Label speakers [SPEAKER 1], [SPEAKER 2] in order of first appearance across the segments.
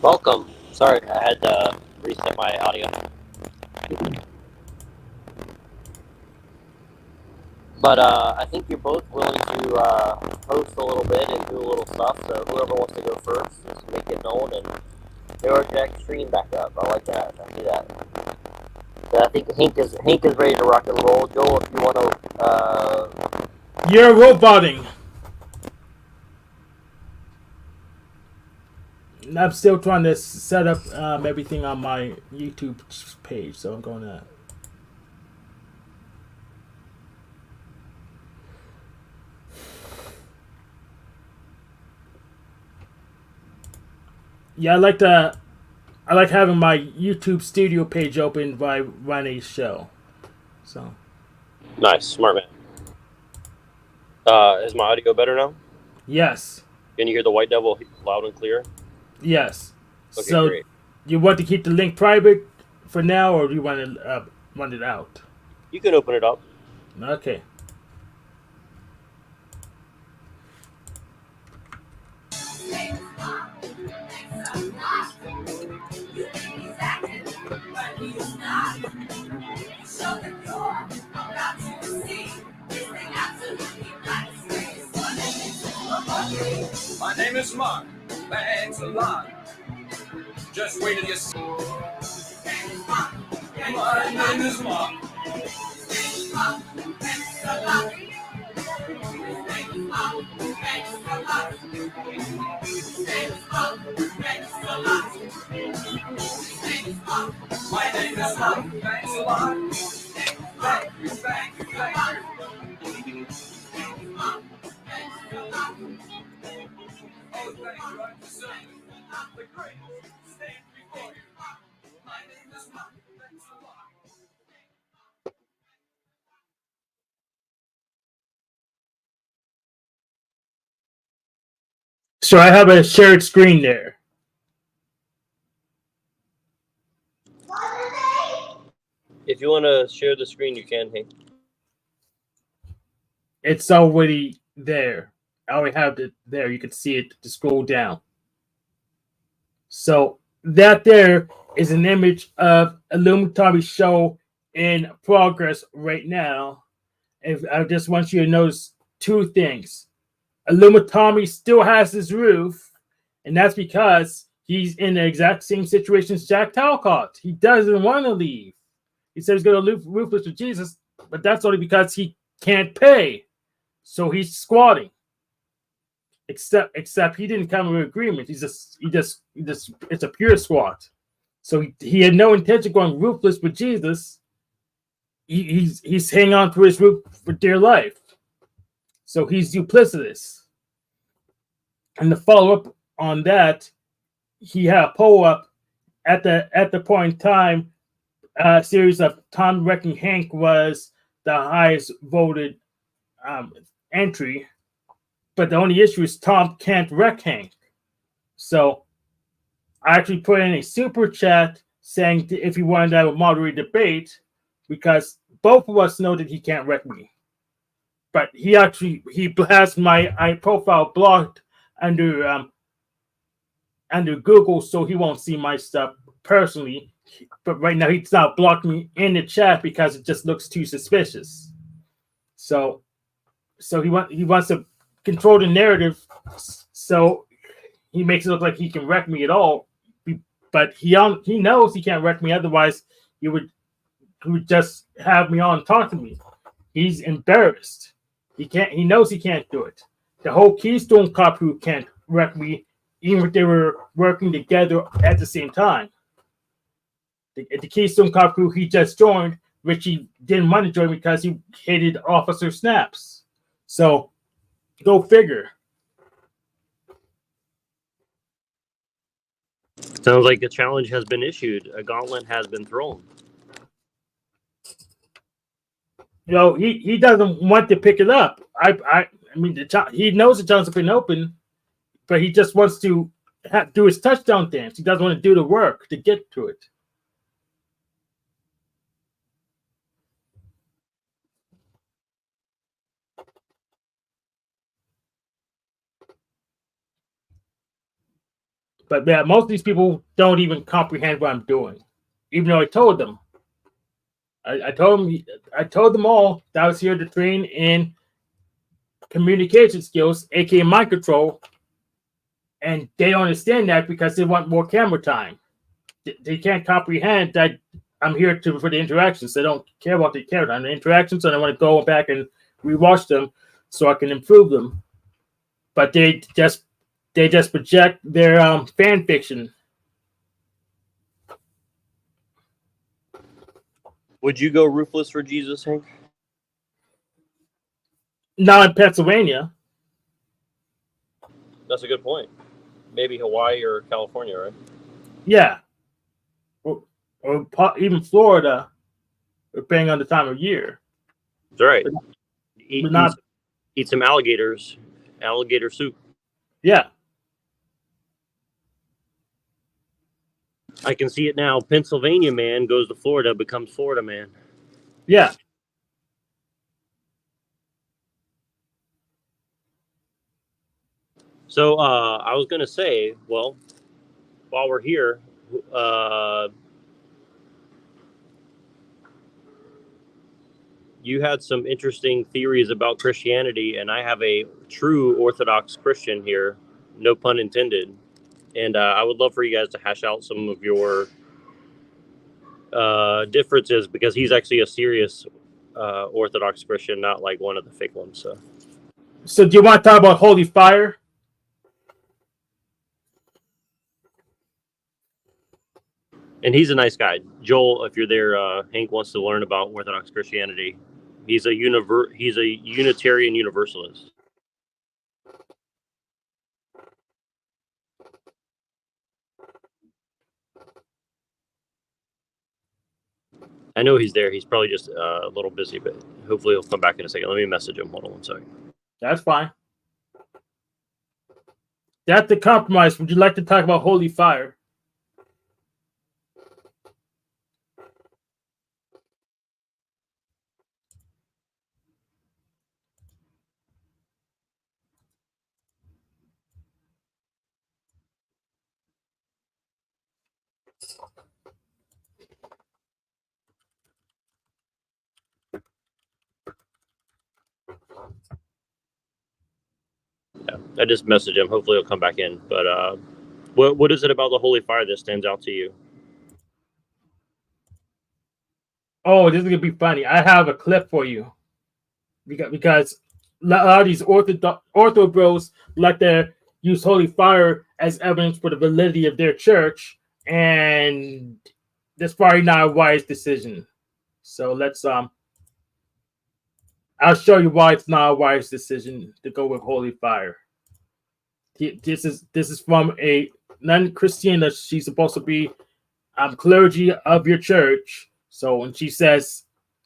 [SPEAKER 1] Welcome. Sorry, I had to reset my audio. But I think you're both willing to host a little bit and do a little stuff. So whoever wants to go first, just make it known and NeuroJack stream back up. I like that. I see that. So I think Hank is ready to rock and roll. Joel, if you want to,
[SPEAKER 2] You're roboting. I'm still trying to set up everything on my YouTube page, so I'm going to. Yeah, I like having my YouTube studio page open by running a show. So
[SPEAKER 1] nice, smart man. Is my audio better now?
[SPEAKER 2] yes,
[SPEAKER 1] Can you hear the White Devil loud and clear?
[SPEAKER 2] yes.
[SPEAKER 1] Okay,
[SPEAKER 2] So
[SPEAKER 1] great.
[SPEAKER 2] you want to keep the link private for now, or do you want to run it out?
[SPEAKER 1] You can open it up.
[SPEAKER 2] Okay.
[SPEAKER 3] My name is Mark. Thanks a lot. Just wait till you see. My name is Mark. My name is Mark. Thanks a lot. Thank you, thank you, thank you. Oh, thank you, I'm deserving. The greatest stand before you. My name is Mark. Thanks a lot.
[SPEAKER 2] So I have a shared screen there.
[SPEAKER 1] If you want to share the screen, you can, Hank.
[SPEAKER 2] It's already there. I already have it there. You can see it to scroll down. So that there is an image of Illuminati show in progress right now. If I just want you to notice two things. Illuminati still has his roof, and that's because he's in the exact same situation as Jack Talcott. He doesn't want to leave. He says he's going to live roofless with Jesus, but that's only because he can't pay. So he's squatting. Except he didn't come to an agreement. He just it's a pure squat. So he had no intention of going roofless with Jesus. He's hanging on to his roof for dear life. So he's duplicitous. And to follow up on that, he had a poll up at the point in time. Series of Tom Wrecking Hank was the highest voted entry, but the only issue is Tom can't wreck Hank. So I actually put in a super chat saying if he wanted to have a moderated debate, because both of us know that he can't wreck me. But he has my profile blocked under Google, so he won't see my stuff personally. But right now he's not blocking me in the chat because it just looks too suspicious. So he wants to control the narrative, so he makes it look like he can wreck me at all. But he knows he can't wreck me. Otherwise, he would just have me on and talk to me. He's embarrassed. He knows he can't do it. The whole Keystone Cop crew can't wreck me, even if they were working together at the same time. The Keystone Cop crew he just joined, which he didn't want to join because he hated Officer Snaps. So, go figure.
[SPEAKER 1] Sounds like a challenge has been issued. A gauntlet has been thrown.
[SPEAKER 2] He doesn't want to pick it up. I mean, he knows the chance has been open, but he just wants to do his touchdown dance. He doesn't want to do the work to get to it. But yeah, most of these people don't even comprehend what I'm doing, even though I told them. I told them all that I was here to train in communication skills, aka mind control, and they don't understand that because they want more camera time. They can't comprehend that I'm here for the interactions. They don't care about the camera time, the interactions, and I want to go back and rewatch them so I can improve them. But they just project their fan fiction.
[SPEAKER 1] Would you go ruthless for Jesus, Hank?
[SPEAKER 2] Not in Pennsylvania.
[SPEAKER 1] That's a good point. Maybe Hawaii or California, right?
[SPEAKER 2] Yeah. Or even Florida, depending on the time of year.
[SPEAKER 1] That's right.
[SPEAKER 2] But
[SPEAKER 1] Eat some alligator soup.
[SPEAKER 2] Yeah.
[SPEAKER 1] I can see it now. Pennsylvania man goes to Florida, becomes Florida man.
[SPEAKER 2] Yeah.
[SPEAKER 1] So I was going to say, well, while we're here, you had some interesting theories about Christianity, and I have a true Orthodox Christian here, no pun intended. And I would love for you guys to hash out some of your differences, because he's actually a serious Orthodox Christian, not like one of the fake ones.
[SPEAKER 2] So do you want to talk about holy fire?
[SPEAKER 1] And he's a nice guy. Joel, if you're there, Hank wants to learn about Orthodox Christianity. He's a Unitarian Universalist. I know he's there. He's probably just a little busy, but hopefully he'll come back in a second. Let me message him. Hold on one second.
[SPEAKER 2] That's fine. That's the compromise. Would you like to talk about holy fire?
[SPEAKER 1] Yeah, I just messaged him. Hopefully he'll come back in. But what is it about the holy fire that stands out to you?
[SPEAKER 2] Oh, this is gonna be funny. I have a clip for you because a lot of these ortho bros like to use holy fire as evidence for the validity of their church, and that's probably not a wise decision. So let's I'll show you why it's not a wise decision to go with holy fire. This is from a non-Christian that she's supposed to be clergy of your church. So when she says,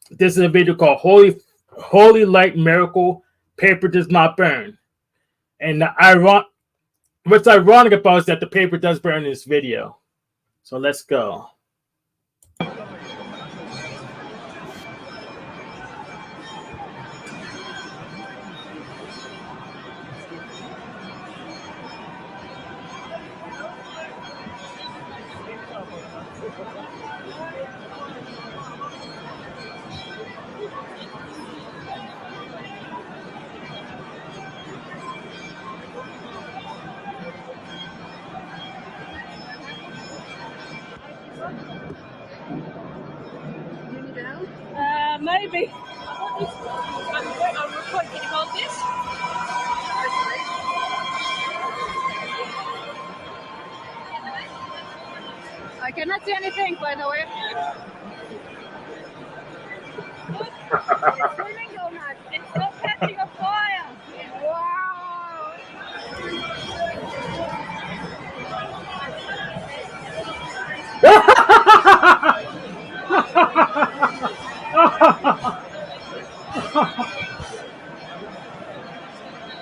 [SPEAKER 2] this is a video called Holy Light Miracle, Paper Does Not Burn. And what's ironic about is that the paper does burn in this video. So let's go.
[SPEAKER 4] Maybe. I'll record. Can you hold this? I cannot see anything, by the way. It's swimming or not? It's not catching a fire. Wow.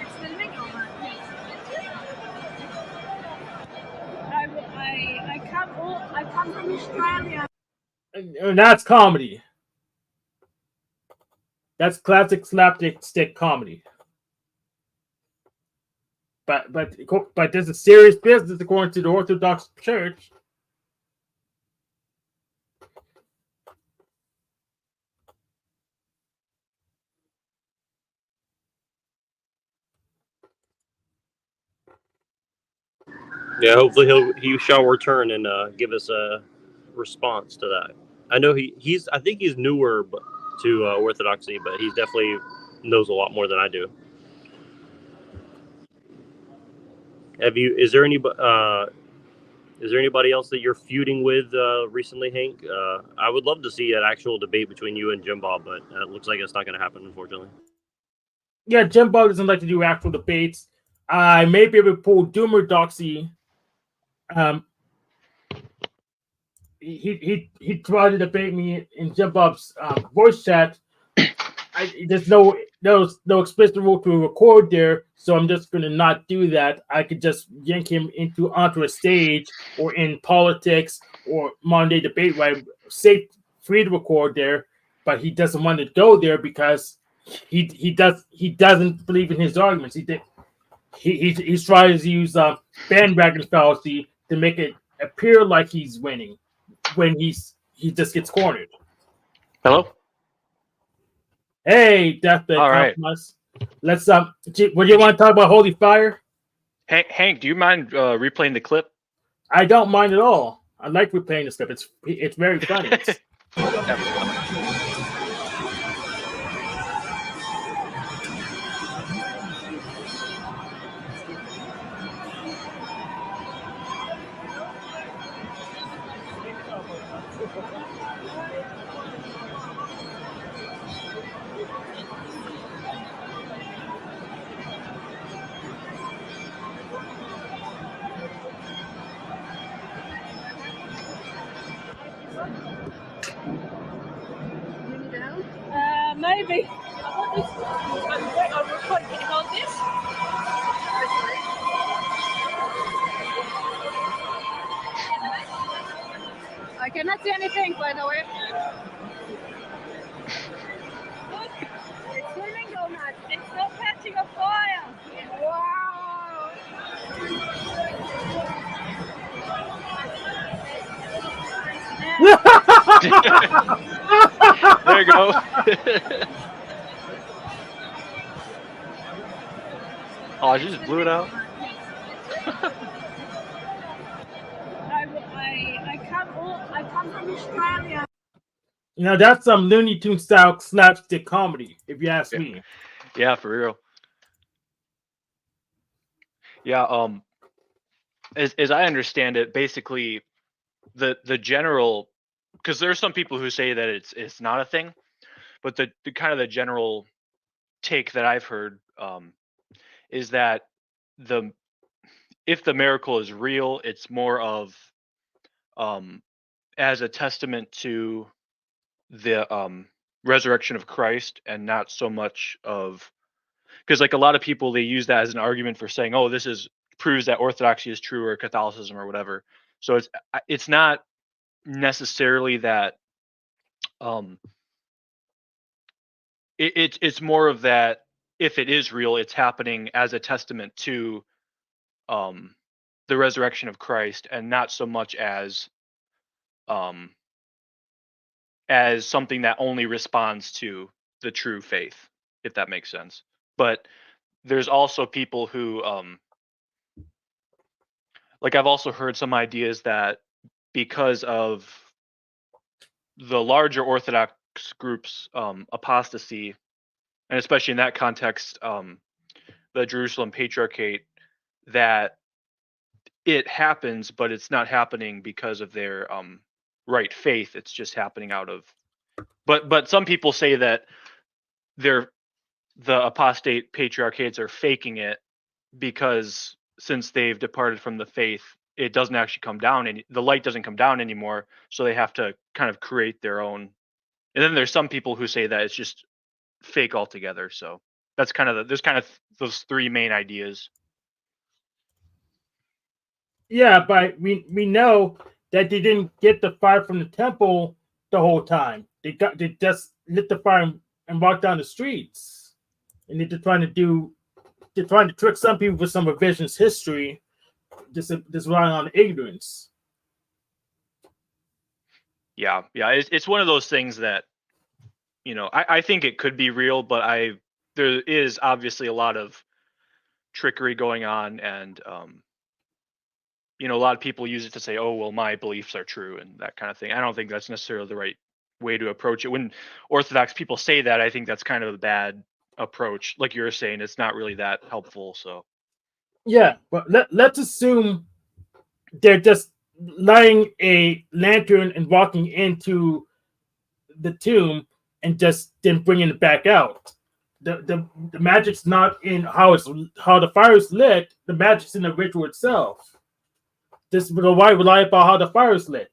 [SPEAKER 4] It's filming or not? I come from Australia.
[SPEAKER 2] And that's comedy. That's classic slapstick comedy. but there's a serious business according to the Orthodox Church.
[SPEAKER 1] Yeah, hopefully he shall return and give us a response to that. I know I think he's newer to Orthodoxy, but he definitely knows a lot more than I do. Is there anybody else that you're feuding with recently, Hank? I would love to see an actual debate between you and Jim Bob, but it looks like it's not going to happen, unfortunately.
[SPEAKER 2] Yeah, Jim Bob doesn't like to do actual debates. I may be able to pull Doomerdoxy. He tried to debate me in Jim Bob's voice chat. There's no explicit rule to record there, so I'm just going to not do that. I could just yank him onto a stage or in politics or Monday debate where I'm free to record there, but he doesn't want to go there because he doesn't believe in his arguments. He's trying to use bandwagon fallacy to make it appear like he's winning when he just gets cornered.
[SPEAKER 5] Hello.
[SPEAKER 2] Hey, Deathbed
[SPEAKER 5] All right.
[SPEAKER 2] Complex. Let's what do you want to talk about? Holy Fire?
[SPEAKER 5] Hank, do you mind replaying the clip?
[SPEAKER 2] I don't mind at all. I like replaying this clip. It's very funny.
[SPEAKER 4] Maybe. I cannot see anything, by the way. Look, it's swimming donuts. It's not catching a fire. Wow.
[SPEAKER 5] There you go. Oh, she just blew it out.
[SPEAKER 4] I come from Australia.
[SPEAKER 2] You know, that's some Looney Tunes style slapstick comedy, if you ask me.
[SPEAKER 5] Yeah, for real. Yeah, as I understand it, basically the general, because there are some people who say that it's not a thing, but the kind of the general take that I've heard is that if the miracle is real, it's more of as a testament to the resurrection of Christ, and not so much of, because like a lot of people, they use that as an argument for saying, oh, this proves that Orthodoxy is true or Catholicism or whatever. So it's not necessarily that it's more of that, if it is real, it's happening as a testament to the resurrection of Christ, and not so much as something that only responds to the true faith, if that makes sense. But there's also people who like, I've also heard some ideas that because of the larger Orthodox groups apostasy, and especially in that context, the Jerusalem Patriarchate, that it happens, but it's not happening because of their right faith. It's just happening out of, but some people say that the apostate patriarchates are faking it, because since they've departed from the faith, it doesn't actually come down, the light doesn't come down anymore, so they have to kind of create their own. And then there's some people who say that it's just fake altogether. So that's kind of there's kind of those three main ideas.
[SPEAKER 2] Yeah, but we know that they didn't get the fire from the temple the whole time. They just lit the fire and walked down the streets, and they're trying to do they're trying to trick some people with some revisionist history, just relying on ignorance.
[SPEAKER 5] Yeah, it's one of those things that, you know, I think it could be real, but there is obviously a lot of trickery going on, and you know, a lot of people use it to say, oh well, my beliefs are true and that kind of thing. I don't think that's necessarily the right way to approach it. When Orthodox people say that, I think that's kind of a bad approach. Like you were saying, it's not really that helpful. So
[SPEAKER 2] Yeah, but let's assume they're just lighting a lantern and walking into the tomb and just then bringing it back out. The magic's not in how the fire is lit. The magic's in the ritual itself. This why lie about how the fire is lit?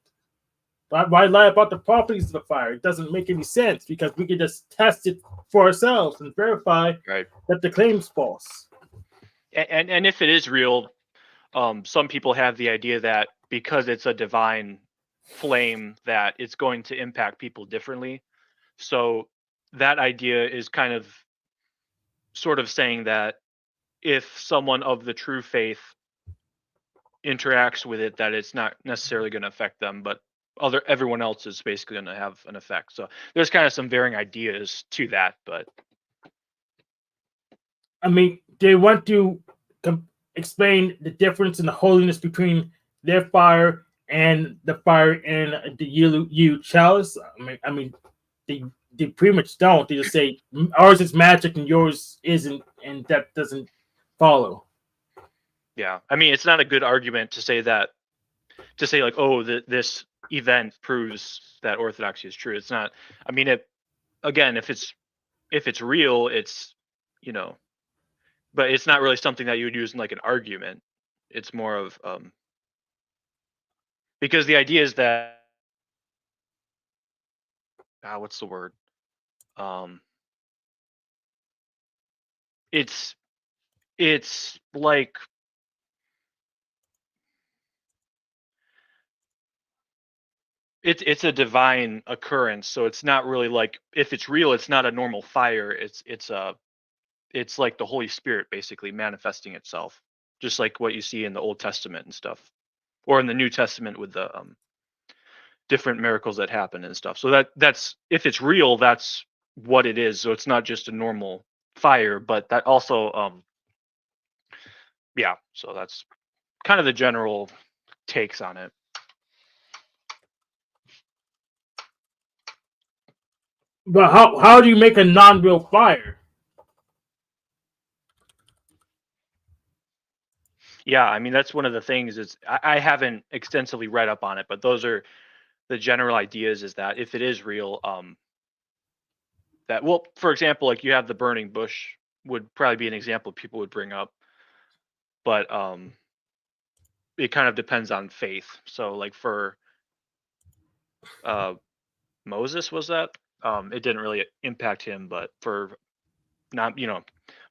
[SPEAKER 2] Why lie about the properties of the fire? It doesn't make any sense because we can just test it for ourselves and verify
[SPEAKER 5] right.
[SPEAKER 2] that the claim's false.
[SPEAKER 5] And if it is real, some people have the idea that because it's a divine flame, that it's going to impact people differently. So that idea is kind of sort of saying that if someone of the true faith interacts with it, that it's not necessarily going to affect them, but everyone else is basically going to have an effect. So there's kind of some varying ideas to that, but
[SPEAKER 2] I mean, they want to explain the difference in the holiness between their fire and the fire in the Yu chalice. I mean, they pretty much don't. They just say ours is magic and yours isn't, and that doesn't follow.
[SPEAKER 5] yeah, I mean, it's not a good argument to say that, to say like, oh, this event proves that orthodoxy is true. It's not. I mean, again, if it's real, it's, you know, but it's not really something that you would use in like an argument. It's more of because the idea is that what's the word? It's like it's a divine occurrence, so it's not really like, if it's real, it's not a normal fire. It's like the Holy Spirit basically manifesting itself, just like what you see in the Old Testament and stuff, or in the New Testament with the different miracles that happen and stuff. So that's, if it's real, that's what it is. So it's not just a normal fire, but that also yeah. So that's kind of the general takes on it.
[SPEAKER 2] But how do you make a non-real fire?
[SPEAKER 5] Yeah, I mean, that's one of the things is I haven't extensively read up on it, but those are the general ideas, is that if it is real, that, well, for example, like you have the burning bush would probably be an example people would bring up, but it kind of depends on faith. So like for uh Moses, was that it didn't really impact him, but for not, you know,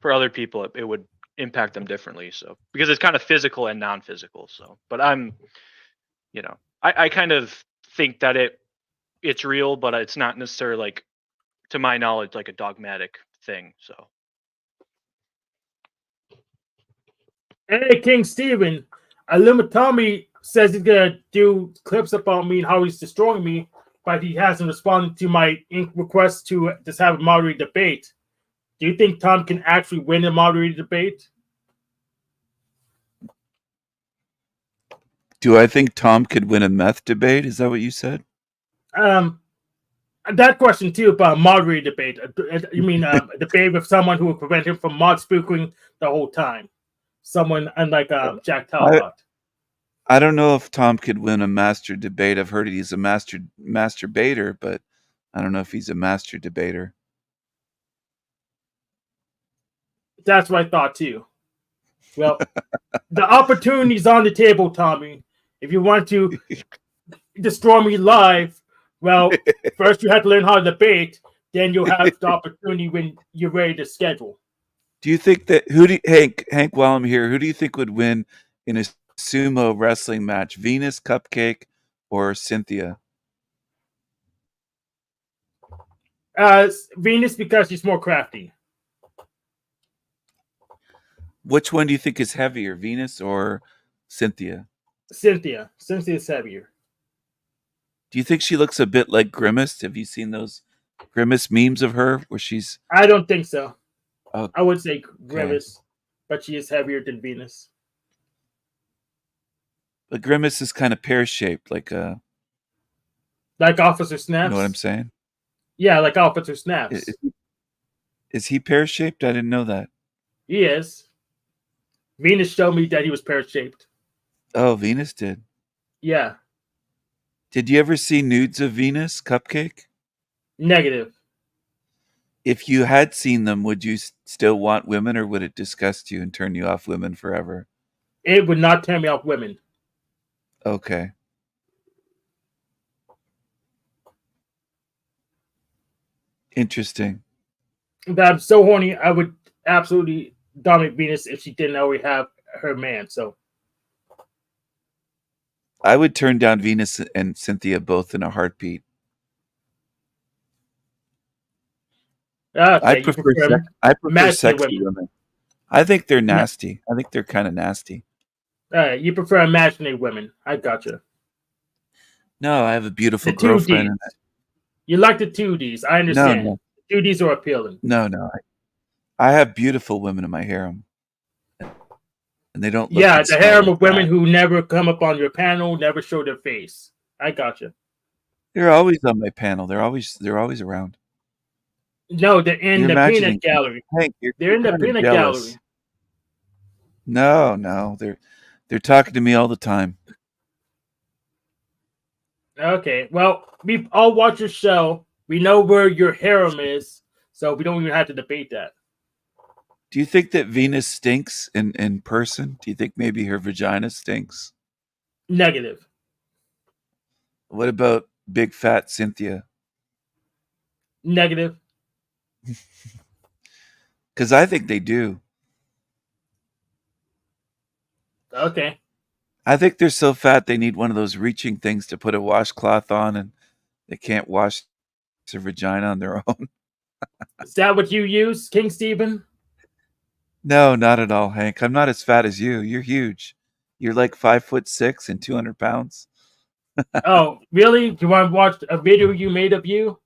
[SPEAKER 5] for other people it would impact them differently. So because it's kind of physical and non-physical. So but you know, I kind of think that it's real, but it's not necessarily, like, to my knowledge, like a dogmatic thing. So
[SPEAKER 2] Hey, King Steven, Tommy says he's gonna do clips about me and how he's destroying me, but he hasn't responded to my request to just have a moderated debate. Do you think Tom can actually win a moderated debate?
[SPEAKER 6] Do I think Tom could win a meth debate? Is that what you said?
[SPEAKER 2] That question too about moderated debate. You mean a debate with someone who will prevent him from mod spooking the whole time? Someone unlike Jack Talbot.
[SPEAKER 6] I don't know if Tom could win a master debate. I've heard he's a masturbator, but I don't know if he's a master debater.
[SPEAKER 2] That's what I thought too. Well, the opportunity's on the table, Tommy. If you want to destroy me live, well, first you have to learn how to debate. Then you'll have the opportunity when you're ready to schedule.
[SPEAKER 6] Do you think that Hank? While I'm here, who do you think would win in a sumo wrestling match? Venus, Cupcake, or Cynthia?
[SPEAKER 2] Venus, because she's more crafty.
[SPEAKER 6] Which one do you think is heavier, Venus or Cynthia?
[SPEAKER 2] Cynthia. Cynthia's heavier.
[SPEAKER 6] Do you think she looks a bit like Grimace? Have you seen those Grimace memes of her where she's
[SPEAKER 2] I don't think so.
[SPEAKER 6] okay?
[SPEAKER 2] I would say Grimace, but she is heavier than Venus.
[SPEAKER 6] But Grimace is kind of pear-shaped, like
[SPEAKER 2] Like Officer
[SPEAKER 6] you
[SPEAKER 2] Snaps.
[SPEAKER 6] know what I'm saying?
[SPEAKER 2] Yeah, like Officer Snaps.
[SPEAKER 6] Is he pear-shaped? I didn't know that.
[SPEAKER 2] He is. Venus showed me that he was pear-shaped.
[SPEAKER 6] Oh, Venus did.
[SPEAKER 2] Yeah.
[SPEAKER 6] Did you ever see nudes of Venus, Cupcake?
[SPEAKER 2] Negative.
[SPEAKER 6] If you had seen them, would you still want women, or would it disgust you and turn you off women forever?
[SPEAKER 2] It would not turn me off women.
[SPEAKER 6] Okay. Interesting.
[SPEAKER 2] But I'm so horny, I would absolutely dominate Venus if she didn't already have her man. So
[SPEAKER 6] I would turn down Venus and Cynthia both in a heartbeat.
[SPEAKER 2] okay,
[SPEAKER 6] I prefer
[SPEAKER 2] masculine
[SPEAKER 6] sexy women. I think they're nasty. I think they're kind of nasty.
[SPEAKER 2] You prefer imaginary women. I gotcha.
[SPEAKER 6] No, I have a beautiful
[SPEAKER 2] The 2Ds.
[SPEAKER 6] girlfriend.
[SPEAKER 2] You like the 2Ds. I understand.
[SPEAKER 6] No.
[SPEAKER 2] The 2Ds are appealing.
[SPEAKER 6] No. I have beautiful women in my harem. And they don't look
[SPEAKER 2] Yeah,
[SPEAKER 6] and
[SPEAKER 2] the
[SPEAKER 6] smell
[SPEAKER 2] harem
[SPEAKER 6] like
[SPEAKER 2] of women
[SPEAKER 6] that.
[SPEAKER 2] who never come up on your panel, never show their face. I gotcha.
[SPEAKER 6] They're always on my panel. They're always around.
[SPEAKER 2] No, they're in
[SPEAKER 6] You're
[SPEAKER 2] the
[SPEAKER 6] imagining
[SPEAKER 2] peanut gallery.
[SPEAKER 6] Hank,
[SPEAKER 2] They're in the
[SPEAKER 6] kinda
[SPEAKER 2] peanut
[SPEAKER 6] jealous.
[SPEAKER 2] gallery.
[SPEAKER 6] No. They're talking to me all the time.
[SPEAKER 2] Okay, well, we all watch your show. We know where your harem is, so we don't even have to debate that.
[SPEAKER 6] Do you think that Venus stinks in person? Do you think maybe her vagina stinks?
[SPEAKER 2] Negative.
[SPEAKER 6] What about big fat Cynthia?
[SPEAKER 2] Negative.
[SPEAKER 6] Because I think they do.
[SPEAKER 2] Okay.
[SPEAKER 6] I think they're so fat they need one of those reaching things to put a washcloth on, and they can't wash their vagina on their own.
[SPEAKER 2] Is that what you use, King Stephen?
[SPEAKER 6] No, not at all, Hank. I'm not as fat as you. You're huge. You're like 5'6" and 200 pounds.
[SPEAKER 2] Oh, really? Do you want to watch a video you made of you?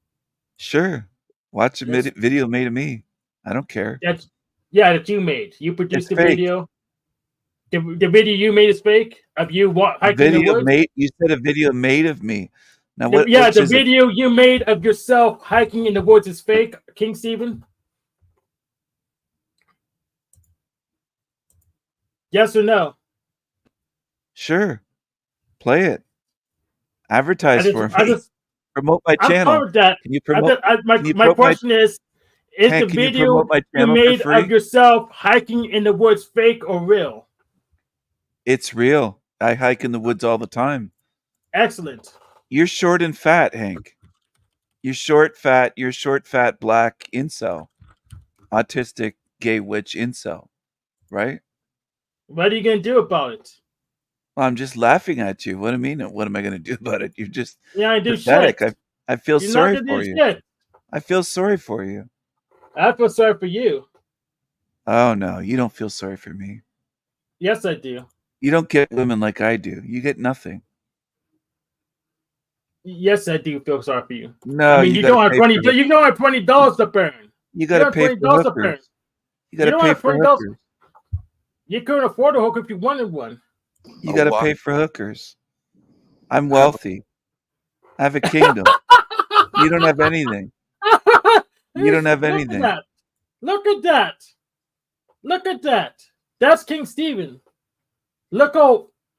[SPEAKER 6] Sure. Watch a
[SPEAKER 2] That's-
[SPEAKER 6] video made of me. I don't care.
[SPEAKER 2] that you made. You produced
[SPEAKER 6] It's
[SPEAKER 2] the
[SPEAKER 6] fake.
[SPEAKER 2] video. The video you made is fake of you hiking the woods?
[SPEAKER 6] You said a video made of me. Now
[SPEAKER 2] The
[SPEAKER 6] which is it?
[SPEAKER 2] video you made of yourself hiking in the woods is fake, King Stephen? Yes or no?
[SPEAKER 6] Sure. Play it. Advertise for me. Promote my
[SPEAKER 2] I'm
[SPEAKER 6] channel.
[SPEAKER 2] fine with that.
[SPEAKER 6] Can you promote?
[SPEAKER 2] My question is
[SPEAKER 6] Hank,
[SPEAKER 2] the
[SPEAKER 6] can you
[SPEAKER 2] video
[SPEAKER 6] promote my
[SPEAKER 2] you
[SPEAKER 6] channel for
[SPEAKER 2] made
[SPEAKER 6] free?
[SPEAKER 2] of yourself hiking in the woods fake or real?
[SPEAKER 6] It's real. I hike in the woods all the time.
[SPEAKER 2] Excellent.
[SPEAKER 6] You're short and fat, Hank. You're short, fat, black incel. Autistic, gay witch incel. Right?
[SPEAKER 2] What are you going to do about it?
[SPEAKER 6] Well, I'm just laughing at you. What do you mean? What am I going to do about it? You're just
[SPEAKER 2] I do
[SPEAKER 6] pathetic.
[SPEAKER 2] shit.
[SPEAKER 6] I feel
[SPEAKER 2] You're
[SPEAKER 6] sorry
[SPEAKER 2] not gonna
[SPEAKER 6] for
[SPEAKER 2] do
[SPEAKER 6] you.
[SPEAKER 2] shit.
[SPEAKER 6] I feel sorry for you.
[SPEAKER 2] I feel sorry for you.
[SPEAKER 6] Oh, no. You don't feel sorry for me.
[SPEAKER 2] Yes, I do.
[SPEAKER 6] You don't get women like I do. You get nothing.
[SPEAKER 2] Yes, I do feel sorry for you.
[SPEAKER 6] No,
[SPEAKER 2] I mean, you don't have $20 to burn.
[SPEAKER 6] You got to pay for hookers. You got to pay for hookers.
[SPEAKER 2] You couldn't afford a hooker if you wanted one.
[SPEAKER 6] You got to pay for hookers. I'm wealthy. I have a kingdom. You don't have anything. You don't have anything.
[SPEAKER 2] Look at that. Look at that. That's King Stephen. Look,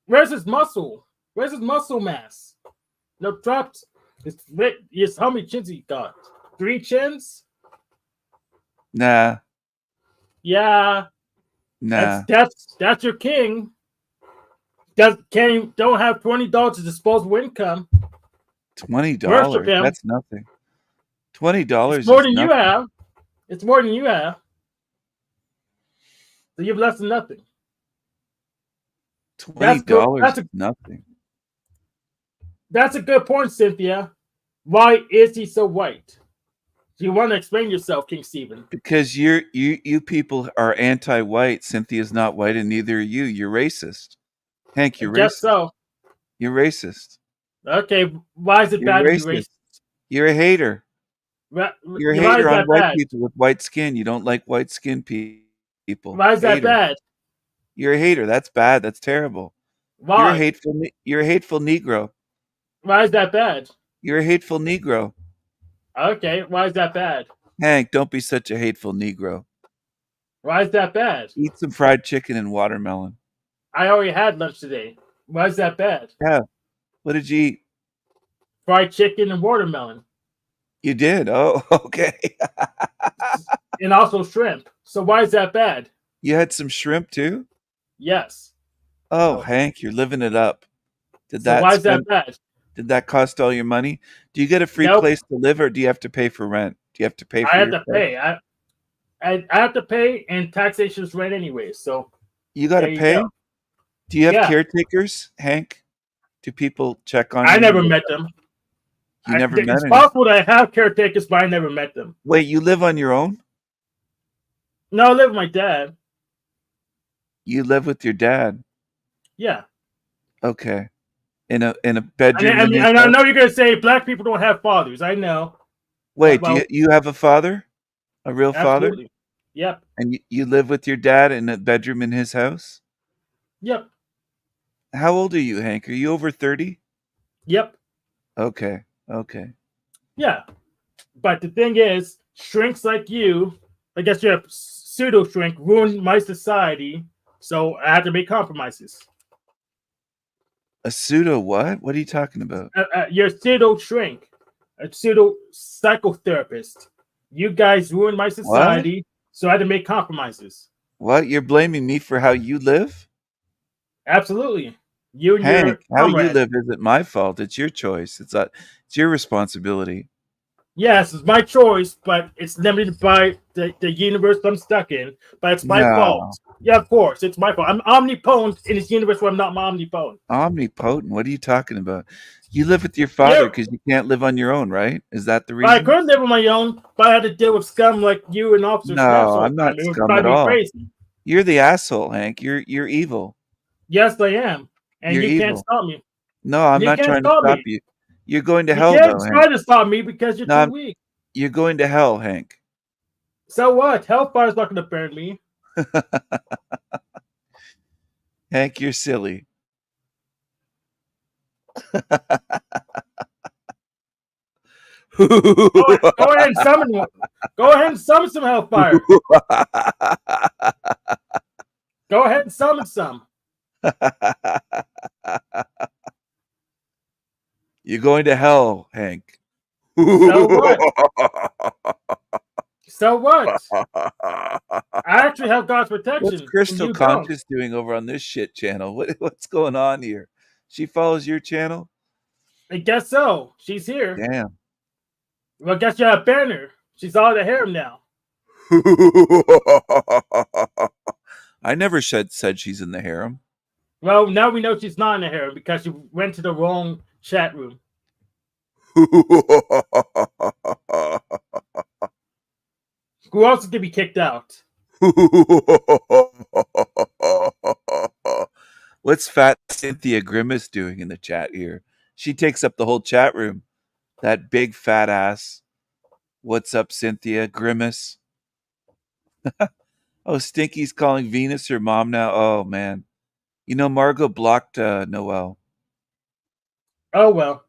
[SPEAKER 2] where's his muscle? Where's his muscle mass? No dropped. It's how many chins he got? 3 chins?
[SPEAKER 6] Nah.
[SPEAKER 2] Yeah.
[SPEAKER 6] Nah.
[SPEAKER 2] That's your king. Don't have $20 as disposable income.
[SPEAKER 6] $20. That's nothing. $20
[SPEAKER 2] It's more than you have. It's more than you have. So you have less than nothing.
[SPEAKER 6] $20 is nothing.
[SPEAKER 2] That's a good point, Cynthia. Why is he so white? Do you want to explain yourself, King Stephen?
[SPEAKER 6] Because you people are anti-white. Cynthia's not white, and neither are you. You're racist. Hank,
[SPEAKER 2] I
[SPEAKER 6] you're
[SPEAKER 2] guess
[SPEAKER 6] racist.
[SPEAKER 2] so.
[SPEAKER 6] You're racist.
[SPEAKER 2] Okay, why is it
[SPEAKER 6] You're
[SPEAKER 2] bad to be
[SPEAKER 6] racist.
[SPEAKER 2] racist?
[SPEAKER 6] You're a hater. You're a
[SPEAKER 2] Why is
[SPEAKER 6] hater on
[SPEAKER 2] that
[SPEAKER 6] white
[SPEAKER 2] bad?
[SPEAKER 6] people with white skin. You don't like white skin people.
[SPEAKER 2] Why is that
[SPEAKER 6] Hater.
[SPEAKER 2] bad?
[SPEAKER 6] You're a hater. That's bad. That's terrible. You're a
[SPEAKER 2] Why?
[SPEAKER 6] hateful. You're a hateful Negro.
[SPEAKER 2] Why is that bad?
[SPEAKER 6] You're a hateful Negro.
[SPEAKER 2] Okay, why is that bad?
[SPEAKER 6] Hank, don't be such a hateful Negro.
[SPEAKER 2] Why is that bad?
[SPEAKER 6] Eat some fried chicken and watermelon.
[SPEAKER 2] I already had lunch today. Why is that bad?
[SPEAKER 6] Yeah. What did you eat?
[SPEAKER 2] Fried chicken and watermelon.
[SPEAKER 6] You did. Oh, okay.
[SPEAKER 2] And also shrimp. So why is that bad?
[SPEAKER 6] You had some shrimp too?
[SPEAKER 2] Yes.
[SPEAKER 6] Oh, Hank, you're living it up. Did
[SPEAKER 2] So
[SPEAKER 6] that
[SPEAKER 2] why is that
[SPEAKER 6] spend,
[SPEAKER 2] bad?
[SPEAKER 6] did that cost all your money? Do you get a free
[SPEAKER 2] Nope.
[SPEAKER 6] place to live or do you have to pay for rent? Do you have to pay for
[SPEAKER 2] I have
[SPEAKER 6] your
[SPEAKER 2] to
[SPEAKER 6] place?
[SPEAKER 2] pay. I have to pay, and taxation's rent anyway. So
[SPEAKER 6] You got
[SPEAKER 2] there
[SPEAKER 6] to
[SPEAKER 2] you
[SPEAKER 6] pay?
[SPEAKER 2] go.
[SPEAKER 6] Do you have
[SPEAKER 2] Yeah.
[SPEAKER 6] caretakers, Hank? Do people check on
[SPEAKER 2] I
[SPEAKER 6] you?
[SPEAKER 2] never met them.
[SPEAKER 6] You never met
[SPEAKER 2] It's
[SPEAKER 6] any.
[SPEAKER 2] possible that I have caretakers, but I never met them.
[SPEAKER 6] Wait, you live on your own?
[SPEAKER 2] No, I live with my dad.
[SPEAKER 6] You live with your dad.
[SPEAKER 2] Yeah.
[SPEAKER 6] Okay. In a
[SPEAKER 2] And,
[SPEAKER 6] bedroom
[SPEAKER 2] I
[SPEAKER 6] in
[SPEAKER 2] mean,
[SPEAKER 6] his
[SPEAKER 2] and I
[SPEAKER 6] house?
[SPEAKER 2] know you're going to say black people don't have fathers. I know.
[SPEAKER 6] Wait,
[SPEAKER 2] Well,
[SPEAKER 6] you have a father? A real father?
[SPEAKER 2] absolutely. Yep.
[SPEAKER 6] And you live with your dad in a bedroom in his house?
[SPEAKER 2] Yep.
[SPEAKER 6] How old are you, Hank? Are you over 30?
[SPEAKER 2] Yep.
[SPEAKER 6] Okay. Okay.
[SPEAKER 2] Yeah. But the thing is, shrinks like you, I guess you're a pseudo shrink, ruined my society. So I had to make compromises.
[SPEAKER 6] A pseudo what? What are you talking about?
[SPEAKER 2] You're a pseudo shrink, a pseudo psychotherapist. You guys ruined my society, so I had to make compromises.
[SPEAKER 6] What? You're blaming me for how you live?
[SPEAKER 2] Absolutely. You and
[SPEAKER 6] Hank,
[SPEAKER 2] your
[SPEAKER 6] how you
[SPEAKER 2] comrade.
[SPEAKER 6] live isn't my fault. It's your choice. It's your responsibility.
[SPEAKER 2] Yes, it's my choice, but it's limited by the universe I'm stuck in. But it's my
[SPEAKER 6] No.
[SPEAKER 2] fault. Yeah, of course, it's my fault. I'm omnipotent in this universe where I'm not omnipotent.
[SPEAKER 6] Omnipotent? What are you talking about? You live with your father because you can't live on your own, right? Is that the
[SPEAKER 2] I
[SPEAKER 6] reason?
[SPEAKER 2] could live on my own, but I had to deal with scum like you and Officer Snaps
[SPEAKER 6] No,
[SPEAKER 2] all
[SPEAKER 6] I'm
[SPEAKER 2] the time.
[SPEAKER 6] not
[SPEAKER 2] It would
[SPEAKER 6] scum
[SPEAKER 2] drive
[SPEAKER 6] at
[SPEAKER 2] me
[SPEAKER 6] all.
[SPEAKER 2] crazy.
[SPEAKER 6] You're the asshole, Hank. You're evil.
[SPEAKER 2] Yes, I am. And
[SPEAKER 6] You're
[SPEAKER 2] you can't
[SPEAKER 6] evil.
[SPEAKER 2] stop me.
[SPEAKER 6] No, I'm
[SPEAKER 2] You
[SPEAKER 6] not
[SPEAKER 2] can't
[SPEAKER 6] trying to
[SPEAKER 2] stop
[SPEAKER 6] stop
[SPEAKER 2] me.
[SPEAKER 6] you. You're going to
[SPEAKER 2] You
[SPEAKER 6] hell,
[SPEAKER 2] can't
[SPEAKER 6] though,
[SPEAKER 2] try
[SPEAKER 6] Hank.
[SPEAKER 2] to stop me because you're
[SPEAKER 6] No,
[SPEAKER 2] too weak.
[SPEAKER 6] you're going to hell, Hank.
[SPEAKER 2] So what? Hellfire's not going to burn me.
[SPEAKER 6] Hank, you're silly.
[SPEAKER 2] Go ahead and summon one. Go ahead and summon some hellfire. Go ahead and summon some.
[SPEAKER 6] You're going to hell, Hank.
[SPEAKER 2] So what? So what? I actually have God's protection.
[SPEAKER 6] What's
[SPEAKER 2] and
[SPEAKER 6] Crystal
[SPEAKER 2] you don't.
[SPEAKER 6] Conscious doing over on this shit channel? What's going on here? She follows your channel?
[SPEAKER 2] I guess so. She's here.
[SPEAKER 6] Damn.
[SPEAKER 2] Well, I guess you have banner. She's out of the harem now.
[SPEAKER 6] I never said she's in the harem.
[SPEAKER 2] Well, now we know she's not in the harem because she went to the wrong chat room. Who else is going to be kicked out?
[SPEAKER 6] What's Fat Cynthia Grimace doing in the chat here? She takes up the whole chat room. That big fat ass. What's up, Cynthia Grimace? Oh, Stinky's calling Venus her mom now. Oh, man. You know, Margot blocked Noelle.
[SPEAKER 2] Oh, well.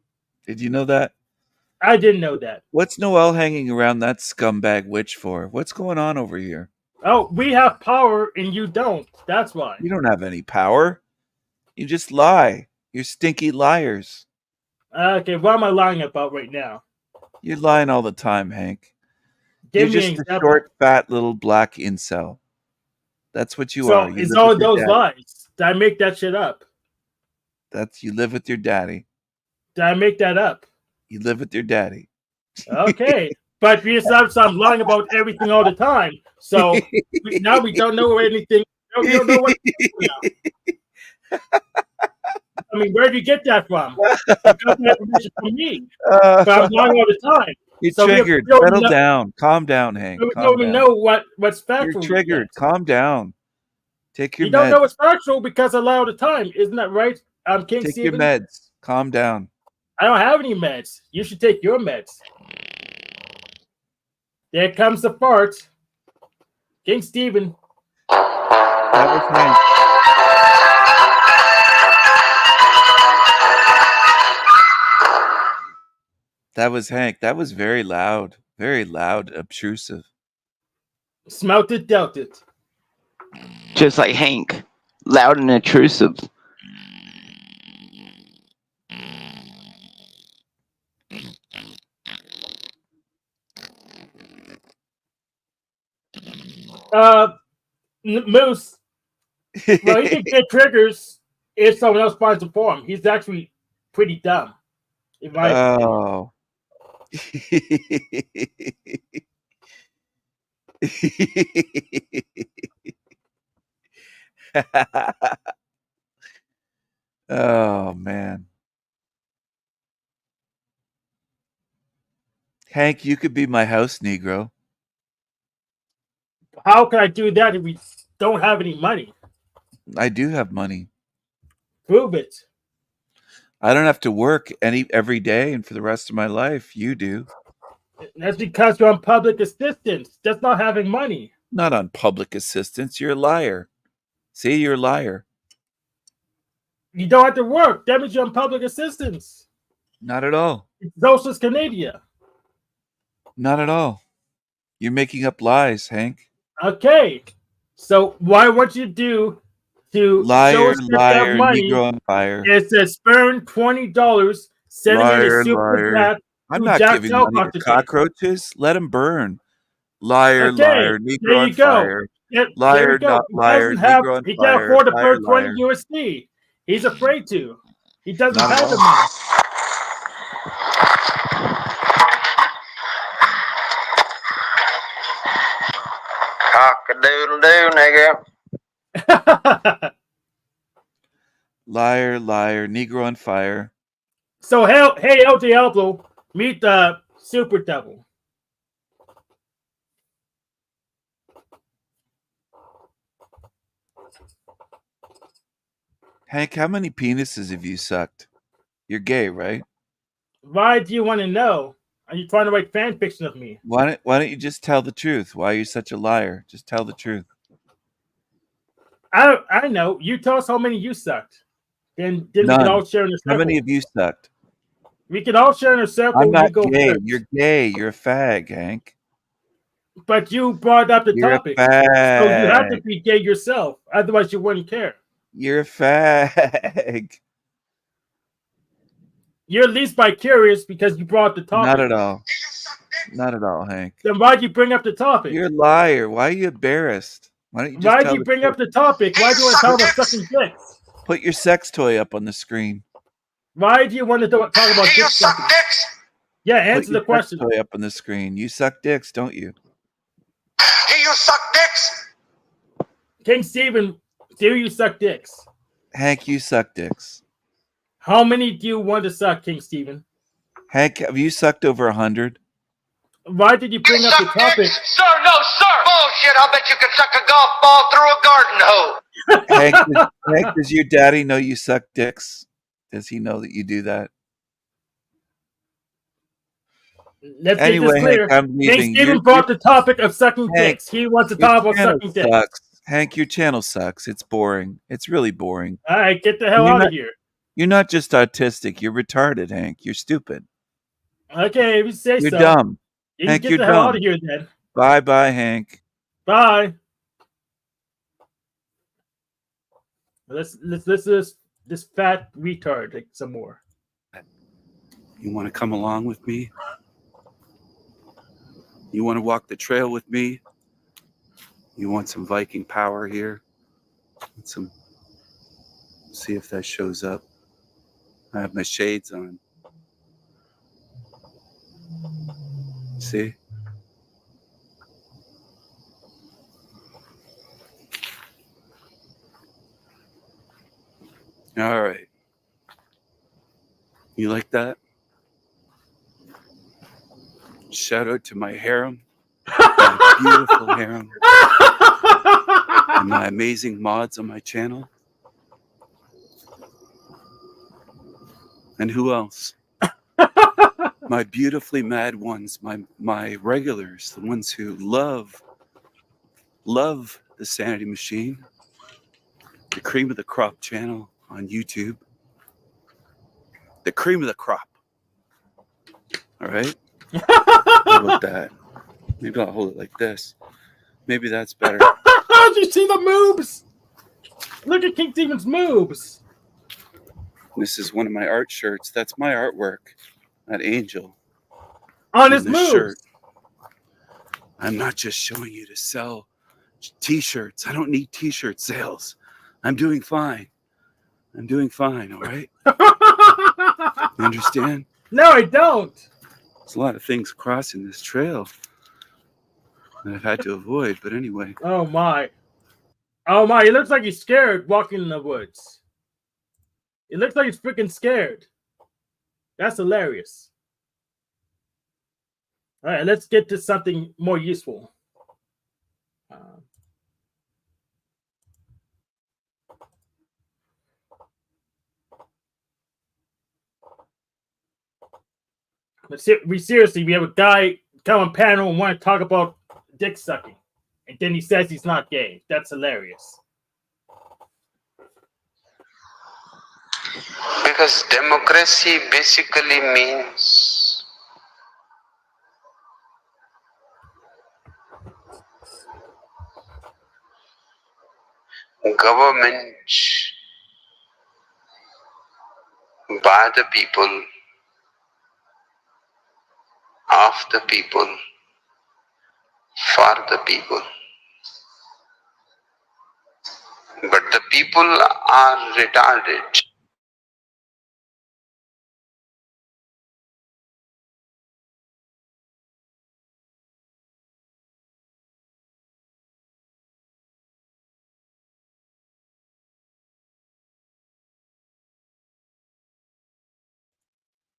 [SPEAKER 6] Did you know that?
[SPEAKER 2] I didn't know that.
[SPEAKER 6] What's Noelle hanging around that scumbag witch for? What's going on over here?
[SPEAKER 2] Oh, we have power and you don't. That's why.
[SPEAKER 6] You don't have any power. You just lie. You're stinky liars.
[SPEAKER 2] Okay, what am I lying about right now?
[SPEAKER 6] You're lying all the time, Hank.
[SPEAKER 2] Give
[SPEAKER 6] You're
[SPEAKER 2] me an
[SPEAKER 6] just a
[SPEAKER 2] example.
[SPEAKER 6] short, fat, little black incel. That's what you
[SPEAKER 2] So
[SPEAKER 6] are. You
[SPEAKER 2] it's
[SPEAKER 6] live
[SPEAKER 2] all
[SPEAKER 6] with your
[SPEAKER 2] those
[SPEAKER 6] daddy.
[SPEAKER 2] lies. Did I make that shit up?
[SPEAKER 6] You live with your daddy.
[SPEAKER 2] Did I make that up?
[SPEAKER 6] You live with your daddy.
[SPEAKER 2] Okay. But we decided I'm lying about everything all the time. So now we don't know anything. We don't know what to do now. I mean, where did you get that from? You got that information from me. But I'm lying all the time.
[SPEAKER 6] You're
[SPEAKER 2] So
[SPEAKER 6] triggered.
[SPEAKER 2] don't
[SPEAKER 6] Settle
[SPEAKER 2] know,
[SPEAKER 6] down. Calm down, Hank.
[SPEAKER 2] we
[SPEAKER 6] Calm
[SPEAKER 2] don't even
[SPEAKER 6] down.
[SPEAKER 2] know what's
[SPEAKER 6] You're
[SPEAKER 2] factual yet.
[SPEAKER 6] triggered. Calm down. Take your
[SPEAKER 2] You don't
[SPEAKER 6] meds.
[SPEAKER 2] know what's factual because I lie all the time. Isn't that right, King
[SPEAKER 6] Take your
[SPEAKER 2] Steven?
[SPEAKER 6] meds. Calm down.
[SPEAKER 2] I don't have any meds. You should take your meds. There comes the fart. King Steven.
[SPEAKER 6] That was Hank. That was Hank. That was very loud. Very loud, obtrusive.
[SPEAKER 2] Smelt it, dealt it.
[SPEAKER 7] Just like Hank, loud and intrusive.
[SPEAKER 2] Moose. Well, he can get triggers if someone else finds them for him. He's actually pretty dumb. In my opinion.
[SPEAKER 6] Oh. Oh man. Hank, you could be my house Negro.
[SPEAKER 2] How can I do that if we don't have any money?
[SPEAKER 6] I do have money.
[SPEAKER 2] Prove it.
[SPEAKER 6] I don't have to work every day and for the rest of my life. You do.
[SPEAKER 2] That's because you're on public assistance. That's not having money.
[SPEAKER 6] Not on public assistance. You're a liar. See, you're a liar.
[SPEAKER 2] You don't have to work. That means you're on public assistance.
[SPEAKER 6] Not at all.
[SPEAKER 2] It's Socialist Canada.
[SPEAKER 6] Not at all. You're making up lies, Hank.
[SPEAKER 2] Okay. So why what you do to show
[SPEAKER 6] Liar,
[SPEAKER 2] us that you have
[SPEAKER 6] liar,
[SPEAKER 2] money
[SPEAKER 6] Negro on fire.
[SPEAKER 2] is to spurn $20, sending in
[SPEAKER 6] Liar,
[SPEAKER 2] a super
[SPEAKER 6] liar.
[SPEAKER 2] chat.
[SPEAKER 6] I'm
[SPEAKER 2] who
[SPEAKER 6] not
[SPEAKER 2] jacks
[SPEAKER 6] giving
[SPEAKER 2] out
[SPEAKER 6] money
[SPEAKER 2] off
[SPEAKER 6] to
[SPEAKER 2] the cake.
[SPEAKER 6] cockroaches. Let them burn. Liar,
[SPEAKER 2] Okay,
[SPEAKER 6] liar,
[SPEAKER 2] there
[SPEAKER 6] Negro on
[SPEAKER 2] you go.
[SPEAKER 6] fire.
[SPEAKER 2] There we
[SPEAKER 6] Liar,
[SPEAKER 2] go.
[SPEAKER 6] not
[SPEAKER 2] He
[SPEAKER 6] liar,
[SPEAKER 2] doesn't have.
[SPEAKER 6] Negro on
[SPEAKER 2] He can't
[SPEAKER 6] fire.
[SPEAKER 2] afford to
[SPEAKER 6] Liar,
[SPEAKER 2] burn 20
[SPEAKER 6] liar.
[SPEAKER 2] USD. He's afraid to. He doesn't
[SPEAKER 6] Not at
[SPEAKER 2] have the
[SPEAKER 6] all.
[SPEAKER 2] money.
[SPEAKER 8] Cock-a-doodle-doo, nigga.
[SPEAKER 6] Liar, liar, Negro on fire.
[SPEAKER 2] So hey El Diablo, meet the Super Devil.
[SPEAKER 6] Hank, how many penises have you sucked? You're gay, right?
[SPEAKER 2] Why do you want to know? Are you trying to write fan fiction of me?
[SPEAKER 6] Why don't you just tell the truth? Why are you such a liar? Just tell the truth.
[SPEAKER 2] I know. You tell us how many you sucked. Then we
[SPEAKER 6] None.
[SPEAKER 2] can all share in a circle.
[SPEAKER 6] How many of you sucked?
[SPEAKER 2] We can all share in a circle.
[SPEAKER 6] I'm not
[SPEAKER 2] you go
[SPEAKER 6] gay.
[SPEAKER 2] first.
[SPEAKER 6] You're gay. You're a fag, Hank.
[SPEAKER 2] But you brought up the
[SPEAKER 6] You're
[SPEAKER 2] topic.
[SPEAKER 6] a fag.
[SPEAKER 2] So you have to be gay yourself. Otherwise, you wouldn't care.
[SPEAKER 6] You're a fag.
[SPEAKER 2] You're at least bi-curious because you brought up the topic.
[SPEAKER 6] Not at all. Not at all, Hank.
[SPEAKER 2] Then why'd you bring up the topic?
[SPEAKER 6] You're a liar. Why are you embarrassed? Why don't you just
[SPEAKER 2] Why'd
[SPEAKER 6] tell
[SPEAKER 2] you
[SPEAKER 6] the
[SPEAKER 2] bring
[SPEAKER 6] truth?
[SPEAKER 2] up the topic? Why do you want to talk about sucking dicks?
[SPEAKER 6] Put your sex toy up on the screen.
[SPEAKER 2] Why do you want to talk about
[SPEAKER 8] Do you
[SPEAKER 2] dick
[SPEAKER 8] suck
[SPEAKER 2] sucking?
[SPEAKER 8] dicks?
[SPEAKER 2] Yeah,
[SPEAKER 6] Put
[SPEAKER 2] answer
[SPEAKER 6] your
[SPEAKER 2] the question.
[SPEAKER 6] sex toy up on the screen. You suck dicks, don't you?
[SPEAKER 8] Do you suck dicks?
[SPEAKER 2] King Steven, do you suck dicks?
[SPEAKER 6] Hank, you suck dicks.
[SPEAKER 2] How many do you want to suck, King Steven?
[SPEAKER 6] Hank, have you sucked over 100?
[SPEAKER 2] Why did you bring up the
[SPEAKER 8] Suck
[SPEAKER 2] topic?
[SPEAKER 8] dicks? Sir, no, sir. Bullshit. I'll bet you can suck a golf ball through a garden hose.
[SPEAKER 6] Hank, does your daddy know you suck dicks? Does he know that you do that?
[SPEAKER 2] Let's
[SPEAKER 6] Anyway,
[SPEAKER 2] get this clear.
[SPEAKER 6] Hank, I'm leaving.
[SPEAKER 2] King Steven brought the topic of sucking
[SPEAKER 6] Hank,
[SPEAKER 2] dicks. He wants to
[SPEAKER 6] Your
[SPEAKER 2] talk about
[SPEAKER 6] channel
[SPEAKER 2] sucking dicks.
[SPEAKER 6] sucks. Hank, your channel sucks. It's boring. It's really boring.
[SPEAKER 2] All right, get the hell
[SPEAKER 6] You're
[SPEAKER 2] out of
[SPEAKER 6] not-
[SPEAKER 2] here.
[SPEAKER 6] You're not just autistic. You're retarded, Hank. You're stupid.
[SPEAKER 2] Okay, if you say
[SPEAKER 6] You're
[SPEAKER 2] so.
[SPEAKER 6] dumb.
[SPEAKER 2] You
[SPEAKER 6] Hank,
[SPEAKER 2] can get
[SPEAKER 6] you're
[SPEAKER 2] the hell
[SPEAKER 6] dumb.
[SPEAKER 2] out of here then.
[SPEAKER 6] Bye, Hank.
[SPEAKER 2] Bye. Let's this fat retard like some more.
[SPEAKER 9] You want to come along with me? You want to walk the trail with me? You want some Viking power here? See if that shows up. I have my shades on. See? All right. You like that? Shout out to my harem, my beautiful harem, and my amazing mods on my channel. And who else? My beautifully mad ones, my regulars, the ones who love the Sanity Machine, the Cream of the Crop channel on YouTube. The cream of the crop. All right? How about that? Maybe I'll hold it like this. Maybe that's better.
[SPEAKER 2] Did you see the moves? Look at King Steven's moves.
[SPEAKER 9] This is one of my art shirts. That's my artwork. That angel.
[SPEAKER 2] On his moves.
[SPEAKER 9] Shirt. I'm not just showing you to sell t-shirts. I don't need t-shirt sales. I'm doing fine. I'm doing fine, all right? You understand?
[SPEAKER 2] No, I don't.
[SPEAKER 9] There's a lot of things crossing this trail that I've had to avoid, but anyway.
[SPEAKER 2] Oh my. Oh my, he looks like he's scared walking in the woods. It looks like he's freaking scared. That's hilarious. All right, let's get to something more useful. We have a guy come on panel and want to talk about dick sucking, and then he says he's not gay. That's hilarious.
[SPEAKER 8] Because democracy basically means government by the people, of the people, for the people. But the people are retarded.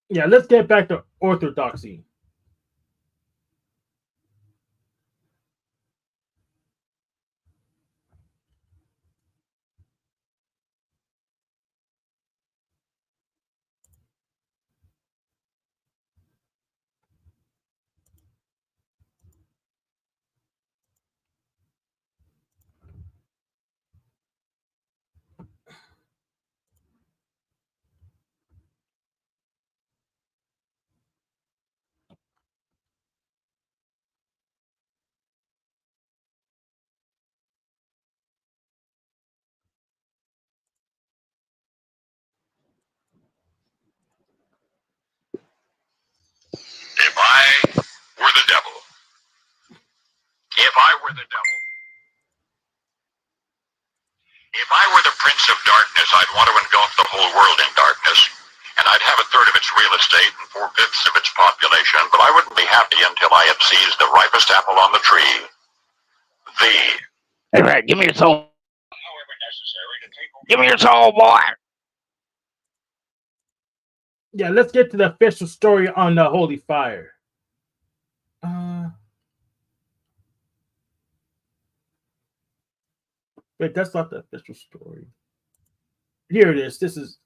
[SPEAKER 2] Yeah, let's get back to orthodoxy.
[SPEAKER 10] If I were the devil, if I were the devil, if I were the prince of darkness, I'd want to engulf the whole world in darkness, and I'd have a third of its real estate and 4/5 of its population, but I wouldn't be happy until I had seized the ripest apple on the tree.
[SPEAKER 7] Hey, Brad, give me your soul.
[SPEAKER 10] However necessary to take over.
[SPEAKER 7] Give me your soul, boy.
[SPEAKER 2] Yeah, let's get to the official story on the holy fire. Wait, that's not the official story. Here it is. This is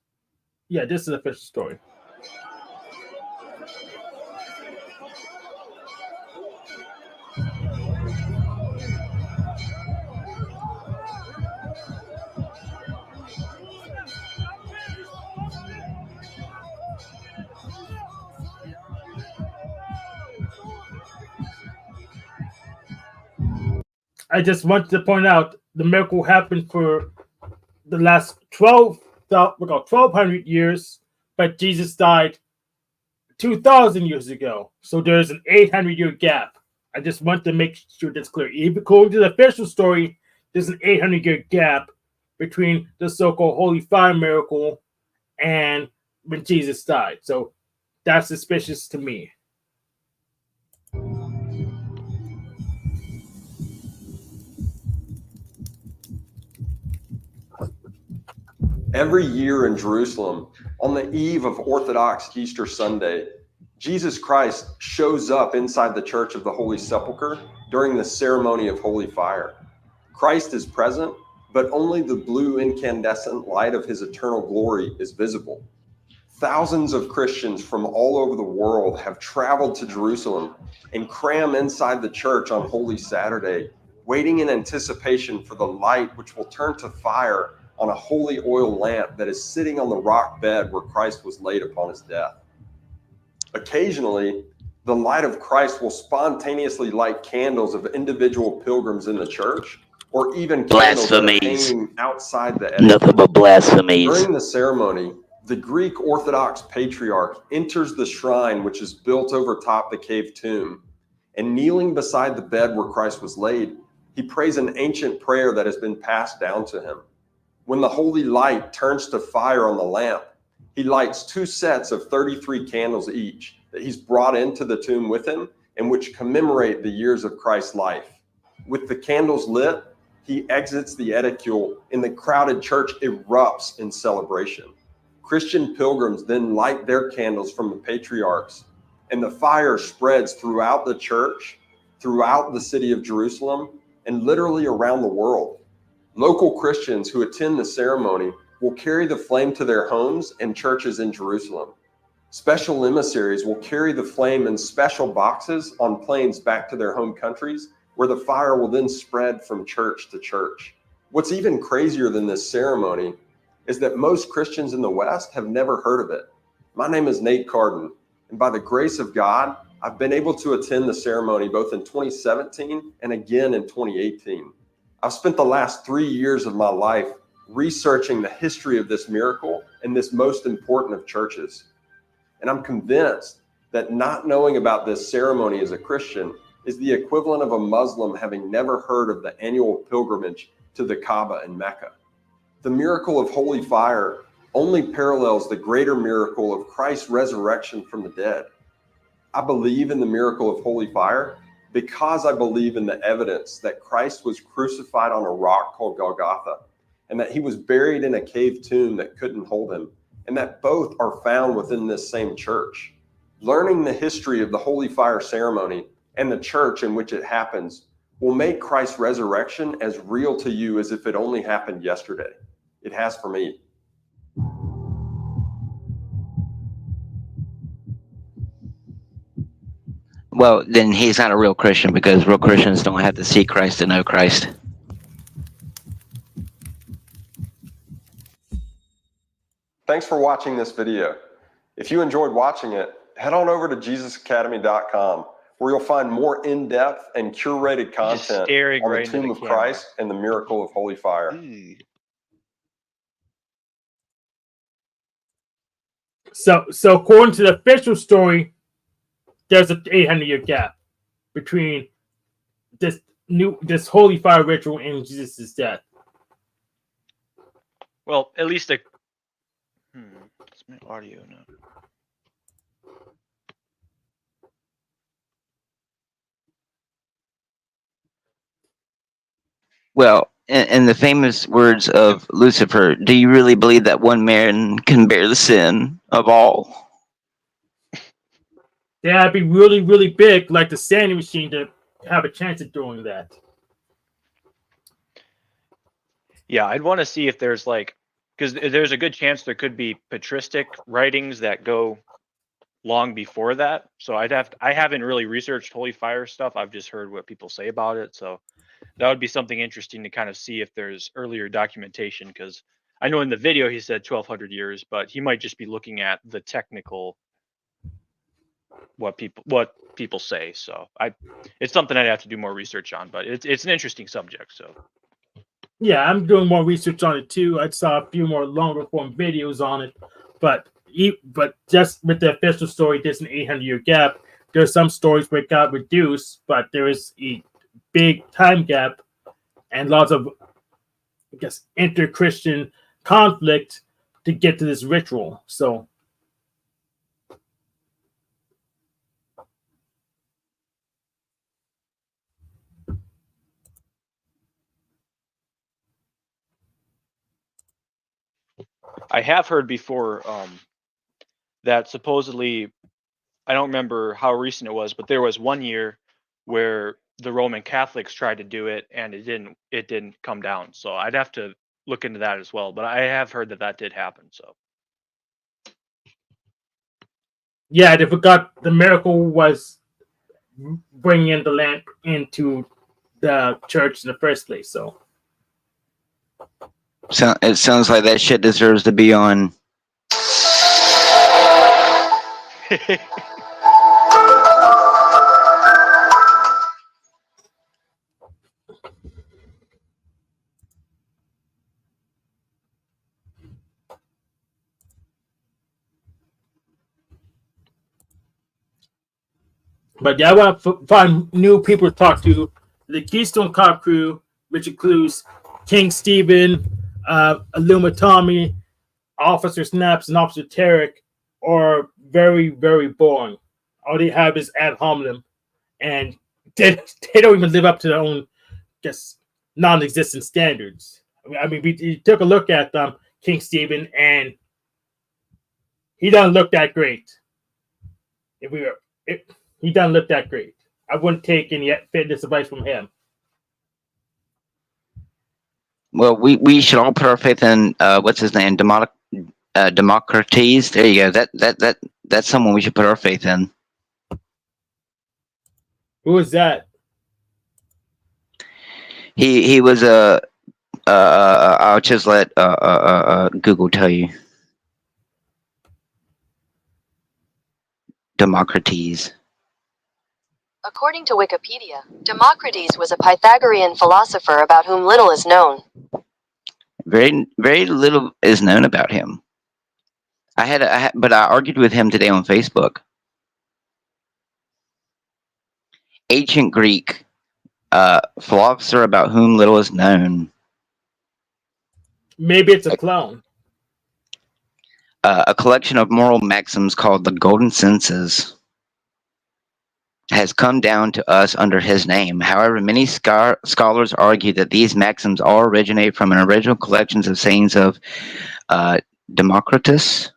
[SPEAKER 2] the official story. I just wanted to point out the miracle happened for the last 1,200 years, but Jesus died 2,000 years ago. So there's an 800-year gap. I just want to make sure that's clear. Even according to the official story, there's an 800-year gap between the so-called holy fire miracle and when Jesus died. So that's suspicious to me.
[SPEAKER 11] Every year in Jerusalem, on the eve of Orthodox Easter Sunday, Jesus Christ shows up inside the Church of the Holy Sepulchre during the ceremony of holy fire. Christ is present, but only the blue incandescent light of his eternal glory is visible. Thousands of Christians from all over the world have traveled to Jerusalem and cram inside the church on Holy Saturday, waiting in anticipation for the light which will turn to fire on a holy oil lamp that is sitting on the rock bed where Christ was laid upon his death. Occasionally, the light of Christ will spontaneously light candles of individual pilgrims in the church, or even candles that are
[SPEAKER 7] Blasphemies.
[SPEAKER 11] hanging outside the
[SPEAKER 7] Nothing
[SPEAKER 11] edifice.
[SPEAKER 7] but blasphemies.
[SPEAKER 11] During the ceremony, the Greek Orthodox Patriarch enters the shrine which is built over top the cave tomb, and kneeling beside the bed where Christ was laid, he prays an ancient prayer that has been passed down to him. When the holy light turns to fire on the lamp, he lights 2 sets of 33 candles each that he's brought into the tomb with him and which commemorate the years of Christ's life. With the candles lit, he exits the edicule and the crowded church erupts in celebration. Christian pilgrims then light their candles from the patriarchs, and the fire spreads throughout the church, throughout the city of Jerusalem, and literally around the world. Local Christians who attend the ceremony will carry the flame to their homes and churches in Jerusalem. Special emissaries will carry the flame in special boxes on planes back to their home countries, where the fire will then spread from church to church. What's even crazier than this ceremony is that most Christians in the West have never heard of it. My name is Nate Carden, and by the grace of God, I've been able to attend the ceremony both in 2017 and again in 2018. I've spent the last 3 years of my life researching the history of this miracle in this most important of churches. And I'm convinced that not knowing about this ceremony as a Christian is the equivalent of a Muslim having never heard of the annual pilgrimage to the Kaaba in Mecca. The miracle of holy fire only parallels the greater miracle of Christ's resurrection from the dead. I believe in the miracle of holy fire because I believe in the evidence that Christ was crucified on a rock called Golgotha, and that he was buried in a cave tomb that couldn't hold him, and that both are found within this same church. Learning the history of the holy fire ceremony and the church in which it happens will make Christ's resurrection as real to you as if it only happened yesterday. It has for me.
[SPEAKER 7] Well, then he's not a real Christian, because real Christians don't have to see Christ to know Christ.
[SPEAKER 11] Thanks for watching this video. If you enjoyed watching it, head on over to JesusAcademy.com, where you'll find more in-depth and curated content on the tomb of Christ and the miracle of holy fire.
[SPEAKER 2] So according to the official story, there's an 800-year gap between this holy fire ritual and Jesus' death.
[SPEAKER 5] Well, at least it's my audio now.
[SPEAKER 7] Well, in the famous words of Lucifer, do you really believe that one man can bear the sin of all?
[SPEAKER 2] That'd be really, really big, like the Sanding Machine, to have a chance at doing that.
[SPEAKER 5] Yeah, I'd want to see if there's because there's a good chance there could be patristic writings that go long before that. So I haven't really researched holy fire stuff. I've just heard what people say about it. So that would be something interesting to kind of see if there's earlier documentation, because I know in the video he said 1200 years, but he might just be looking at the technical what people say. So it's something I'd have to do more research on, but it's an interesting subject. So
[SPEAKER 2] yeah, I'm doing more research on it too. I saw a few more longer form videos on it, but just with the official story, there's an 800-year gap. There's some stories where it got reduced, but there is a big time gap and lots of, I guess, inter-Christian conflict to get to this ritual. So
[SPEAKER 5] I have heard before that supposedly I don't remember how recent it was, but there was one year where the Roman Catholics tried to do it and it didn't come down. So I'd have to look into that as well. But I have heard that did happen. So
[SPEAKER 2] Yeah, they forgot the miracle was bringing in the lamp into the church in the first place. So
[SPEAKER 7] it sounds like that shit deserves to be on.
[SPEAKER 2] but yeah, I want to find new people to talk to. The Keystone Cop crew, which includes King Stephen, Illuma Tommy, Officer Snaps, and Officer Tarek, are very, very boring. All they have is ad hominem, and they don't even live up to their own, just non-existent standards. I mean, we took a look at King Stephen, and he doesn't look that great. He doesn't look that great. I wouldn't take any fitness advice from him.
[SPEAKER 7] Well, we should all put our faith in what's his name, Democrates. There you go. That's someone we should put our faith in.
[SPEAKER 2] Who is that?
[SPEAKER 7] He was a. I'll just let Google tell you. Democrates.
[SPEAKER 12] According to Wikipedia, Democritus was a Pythagorean philosopher about whom little is known.
[SPEAKER 7] Very, very little is known about him. But I argued with him today on Facebook. Ancient Greek philosopher about whom little is known.
[SPEAKER 2] Maybe it's a clone.
[SPEAKER 7] A collection of moral maxims called the Golden Senses has come down to us under his name. However, many scholars argue that these maxims all originate from an original collections of sayings of Democritus,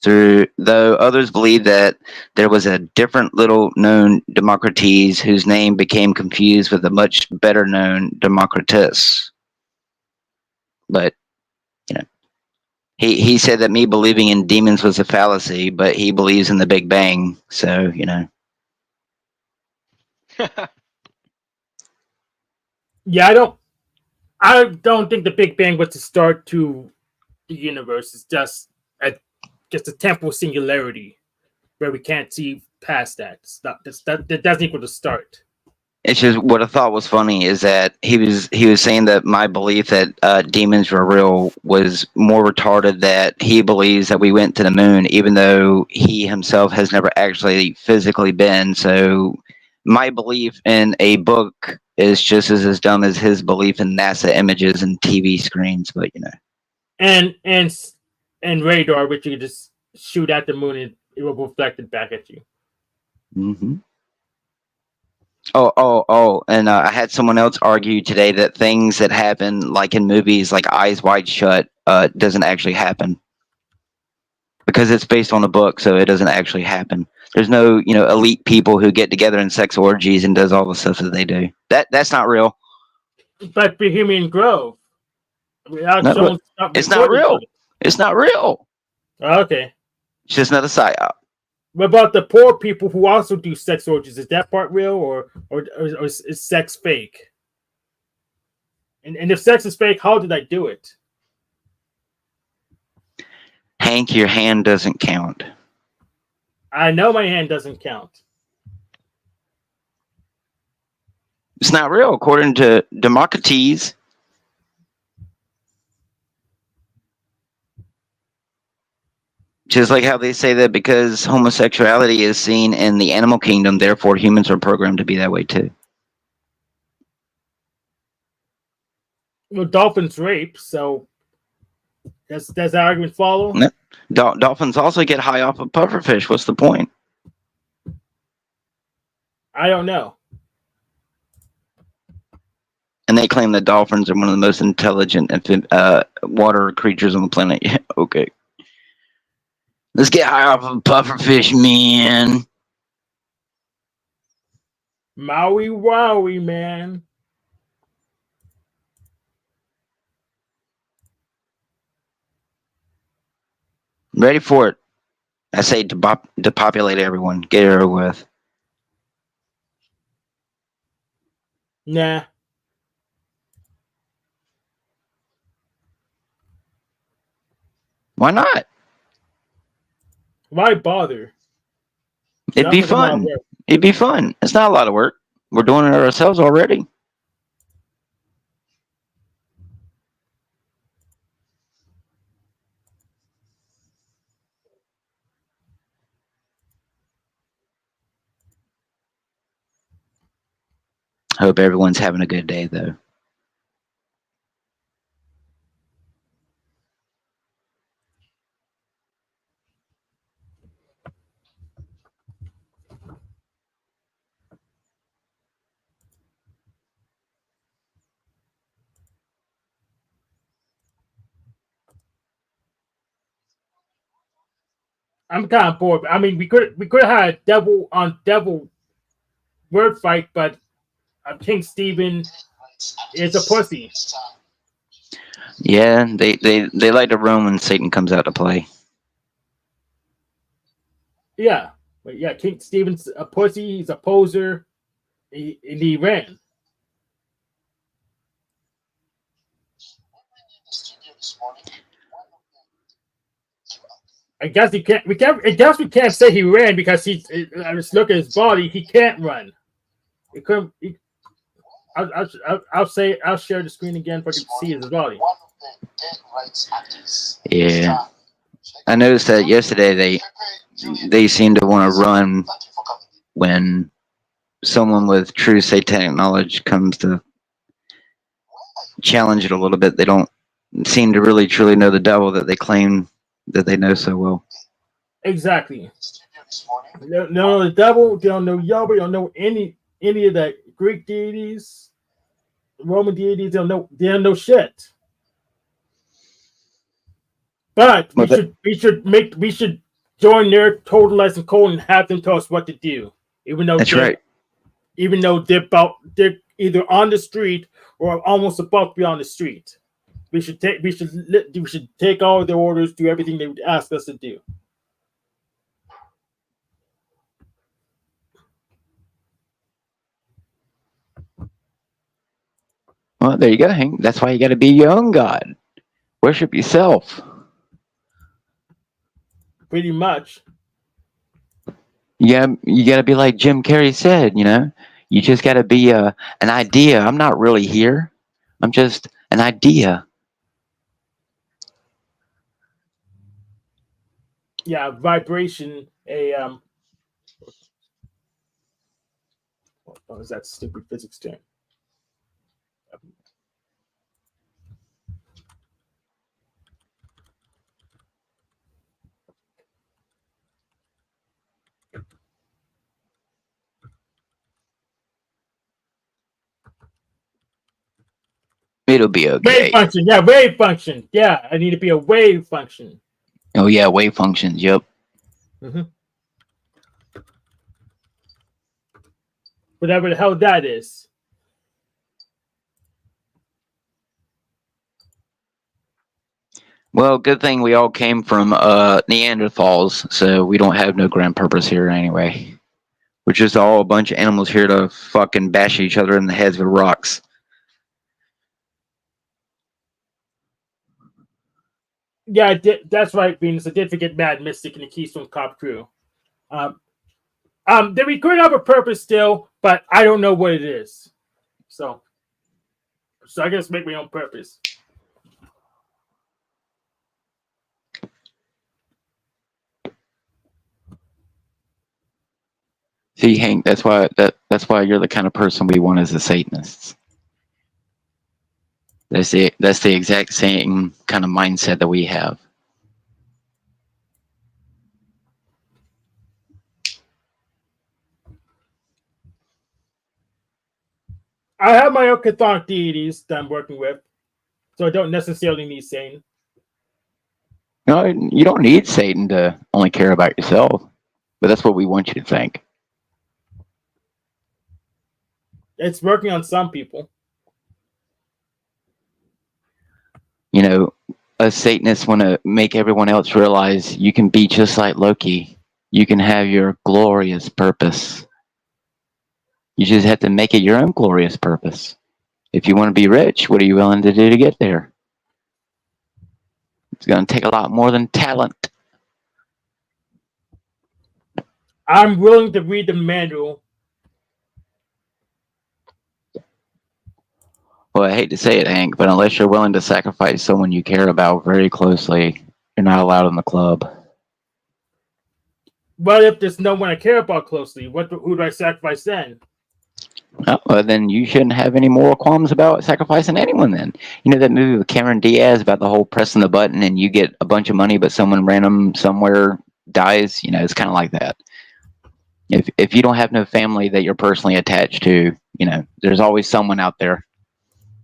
[SPEAKER 7] though others believe that there was a different little-known Democritus whose name became confused with a much better-known Democritus. But, he said that me believing in demons was a fallacy, but he believes in the Big Bang, so,
[SPEAKER 2] Yeah, I don't think the Big Bang was the start to the universe. It's just a temporal singularity where we can't see past that. That doesn't equal the start.
[SPEAKER 7] It's just what I thought was funny is that he was saying that my belief that demons were real was more retarded. That he believes that we went to the moon, even though he himself has never actually physically been. So my belief in a book is just as dumb as his belief in NASA images and TV screens. But
[SPEAKER 2] and radar, which you just shoot at the moon and it will reflect it back at you.
[SPEAKER 7] Mm-hmm. Oh, and I had someone else argue today that things that happen, like in movies, like Eyes Wide Shut, doesn't actually happen. Because it's based on a book, so it doesn't actually happen. There's no, elite people who get together in sex orgies and does all the stuff that they do. That's not real.
[SPEAKER 2] But Bohemian Grove.
[SPEAKER 7] It's not real. It's not real.
[SPEAKER 2] Okay.
[SPEAKER 7] It's just another psyop.
[SPEAKER 2] What about the poor people who also do sex orgies? Is that part real or is sex fake? And if sex is fake, how did I do it?
[SPEAKER 7] Hank, your hand doesn't count.
[SPEAKER 2] I know my hand doesn't count.
[SPEAKER 7] It's not real, according to Democritus. Just like how they say that because homosexuality is seen in the animal kingdom, therefore humans are programmed to be that way too.
[SPEAKER 2] Well, dolphins rape, so does that argument follow?
[SPEAKER 7] No. Dolphins also get high off of pufferfish. What's the point?
[SPEAKER 2] I don't know.
[SPEAKER 7] And they claim that dolphins are one of the most intelligent water creatures on the planet. Yeah, okay. Let's get high off of pufferfish, man.
[SPEAKER 2] Maui Wowie, man.
[SPEAKER 7] Ready for it. I say depopulate everyone. Get it over with.
[SPEAKER 2] Nah.
[SPEAKER 7] Why not?
[SPEAKER 2] Why bother?
[SPEAKER 7] It'd be fun. It'd be fun. It's not a lot of work. We're doing it ourselves already. Hope everyone's having a good day, though.
[SPEAKER 2] I'm kind of bored. I mean, we could have had a devil on devil word fight, but King Stephen is a pussy.
[SPEAKER 7] Yeah, they like to roam when Satan comes out to play.
[SPEAKER 2] Yeah, but yeah, King Stephen's a pussy. He's a poser. And he ran. I guess he can't. I guess we can't say he ran because he's. I just look at his body. He can't run. He couldn't. I'll share the screen again if I can see his body.
[SPEAKER 7] Yeah, I noticed that yesterday. They seem to want to run when someone with true satanic knowledge comes to challenge it a little bit. They don't seem to really truly know the devil that they claim that they know so well.
[SPEAKER 2] Exactly. They don't know the devil. They don't know Yahweh. They don't know any of the Greek deities, Roman deities. They don't know shit. But we should join their total lesson code and have them tell us what to do. Even though
[SPEAKER 7] that's right.
[SPEAKER 2] Even though they're either on the street or almost about to be on the street. We should take all their orders, do everything they would ask us to do.
[SPEAKER 7] Well, there you go, Hank. That's why you got to be your own God. Worship yourself.
[SPEAKER 2] Pretty much.
[SPEAKER 7] Yeah, you got to be like Jim Carrey said. You just got to be an idea. I'm not really here. I'm just an idea.
[SPEAKER 2] Yeah, vibration. What was that stupid physics term?
[SPEAKER 7] It'll be okay.
[SPEAKER 2] Wave function. Yeah, wave function. Yeah, I need to be a wave function.
[SPEAKER 7] Oh yeah, wave functions. Yep.
[SPEAKER 2] Mm-hmm. Whatever the hell that is.
[SPEAKER 7] Well, good thing we all came from Neanderthals, so we don't have no grand purpose here anyway. We're just all a bunch of animals here to fucking bash each other in the heads with rocks.
[SPEAKER 2] Yeah, that's right, being a certificate mad mystic in the Keystone Cop crew. We could have a purpose still, but I don't know what it is. So I guess make my own purpose.
[SPEAKER 7] See, Hank, that's why you're the kind of person we want as the Satanists. That's the exact same kind of mindset that we have.
[SPEAKER 2] I have my own chthonic deities that I'm working with, so I don't necessarily need Satan.
[SPEAKER 7] No, you don't need Satan to only care about yourself, but that's what we want you to think.
[SPEAKER 2] It's working on some people.
[SPEAKER 7] You know, us Satanists want to make everyone else realize you can be just like Loki. You can have your glorious purpose. You just have to make it your own glorious purpose. If you want to be rich, what are you willing to do to get there? It's going to take a lot more than talent.
[SPEAKER 2] I'm willing to read the manual.
[SPEAKER 7] Well, I hate to say it, Hank, but unless you're willing to sacrifice someone you care about very closely, you're not allowed in the club.
[SPEAKER 2] What if there's no one I care about closely? Who do I sacrifice then?
[SPEAKER 7] Oh, well, then you shouldn't have any moral qualms about sacrificing anyone then. You know that movie with Cameron Diaz about the whole pressing the button and you get a bunch of money, but someone random somewhere dies? You know, it's kind of like that. If you don't have no family that you're personally attached to, you know, there's always someone out there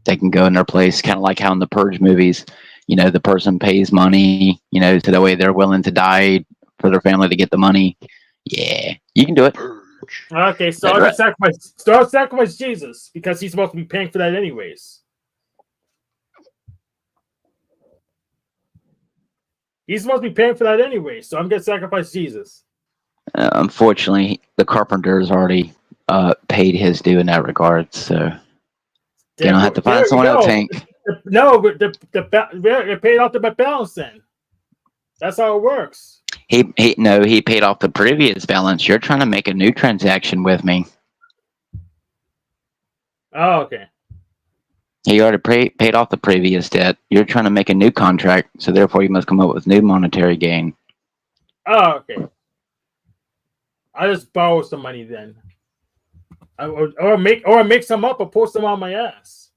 [SPEAKER 7] that can go in their place, kind of like how in the Purge movies, you know, the person pays money, you know, so that way they're willing to die for their family to get the money. Yeah, you can do it.
[SPEAKER 2] Okay, so
[SPEAKER 7] That's
[SPEAKER 2] I'll sacrifice Jesus because he's supposed to be paying for that anyways. He's supposed to be paying for that anyway, so I'm gonna sacrifice Jesus.
[SPEAKER 7] Unfortunately, the carpenter's already paid his due in that regard, so you're gonna have to find someone else, Hank.
[SPEAKER 2] No, they paid off the balance then. That's how it works.
[SPEAKER 7] He paid off the previous balance. You're trying to make a new transaction with me.
[SPEAKER 2] Oh, okay.
[SPEAKER 7] He already paid off the previous debt. You're trying to make a new contract, so therefore you must come up with new monetary gain.
[SPEAKER 2] Oh, okay. I just borrow some money then. Or make some up or pull some on my ass.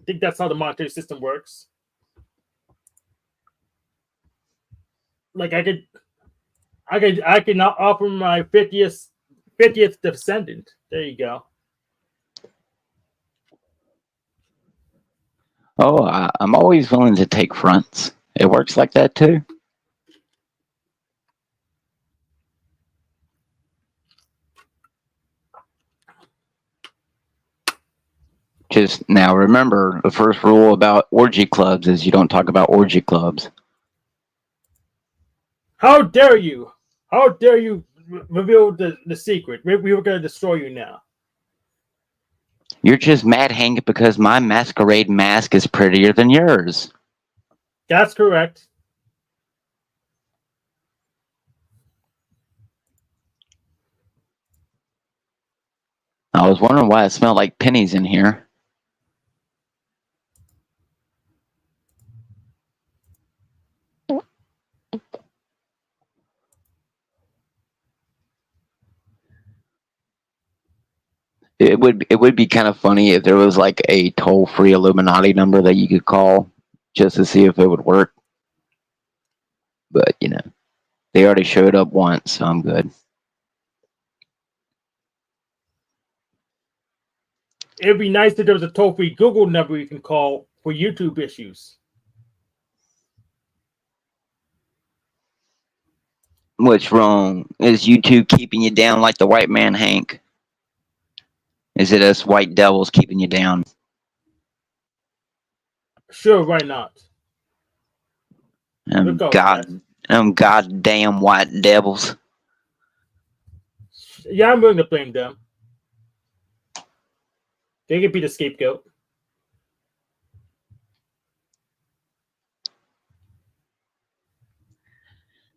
[SPEAKER 2] I think that's how the monetary system works. Like I could now offer my 50th descendant. There you go.
[SPEAKER 7] Oh, I'm always willing to take fronts. It works like that too. Just now, remember the first rule about orgy clubs is you don't talk about orgy clubs.
[SPEAKER 2] How dare you? How dare you reveal the secret? We were going to destroy you now.
[SPEAKER 7] You're just mad, Hank, because my masquerade mask is prettier than yours.
[SPEAKER 2] That's correct.
[SPEAKER 7] I was wondering why it smelled like pennies in here. It would be kind of funny if there was like a toll-free Illuminati number that you could call just to see if it would work. But, you know, they already showed up once, so I'm good.
[SPEAKER 2] It'd be nice if there was a toll-free Google number you can call for YouTube issues.
[SPEAKER 7] What's wrong? Is YouTube keeping you down like the white man, Hank? Is it us white devils keeping you down?
[SPEAKER 2] Sure, why not?
[SPEAKER 7] Goddamn white devils.
[SPEAKER 2] Yeah, I'm willing to blame them. They could be the scapegoat.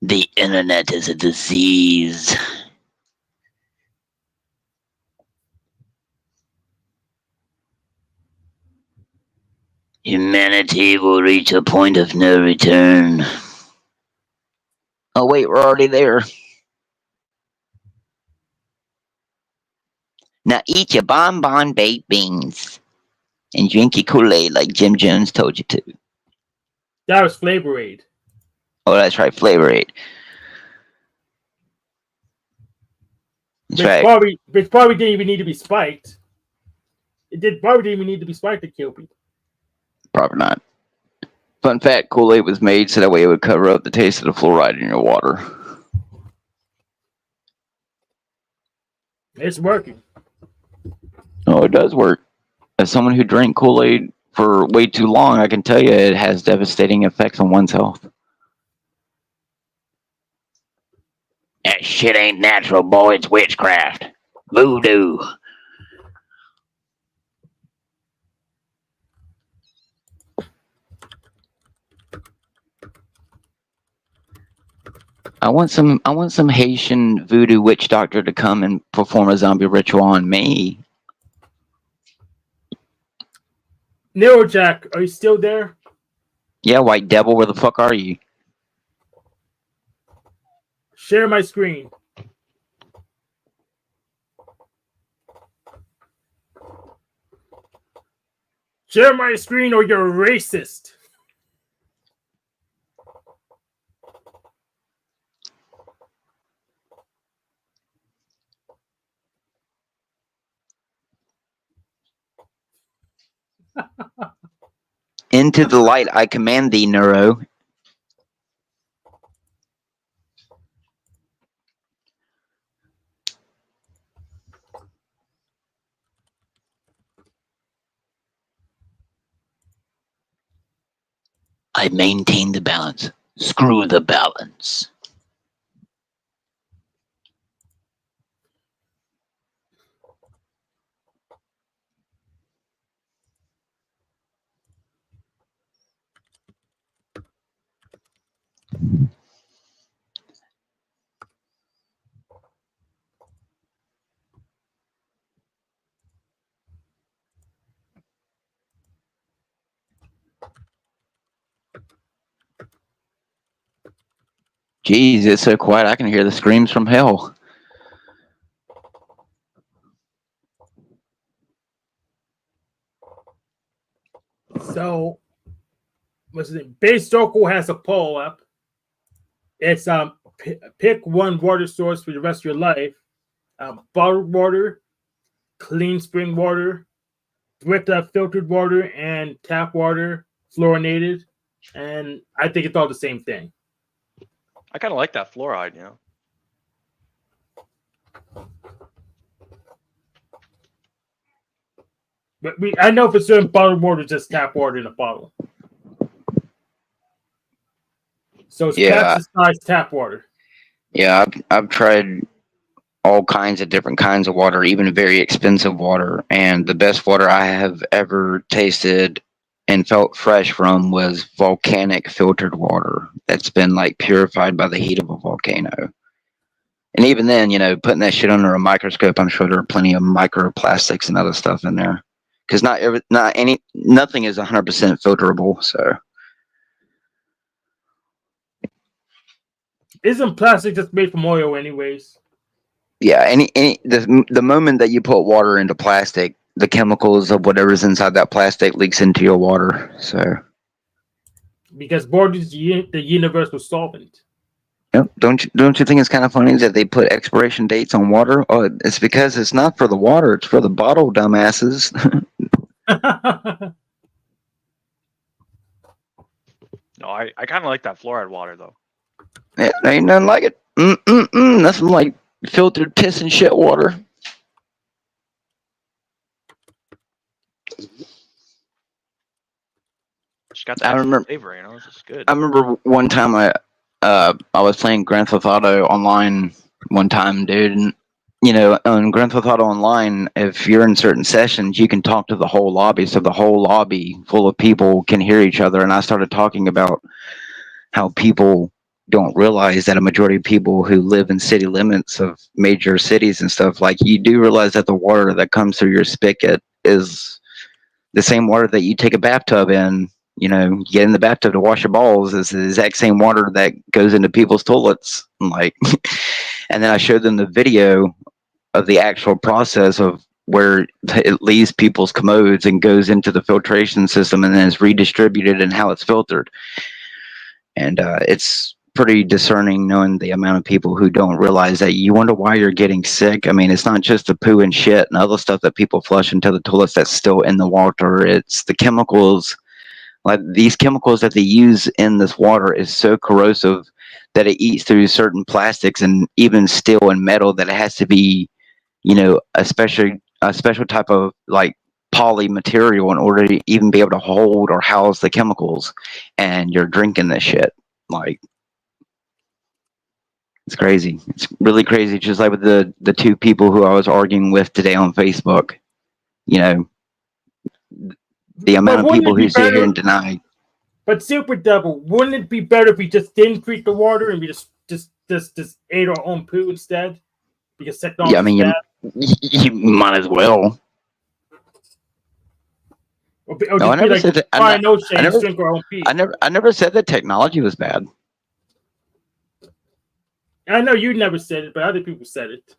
[SPEAKER 7] The internet is a disease. Humanity will reach a point of no return. Oh wait, we're already there. Now eat your bonbon baked beans and drink your Kool-Aid like Jim Jones told you to.
[SPEAKER 2] That was Flavor Aid.
[SPEAKER 7] Oh, that's right, Flavor Aid. That's right.
[SPEAKER 2] Which probably didn't even need to be spiked. Probably didn't even need to be spiked to kill people.
[SPEAKER 7] Probably not. Fun fact, Kool-Aid was made so that way it would cover up the taste of the fluoride in your water.
[SPEAKER 2] It's working.
[SPEAKER 7] Oh, No, it does work. As someone who drank Kool-Aid for way too long, I can tell you it has devastating effects on one's health. That shit ain't natural, boy. It's witchcraft. Voodoo. I want some Haitian voodoo witch doctor to come and perform a zombie ritual on me.
[SPEAKER 2] NeuroJack, are you still there?
[SPEAKER 7] Yeah, white devil, where the fuck are you?
[SPEAKER 2] Share my screen. Share my screen or you're a racist.
[SPEAKER 7] Into the light I command thee, Neuro. I maintain the balance. Screw the balance. Jeez, it's so quiet I can hear the screams from hell.
[SPEAKER 2] So, what's it? Base Circle has a poll up. It's pick one water source for the rest of your life: bottled water, clean spring water, with filtered water, and tap water, fluorinated. And I think it's all the same thing.
[SPEAKER 5] I kind of like that fluoride, you know.
[SPEAKER 2] But I know for certain bottled water is just tap water in a bottle. So it's plasticized tap water.
[SPEAKER 7] Yeah, I've tried all kinds of different kinds of water, even very expensive water, and the best water I have ever tasted and felt fresh from was volcanic filtered water that's been like purified by the heat of a volcano. And even then, you know, putting that shit under a microscope, I'm sure there are plenty of microplastics and other stuff in there. Because nothing is 100% filterable. So
[SPEAKER 2] isn't plastic just made from oil, anyways?
[SPEAKER 7] Yeah, the moment that you put water into plastic, the chemicals of whatever's inside that plastic leaks into your water. So
[SPEAKER 2] because water is the universal solvent.
[SPEAKER 7] Yep. Don't you think it's kind of funny that they put expiration dates on water? Oh, it's because it's not for the water; it's for the bottle, dumbasses.
[SPEAKER 5] No, I kind of like that fluoride water though.
[SPEAKER 7] Yeah, ain't nothing like it. Nothing like filtered piss and shit water.
[SPEAKER 5] Just got that extra flavor, you know. It's just good.
[SPEAKER 7] I remember one time I was playing Grand Theft Auto online one time, dude, and you know, on Grand Theft Auto Online, if you're in certain sessions, you can talk to the whole lobby, so the whole lobby full of people can hear each other. And I started talking about how people don't realize that a majority of people who live in city limits of major cities and stuff, like, you do realize that the water that comes through your spigot is the same water that you take a bathtub in. You know, you get in the bathtub to wash your balls is the exact same water that goes into people's toilets. Like, and then I showed them the video of the actual process of where it leaves people's commodes and goes into the filtration system and then is redistributed and how it's filtered. And it's pretty discerning knowing the amount of people who don't realize that. You wonder why you're getting sick. I mean, it's not just the poo and shit and other stuff that people flush into the toilets that's still in the water. It's the chemicals. Like, these chemicals that they use in this water is so corrosive that it eats through certain plastics and even steel and metal that it has to be, you know, especially a special type of like poly material in order to even be able to hold or house the chemicals, and you're drinking this shit. Like, it's crazy. It's really crazy. Just like with the two people who I was arguing with today on Facebook. You know, the amount of people who sit here and deny.
[SPEAKER 2] But Super Devil, wouldn't it be better if we just didn't treat the water and we just ate our own poo instead? Because technology.
[SPEAKER 7] Yeah, I mean, you might as well. No, I never said that. I never said that technology was bad.
[SPEAKER 2] I know you never said it, but other people said it.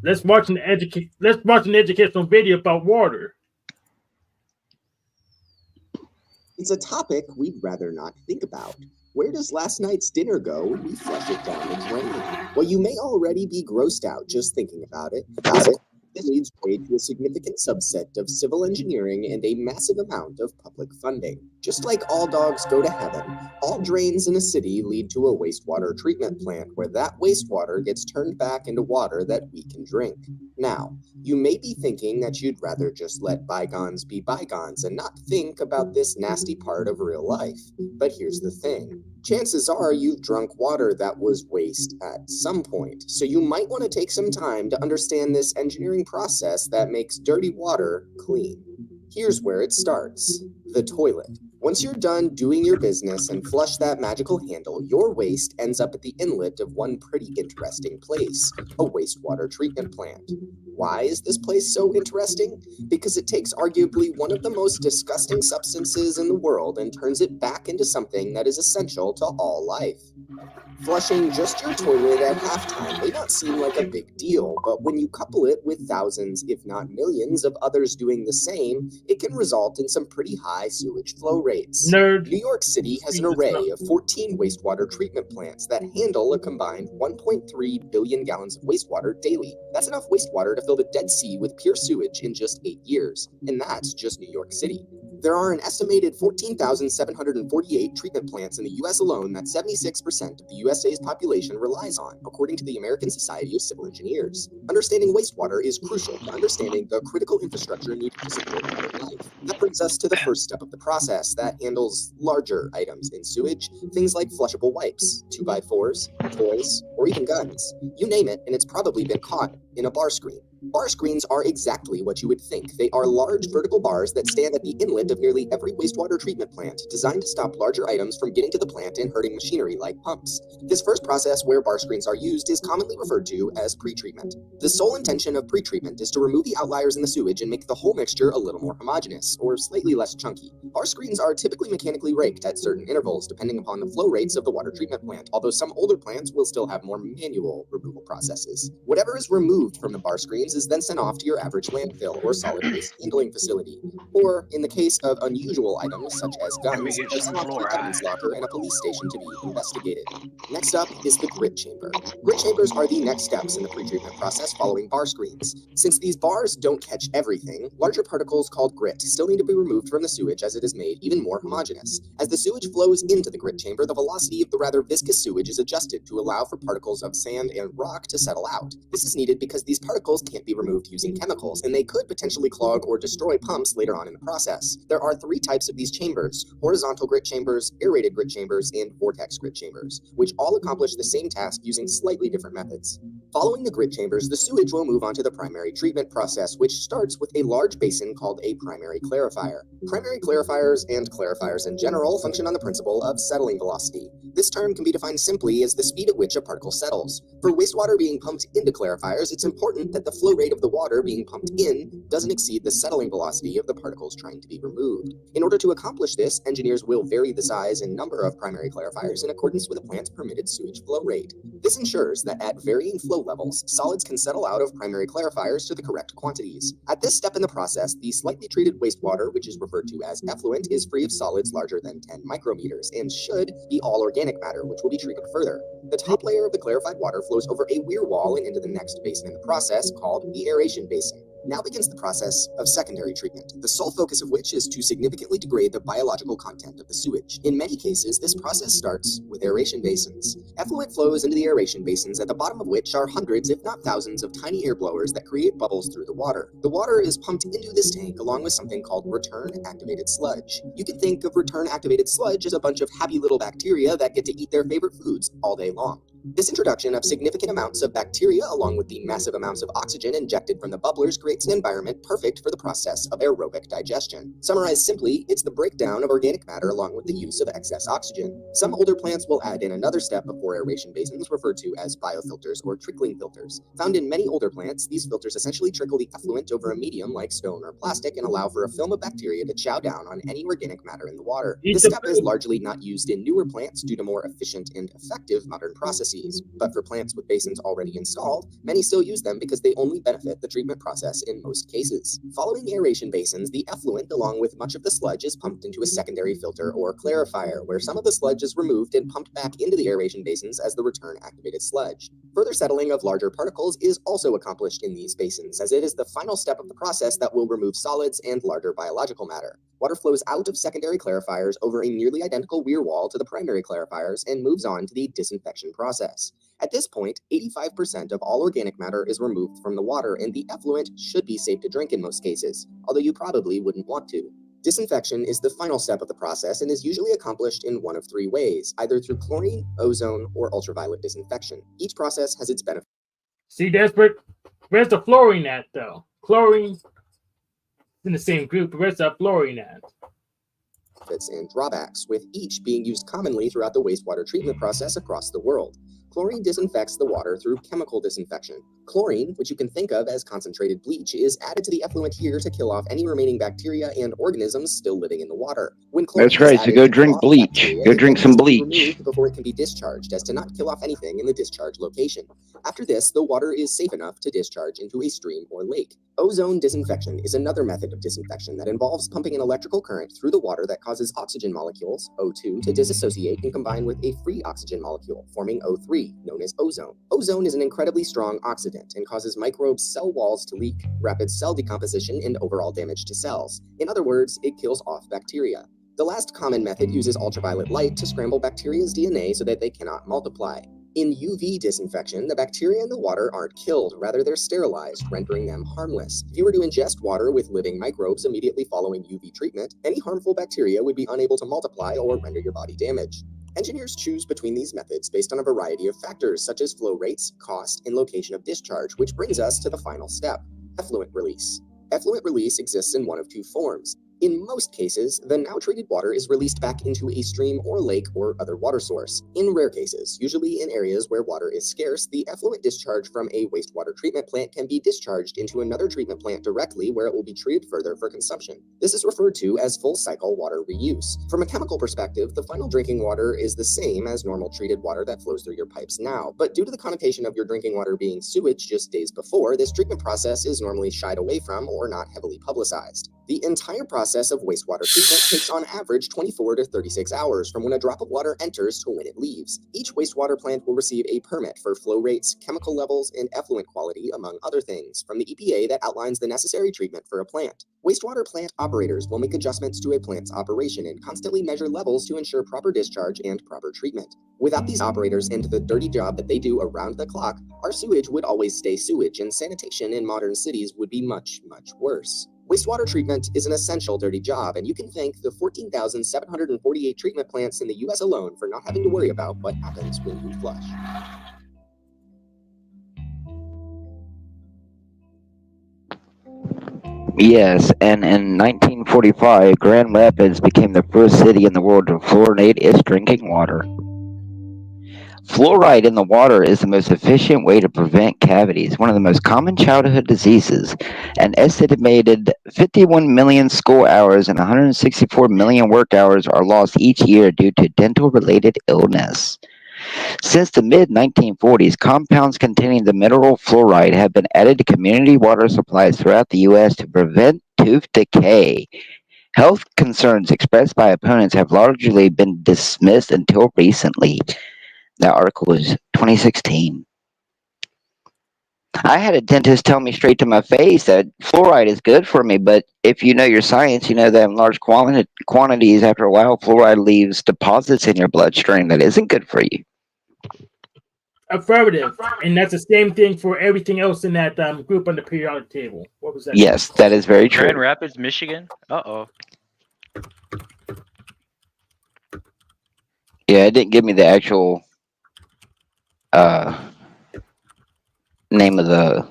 [SPEAKER 2] Let's watch an educational video about water.
[SPEAKER 13] It's a topic we'd rather not think about. Where does last night's dinner go when we flush it down the drain? Well, you may already be grossed out just thinking about it. This leads trade to a significant subset of civil engineering and a massive amount of public funding. Just like all dogs go to heaven, all drains in a city lead to a wastewater treatment plant where that wastewater gets turned back into water that we can drink. Now, you may be thinking that you'd rather just let bygones be bygones and not think about this nasty part of real life. But here's the thing. Chances are you've drunk water that was waste at some point, so you might want to take some time to understand this engineering process that makes dirty water clean. Here's where it starts. The toilet. Once you're done doing your business and flush that magical handle, your waste ends up at the inlet of one pretty interesting place, a wastewater treatment plant. Why is this place so interesting? Because it takes arguably one of the most disgusting substances in the world and turns it back into something that is essential to all life. Flushing just your toilet at halftime may not seem like a big deal, but when you couple it with thousands, if not millions, of others doing the same, it can result in some pretty high sewage flow rates. New York City has an array of 14 wastewater treatment plants that handle a combined 1.3 billion gallons of wastewater daily. That's enough wastewater to fill the Dead Sea with pure sewage in just 8 years, and that's just New York City. There are an estimated 14,748 treatment plants in the U.S. alone that 76% of the USA's population relies on, according to the American Society of Civil Engineers. Understanding wastewater is crucial to understanding the critical infrastructure needed to support modern life. That brings us to the first step of the process that handles larger items in sewage, things like flushable wipes, 2x4s, toys, or even guns. You name it, and it's probably been caught in a bar screen. Bar screens are exactly what you would think. They are large vertical bars that stand at the inlet of nearly every wastewater treatment plant, designed to stop larger items from getting to the plant and hurting machinery like pumps. This first process where bar screens are used is commonly referred to as pretreatment. The sole intention of pretreatment is to remove the outliers in the sewage and make the whole mixture a little more homogeneous, or slightly less chunky. Bar screens are typically mechanically raked at certain intervals, depending upon the flow rates of the water treatment plant, although some older plants will still have more manual removal processes. Whatever is removed from the bar screens is then sent off to your average landfill or solid waste handling facility, or in the case of unusual items such as guns, they're sent off to your evidence locker and a police station to be investigated. Next up is the grit chamber. Grit chambers are the next steps in the pretreatment process following bar screens. Since these bars don't catch everything, larger particles called grit still need to be removed from the sewage as it is made even more homogeneous. As the sewage flows into the grit chamber, the velocity of the rather viscous sewage is adjusted to allow for particles of sand and rock to settle out. This is needed because these particles can't be removed using chemicals, and they could potentially clog or destroy pumps later on in the process. There are 3 types of these chambers: horizontal grit chambers, aerated grit chambers, and vortex grit chambers, which all accomplish the same task using slightly different methods. Following the grit chambers, the sewage will move on to the primary treatment process, which starts with a large basin called a primary clarifier. Primary clarifiers and clarifiers in general function on the principle of settling velocity. This term can be defined simply as the speed at which a particle settles. For wastewater being pumped into clarifiers, it's important that the flow rate of the water being pumped in doesn't exceed the settling velocity of the particles trying to be removed. In order to accomplish this, engineers will vary the size and number of primary clarifiers in accordance with a plant's permitted sewage flow rate. This ensures that at varying flow levels, solids can settle out of primary clarifiers to the correct quantities. At this step in the process, the slightly treated wastewater, which is referred to as effluent, is free of solids larger than 10 micrometers and should be all organic matter, which will be treated further. The top layer of the clarified water flows over a weir wall and into the next basin in the process, called the aeration basin. Now begins the process of secondary treatment, the sole focus of which is to significantly degrade the biological content of the sewage. In many cases, this process starts with aeration basins. Effluent flows into the aeration basins, at the bottom of which are hundreds, if not thousands, of tiny air blowers that create bubbles through the water. The water is pumped into this tank along with something called return-activated sludge. You can think of return-activated sludge as a bunch of happy little bacteria that get to eat their favorite foods all day long. This introduction of significant amounts of bacteria along with the massive amounts of oxygen injected from the bubblers creates an environment perfect for the process of aerobic digestion. Summarized simply, it's the breakdown of organic matter along with the use of excess oxygen. Some older plants will add in another step before aeration basins referred to as biofilters or trickling filters. Found in many older plants, these filters essentially trickle the effluent over a medium like stone or plastic and allow for a film of bacteria to chow down on any organic matter in the water. This step is largely not used in newer plants due to more efficient and effective modern processes. But for plants with basins already installed, many still use them because they only benefit the treatment process in most cases. Following aeration basins, the effluent along with much of the sludge is pumped into a secondary filter or clarifier, where some of the sludge is removed and pumped back into the aeration basins as the return-activated sludge. Further settling of larger particles is also accomplished in these basins, as it is the final step of the process that will remove solids and larger biological matter. Water flows out of secondary clarifiers over a nearly identical weir wall to the primary clarifiers and moves on to the disinfection process. At this point, 85% of all organic matter is removed from the water, and the effluent should be safe to drink in most cases, although you probably wouldn't want to. Disinfection is the final step of the process and is usually accomplished in one of three ways, either through chlorine, ozone, or ultraviolet disinfection. Each process has its benefits.
[SPEAKER 2] See, where's the fluorine at, though? Chlorine in the same group, but where's the fluorine at?
[SPEAKER 13] And drawbacks, with each being used commonly throughout the wastewater treatment process across the world. Chlorine disinfects the water through chemical disinfection. Chlorine, which you can think of as concentrated bleach, is added to the effluent here to kill off any remaining bacteria and organisms still living in the water. When chlorine
[SPEAKER 7] That's right, so go drink bleach. Go drink some bleach.
[SPEAKER 13] Before it can be discharged, as to not kill off anything in the discharge location. After this, the water is safe enough to discharge into a stream or lake. Ozone disinfection is another method of disinfection that involves pumping an electrical current through the water that causes oxygen molecules, O2, to disassociate and combine with a free oxygen molecule, forming O3, known as ozone. Ozone is an incredibly strong oxidant and causes microbe cell walls to leak, rapid cell decomposition, and overall damage to cells. In other words, it kills off bacteria. The last common method uses ultraviolet light to scramble bacteria's DNA so that they cannot multiply. In UV disinfection, the bacteria in the water aren't killed, rather they're sterilized, rendering them harmless. If you were to ingest water with living microbes immediately following UV treatment, any harmful bacteria would be unable to multiply or render your body damaged. Engineers choose between these methods based on a variety of factors such as flow rates, cost, and location of discharge, which brings us to the final step, effluent release. Effluent release exists in one of two forms. In most cases, the now treated water is released back into a stream or lake or other water source. In rare cases, usually in areas where water is scarce, the effluent discharge from a wastewater treatment plant can be discharged into another treatment plant directly where it will be treated further for consumption. This is referred to as full cycle water reuse. From a chemical perspective, the final drinking water is the same as normal treated water that flows through your pipes now, but due to the connotation of your drinking water being sewage just days before, this treatment process is normally shied away from or not heavily publicized. The entire process of wastewater treatment takes on average 24 to 36 hours from when a drop of water enters to when it leaves. Each wastewater plant will receive a permit for flow rates, chemical levels, and effluent quality, among other things, from the EPA that outlines the necessary treatment for a plant. Wastewater plant operators will make adjustments to a plant's operation and constantly measure levels to ensure proper discharge and proper treatment. Without these operators and the dirty job that they do around the clock, our sewage would always stay sewage, and sanitation in modern cities would be much, much worse. Wastewater treatment is an essential dirty job, and you can thank the 14,748 treatment plants in the U.S. alone for not having to worry about what happens when you flush.
[SPEAKER 7] Yes, and in 1945, Grand Rapids became the first city in the world to fluorinate its drinking water. Fluoride in the water is the most efficient way to prevent cavities, one of the most common childhood diseases. An estimated 51 million school hours and 164 million work hours are lost each year due to dental-related illness. Since the mid-1940s, compounds containing the mineral fluoride have been added to community water supplies throughout the U.S. to prevent tooth decay. Health concerns expressed by opponents have largely been dismissed until recently. That article was 2016. I had a dentist tell me straight to my face that fluoride is good for me, but if you know your science, you know that in large quantities, after a while, fluoride leaves deposits in your bloodstream that isn't good for you.
[SPEAKER 2] Affirmative. And that's the same thing for everything else in that group on the periodic table. What was that?
[SPEAKER 7] Yes, that is very true.
[SPEAKER 5] Grand Rapids, Michigan. Uh-oh.
[SPEAKER 7] Yeah, it didn't give me the actual name of the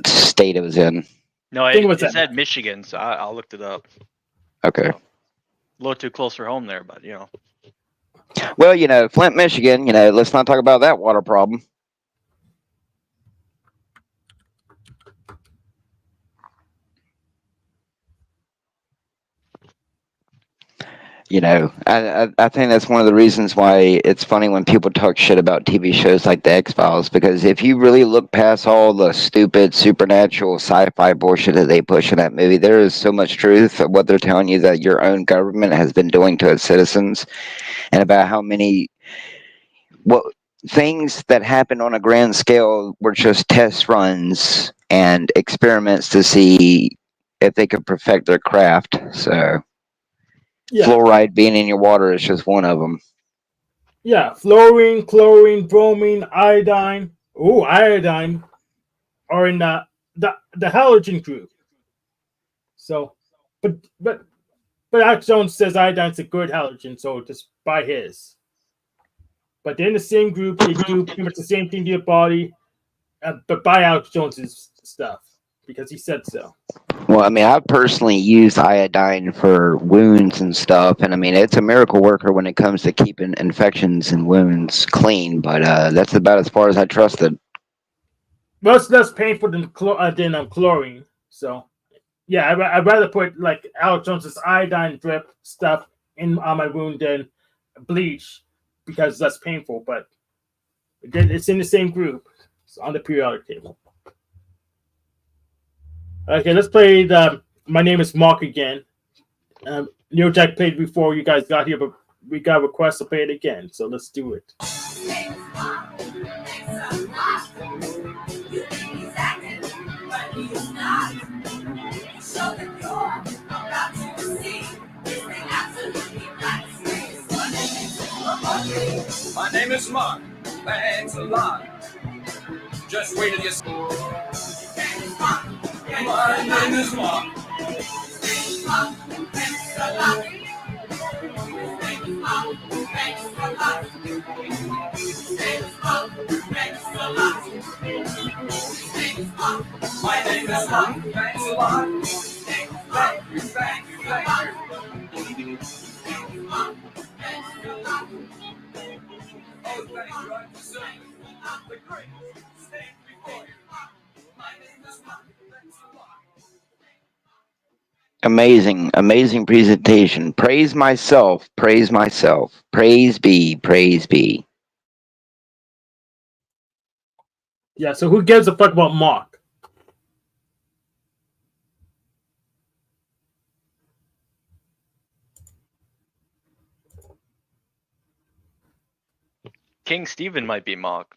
[SPEAKER 7] state it was in.
[SPEAKER 5] No, it said Michigan, so I looked it up.
[SPEAKER 7] Okay.
[SPEAKER 5] A little too close for home there, but
[SPEAKER 7] Well, Flint, Michigan, let's not talk about that water problem. I think that's one of the reasons why it's funny when people talk shit about TV shows like The X-Files, because if you really look past all the stupid supernatural sci-fi bullshit that they push in that movie, there is so much truth of what they're telling you that your own government has been doing to its citizens, and about how many things that happened on a grand scale were just test runs and experiments to see if they could perfect their craft. So fluoride being in your water is just one of them.
[SPEAKER 2] Yeah, fluorine, chlorine, bromine, iodine. Oh, iodine are in the halogen group. So, but Alex Jones says iodine's a good halogen, so just buy his. But they're in the same group. They do pretty much the same thing to your body. But buy Alex Jones's stuff because he said so.
[SPEAKER 7] Well, I mean, I've personally used iodine for wounds and stuff, and I mean, it's a miracle worker when it comes to keeping infections and wounds clean. But that's about as far as I trust it.
[SPEAKER 2] Well, it's less painful than chlorine. So, yeah, I'd rather put like Alex Jones's iodine drip stuff on my wound than bleach because it's less painful. But it's in the same group. It's on the periodic table. Okay, let's play the My Name is Mark again. NeuroJack played before you guys got here, but we got requests to play it again, so let's do it.
[SPEAKER 3] My name is Mark. Thanks a lot. Just wait till you see. My name is Mark. My name is Mark. Thanks a lot. Thank you, thank you, thank you. Oh, thank you, I deserve the greatest stage before you. My name is Mark. Thanks a lot.
[SPEAKER 7] Amazing presentation. Praise myself. Praise myself. Praise be. Praise be.
[SPEAKER 2] Yeah, so who gives a fuck about Mark?
[SPEAKER 5] King Stephen might be Mark.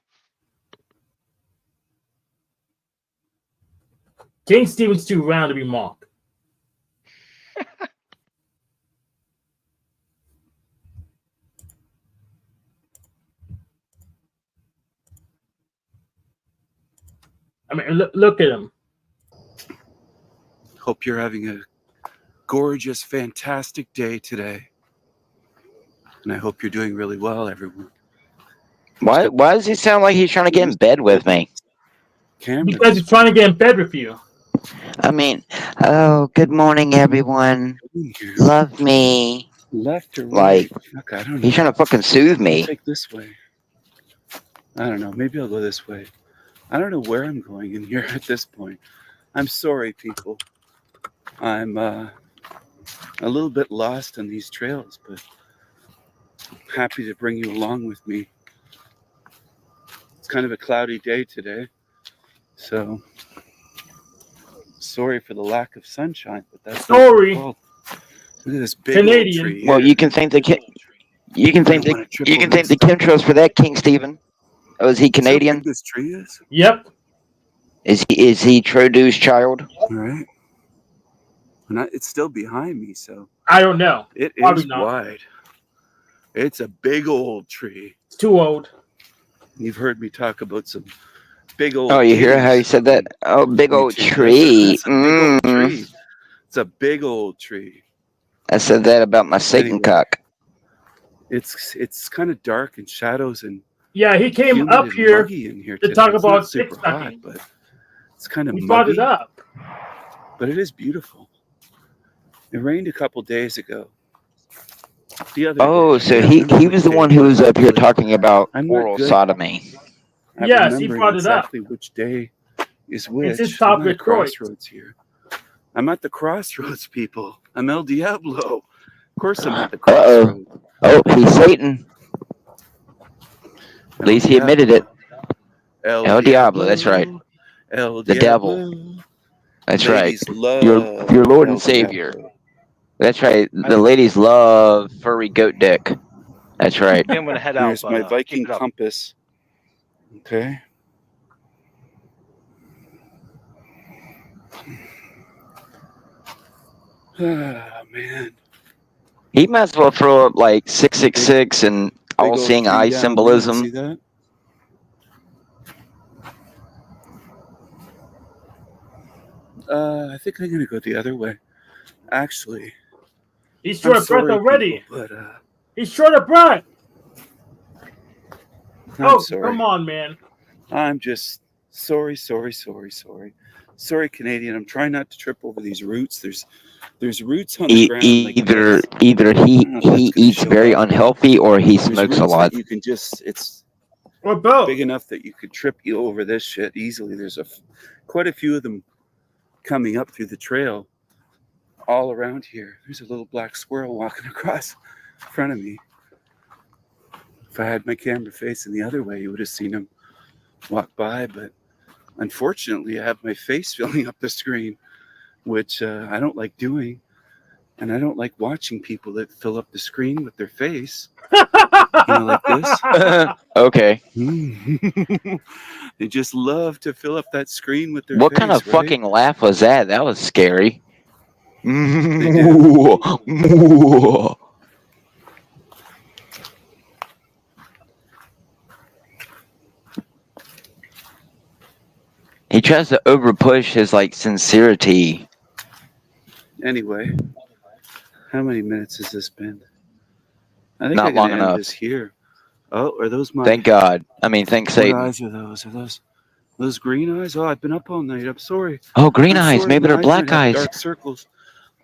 [SPEAKER 2] King Stephen's too round to be Mark. I mean, look at him.
[SPEAKER 9] Hope you're having a gorgeous, fantastic day today. And I hope you're doing really well, everyone.
[SPEAKER 7] Why does he sound like he's trying to get in bed with me?
[SPEAKER 2] Because he's trying to get in bed with you.
[SPEAKER 7] I mean, oh, good morning, everyone. Love me.
[SPEAKER 9] Left or right? Fuck, I don't know.
[SPEAKER 7] He's trying to fucking soothe me.
[SPEAKER 9] I'll take this way. I don't know. Maybe I'll go this way. I don't know where I'm going in here at this point. I'm sorry, people. I'm a little bit lost on these trails, but happy to bring you along with me. It's kind of a cloudy day today, so sorry for the lack of sunshine, but that's
[SPEAKER 2] sorry.
[SPEAKER 9] Look at this big
[SPEAKER 2] Canadian.
[SPEAKER 9] tree.
[SPEAKER 7] Well, you can thank the chemtrails for that, King Stephen. Oh, is he Canadian?
[SPEAKER 9] How big this tree is?
[SPEAKER 2] Yep.
[SPEAKER 7] Is he Trodu's child?
[SPEAKER 9] All right. It's still behind me, so
[SPEAKER 2] I don't know.
[SPEAKER 9] it
[SPEAKER 2] Probably
[SPEAKER 9] is
[SPEAKER 2] not.
[SPEAKER 9] wide. It's a big old tree.
[SPEAKER 2] It's too old.
[SPEAKER 9] You've heard me talk about some big old.
[SPEAKER 7] Oh, you hear how he
[SPEAKER 9] trees
[SPEAKER 7] said that?
[SPEAKER 9] on
[SPEAKER 7] Oh, big old
[SPEAKER 9] YouTube.
[SPEAKER 7] tree.
[SPEAKER 9] That's a big old tree. It's a big old tree.
[SPEAKER 7] I said that about my Satan
[SPEAKER 9] Anyway.
[SPEAKER 7] cock.
[SPEAKER 9] It's kind of dark and shadows and
[SPEAKER 2] Yeah, he came
[SPEAKER 9] humid
[SPEAKER 2] up
[SPEAKER 9] and
[SPEAKER 2] here
[SPEAKER 9] muggy in here
[SPEAKER 2] to
[SPEAKER 9] today.
[SPEAKER 2] talk
[SPEAKER 9] It's
[SPEAKER 2] about
[SPEAKER 9] not super
[SPEAKER 2] dick
[SPEAKER 9] hot,
[SPEAKER 2] sucking.
[SPEAKER 9] but it's kind of
[SPEAKER 2] We brought
[SPEAKER 9] muggy.
[SPEAKER 2] it up.
[SPEAKER 9] But it is beautiful. It rained a couple days ago. The other
[SPEAKER 7] Oh,
[SPEAKER 9] day.
[SPEAKER 7] so
[SPEAKER 9] I
[SPEAKER 7] he
[SPEAKER 9] remember
[SPEAKER 7] was
[SPEAKER 9] the
[SPEAKER 7] the one
[SPEAKER 9] day,
[SPEAKER 7] who
[SPEAKER 9] but
[SPEAKER 7] was up here
[SPEAKER 9] actually,
[SPEAKER 7] talking about
[SPEAKER 9] I'm not
[SPEAKER 7] oral
[SPEAKER 9] good
[SPEAKER 7] sodomy.
[SPEAKER 9] at
[SPEAKER 2] Yes, he
[SPEAKER 9] remembering
[SPEAKER 2] brought it up.
[SPEAKER 9] exactly which day is
[SPEAKER 2] It's
[SPEAKER 9] which.
[SPEAKER 2] his
[SPEAKER 9] I'm at a
[SPEAKER 2] topic choice.
[SPEAKER 9] crossroads here. I'm at the crossroads, people. I'm El Diablo. Of course I'm at the
[SPEAKER 7] Uh-oh.
[SPEAKER 9] crossroads.
[SPEAKER 7] Oh, he's Satan. At least he admitted it. El Diablo, that's right.
[SPEAKER 9] El
[SPEAKER 7] The devil.
[SPEAKER 9] Diablo.
[SPEAKER 7] That's
[SPEAKER 9] Ladies
[SPEAKER 7] right.
[SPEAKER 9] love
[SPEAKER 7] Your Lord
[SPEAKER 9] El
[SPEAKER 7] and Savior.
[SPEAKER 9] Diablo.
[SPEAKER 7] That's right. The ladies love furry goat dick. That's right.
[SPEAKER 5] I'm gonna head out.
[SPEAKER 9] Here's my
[SPEAKER 5] But,
[SPEAKER 9] Viking
[SPEAKER 5] keep it up.
[SPEAKER 9] compass. Okay. Ah, man.
[SPEAKER 7] He might as well throw up like 666 and
[SPEAKER 9] Big old
[SPEAKER 7] all-seeing
[SPEAKER 9] tree
[SPEAKER 7] eye
[SPEAKER 9] down there. You see
[SPEAKER 7] symbolism.
[SPEAKER 9] that? I think I'm gonna go the other way. Actually,
[SPEAKER 2] He's short
[SPEAKER 9] I'm
[SPEAKER 2] of breath
[SPEAKER 9] sorry,
[SPEAKER 2] already.
[SPEAKER 9] people, but
[SPEAKER 2] He's short of breath.
[SPEAKER 9] I'm sorry.
[SPEAKER 2] Come on, man.
[SPEAKER 9] I'm just sorry, Canadian. I'm trying not to trip over these roots. There's roots on the ground like
[SPEAKER 7] Either
[SPEAKER 9] this.
[SPEAKER 7] either he eats very unhealthy or he
[SPEAKER 9] There's
[SPEAKER 7] smokes a
[SPEAKER 9] roots
[SPEAKER 7] lot.
[SPEAKER 9] that you can just it's
[SPEAKER 2] Or both.
[SPEAKER 9] big enough that you could trip you over this shit easily. There's quite a few of them coming up through the trail all around here. There's a little black squirrel walking across in front of me. If I had my camera facing the other way, you would have seen him walk by, but unfortunately I have my face filling up the screen, which I don't like doing, and I don't like watching people that fill up the screen with their face. Like this.
[SPEAKER 7] Okay.
[SPEAKER 9] They just love to fill up that screen with their
[SPEAKER 7] What
[SPEAKER 9] face.
[SPEAKER 7] kind of
[SPEAKER 9] right?
[SPEAKER 7] fucking laugh was that? That was scary.
[SPEAKER 9] They do.
[SPEAKER 7] He tries to overpush his like sincerity.
[SPEAKER 9] Anyway, how many minutes has this been? I think
[SPEAKER 7] Not
[SPEAKER 9] I'm gonna
[SPEAKER 7] long
[SPEAKER 9] end
[SPEAKER 7] enough.
[SPEAKER 9] this here. Oh, are those my?
[SPEAKER 7] Thank God. I mean, thank
[SPEAKER 9] What
[SPEAKER 7] Satan.
[SPEAKER 9] eyes are those? Are those green eyes? Oh, I've been up all night. I'm sorry.
[SPEAKER 7] Oh, green
[SPEAKER 9] I'm
[SPEAKER 7] eyes.
[SPEAKER 9] sorry,
[SPEAKER 7] Maybe
[SPEAKER 9] my
[SPEAKER 7] they're
[SPEAKER 9] eyes
[SPEAKER 7] black
[SPEAKER 9] might have
[SPEAKER 7] eyes.
[SPEAKER 9] dark circles.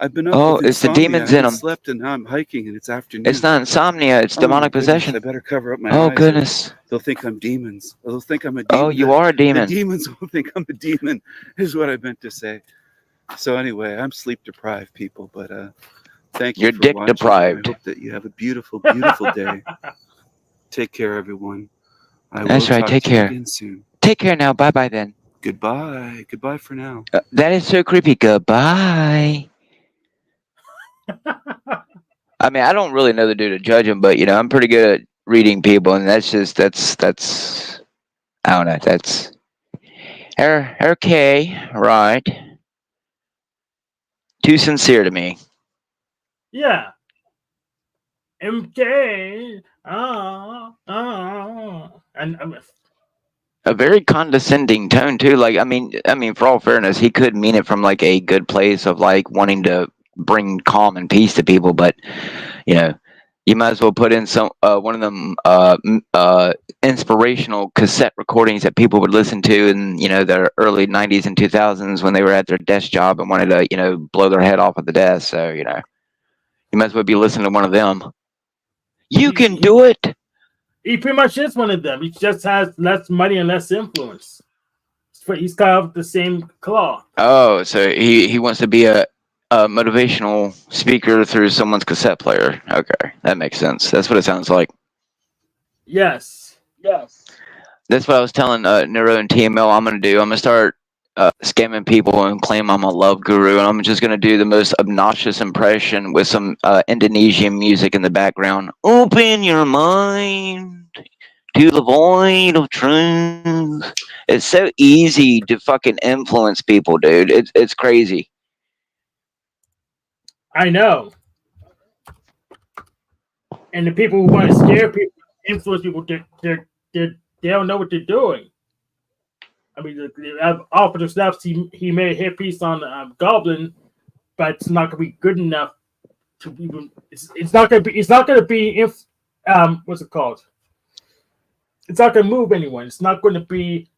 [SPEAKER 9] I've been up
[SPEAKER 7] Oh,
[SPEAKER 9] with
[SPEAKER 7] it's the
[SPEAKER 9] insomnia.
[SPEAKER 7] demons
[SPEAKER 9] I
[SPEAKER 7] in
[SPEAKER 9] haven't
[SPEAKER 7] them.
[SPEAKER 9] slept, and now I'm hiking, and it's afternoon.
[SPEAKER 7] It's not insomnia. It's
[SPEAKER 9] Oh,
[SPEAKER 7] demonic
[SPEAKER 9] my goodness,
[SPEAKER 7] possession.
[SPEAKER 9] I better cover up my
[SPEAKER 7] Oh,
[SPEAKER 9] eyes.
[SPEAKER 7] goodness.
[SPEAKER 9] They'll think I'm demons. They'll think I'm a demon.
[SPEAKER 7] Oh, you are a
[SPEAKER 9] The
[SPEAKER 7] demon.
[SPEAKER 9] demons will think I'm a demon, is what I meant to say. So anyway, I'm sleep deprived, people, but thank you
[SPEAKER 7] You're
[SPEAKER 9] for
[SPEAKER 7] dick
[SPEAKER 9] watching.
[SPEAKER 7] deprived.
[SPEAKER 9] I hope that you have a beautiful, beautiful day. Take care, everyone. I will
[SPEAKER 7] That's right.
[SPEAKER 9] talk
[SPEAKER 7] Take
[SPEAKER 9] to you
[SPEAKER 7] care.
[SPEAKER 9] again soon.
[SPEAKER 7] Take care now. Bye-bye then.
[SPEAKER 9] Goodbye. Goodbye for now.
[SPEAKER 7] That is so creepy. Goodbye. I mean, I don't really know the dude to judge him, but I'm pretty good at reading people, and that's I don't know. That's okay, right? Too sincere to me.
[SPEAKER 2] Yeah. MK. And
[SPEAKER 7] A very condescending tone too. Like, I mean, for all fairness, he could mean it from like a good place of like wanting to bring calm and peace to people, but you might as well put in some one of them inspirational cassette recordings that people would listen to in the early 90s and 2000s when they were at their desk job and wanted to blow their head off at the desk. So you might as well be listening to one of them. You can do it.
[SPEAKER 2] He pretty much is one of them. He just has less money and less influence. He's cut out the same cloth.
[SPEAKER 7] Oh, so he wants to be a motivational speaker through someone's cassette player. Okay, that makes sense. That's what it sounds like.
[SPEAKER 2] Yes.
[SPEAKER 7] That's what I was telling Neuro and TML I'm going to do. I'm going to start scamming people and claim I'm a love guru, and I'm just going to do the most obnoxious impression with some Indonesian music in the background. Open your mind to the void of truth. It's so easy to fucking influence people, dude. It's crazy.
[SPEAKER 2] I know. And the people who want to scare people, influence people, they don't know what they're doing. I mean, off of the snaps, he made a hit piece on Goblin, but it's not going to be good enough to even. It's not going to be. It's not going to be if what's it called? It's not going to move anyone. It's not going to be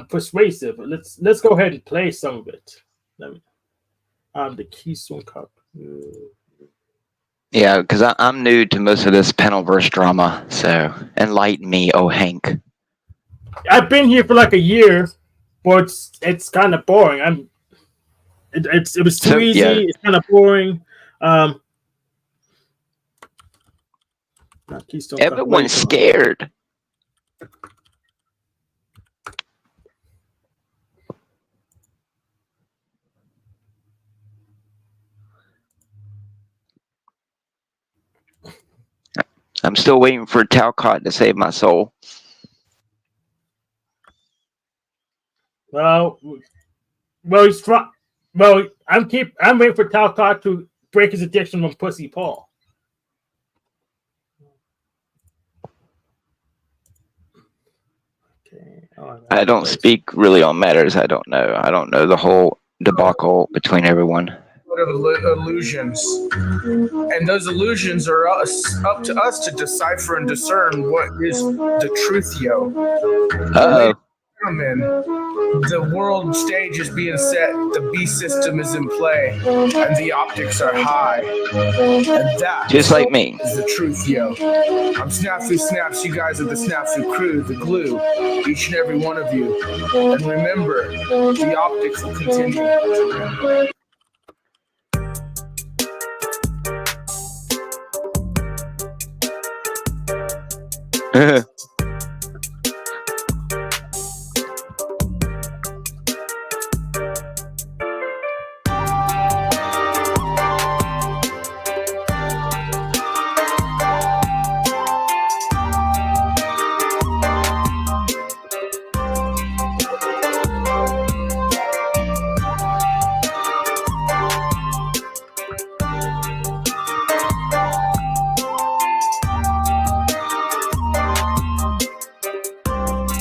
[SPEAKER 2] persuasive. Let's go ahead and play some of it. The Keystone Cup.
[SPEAKER 7] Yeah, because I'm new to most of this Penalverse drama, so enlighten me, oh Hank.
[SPEAKER 2] I've been here for like a year, but it's kind of boring. It was too easy.
[SPEAKER 7] Yeah.
[SPEAKER 2] It's kind of boring.
[SPEAKER 7] Everyone's scared. I'm still waiting for Talcott to save my soul.
[SPEAKER 2] Well, he's from. Well, I'm waiting for Talcott to break his addiction from Pussy Paul. Okay.
[SPEAKER 7] I don't speak really on matters I don't know. I don't know the whole debacle between everyone.
[SPEAKER 14] Of illusions, and those illusions are up to us to decipher and discern what is the truth, yo.
[SPEAKER 7] Uh-oh.
[SPEAKER 14] Gentlemen, the world stage is being set, the B system is in play, and the optics are high. And that
[SPEAKER 7] just like me
[SPEAKER 14] is the truth, yo. I'm Snafu Snaps, you guys are the Snafu crew, the glue, each and every one of you. And remember, the optics will continue.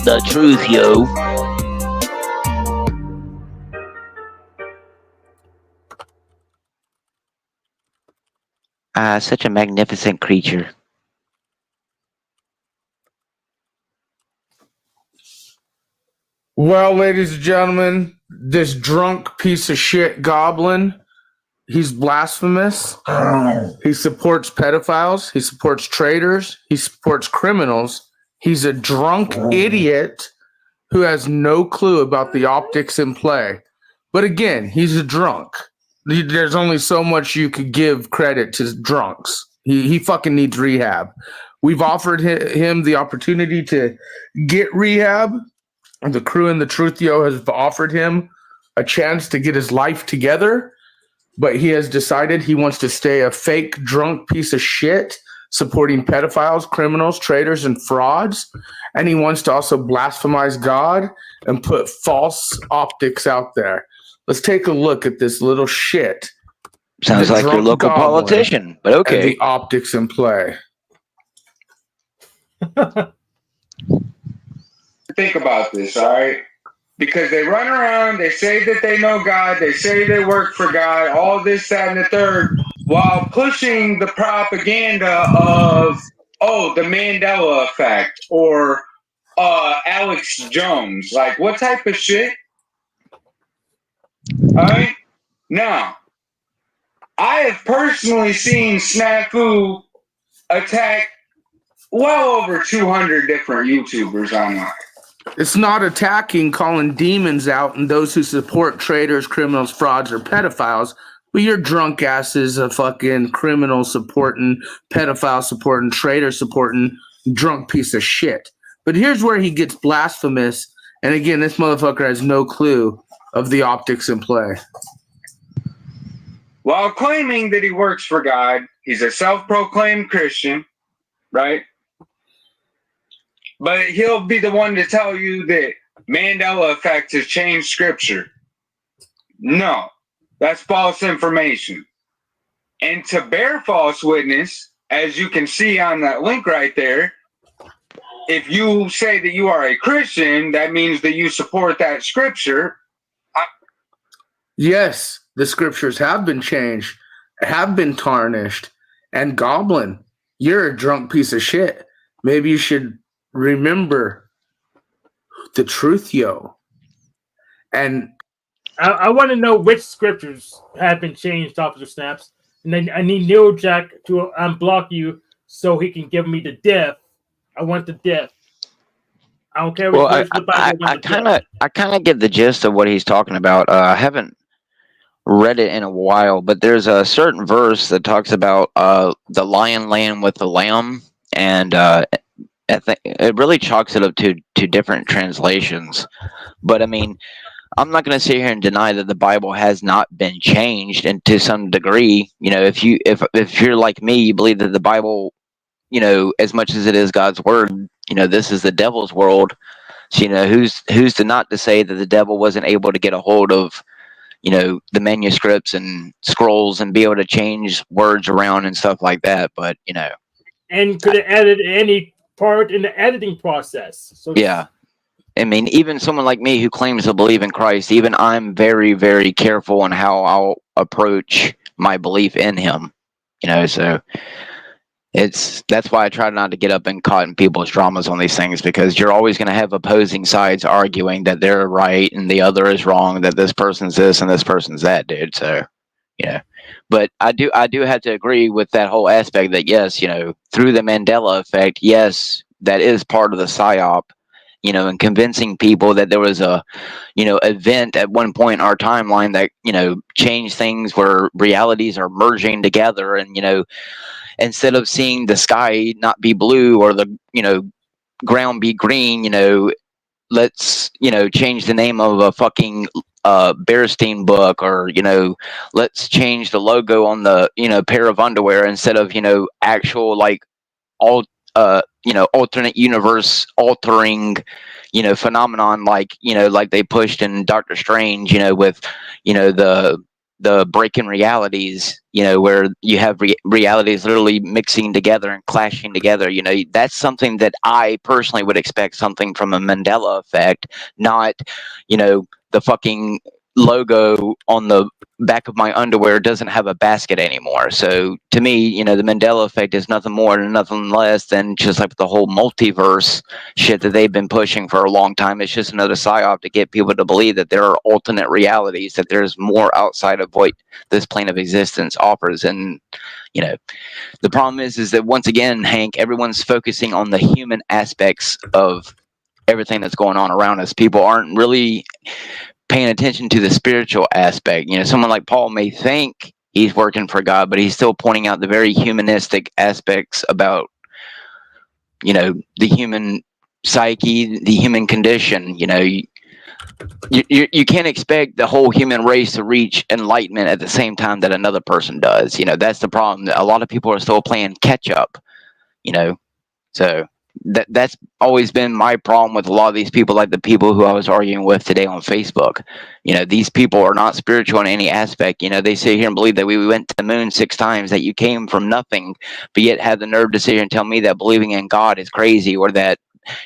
[SPEAKER 7] The truth, yo. Such a magnificent creature.
[SPEAKER 14] Well, ladies and gentlemen, this drunk piece of shit goblin, he's blasphemous. He supports pedophiles. He supports traitors. He supports criminals. He's a drunk idiot who has no clue about the optics in play. But again, he's a drunk. There's only so much you could give credit to drunks. He fucking needs rehab. We've offered him the opportunity to get rehab. The crew in the Truthio has offered him a chance to get his life together, but he has decided he wants to stay a fake drunk piece of shit, supporting pedophiles, criminals, traitors, and frauds. And he wants to also blasphemize God and put false optics out there. Let's take a look at this little shit.
[SPEAKER 7] Sounds like your local politician, but okay.
[SPEAKER 14] And the optics in play.
[SPEAKER 15] Think about this, all right? Because they run around, they say that they know God, they say they work for God, all this, that, and the third, while pushing the propaganda of, the Mandela effect or Alex Jones. Like, what type of shit? All right? Now, I have personally seen Snafu attack well over 200 different YouTubers online.
[SPEAKER 14] It's not attacking, calling demons out and those who support traitors, criminals, frauds, or pedophiles, but your drunk ass is a fucking criminal supporting, pedophile supporting, traitor supporting, drunk piece of shit. But here's where he gets blasphemous, and again, this motherfucker has no clue of the optics in play.
[SPEAKER 15] While claiming that he works for God, he's a self-proclaimed Christian, right? But he'll be the one to tell you that Mandela effect has changed scripture. No, that's false information. And to bear false witness, as you can see on that link right there, if you say that you are a Christian, that means that you support that scripture.
[SPEAKER 14] Yes, the scriptures have been changed, have been tarnished. And Goblin, you're a drunk piece of shit. Maybe you should remember the truth, yo. And
[SPEAKER 2] I want to know which scriptures have been changed, Officer Snaps. And then I need NeuroJack to unblock you so he can give me the death. I want the death. I don't care which
[SPEAKER 7] Well,
[SPEAKER 2] verse of the Bible.
[SPEAKER 7] I kind of get the gist of what he's talking about. I haven't read it in a while, but there's a certain verse that talks about the lion laying with the lamb, and I think it really chalks it up to different translations. But I mean, I'm not going to sit here and deny that the Bible has not been changed, and to some degree, you know, if you're like me, you believe that the Bible, you know, as much as it is God's word, you know, this is the devil's world. So, you know, who's to not to say that the devil wasn't able to get a hold of, you know, the manuscripts and scrolls and be able to change words around and stuff like that. But, you know,
[SPEAKER 2] and could have added any part in the editing process. So
[SPEAKER 7] yeah. I mean, even someone like me who claims to believe in Christ, even I'm very, very careful on how I'll approach my belief in him. You know, so that's why I try not to get up and caught in people's dramas on these things, because you're always going to have opposing sides arguing that they're right and the other is wrong, that this person's this and this person's that, dude. So, you know, but I do have to agree with that whole aspect that yes, you know, through the Mandela effect, yes, that is part of the psyop, you know, and convincing people that there was a, you know, event at one point in our timeline that, you know, changed things where realities are merging together, and, you know, instead of seeing the sky not be blue or the, you know, ground be green, you know, let's, you know, change the name of a fucking Bearstein book, or, you know, let's change the logo on the, you know, pair of underwear instead of, you know, actual like all you know, alternate universe altering, you know, phenomenon, like, you know, like they pushed in Doctor Strange, you know, with, you know, the breaking realities, you know, where you have realities literally mixing together and clashing together. You know, that's something that I personally would expect something from a Mandela effect, not, you know, the fucking logo on the back of my underwear doesn't have a basket anymore. So to me, you know, the Mandela effect is nothing more and nothing less than just like the whole multiverse shit that they've been pushing for a long time. It's just another psyop to get people to believe that there are alternate realities, that there's more outside of what this plane of existence offers. And, you know, the problem is that once again, Hank, everyone's focusing on the human aspects of everything that's going on around us. People aren't really paying attention to the spiritual aspect. You know, someone like Paul may think he's working for God, but he's still pointing out the very humanistic aspects about, you know, the human psyche, the human condition. You know, you can't expect the whole human race to reach enlightenment at the same time that another person does. You know, that's the problem. A lot of people are still playing catch up, you know, so that's always been my problem with a lot of these people, like the people who I was arguing with today on Facebook. You know, these people are not spiritual in any aspect. You know, they sit here and believe that we went to the moon 6 times, that you came from nothing, but yet have the nerve to sit here and tell me that believing in God is crazy, or that,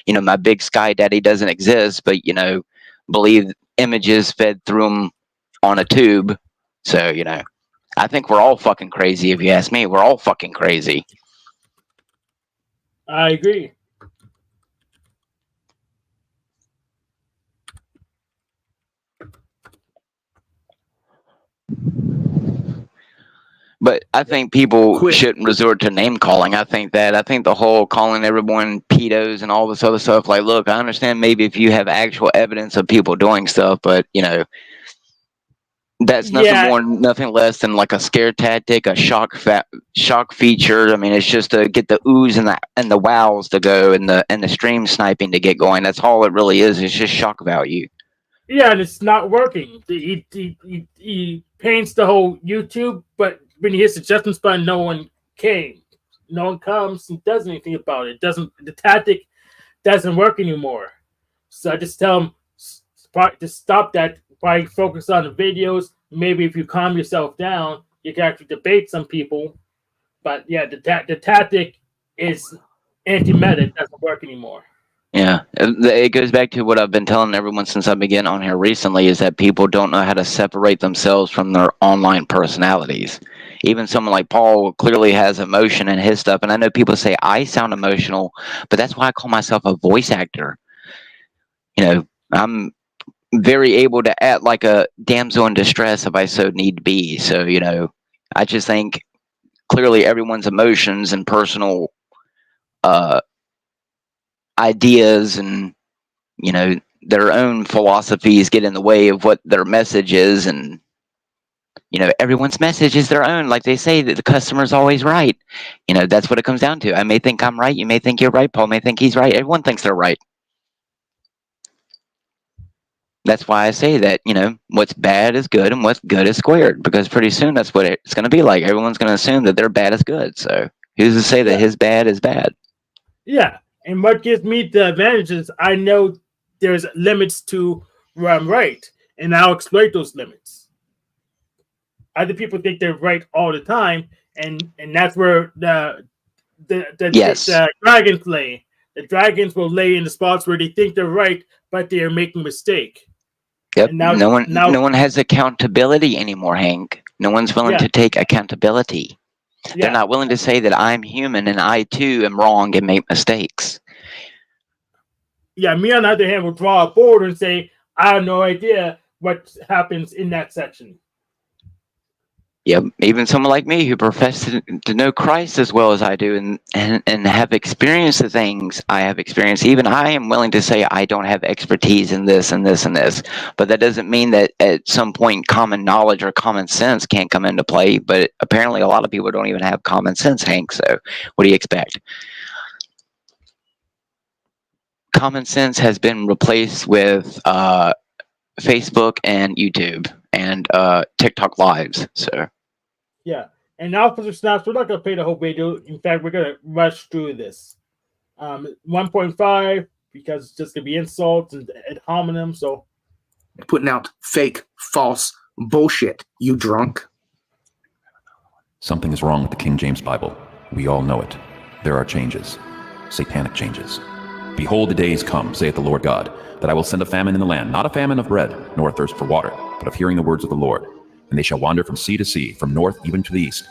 [SPEAKER 7] you know, my big sky daddy doesn't exist, but, you know, believe images fed through them on a tube. So, you know, I think we're all fucking crazy. If you ask me, we're all fucking crazy.
[SPEAKER 2] I agree.
[SPEAKER 7] But I think people shouldn't resort to name calling. I think the whole calling everyone pedos and all this other stuff, like, look, I understand maybe if you have actual evidence of people doing stuff, but, you know, that's nothing less than like a scare tactic, a shock feature. I mean, it's just to get the oohs and the wows to go, and the stream sniping to get going. That's all it really is. It's just shock value.
[SPEAKER 2] Yeah, and it's not working. He paints the whole YouTube, but when he hits the adjustments button, no one came. No one comes and does anything about it. The tactic doesn't work anymore. So I just tell them to stop that. Probably focus on the videos. Maybe if you calm yourself down, you can actually debate some people. But yeah, the tactic is anti-meta. It doesn't work anymore.
[SPEAKER 7] Yeah, it goes back to what I've been telling everyone since I began on here recently, is that people don't know how to separate themselves from their online personalities. Even someone like Paul clearly has emotion in his stuff, and I know people say I sound emotional, but that's why I call myself a voice actor. You know, I'm very able to act like a damsel in distress if I so need to be. So, you know, I just think clearly everyone's emotions and personal ideas and, you know, their own philosophies get in the way of what their message is. And, you know, everyone's message is their own. Like they say that the customer's always right. You know, that's what it comes down to. I may think I'm right. You may think you're right. Paul may think he's right. Everyone thinks they're right. That's why I say that, you know, what's bad is good and what's good is squared, because pretty soon that's what it's going to be like. Everyone's going to assume that their bad is good. So who's to say that his bad is bad?
[SPEAKER 2] Yeah. And what gives me the advantage is I know there's limits to where I'm right, and I'll exploit those limits. Other people think they're right all the time, and that's where the dragons lay. The dragons will lay in the spots where they think they're right, but they are making a mistake.
[SPEAKER 7] Yep.
[SPEAKER 2] And now,
[SPEAKER 7] no one has accountability anymore, Hank. No one's willing to take accountability. They're not willing to say that I'm human and I too am wrong and make mistakes.
[SPEAKER 2] Yeah, me on the other hand will draw a board and say, I have no idea what happens in that section.
[SPEAKER 7] Yep, even someone like me who professes to know Christ as well as I do and have experienced the things I have experienced, even I am willing to say I don't have expertise in this and this and this. But that doesn't mean that at some point common knowledge or common sense can't come into play. But apparently a lot of people don't even have common sense, Hank. So what do you expect? Common sense has been replaced with Facebook and YouTube and TikTok lives. So.
[SPEAKER 2] Yeah, and now for the snaps, we're not going to play the whole video. In fact, we're going to rush through this. 1.5, because it's just going to be insults and ad hominem, so.
[SPEAKER 14] Putting out fake, false bullshit, you drunk.
[SPEAKER 16] Something is wrong with the King James Bible. We all know it. There are changes, satanic changes. Behold, the days come, saith the Lord God, that I will send a famine in the land, not a famine of bread, nor a thirst for water, but of hearing the words of the Lord. And they shall wander from sea to sea, from north even to the east.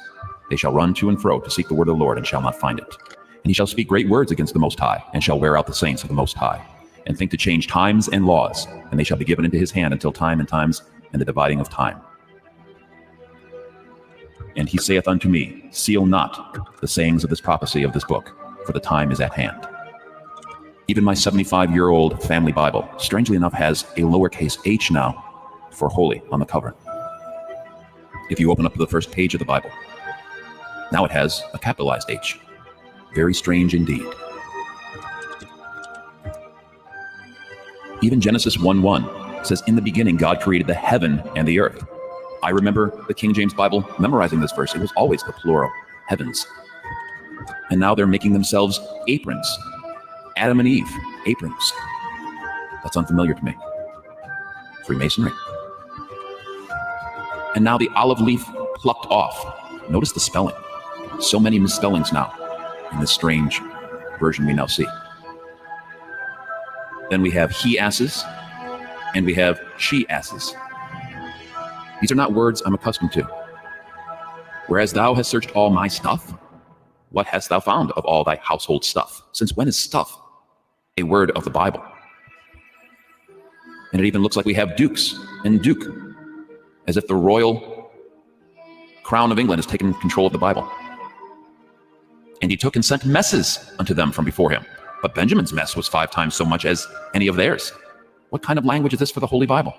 [SPEAKER 16] They shall run to and fro to seek the word of the Lord, and shall not find it. And he shall speak great words against the Most High, and shall wear out the saints of the Most High, and think to change times and laws, and they shall be given into his hand until time and times, and the dividing of time. And he saith unto me, seal not the sayings of this prophecy of this book, for the time is at hand. Even my 75-year-old family Bible, strangely enough, has a lowercase h now for holy on the cover. If you open up to the first page of the Bible, now it has a capitalized H. Very strange indeed. Even Genesis 1:1 says, in the beginning God created the heaven and the earth. I remember the King James Bible memorizing this verse. It was always the plural, heavens. And now they're making themselves aprons. Adam and Eve, aprons. That's unfamiliar to me. Freemasonry. And now the olive leaf plucked off. Notice the spelling. So many misspellings now in this strange version we now see. Then we have he asses, and we have she asses. These are not words I'm accustomed to. Whereas thou hast searched all my stuff, what hast thou found of all thy household stuff? Since when is stuff a word of the Bible? And it even looks like we have dukes and duke, as if the royal crown of England has taken control of the Bible. And he took and sent messes unto them from before him. But Benjamin's mess was 5 times so much as any of theirs. What kind of language is this for the Holy Bible?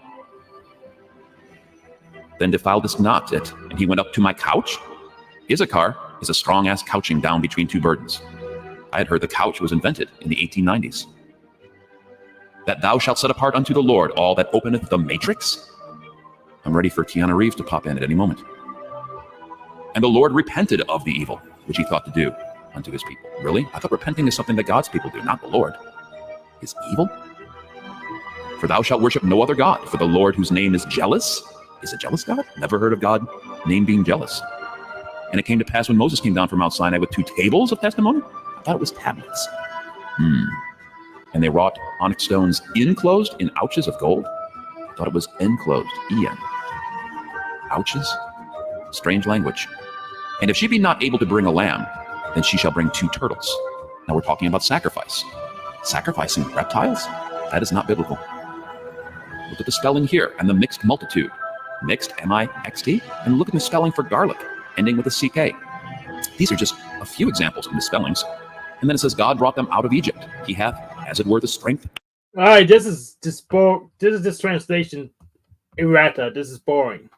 [SPEAKER 16] Then defilest not it, and he went up to my couch. Issachar is a strong-ass couching down between 2 burdens. I had heard the couch was invented in the 1890s. That thou shalt set apart unto the Lord all that openeth the matrix. I'm ready for Keanu Reeves to pop in at any moment. And the Lord repented of the evil which he thought to do unto his people. Really? I thought repenting is something that God's people do, not the Lord. is evil? For thou shalt worship no other God, for the Lord whose name is jealous is a jealous God? Never heard of God name being jealous. And it came to pass when Moses came down from Mount Sinai with 2 tables of testimony. I thought it was tablets. And they wrought onyx stones enclosed in ouches of gold. I thought it was enclosed, en. Ouches? Strange language. And if she be not able to bring a lamb, then she shall bring 2 turtles. Now we're talking about sacrifice. Sacrificing reptiles? That is not biblical. Look at the spelling here, and the mixed multitude. Mixed, M-I-X-T. And look at the spelling for garlic, ending with a C-K. These are just a few examples of misspellings. And then it says, God brought them out of Egypt. He hath, as it were, the strength.
[SPEAKER 2] All right, this is this translation errata. This is boring.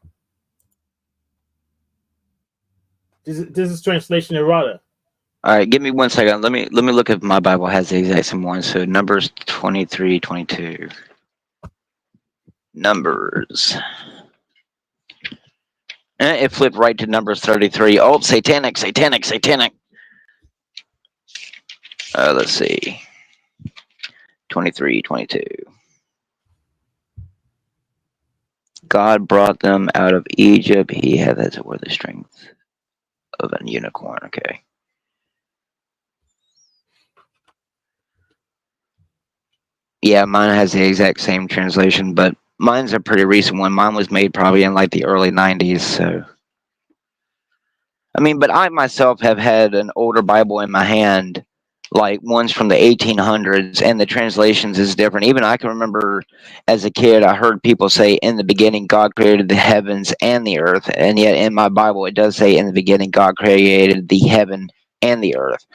[SPEAKER 2] This is translation errata.
[SPEAKER 7] All right, give me 1 second. Let me look if my Bible has the exact same one. So Numbers 23, 22. Numbers. It flipped right to Numbers 33. Oh, satanic. Let's see. 23, 22. God brought them out of Egypt. He hath as it were the strength of a unicorn. Okay. Yeah, mine has the exact same translation, but mine's a pretty recent one. Mine was made probably in like the early 90s, so. I mean, but I myself have had an older Bible in my hand, like ones from the 1800s, and the translations is different. Even I can remember as a kid, I heard people say, in the beginning, God created the heavens and the earth. And yet in my Bible, it does say, in the beginning, God created the heaven and the earth.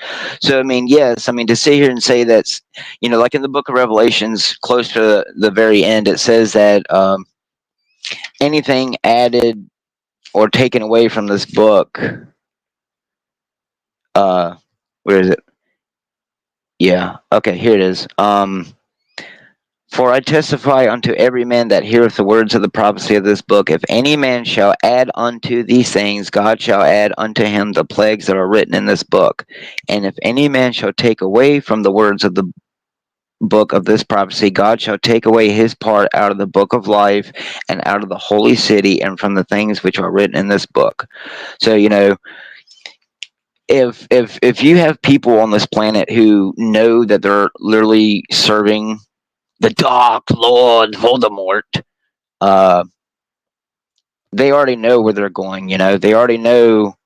[SPEAKER 7] So, I mean, yes, I mean, to sit here and say that's, you know, like in the book of Revelations, close to the very end, it says that anything added or taken away from this book, where is it? Yeah, okay, here it is. For I testify unto every man that heareth the words of the prophecy of this book, if any man shall add unto these things, God shall add unto him the plagues that are written in this book. And if any man shall take away from the words of the book of this prophecy, God shall take away his part out of the book of life and out of the holy city and from the things which are written in this book. So, you know, if you have people on this planet who know that they're literally serving the Dark Lord Voldemort, they already know where they're going. You know, they already know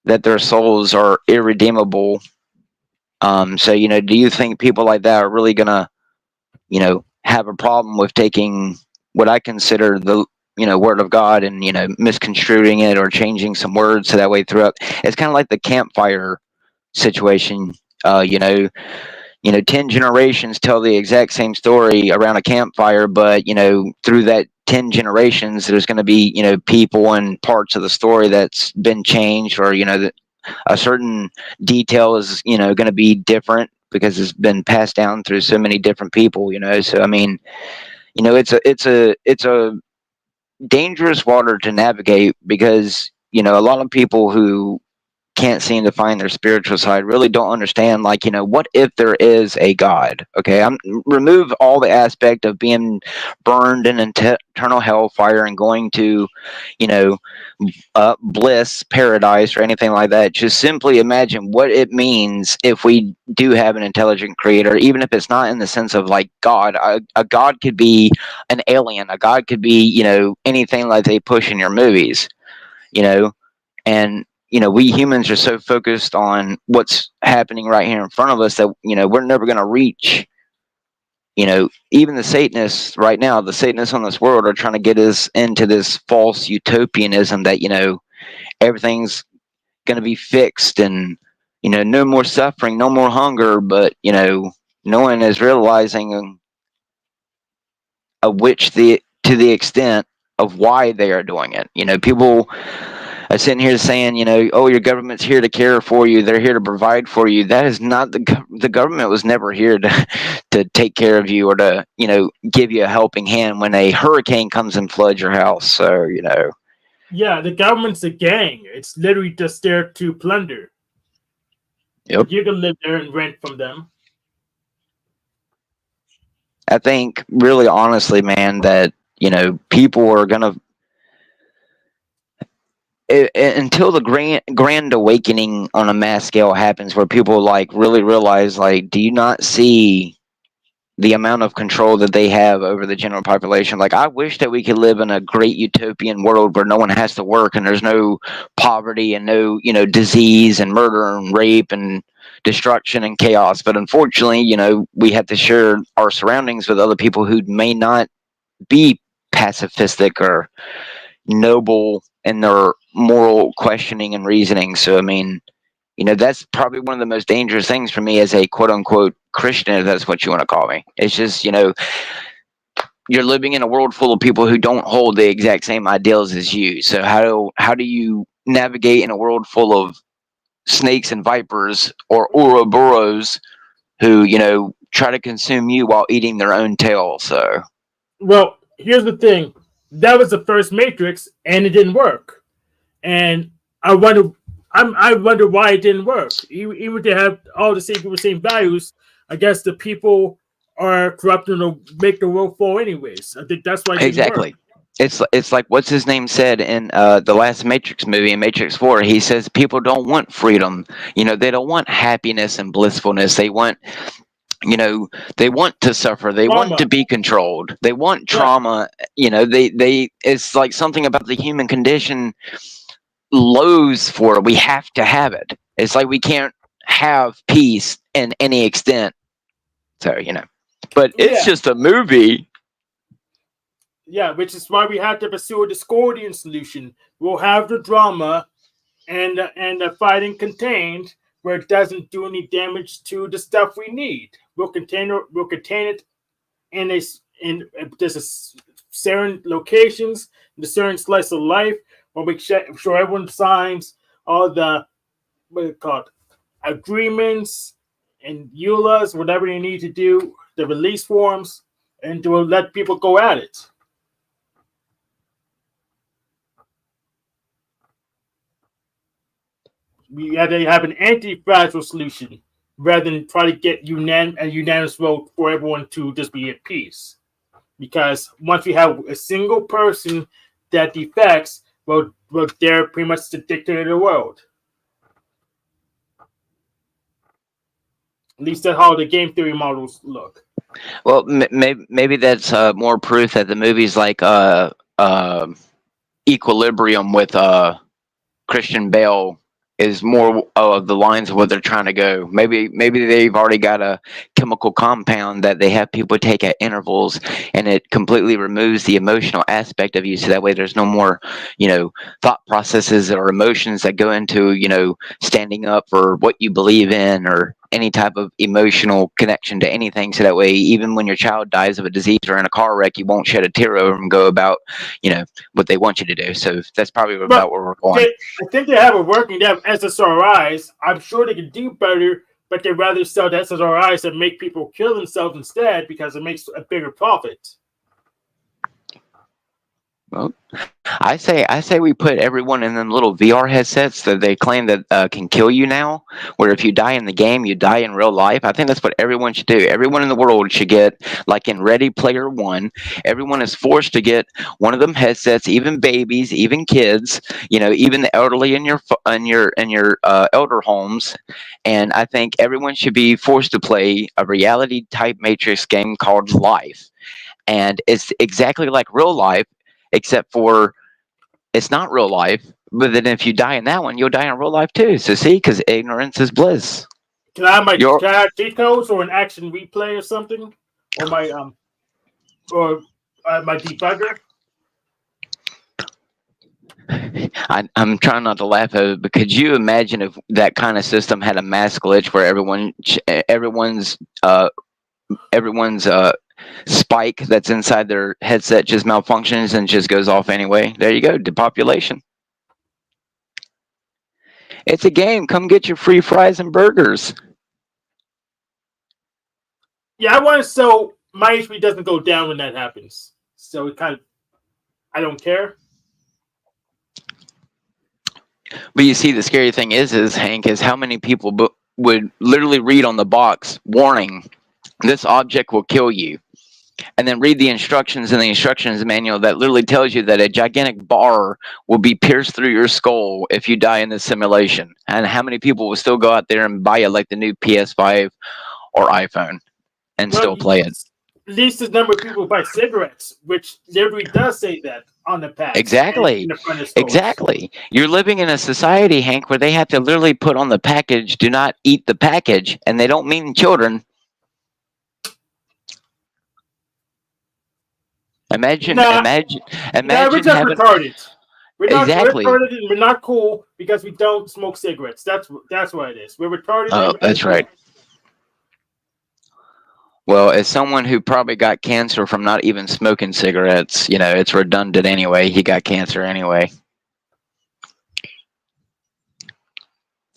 [SPEAKER 7] that their souls are irredeemable. So, you know, do you think people like that are really gonna, you know, have a problem with taking what I consider the, you know, word of God and, you know, misconstruing it or changing some words so that way throughout? It's kind of like the campfire situation. You know, 10 generations tell the exact same story around a campfire, but, you know, through that 10 generations, there's going to be, you know, people and parts of the story that's been changed, or, you know, a certain detail is, you know, going to be different because it's been passed down through so many different people, you know. So, I mean, you know, it's a dangerous water to navigate because, you know, a lot of people who can't seem to find their spiritual side really don't understand, like, you know, what if there is a God? Okay, remove all the aspect of being burned in eternal hellfire and going to, you know, bliss, paradise, or anything like that. Just simply imagine what it means if we do have an intelligent creator, even if it's not in the sense of like God. A God could be an alien. A God could be, you know, anything like they push in your movies, you know. And, you know, we humans are so focused on what's happening right here in front of us that, you know, we're never going to reach, you know, even the Satanists right now, the Satanists on this world are trying to get us into this false utopianism that, you know, everything's going to be fixed and, you know, no more suffering, no more hunger. But, you know, no one is realizing to the extent of why they are doing it. You know, people are sitting here saying, you know, oh, your government's here to care for you. They're here to provide for you. That is not the government was never here to take care of you or to, you know, give you a helping hand when a hurricane comes and floods your house. So, you know.
[SPEAKER 2] Yeah, the government's a gang. It's literally just there to plunder.
[SPEAKER 7] Yep.
[SPEAKER 2] You can live there and rent from them.
[SPEAKER 7] I think, really honestly, man, that, you know, people are going to, until the grand awakening on a mass scale happens where people like really realize, like, do you not see the amount of control that they have over the general population? Like, I wish that we could live in a great utopian world where no one has to work and there's no poverty and no, you know, disease and murder and rape and destruction and chaos. But unfortunately, you know, we have to share our surroundings with other people who may not be pacifistic or noble in their moral questioning and reasoning. So, I mean, you know, that's probably one of the most dangerous things for me as a quote unquote Christian, if that's what you want to call me. It's just, you know, you're living in a world full of people who don't hold the exact same ideals as you. So how do you navigate in a world full of snakes and vipers or Ouroboros who, you know, try to consume you while eating their own tail? So,
[SPEAKER 2] Well, here's the thing. That was the first Matrix, and it didn't work. And I wonder, I wonder why it didn't work. Even to have all the same values, I guess the people are corrupting to make the world fall anyways. I think that's why it didn't work.
[SPEAKER 7] exactly. It's like what's his name said in the last Matrix movie, in Matrix 4. He says people don't want freedom. You know, they don't want happiness and blissfulness. They want, you know, they want to suffer. They want
[SPEAKER 2] Trauma.
[SPEAKER 7] to be controlled. They want
[SPEAKER 2] Yeah.
[SPEAKER 7] trauma. You know, they it's like something about the human condition loathes for it. We have to have it. It's like we can't have peace in any extent. So, you know, but it's
[SPEAKER 2] Yeah.
[SPEAKER 7] just a movie.
[SPEAKER 2] Yeah, which is why we have to pursue a Discordian solution. We'll have the drama and the fighting contained where it doesn't do any damage to the stuff we need. We'll contain it in there's a certain locations, the certain slice of life, where we sure everyone signs all the what do you call it, agreements and EULAs, whatever they need to do, the release forms, and to let people go at it. We have to have an anti-fragile solution rather than try to get a unanimous vote for everyone to just be at peace. Because once we have a single person that defects, well, they're pretty much the dictator of the world. At least that's how the game theory models look.
[SPEAKER 7] Well, maybe that's more proof that the movie's like Equilibrium with Christian Bale is more of the lines of what they're trying to go. Maybe they've already got a chemical compound that they have people take at intervals, and it completely removes the emotional aspect of you. So that way, there's no more, you know, thought processes or emotions that go into, you know, standing up for what you believe in or any type of emotional connection to anything. So that way, even when your child dies of a disease or in a car wreck, you won't shed a tear over them and go about, you know, what they want you to do. So that's probably about where we're going.
[SPEAKER 2] I think they have it working. They have SSRIs. I'm sure they can do better, but they'd rather sell the SSRIs and make people kill themselves instead because it makes a bigger profit.
[SPEAKER 7] Well, I say we put everyone in them little VR headsets that they claim that can kill you now. Where if you die in the game, you die in real life. I think that's what everyone should do. Everyone in the world should get, like in Ready Player One, everyone is forced to get one of them headsets. Even babies, even kids, you know, even the elderly in your elder homes. And I think everyone should be forced to play a reality type Matrix game called Life, and it's exactly like real life, except for it's not real life. But then if you die in that one, you'll die in real life too. So see, because ignorance is bliss.
[SPEAKER 2] Can I have cheat codes or an action replay or something, or my debugger?
[SPEAKER 7] I'm trying not to laugh at it, but could you imagine if that kind of system had a mass glitch where everyone's spike that's inside their headset just malfunctions and just goes off anyway? There you go, depopulation. It's a game. Come get your free fries and burgers.
[SPEAKER 2] Yeah, I want to. So my HP doesn't go down when that happens. So it kind of, I don't care.
[SPEAKER 7] But you see, the scary thing is Hank, is how many people would literally read on the box, warning, this object will kill you. and then read the instructions in the instructions manual that literally tells you that a gigantic bar will be pierced through your skull if you die in this simulation. And how many people will still go out there and buy it like the new PS5 or iPhone and still play it?
[SPEAKER 2] At least the number of people who buy cigarettes, which literally does say that on the packs.
[SPEAKER 7] Exactly.
[SPEAKER 2] In the front of stores.
[SPEAKER 7] Exactly. You're living in a society, Hank, where they have to literally put on the package, do not eat the package, and they don't mean children. Imagine
[SPEAKER 2] We're just
[SPEAKER 7] having
[SPEAKER 2] retarded. We're not
[SPEAKER 7] Exactly.
[SPEAKER 2] retarded and we're not cool because we don't smoke cigarettes. That's what it is. We're retarded.
[SPEAKER 7] Oh, that's right. Well, as someone who probably got cancer from not even smoking cigarettes, it's redundant anyway. He got cancer anyway.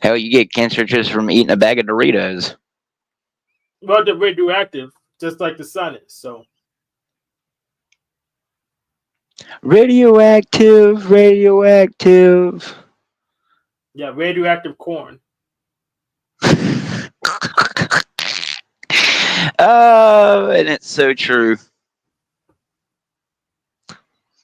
[SPEAKER 7] Hell, you get cancer just from eating a bag of Doritos.
[SPEAKER 2] Well, they're radioactive, just like the sun is. So
[SPEAKER 7] radioactive.
[SPEAKER 2] Yeah, radioactive corn.
[SPEAKER 7] Oh, and it's so true.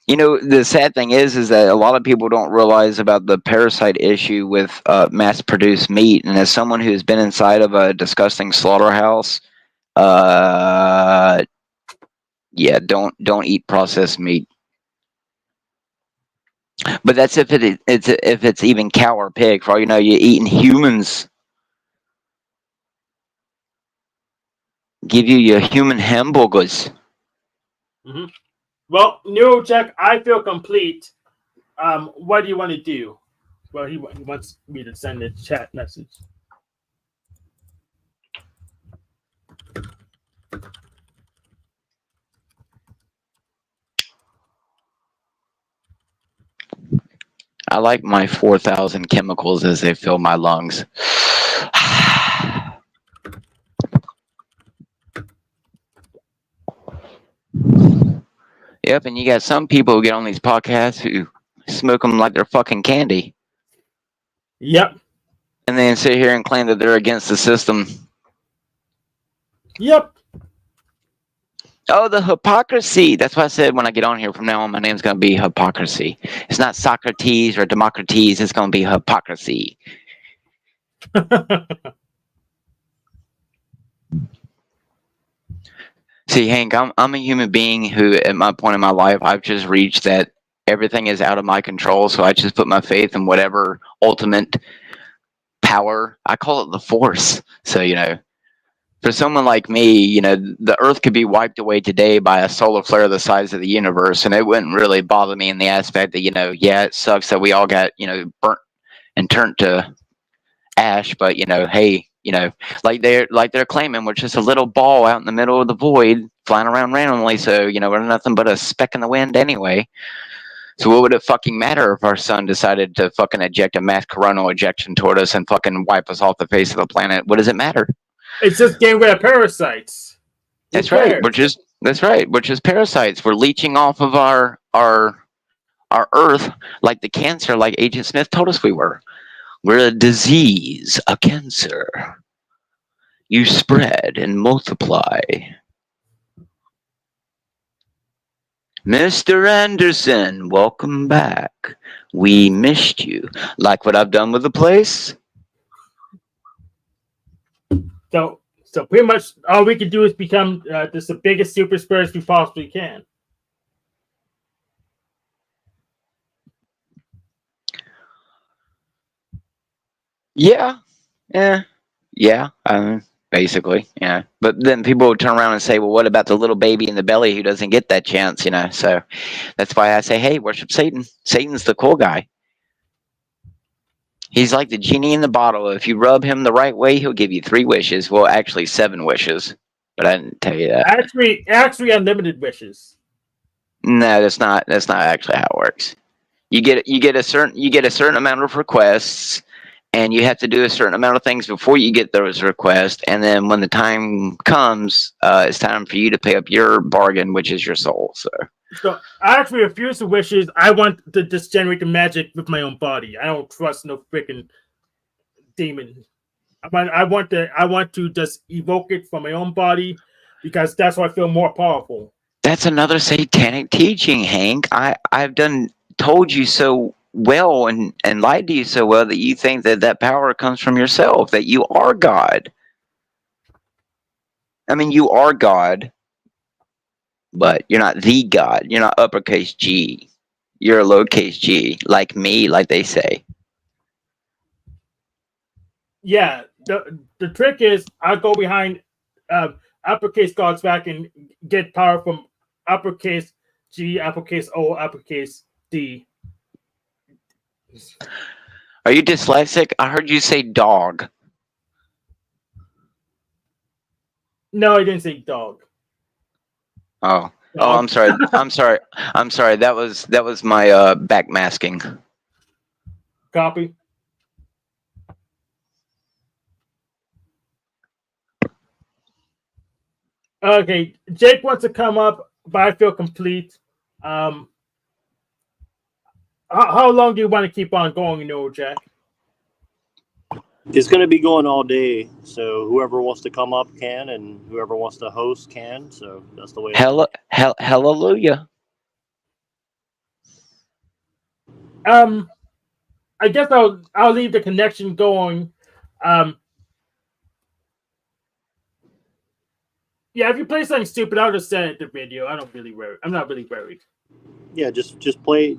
[SPEAKER 7] The sad thing is that a lot of people don't realize about the parasite issue with mass-produced meat. And as someone who's been inside of a disgusting slaughterhouse, yeah, don't eat processed meat. But that's if it's even cow or pig. For all you know, you're eating humans. Give you your human hamburgers.
[SPEAKER 2] Mm-hmm. Well, NeuroJack, I feel complete. What do you want to do? Well, he wants me to send a chat message.
[SPEAKER 7] I like my 4,000 chemicals as they fill my lungs. Yep, and you got some people who get on these podcasts who smoke them like they're fucking candy.
[SPEAKER 2] Yep.
[SPEAKER 7] And then sit here and claim that they're against the system.
[SPEAKER 2] Yep.
[SPEAKER 7] Oh, the hypocrisy. That's why I said when I get on here from now on, my name's going to be Hypocrisy. It's not Socrates or Democrates. It's going to be Hypocrisy. See, Hank, I'm a human being who, at my point in my life, I've just reached that everything is out of my control. So I just put my faith in whatever ultimate power. I call it the Force. So, for someone like me, the Earth could be wiped away today by a solar flare the size of the universe, and it wouldn't really bother me in the aspect that, yeah, it sucks that we all got, burnt and turned to ash, but hey, like they're claiming we're just a little ball out in the middle of the void flying around randomly, so we're nothing but a speck in the wind anyway. So what would it fucking matter if our sun decided to fucking eject a mass coronal ejection toward us and fucking wipe us off the face of the planet? What does it matter?
[SPEAKER 2] It's just getting rid of parasites.
[SPEAKER 7] That's right. We're just parasites. We're leeching off of our Earth like the cancer, like Agent Smith told us we were. We're a disease, a cancer. You spread and multiply. Mr. Anderson, welcome back. We missed you. Like what I've done with the place?
[SPEAKER 2] So pretty much all we can do is become just the biggest super spreaders we possibly can.
[SPEAKER 7] Yeah. Basically, yeah. But then people would turn around and say, well, what about the little baby in the belly who doesn't get that chance, So that's why I say, hey, worship Satan. Satan's the cool guy. He's like the genie in the bottle. If you rub him the right way, he'll give you 3 wishes. Well, actually 7 wishes. But I didn't tell you that.
[SPEAKER 2] Actually unlimited wishes.
[SPEAKER 7] No, that's not actually how it works. You get a certain amount of requests, and you have to do a certain amount of things before you get those requests, and then when the time comes, it's time for you to pay up your bargain, which is your soul.
[SPEAKER 2] So I actually refuse the wishes. I want to just generate the magic with my own body. I don't trust no freaking demon. I want to just evoke it from my own body. because that's what I feel more powerful.
[SPEAKER 7] That's another satanic teaching, Hank. I've told you so well and lied to you so well that you think that power comes from yourself, that you are God. I mean, you are God, but you're not the God. You're not uppercase G. You're a lowercase G, like me, like they say.
[SPEAKER 2] Yeah, the trick is I go behind uppercase God's back and get power from uppercase G, uppercase O, uppercase D.
[SPEAKER 7] Are you dyslexic? I heard you say dog.
[SPEAKER 2] No, I didn't say dog.
[SPEAKER 7] Oh.
[SPEAKER 2] Dog.
[SPEAKER 7] Oh, I'm sorry. I'm sorry. That was my backmasking.
[SPEAKER 2] Copy. Okay, Jake wants to come up, but I feel complete. How long do you want to keep on going, NeuroJack?
[SPEAKER 1] It's going to be going all day, so whoever wants to come up can, and whoever wants to host can. So that's the way.
[SPEAKER 7] Hallelujah.
[SPEAKER 2] I guess I'll leave the connection going. Yeah, if you play something stupid, I'll just send it the video. I'm not really worried.
[SPEAKER 1] Yeah, just play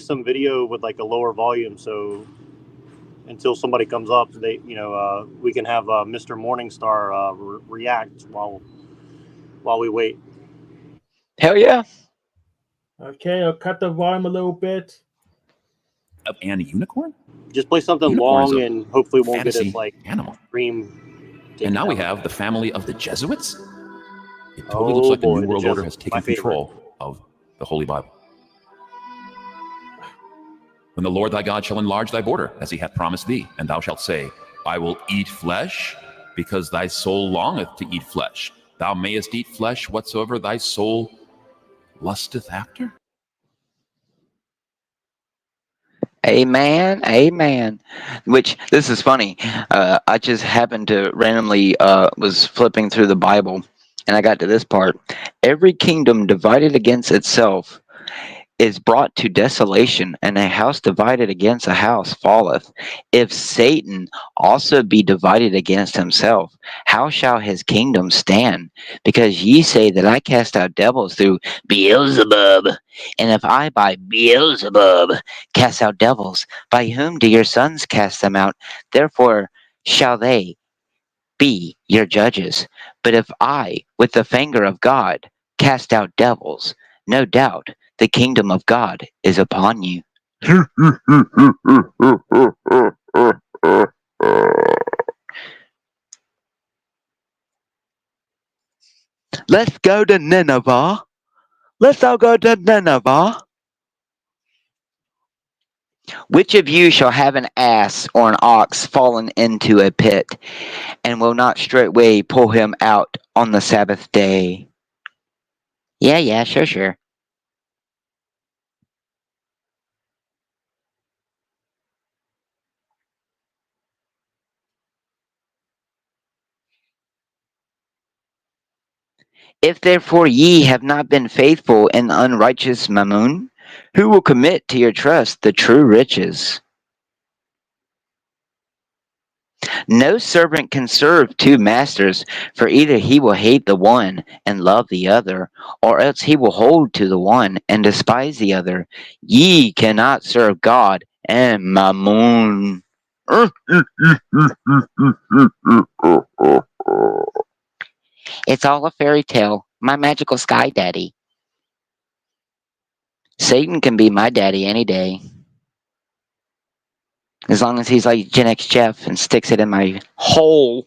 [SPEAKER 1] some video with like a lower volume, so until somebody comes up, we can have Mr. Morningstar react while we wait.
[SPEAKER 7] Hell yeah.
[SPEAKER 2] Okay, I'll cut the volume a little bit.
[SPEAKER 16] And a unicorn?
[SPEAKER 1] Just play something
[SPEAKER 16] Unicorn's
[SPEAKER 1] long
[SPEAKER 16] a
[SPEAKER 1] and hopefully won't get
[SPEAKER 16] fantasy
[SPEAKER 1] us like
[SPEAKER 16] animal.
[SPEAKER 1] Dream.
[SPEAKER 16] And now we have the family of the Jesuits. It totally
[SPEAKER 1] Oh,
[SPEAKER 16] looks like
[SPEAKER 1] boy,
[SPEAKER 16] the New
[SPEAKER 1] the
[SPEAKER 16] World Order has
[SPEAKER 1] Jesuits,
[SPEAKER 16] taken
[SPEAKER 1] my favorite.
[SPEAKER 16] control of the Holy Bible. When the Lord thy God shall enlarge thy border, as he hath promised thee, and thou shalt say, I will eat flesh, because thy soul longeth to eat flesh. Thou mayest eat flesh whatsoever thy soul lusteth after.
[SPEAKER 7] Amen. Amen. Which, this is funny. I just happened to randomly was flipping through the Bible, and I got to this part. Every kingdom divided against itself is brought to desolation, and a house divided against a house falleth. If Satan also be divided against himself, how shall his kingdom stand? Because ye say that I cast out devils through Beelzebub. And if I by Beelzebub cast out devils, by whom do your sons cast them out? Therefore shall they be your judges. But if I, with the finger of God, cast out devils, no doubt the kingdom of God is upon you. Let's go to Nineveh. Let's all go to Nineveh. Which of you shall have an ass or an ox fallen into a pit, and will not straightway pull him out on the Sabbath day? Yeah, sure. If therefore ye have not been faithful in the unrighteous mammon, who will commit to your trust the true riches? No servant can serve two masters, for either he will hate the one and love the other, or else he will hold to the one and despise the other. Ye cannot serve God and mammon. It's all a fairy tale. My magical sky daddy. Satan can be my daddy any day. As long as he's like Gen X Jeff and sticks it in my hole.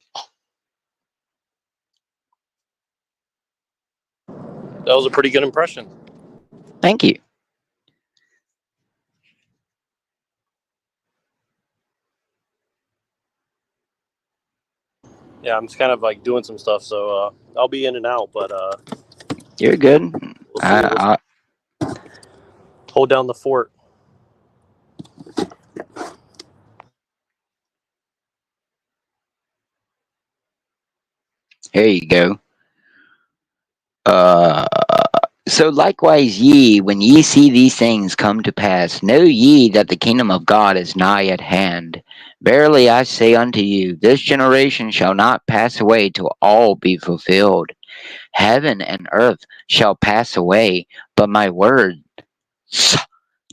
[SPEAKER 1] That was a pretty good impression.
[SPEAKER 7] Thank you.
[SPEAKER 1] Yeah, I'm just kind of like doing some stuff, so I'll be in and out, but
[SPEAKER 7] You're good.
[SPEAKER 1] we'll hold down the fort.
[SPEAKER 7] Here you go. So likewise ye, when ye see these things come to pass, know ye that the kingdom of God is nigh at hand. Verily I say unto you, this generation shall not pass away till all be fulfilled. Heaven and earth shall pass away, but my word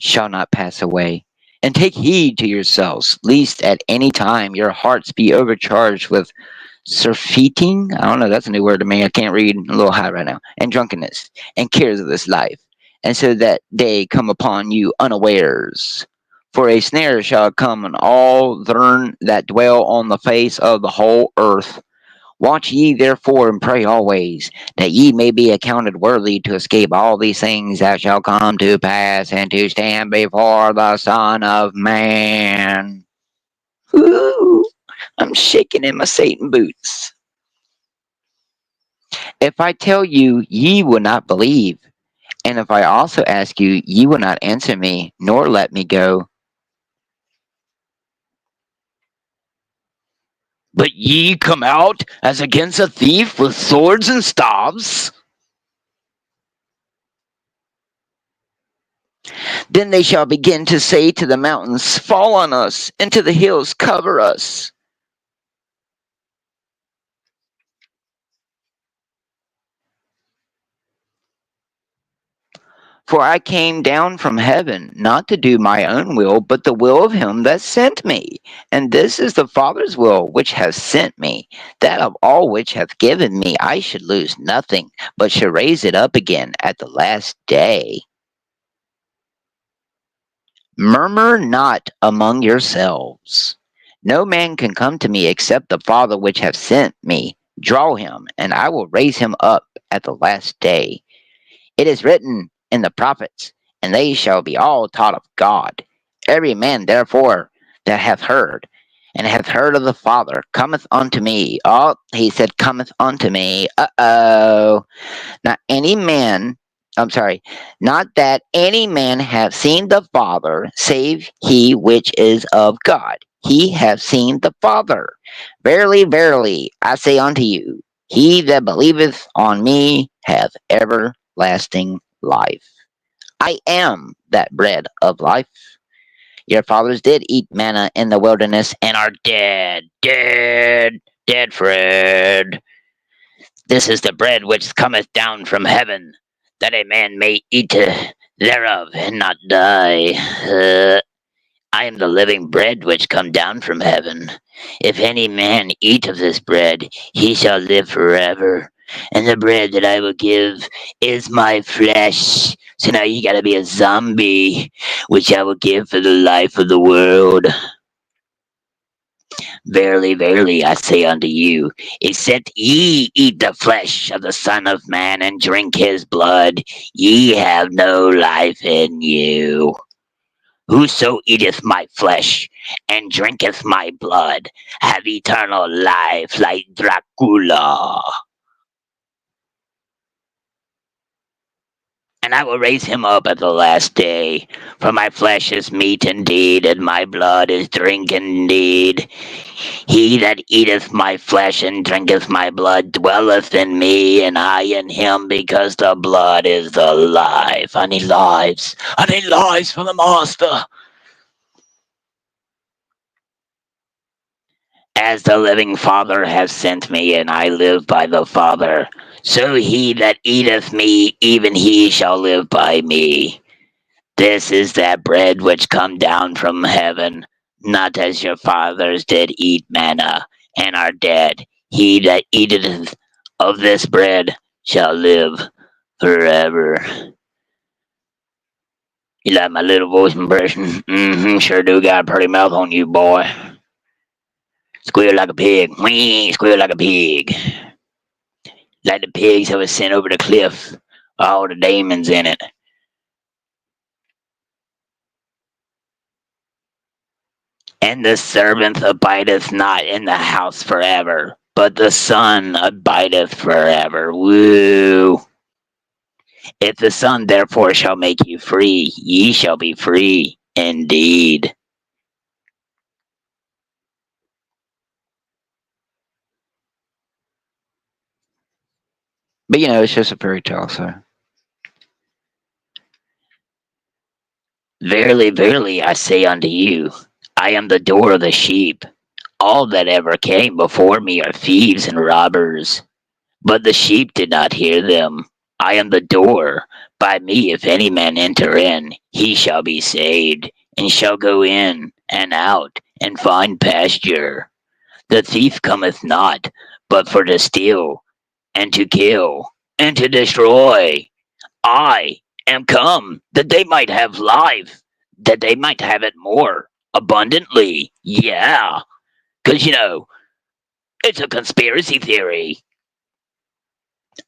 [SPEAKER 7] shall not pass away. And take heed to yourselves, lest at any time your hearts be overcharged with surfeiting. I don't know, that's a new word to me. I can't read, I'm a little high right now. And drunkenness, and cares of this life. And so that day come upon you unawares. For a snare shall come on all them that dwell on the face of the whole earth. Watch ye therefore and pray always, that ye may be accounted worthy to escape all these things that shall come to pass, and to stand before the Son of Man. Woo! I'm shaking in my Satan boots. If I tell you, ye will not believe. And if I also ask you, ye will not answer me, nor let me go. But ye come out as against a thief with swords and staves. Then they shall begin to say to the mountains, fall on us, and to the hills, cover us. For I came down from heaven, not to do my own will, but the will of him that sent me. And this is the Father's will which hath sent me, that of all which hath given me I should lose nothing, but should raise it up again at the last day. Murmur not among yourselves. No man can come to me except the Father which hath sent me draw him, and I will raise him up at the last day. It is written in the prophets, and they shall be all taught of God. Every man, therefore, that hath heard, and hath heard of the Father, cometh unto me. Oh, he said, cometh unto me. Uh-oh. Not any man, I'm sorry, not that any man have seen the Father, save he which is of God. He hath seen the Father. Verily, verily, I say unto you, he that believeth on me hath everlasting life. I am that bread of life. Your fathers did eat manna in the wilderness and are dead, dead, Fred. This is the bread which cometh down from heaven, that a man may eat thereof and not die. I am the living bread which come down from heaven. If any man eat of this bread, he shall live forever. And the bread that I will give is my flesh. So now you gotta be a zombie, which I will give for the life of the world. Verily, verily, I say unto you, except ye eat the flesh of the Son of Man and drink his blood, ye have no life in you. Whoso eateth my flesh and drinketh my blood have eternal life like Dracula. And I will raise him up at the last day. For my flesh is meat indeed, and my blood is drink indeed. He that eateth my flesh and drinketh my blood dwelleth in me, and I in him, because the blood is the life. I need lives. I need lives from the Master. As the living Father hath sent me, and I live by the Father, so he that eateth me, even he shall live by me. This is that bread which come down from heaven, not as your fathers did eat manna, and are dead. He that eateth of this bread shall live forever. You like my little voice impression? Mm-hmm, sure do got a pretty mouth on you, boy. Squeal like a pig. Wee, squeal like a pig. Like the pigs that was sent over the cliff. All the demons in it. And the servant abideth not in the house forever, but the Son abideth forever. Woo! If the Son therefore shall make you free, ye shall be free indeed. But you know, it's just a fairy tale, so. Verily, verily, I say unto you, I am the door of the sheep. All that ever came before me are thieves and robbers, but the sheep did not hear them. I am the door. By me, if any man enter in, he shall be saved, and shall go in and out, and find pasture. The thief cometh not, but for to steal, and to kill, and to destroy. I am come that they might have life, that they might have it more abundantly. Yeah, because, you know, it's a conspiracy theory.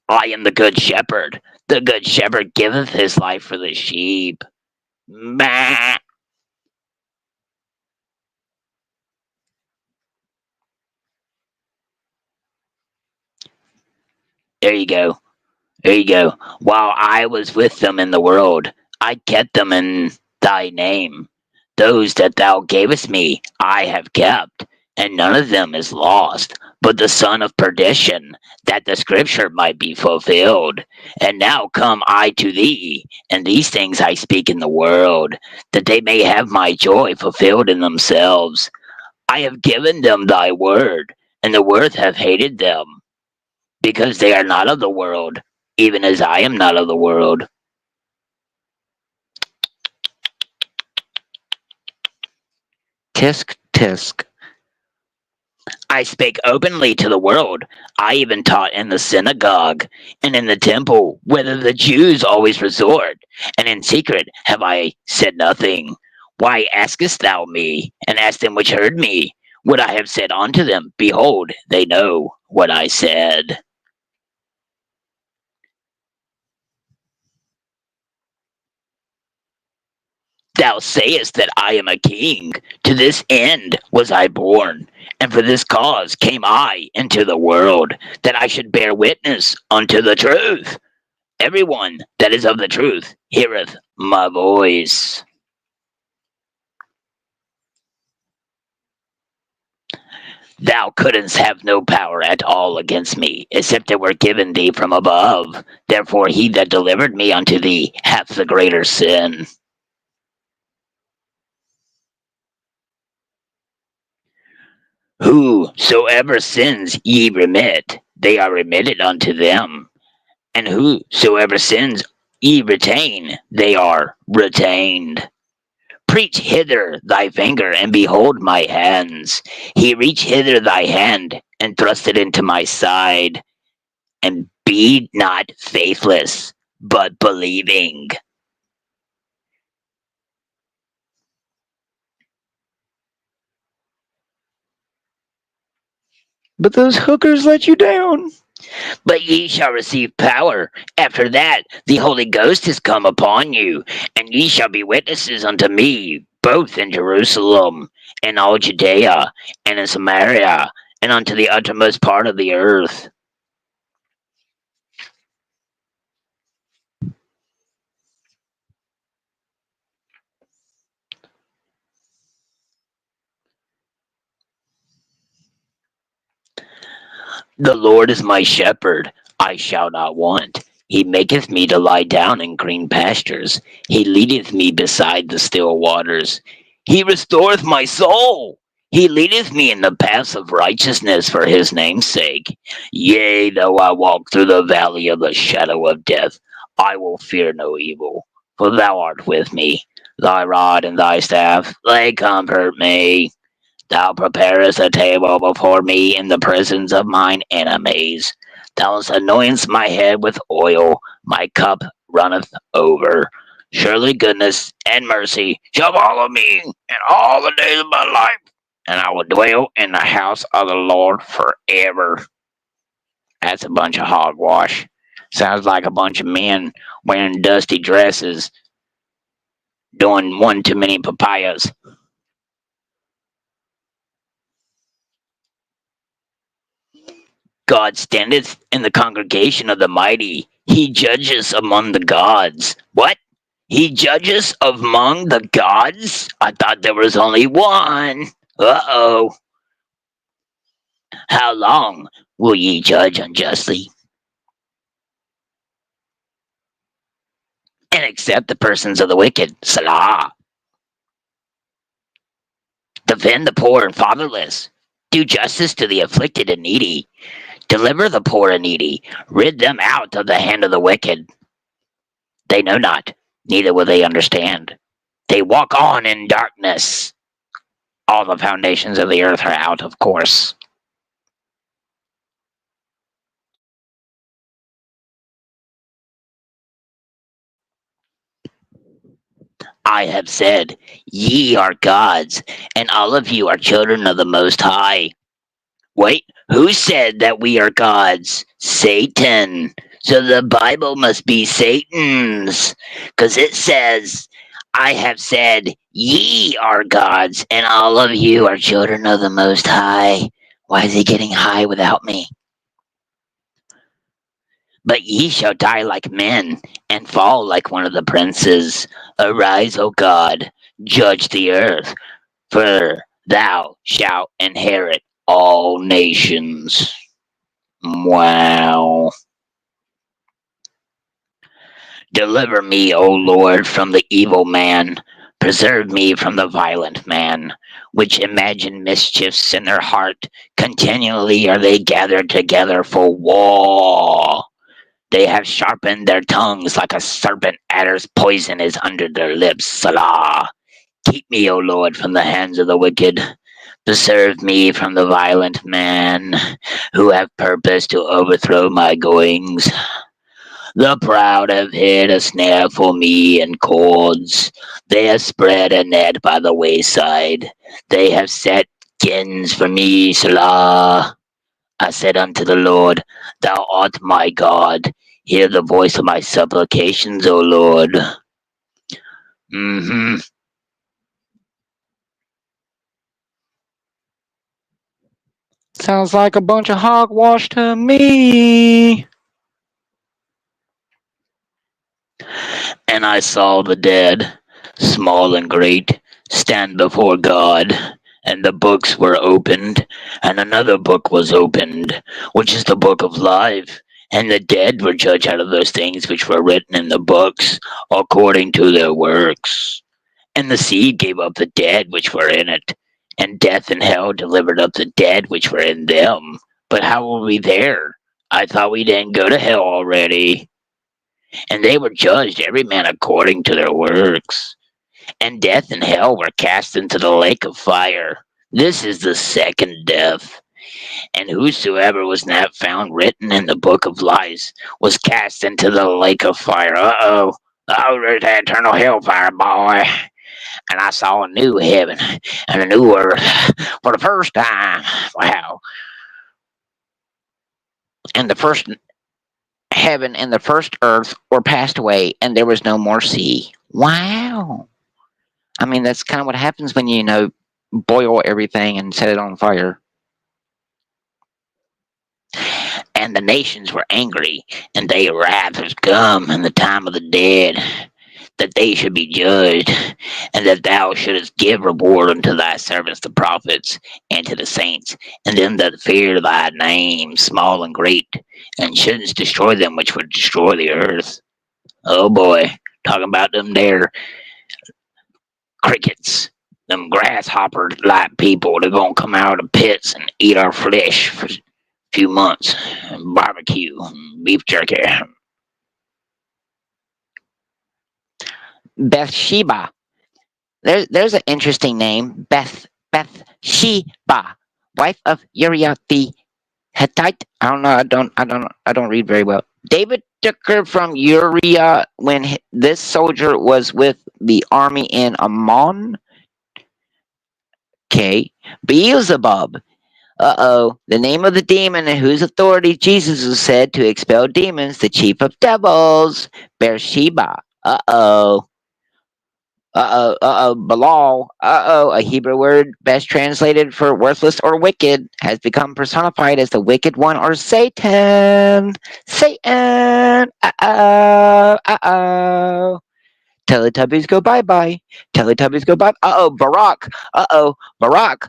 [SPEAKER 7] I am the good shepherd. The good shepherd giveth his life for the sheep. Bah. There you go. There you go. While I was with them in the world, I kept them in thy name. Those that thou gavest me, I have kept, and none of them is lost, but the son of perdition, that the scripture might be fulfilled. And now come I to thee, and these things I speak in the world, that they may have my joy fulfilled in themselves. I have given them thy word, and the world hath hated them, because they are not of the world, even as I am not of the world. Tisk, tisk. I spake openly to the world. I even taught in the synagogue, and in the temple, whither the Jews always resort, and in secret have I said nothing. Why askest thou me, and ask them which heard me? What I have said unto them, behold, they know what I said. Thou sayest that I am a king. To this end was I born, and for this cause came I into the world, that I should bear witness unto the truth. Everyone that is of the truth heareth my voice. Thou couldst have no power at all against me, except it were given thee from above. Therefore he that delivered me unto thee hath the greater sin. Whosoever sins ye remit, they are remitted unto them. And whosoever sins ye retain, they are retained. Preach hither thy finger, and behold my hands. He reach hither thy hand, and thrust it into my side. And be not faithless, but believing. But those hookers let you down. But ye shall receive power. After that, the Holy Ghost is come upon you, and ye shall be witnesses unto me, both in Jerusalem, and all Judea, and in Samaria, and unto the uttermost part of the earth. The Lord is my shepherd, I shall not want. He maketh me to lie down in green pastures. He leadeth me beside the still waters. He restoreth my soul. He leadeth me in the paths of righteousness for his name's sake. Yea, though I walk through the valley of the shadow of death, I will fear no evil, for thou art with me. Thy rod and thy staff, they comfort me. Thou preparest a table before me in the presence of mine enemies. Thou anointest my head with oil, my cup runneth over. Surely goodness and mercy shall follow me in all the days of my life, and I will dwell in the house of the Lord forever. That's a bunch of hogwash. Sounds like a bunch of men wearing dusty dresses doing one too many papayas. God standeth in the congregation of the mighty. He judges among the gods. What? He judges among the gods? I thought there was only one. Uh-oh. How long will ye judge unjustly?
[SPEAKER 17] accept the persons of the wicked. Salah. Defend the poor and fatherless. Do justice to the afflicted and needy. Deliver the poor and needy. Rid them out of the hand of the wicked. They know not, neither will they understand. They walk on in darkness. All the foundations of the earth are out of course. I have said, ye are gods, and all of you are children of the Most High. Wait, who said that we are gods? Satan. So the Bible must be Satan's, because it says, I have said, ye are gods, and all of you are children of the Most High. Why is he getting high without me? But ye shall die like men, and fall like one of the princes. Arise, O God, judge the earth, for thou shalt inherit all nations. Wow. Deliver me, O Lord, from the evil man. Preserve me from the violent man, which imagine mischiefs in their heart. Continually are they gathered together for war. They have sharpened their tongues like a serpent adder's poison is under their lips. Salah. Keep me, O Lord, from the hands of the wicked. Preserve me from the violent man who have purpose to overthrow my goings. The proud have hid a snare for me in cords. They have spread a net by the wayside. They have set gins for me, Salah. I said unto the Lord, Thou art my God. Hear the voice of my supplications, O Lord. Sounds like a bunch of hogwash to me. And I saw the dead, small and great, stand before God, and the books were opened, and another book was opened, which is the book of life. And the dead were judged out of those things which were written in the books, according to their works. And the sea gave up the dead which were in it, and death and hell delivered up the dead which were in them. But how were we there? I thought we didn't go to hell already. And they were judged every man according to their works. And death and hell were cast into the lake of fire. This is the second death. And whosoever was not found written in the book of life was cast into the lake of fire. Uh-oh. Oh, there's the eternal hellfire, boy. And I saw a new heaven and a new earth for the first time. Wow. And the first heaven and the first earth were passed away, and there was no more sea. Wow. I mean, that's kind of what happens when you boil everything and set it on fire. And the nations were angry, and they wrath was come in the time of the dead, that they should be judged, and that thou shouldest give reward unto thy servants the prophets, and to the saints, and them that fear thy name, small and great, and shouldest destroy them which would destroy the earth. Oh boy, talking about them there crickets, them grasshopper like people, they're gonna come out of pits and eat our flesh for a few months, and barbecue, and beef jerky. Bathsheba. There's an interesting name. Bathsheba, wife of Uriah the Hittite. I don't know. I don't read very well. David took her from Uriah when this soldier was with the army in Ammon. Okay. Beelzebub. Uh-oh. The name of the demon in whose authority Jesus was said to expel demons, the chief of devils. Beersheba. Uh-oh. Balal, a Hebrew word best translated for worthless or wicked, has become personified as the wicked one or Satan. Satan, Teletubbies go bye-bye. Teletubbies go bye. Barack. Barack.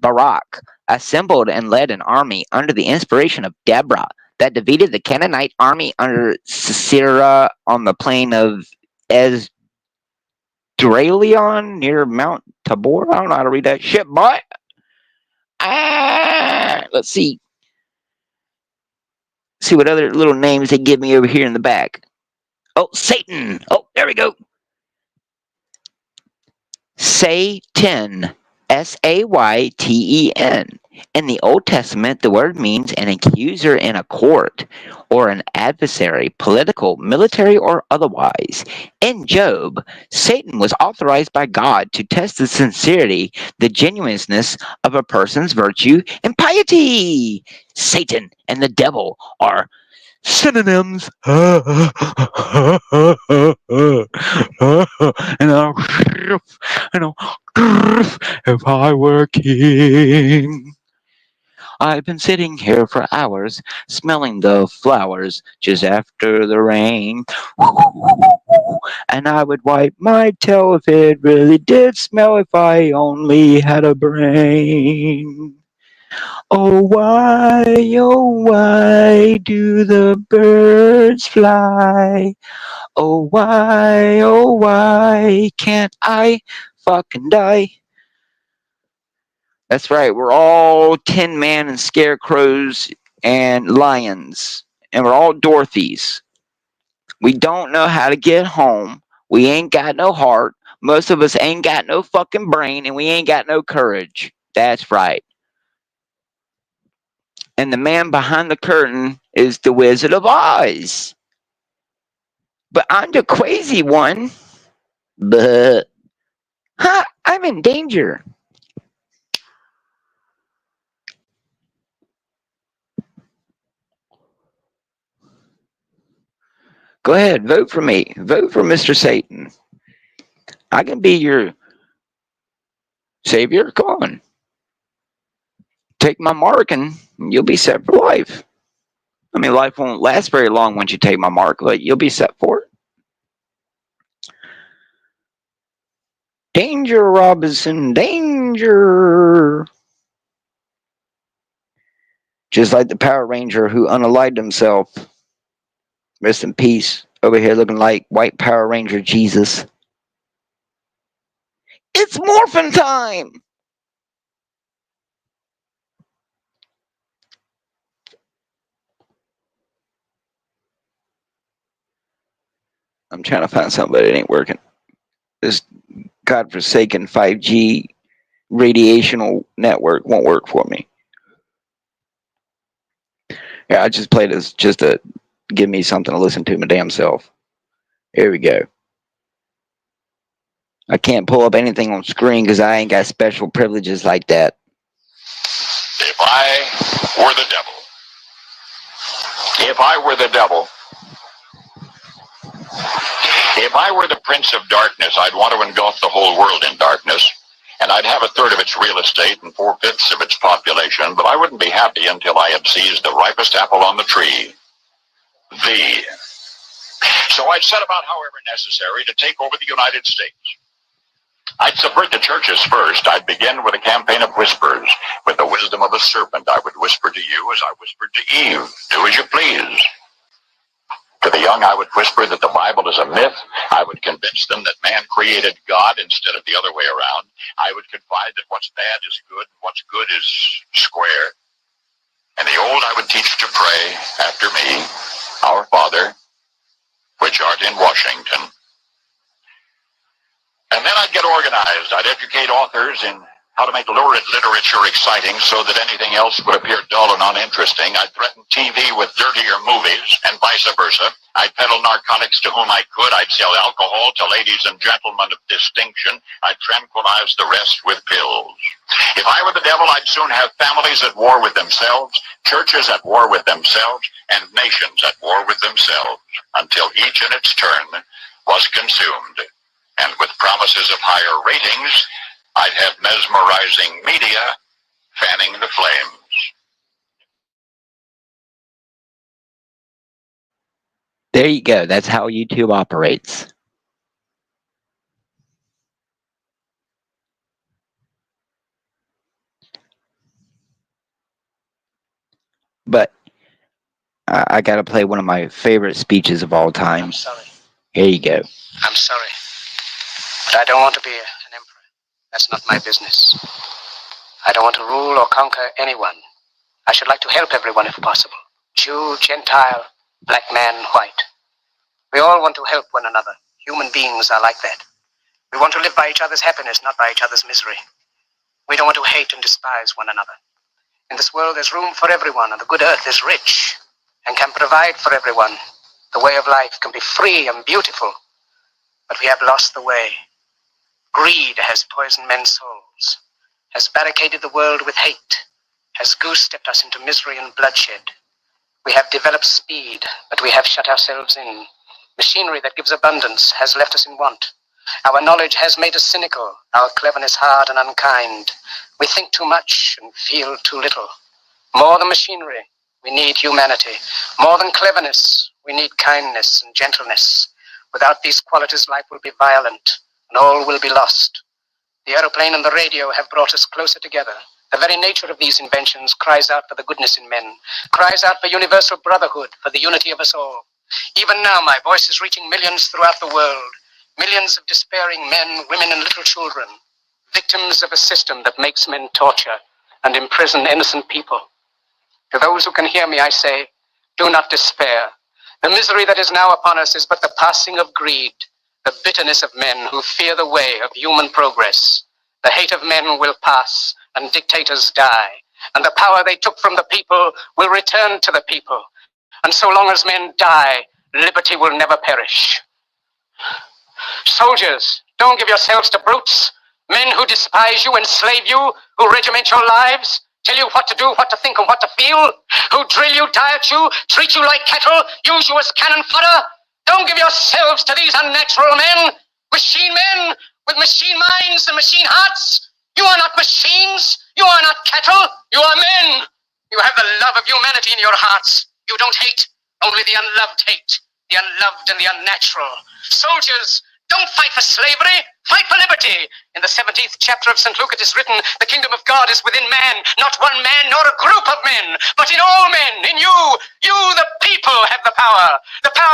[SPEAKER 17] Barack assembled and led an army under the inspiration of Deborah, that defeated the Canaanite army under Sisera on the plain of Esdraelon near Mount Tabor. I don't know how to read that shit, boy. Let's see. See what other little names they give me over here in the back. Oh, Satan. Oh, there we go. Satan. Sayten. In the Old Testament, the word means an accuser in a court or an adversary, political, military, or otherwise. In Job, Satan was authorized by God to test the sincerity, the genuineness of a person's virtue and piety. Satan and the devil are synonyms. And if I were king, I've been sitting here for hours, smelling the flowers just after the rain. And I would wipe my tail if it really did smell, if I only had a brain. Oh why do the birds fly? Oh why can't I fucking die? That's right, we're all Tin Man and Scarecrows and Lions, and we're all Dorothys. We don't know how to get home. We ain't got no heart. Most of us ain't got no fucking brain, and we ain't got no courage. That's right. And the man behind the curtain is the Wizard of Oz. But I'm the crazy one. But I'm in danger. Go ahead, vote for me. Vote for Mr. Satan. I can be your savior. Come on. Take my mark and you'll be set for life. I mean, life won't last very long once you take my mark, but you'll be set for it. Danger, Robinson, danger. Just like the Power Ranger who unalived himself. Rest in peace. Over here looking like white Power Ranger Jesus. It's morphin' time! I'm trying to find something, but it ain't working. This godforsaken 5G radiational network won't work for me. Yeah, I just played this just to give me something to listen to my damn self. Here we go. I can't pull up anything on screen because I ain't got special privileges like that.
[SPEAKER 10] If I were the devil, if I were the devil, if I were the prince of darkness, I'd want to engulf the whole world in darkness, and I'd have a third of its real estate and 4/5 of its population, but I wouldn't be happy until I had seized the ripest apple on the tree. So I'd set about, however necessary, to take over the United States. I'd subvert the churches first. I'd begin with a campaign of whispers. With the wisdom of a serpent, I would whisper to you as I whispered to Eve, do as you please. To the young, I would whisper that the Bible is a myth. I would convince them that man created God instead of the other way around. I would confide that what's bad is good and what's good is square. And the old, I would teach to pray after me, Our Father, which art in Washington. And then I'd get organized. I'd educate authors in how to make lurid literature exciting so that anything else would appear dull and uninteresting. I'd threaten TV with dirtier movies and vice versa. I'd peddle narcotics to whom I could. I'd sell alcohol to ladies and gentlemen of distinction. I'd tranquilize the rest with pills. If I were the devil, I'd soon have families at war with themselves, churches at war with themselves, and nations at war with themselves, until each in its turn was consumed. And with promises of higher ratings, I'd have mesmerizing media fanning the flames.
[SPEAKER 17] There you go. That's how YouTube operates. But
[SPEAKER 7] I got to play one of my favorite speeches of all time.
[SPEAKER 18] I'm sorry.
[SPEAKER 7] Here you go.
[SPEAKER 18] I'm sorry. But I don't want to be an emperor. That's not my business. I don't want to rule or conquer anyone. I should like to help everyone if possible. Jew, Gentile, black man, white. We all want to help one another. Human beings are like that. We want to live by each other's happiness, not by each other's misery. We don't want to hate and despise one another. In this world, there's room for everyone, and the good earth is rich and can provide for everyone. The way of life can be free and beautiful, but we have lost the way. Greed has poisoned men's souls, has barricaded the world with hate, has goose-stepped us into misery and bloodshed. We have developed speed, but we have shut ourselves in. Machinery that gives abundance has left us in want. Our knowledge has made us cynical, our cleverness hard and unkind. We think too much and feel too little. More than machinery, we need humanity. More than cleverness, we need kindness and gentleness. Without these qualities, life will be violent and all will be lost. The aeroplane and the radio have brought us closer together. The very nature of these inventions cries out for the goodness in men, cries out for universal brotherhood, for the unity of us all. Even now, my voice is reaching millions throughout the world, millions of despairing men, women, and little children, victims of a system that makes men torture and imprison innocent people. To those who can hear me, I say, do not despair. The misery that is now upon us is but the passing of greed, the bitterness of men who fear the way of human progress. The hate of men will pass, and dictators die, and the power they took from the people will return to the people. And so long as men die, liberty will never perish. Soldiers, don't give yourselves to brutes, men who despise you, enslave you, who regiment your lives, tell you what to do, what to think, and what to feel, who drill you, diet you, treat you like cattle, use you as cannon fodder. Don't give yourselves to these unnatural men, machine men with machine minds and machine hearts. You are not machines, you are not cattle, you are men. You have the love of humanity in your hearts. You don't hate, only the unloved hate, the unloved and the unnatural. Soldiers, don't fight for slavery, fight for liberty. In the 17th chapter of St. Luke it is written, the kingdom of God is within man, not one man nor a group of men, but in all men, in you. You, the people, have the power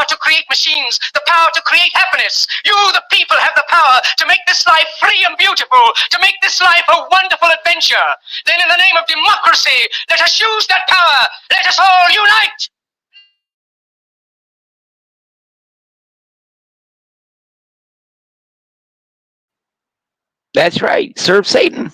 [SPEAKER 18] to create machines, the power to create happiness. You, the people, have the power to make this life free and beautiful, to make this life a wonderful adventure. Then in the name of democracy, let us use that power. Let us all unite.
[SPEAKER 7] That's right. Serve Satan.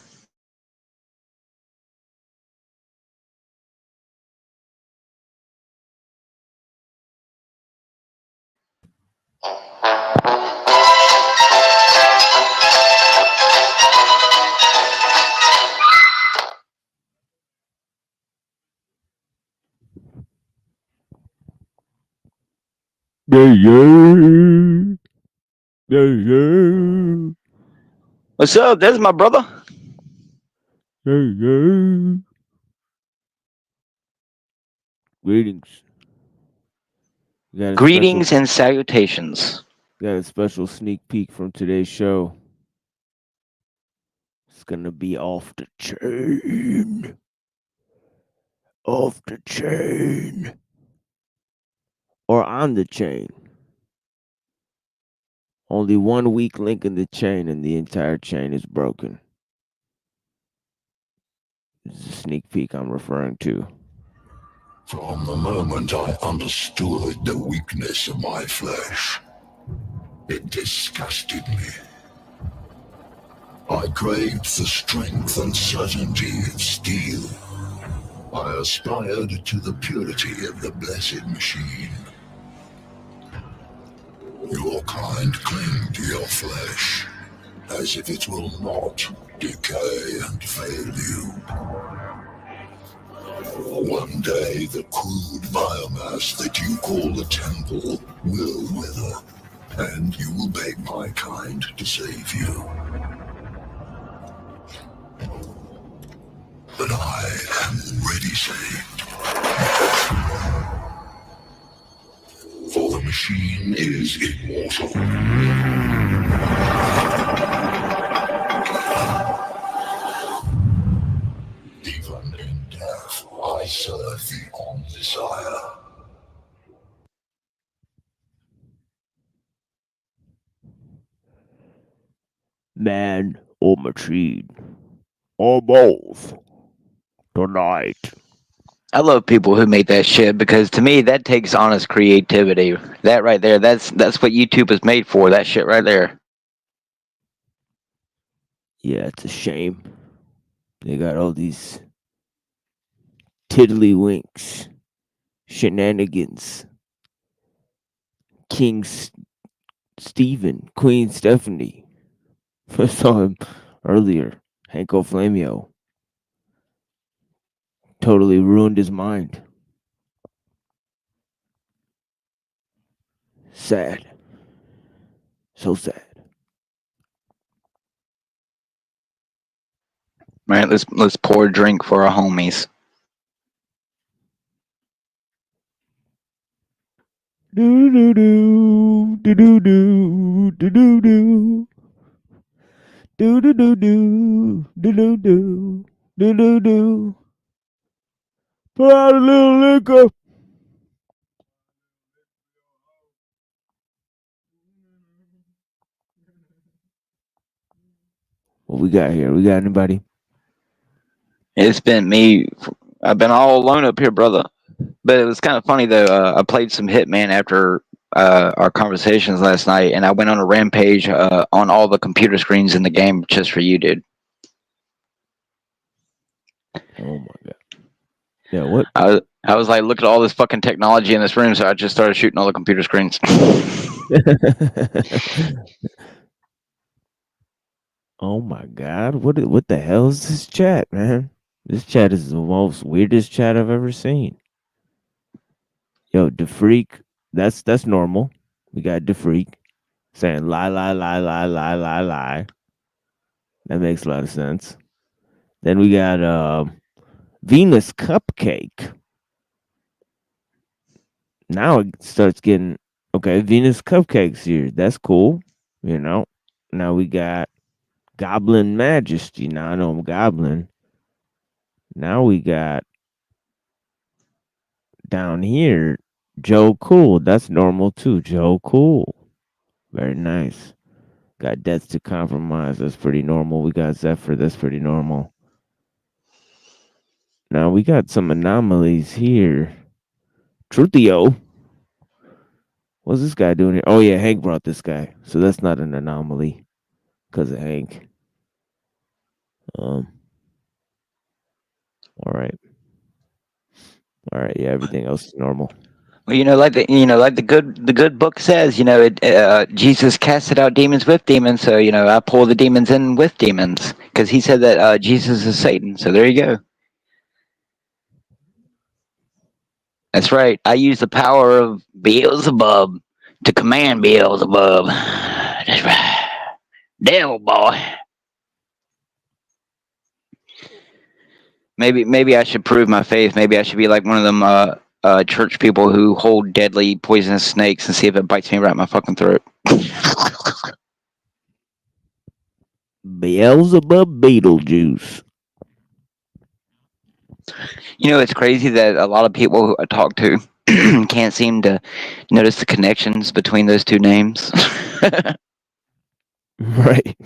[SPEAKER 7] What's up? That's my brother.
[SPEAKER 19] Greetings.
[SPEAKER 7] Greetings and salutations.
[SPEAKER 19] Got a special sneak peek from today's show. It's gonna be off the chain. Off the chain. Or on the chain. Only one weak link in the chain and the entire chain is broken. This is a sneak peek I'm referring to.
[SPEAKER 20] From the moment I understood the weakness of my flesh, it disgusted me. I craved the strength and certainty of steel. I aspired to the purity of the blessed machine. Your kind cling to your flesh, as if it will not decay and fail you. One day, the crude biomass that you call the temple will wither, and you will beg my kind to save you. But I am already saved. For the machine is immortal. Even in death, I serve the undesire.
[SPEAKER 19] Man or machine. Or both. Tonight.
[SPEAKER 7] I love people who make that shit because to me that takes honest creativity. That right there, that's what YouTube is made for. That shit right there.
[SPEAKER 19] Yeah, it's a shame. They got all these tiddlywinks, shenanigans. King Stephen, Queen Stephanie. I saw him earlier. Hanko Flamio. Totally ruined his mind. Sad. So sad.
[SPEAKER 7] Right, let's pour a drink for our homies.
[SPEAKER 19] Do do do do do do do do do do do do do do do do do do do. Put out a little liquor. What we got here? We got anybody?
[SPEAKER 7] It's been me. I've been all alone up here, brother. But it was kind of funny though. I played some Hitman after our conversations last night, and I went on a rampage on all the computer screens in the game just for you, dude.
[SPEAKER 19] Oh my god. Yeah, what?
[SPEAKER 7] I was like, look at all this fucking technology in this room, so I just started shooting all the computer screens.
[SPEAKER 19] Oh my god. What the hell is this chat, man? This chat is the most weirdest chat I've ever seen. Yo, DeFreak, that's normal. We got DeFreak saying lie, lie, lie, lie, lie, lie, lie. That makes a lot of sense. Then we got Venus Cupcake. Now it starts getting okay. Venus Cupcake's here. That's cool. You know. Now we got Goblin Majesty. Now I know I'm Goblin. Now we got down here Joe Cool. That's normal too. Joe Cool. Very nice. Got Deaths to Compromise. That's pretty normal. We got Zephyr. That's pretty normal. Now we got some anomalies here. Truthio. What's this guy doing here? Oh yeah, Hank brought this guy. So that's not an anomaly because of Hank. All right. All right. Yeah, everything else is normal.
[SPEAKER 7] Well, like the good book says, Jesus casted out demons with demons. So I pull the demons in with demons because he said that Jesus is Satan. So there you go. That's right. I use the power of Beelzebub to command Beelzebub. That's right. Devil boy. Maybe I should prove my faith. Maybe I should be like one of them church people who hold deadly poisonous snakes and see if it bites me right in my fucking throat.
[SPEAKER 19] Beelzebub Beetlejuice.
[SPEAKER 7] It's crazy that a lot of people who I talk to can't seem to notice the connections between those two names.
[SPEAKER 19] Right.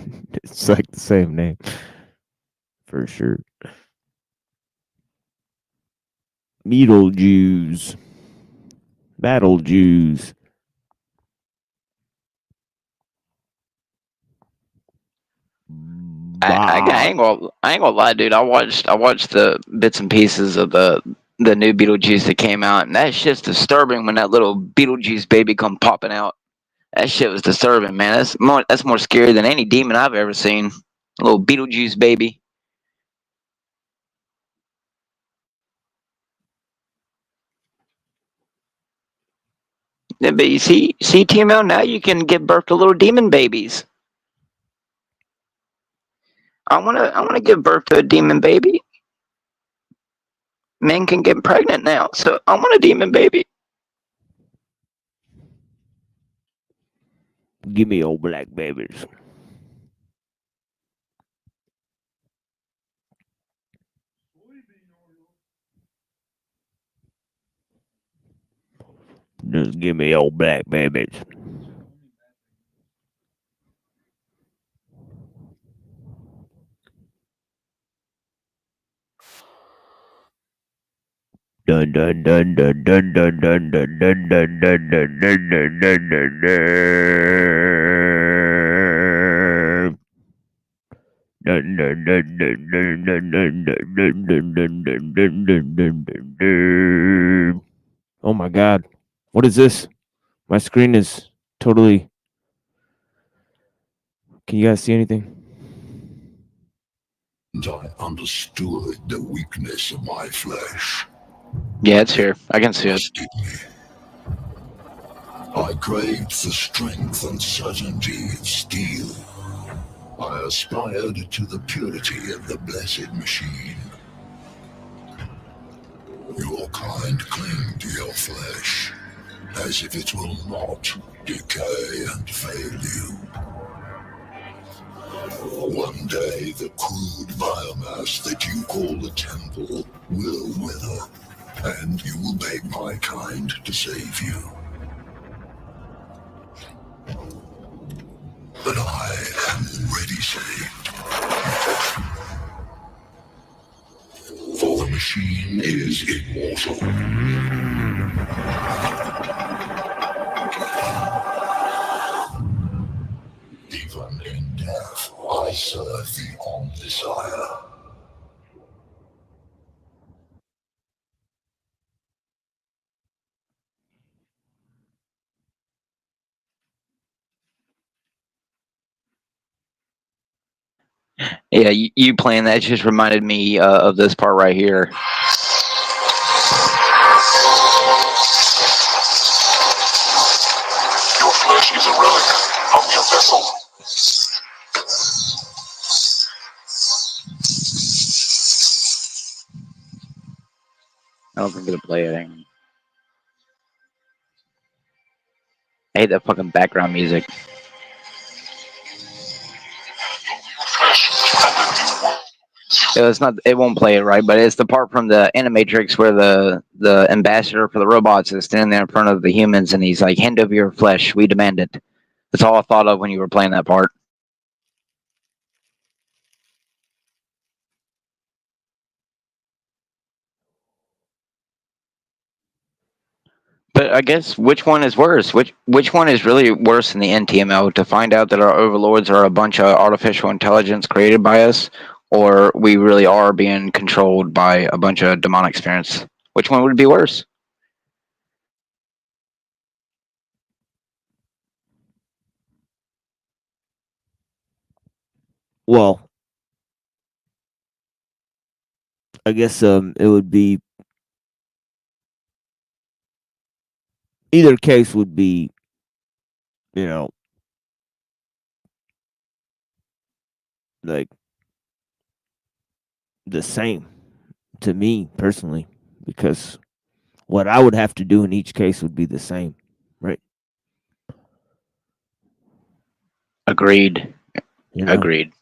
[SPEAKER 19] It's like the same name. For sure. Beetlejuice. Battle Jews.
[SPEAKER 7] I ain't gonna lie, dude. I watched the bits and pieces of the new Beetlejuice that came out, and that shit's disturbing when that little Beetlejuice baby come popping out. That shit was disturbing, man. That's more scary than any demon I've ever seen. A little Beetlejuice baby. Yeah, but you see, TML, now you can give birth to little demon babies. I wanna give birth to a demon baby. Men can get pregnant now, so I want a demon baby.
[SPEAKER 19] Give me old black babies. Just give me old black babies. Dun dun dun dun dun dun dun dun dun dun dun dun dun dun dun dun dun. Dun dun dun dun dun dun dun dun dun dun dun dun dun dun dun dun. Oh my god. What is this? My screen is totally. Can you guys see anything?
[SPEAKER 20] I understood the weakness of my flesh.
[SPEAKER 7] Yeah, it's here. I can see it.
[SPEAKER 20] I craved the strength and certainty of steel. I aspired to the purity of the blessed machine. Your kind cling to your flesh, as if it will not decay and fail you. One day, the crude biomass that you call a temple will wither, and you will beg my kind to save you. But I am already saved. For the machine is immortal. Even in death, I serve the Omnisire.
[SPEAKER 7] Yeah, you playing that just reminded me of this part right here.
[SPEAKER 10] Your flesh is a relic of your vessel.
[SPEAKER 7] I don't think it'll play it. Hang on. I hate that fucking background music. It's not. It won't play it right, but it's the part from the Animatrix where the ambassador for the robots is standing there in front of the humans, and he's like, "Hand over your flesh. We demand it." That's all I thought of when you were playing that part. But I guess which one is worse? Which one is really worse in the NTMO? To find out that our overlords are a bunch of artificial intelligence created by us, or we really are being controlled by a bunch of demonic spirits? Which one would be worse?
[SPEAKER 19] Well, I guess it would be either case would be, you know, like the same to me personally, because what I would have to do in each case would be the same, right?
[SPEAKER 7] Agreed.
[SPEAKER 19] You know,
[SPEAKER 7] Agreed.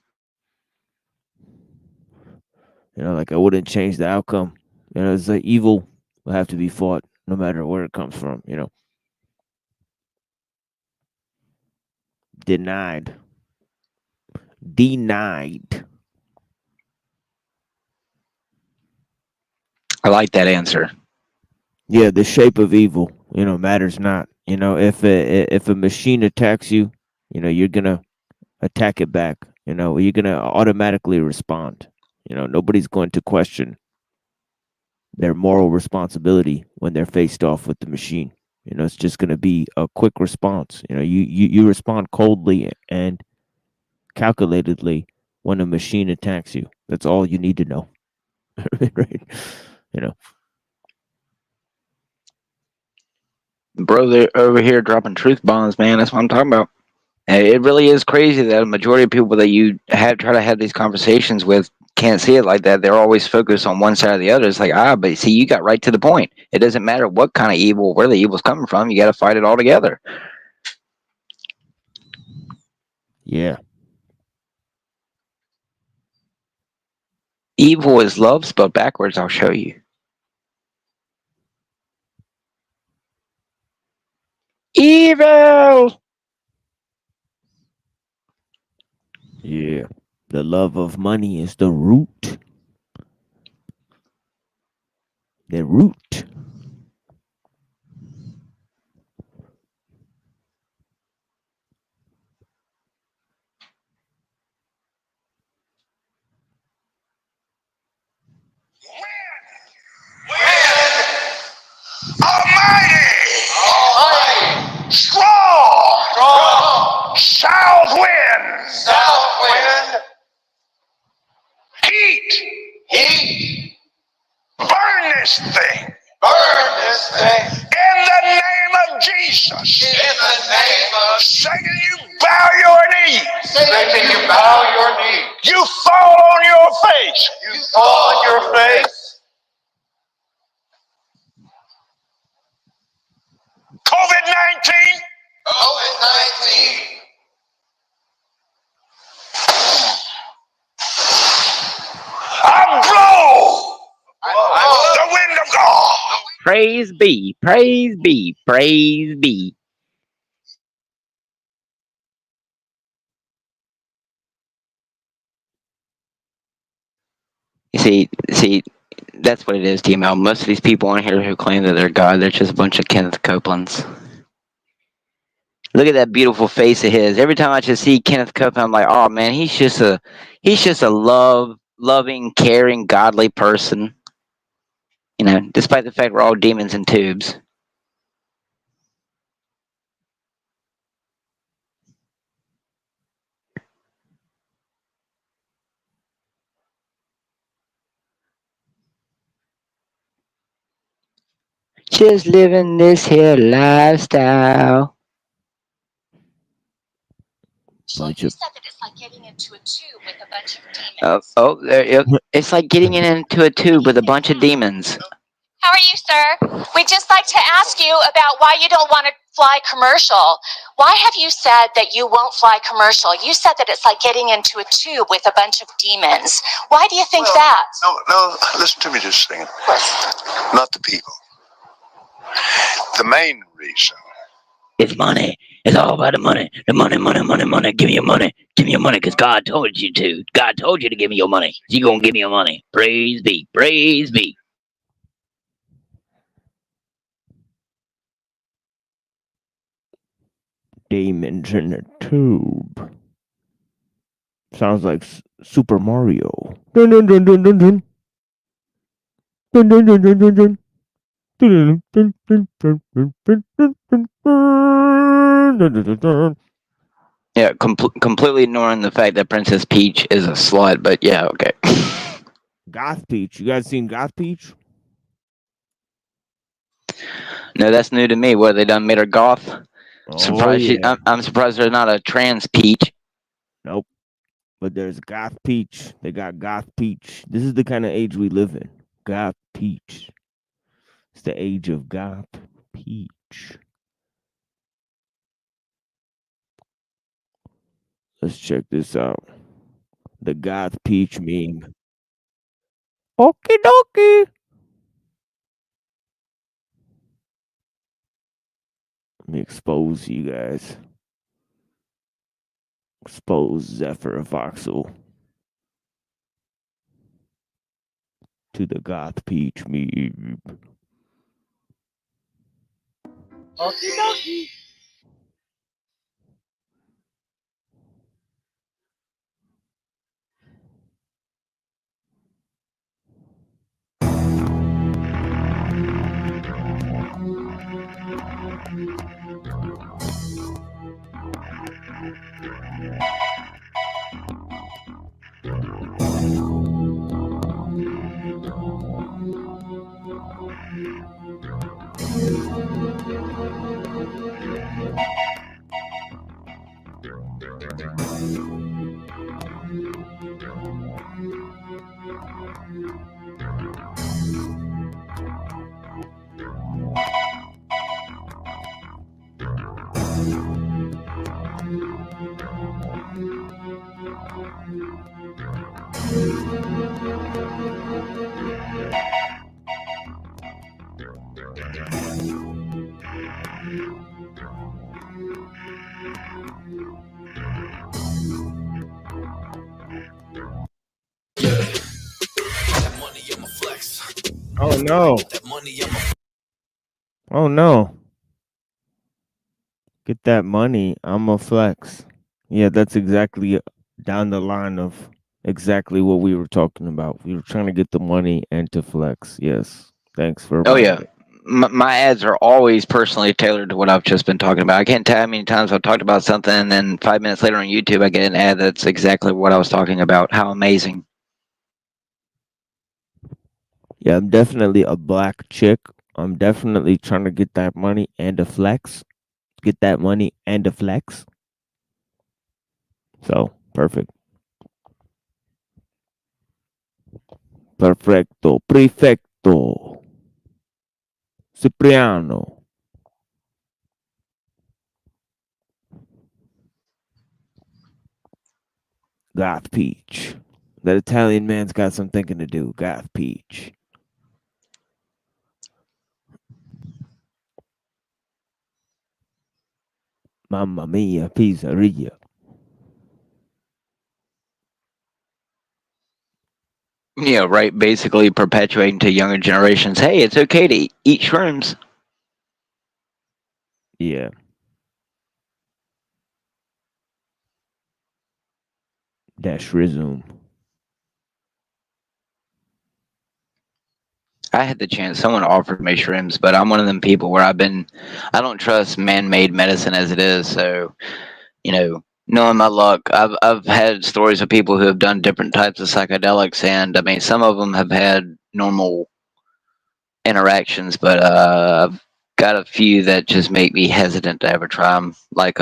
[SPEAKER 19] like I wouldn't change the outcome. It's like evil will have to be fought no matter where it comes from. Denied.
[SPEAKER 7] I like that answer.
[SPEAKER 19] Yeah, the shape of evil, matters not. If a machine attacks you, you're gonna attack it back. You're gonna automatically respond. Nobody's going to question their moral responsibility when they're faced off with the machine. It's just gonna be a quick response. You respond coldly and calculatedly when a machine attacks you. That's all you need to know. Right?
[SPEAKER 7] Bro, they're over here dropping truth bombs, man. That's what I'm talking about. And it really is crazy that a majority of people that you try to have these conversations with can't see it like that. They're always focused on one side or the other. It's like, but see, you got right to the point. It doesn't matter what kind of evil, where the evil's coming from. You got to fight it all together.
[SPEAKER 19] Yeah.
[SPEAKER 7] Evil is love spelled backwards. I'll show you. Evil.
[SPEAKER 19] Yeah. The love of money is the root. The root.
[SPEAKER 10] Jesus. In the name of Satan, you bow your knee. Satan, you bow your knee. You fall on your face. You fall on your face. COVID-19. COVID-19. I blow the wind of God.
[SPEAKER 17] Praise be, praise be, praise be. See, that's what it is, TML. Most of these people on here who claim that they're God, they're just a bunch of Kenneth Copelands. Look at that beautiful face of his. Every time I just see Kenneth Copeland, I'm like, oh man, he's just a loving, caring, godly person. You know, despite the fact we're all demons in tubes. Just living this here lifestyle.
[SPEAKER 19] Bunch of
[SPEAKER 17] It's like getting into a tube with a bunch of demons.
[SPEAKER 12] How are you, sir? We'd just like to ask you about why you don't want to fly commercial. Why have you said that you won't fly commercial? You said that it's like getting into a tube with a bunch of demons. Why do you think that?
[SPEAKER 10] No, listen to me just a second. Not the people. The main reason.
[SPEAKER 17] It's money. It's all about the money. The money, money, money, money. Give me your money. Give me your money because God told you to. God told you to give me your money. So you're going to give me your money. Praise be. Praise be.
[SPEAKER 19] demons in a tube. Sounds like Super Mario. Dun dun dun dun dun dun. Dun dun dun dun dun dun. Dun dun dun dun dun dun dun dun dun dun dun dun.
[SPEAKER 17] Yeah, completely ignoring the fact that Princess Peach is a slut, but yeah, okay.
[SPEAKER 19] Goth Peach. You guys seen Goth Peach?
[SPEAKER 17] No, that's new to me. What, they done made her goth?
[SPEAKER 19] Yeah.
[SPEAKER 17] I'm surprised there's not a trans Peach.
[SPEAKER 19] Nope. But there's Goth Peach. They got Goth Peach. This is the kind of age we live in. Goth Peach. It's the age of Goth Peach. Let's check this out. The Goth Peach meme. Okie dokie. Let me expose you guys. Expose Zephyr Voxel to the Goth Peach meme.
[SPEAKER 2] Okie dokie.
[SPEAKER 19] Oh no. Oh no. Get that money. I'm a flex. Yeah, that's exactly down the line of exactly what we were talking about. We were trying to get the money and to flex. Yes. Thanks for
[SPEAKER 17] Oh,
[SPEAKER 19] reminding
[SPEAKER 17] yeah. My ads are always personally tailored to what I've just been talking about. I can't tell how many times I've talked about something, and then 5 minutes later on YouTube, I get an ad that's exactly what I was talking about. How amazing.
[SPEAKER 19] Yeah, I'm definitely a black chick. I'm definitely trying to get that money and a flex. get that money and to flex. So perfect. Perfecto. Prefecto. Cipriano. Goth Peach. That Italian man's got some thinking to do. Goth Peach. Mamma mia, pizzeria.
[SPEAKER 7] Yeah, right. Basically perpetuating to younger generations, hey, it's okay to eat shrooms.
[SPEAKER 19] Yeah. Dash resume.
[SPEAKER 7] I had the chance. Someone offered me shrooms, but I'm one of them people where I don't trust man-made medicine as it is. So, knowing my luck, I've had stories of people who have done different types of psychedelics, and I mean, some of them have had normal interactions, but I've got a few that just make me hesitant to ever try them. Like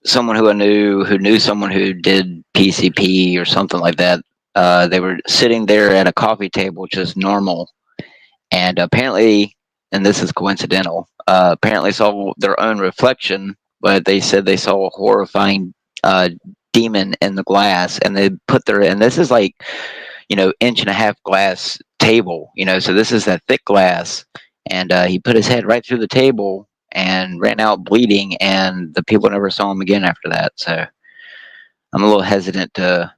[SPEAKER 7] someone who I knew who knew someone who did PCP or something like that. They were sitting there at a coffee table, just normal, and apparently, and this is coincidental, apparently saw their own reflection, but they said they saw a horrifying demon in the glass, and they put their, and this is like, inch and a half glass table, so this is that thick glass, and he put his head right through the table and ran out bleeding, and the people never saw him again after that. So I'm a little hesitant to.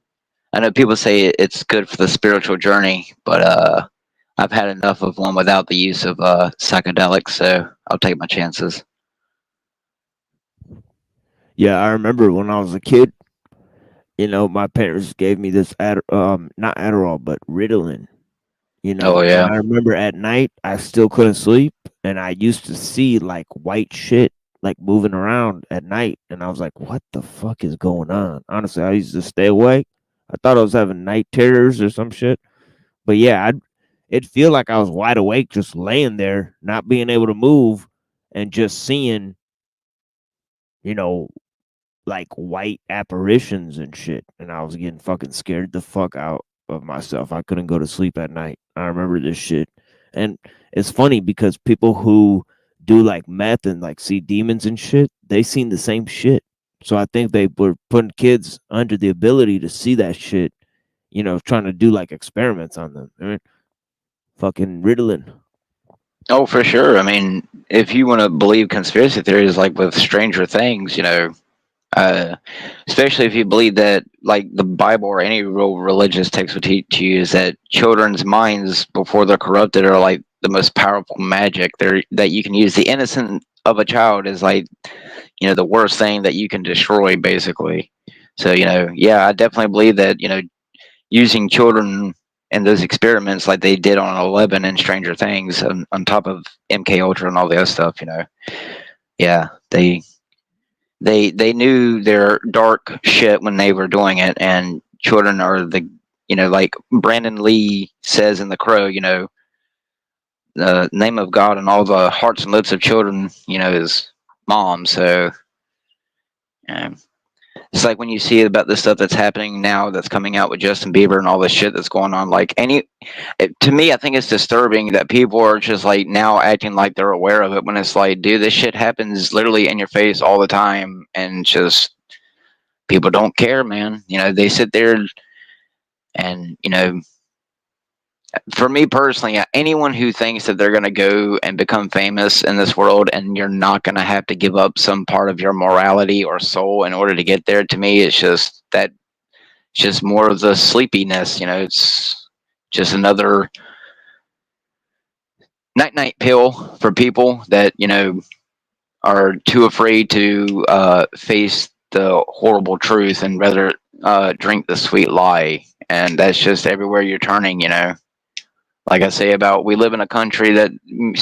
[SPEAKER 7] I know people say it's good for the spiritual journey, but I've had enough of one without the use of psychedelics, so I'll take my chances.
[SPEAKER 19] Yeah, I remember when I was a kid, my parents gave me this not Adderall, but Ritalin.
[SPEAKER 7] Oh
[SPEAKER 19] And
[SPEAKER 7] yeah.
[SPEAKER 19] I remember at night I still couldn't sleep, and I used to see like white shit like moving around at night, and I was like, "What the fuck is going on?" Honestly, I used to stay awake. I thought I was having night terrors or some shit. But yeah, it'd feel like I was wide awake, just laying there, not being able to move, and just seeing, you know, like white apparitions and shit. And I was getting fucking scared the fuck out of myself. I couldn't go to sleep at night. I remember this shit. And it's funny because people who do like meth and like see demons and shit, they seen the same shit. So I think they were putting kids under the ability to see that shit, trying to do like experiments on them. I mean, fucking Ritalin.
[SPEAKER 7] Oh, for sure. I mean, if you want to believe conspiracy theories, like with Stranger Things, uh, especially if you believe that, like the Bible or any real religious text would teach you, is that children's minds before they're corrupted are like the most powerful magic there that you can use. The innocence of a child is like, the worst thing that you can destroy, basically. So, yeah, I definitely believe that, using children in those experiments like they did on 11 and Stranger Things, on top of MK Ultra and all the other stuff, yeah, they knew their dark shit when they were doing it, and children are the, like Brandon Lee says in The Crow, the name of God and all the hearts and lips of children, is mom. So um, it's like when you see about the stuff that's happening now that's coming out with Justin Bieber and all this shit that's going on. Like to me, I think it's disturbing that people are just like now acting like they're aware of it when it's like, dude, this shit happens literally in your face all the time, and just people don't care, man. They sit there and for me personally, anyone who thinks that they're going to go and become famous in this world and you're not going to have to give up some part of your morality or soul in order to get there, to me, it's just more of the sleepiness. It's just another night pill for people that, are too afraid to face the horrible truth and rather drink the sweet lie. And that's just everywhere you're turning, Like I say about, we live in a country that,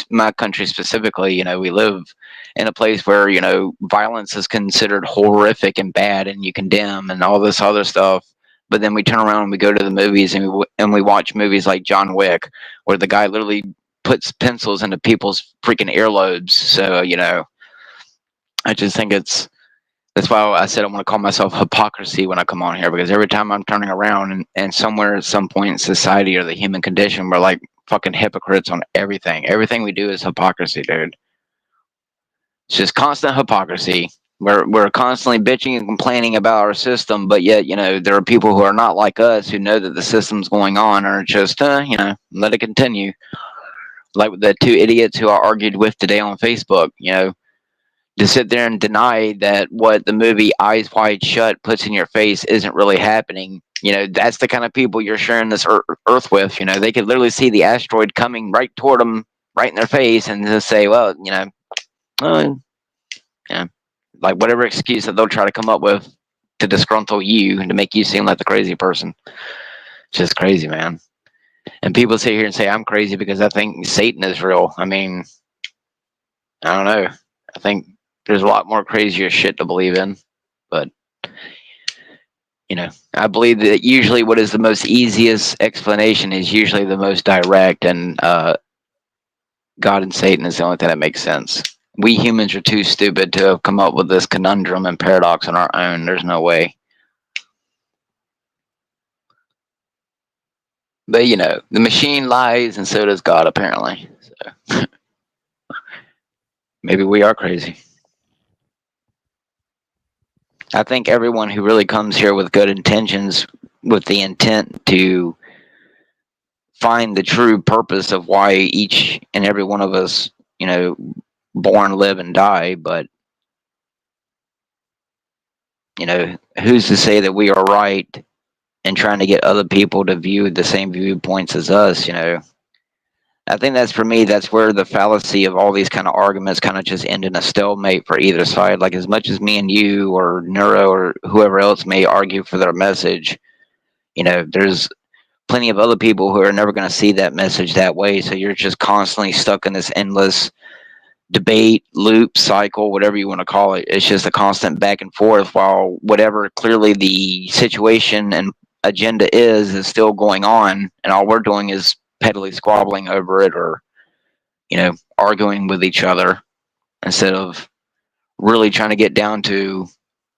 [SPEAKER 7] my country specifically, we live in a place where, violence is considered horrific and bad and you condemn and all this other stuff. But then we turn around and we go to the movies and we watch movies like John Wick, where the guy literally puts pencils into people's freaking earlobes. So, I just think that's why I said I want to call myself hypocrisy when I come on here, because every time I'm turning around and somewhere at some point in society or the human condition, we're like fucking hypocrites on everything. Everything we do is hypocrisy, dude. It's just constant hypocrisy. We're constantly bitching and complaining about our system, but yet, there are people who are not like us who know that the system's going on, or just, let it continue. Like the two idiots who I argued with today on Facebook, to sit there and deny that what the movie Eyes Wide Shut puts in your face isn't really happening. That's the kind of people you're sharing this earth with. They could literally see the asteroid coming right toward them, right in their face, and just say, well, like whatever excuse that they'll try to come up with to disgruntle you and to make you seem like the crazy person. It's just crazy, man. And people sit here and say I'm crazy because I think Satan is real. I mean, I don't know. I think there's a lot more crazier shit to believe in, but I believe that usually what is the most easiest explanation is usually the most direct, and God and Satan is the only thing that makes sense. We humans are too stupid to have come up with this conundrum and paradox on our own. There's no way. But the machine lies, and so does God, apparently. So maybe we are crazy. I think everyone who really comes here with good intentions, with the intent to find the true purpose of why each and every one of us, born, live, and die, but who's to say that we are right in trying to get other people to view the same viewpoints as us? I think for me, that's where the fallacy of all these kind of arguments kind of just end in a stalemate for either side. Like, as much as me and you or Neuro or whoever else may argue for their message, there's plenty of other people who are never going to see that message that way. So you're just constantly stuck in this endless debate, loop, cycle, whatever you want to call it. It's just a constant back and forth, while whatever clearly the situation and agenda is still going on, and all we're doing is pettily squabbling over it, or arguing with each other, instead of really trying to get down to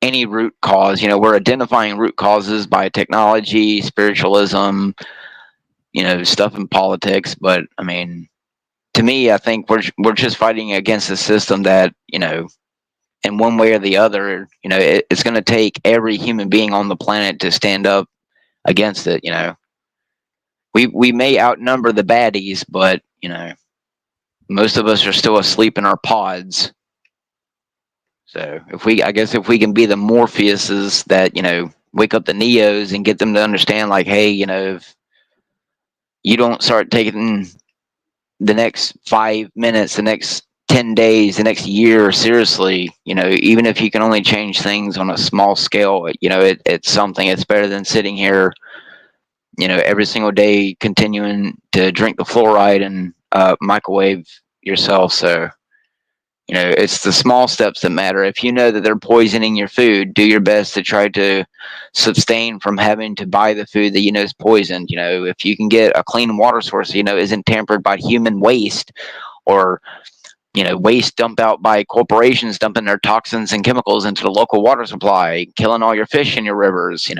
[SPEAKER 7] any root cause. We're identifying root causes by technology, spiritualism, stuff in politics, but I mean, to me, I think we're just fighting against a system that, in one way or the other, it's going to take every human being on the planet to stand up against it. We may outnumber the baddies, but most of us are still asleep in our pods. So if we can be the Morpheuses that wake up the Neos and get them to understand, like, hey, if you don't start taking the next 5 minutes, the next 10 days, the next year seriously, even if you can only change things on a small scale, it's something. It's better than sitting here, every single day continuing to drink the fluoride and microwave yourself. So, it's the small steps that matter. If you know that they're poisoning your food, do your best to try to sustain from having to buy the food that is poisoned. If you can get a clean water source, isn't tampered by human waste, or waste dumped out by corporations dumping their toxins and chemicals into the local water supply, killing all your fish in your rivers.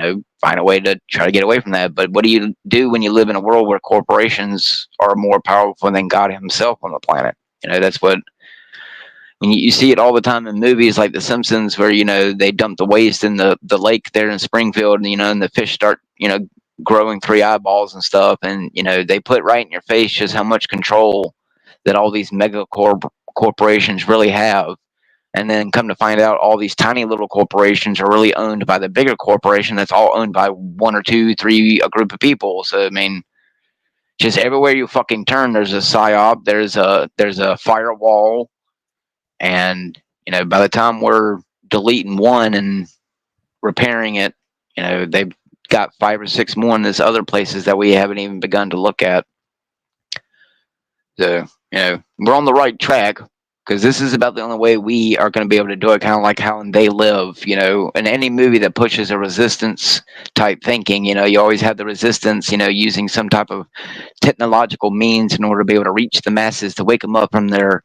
[SPEAKER 7] Find a way to try to get away from that. But what do you do when you live in a world where corporations are more powerful than God himself on the planet? That's what, and you see it all the time in movies like The Simpsons, where they dump the waste in the lake there in Springfield, and and the fish start growing 3 eyeballs and stuff, and they put right in your face just how much control that all these mega corporations really have. And then come to find out, all these tiny little corporations are really owned by the bigger corporation that's all owned by 1 or 2, 3, a group of people. So I mean, just everywhere you fucking turn, there's a psyop, there's a firewall. And by the time we're deleting one and repairing it, they've got 5 or 6 more in this other places that we haven't even begun to look at. So we're on the right track, because this is about the only way we are going to be able to do it, kind of like how they live. In any movie that pushes a resistance type thinking, you always have the resistance, using some type of technological means in order to be able to reach the masses, to wake them up from their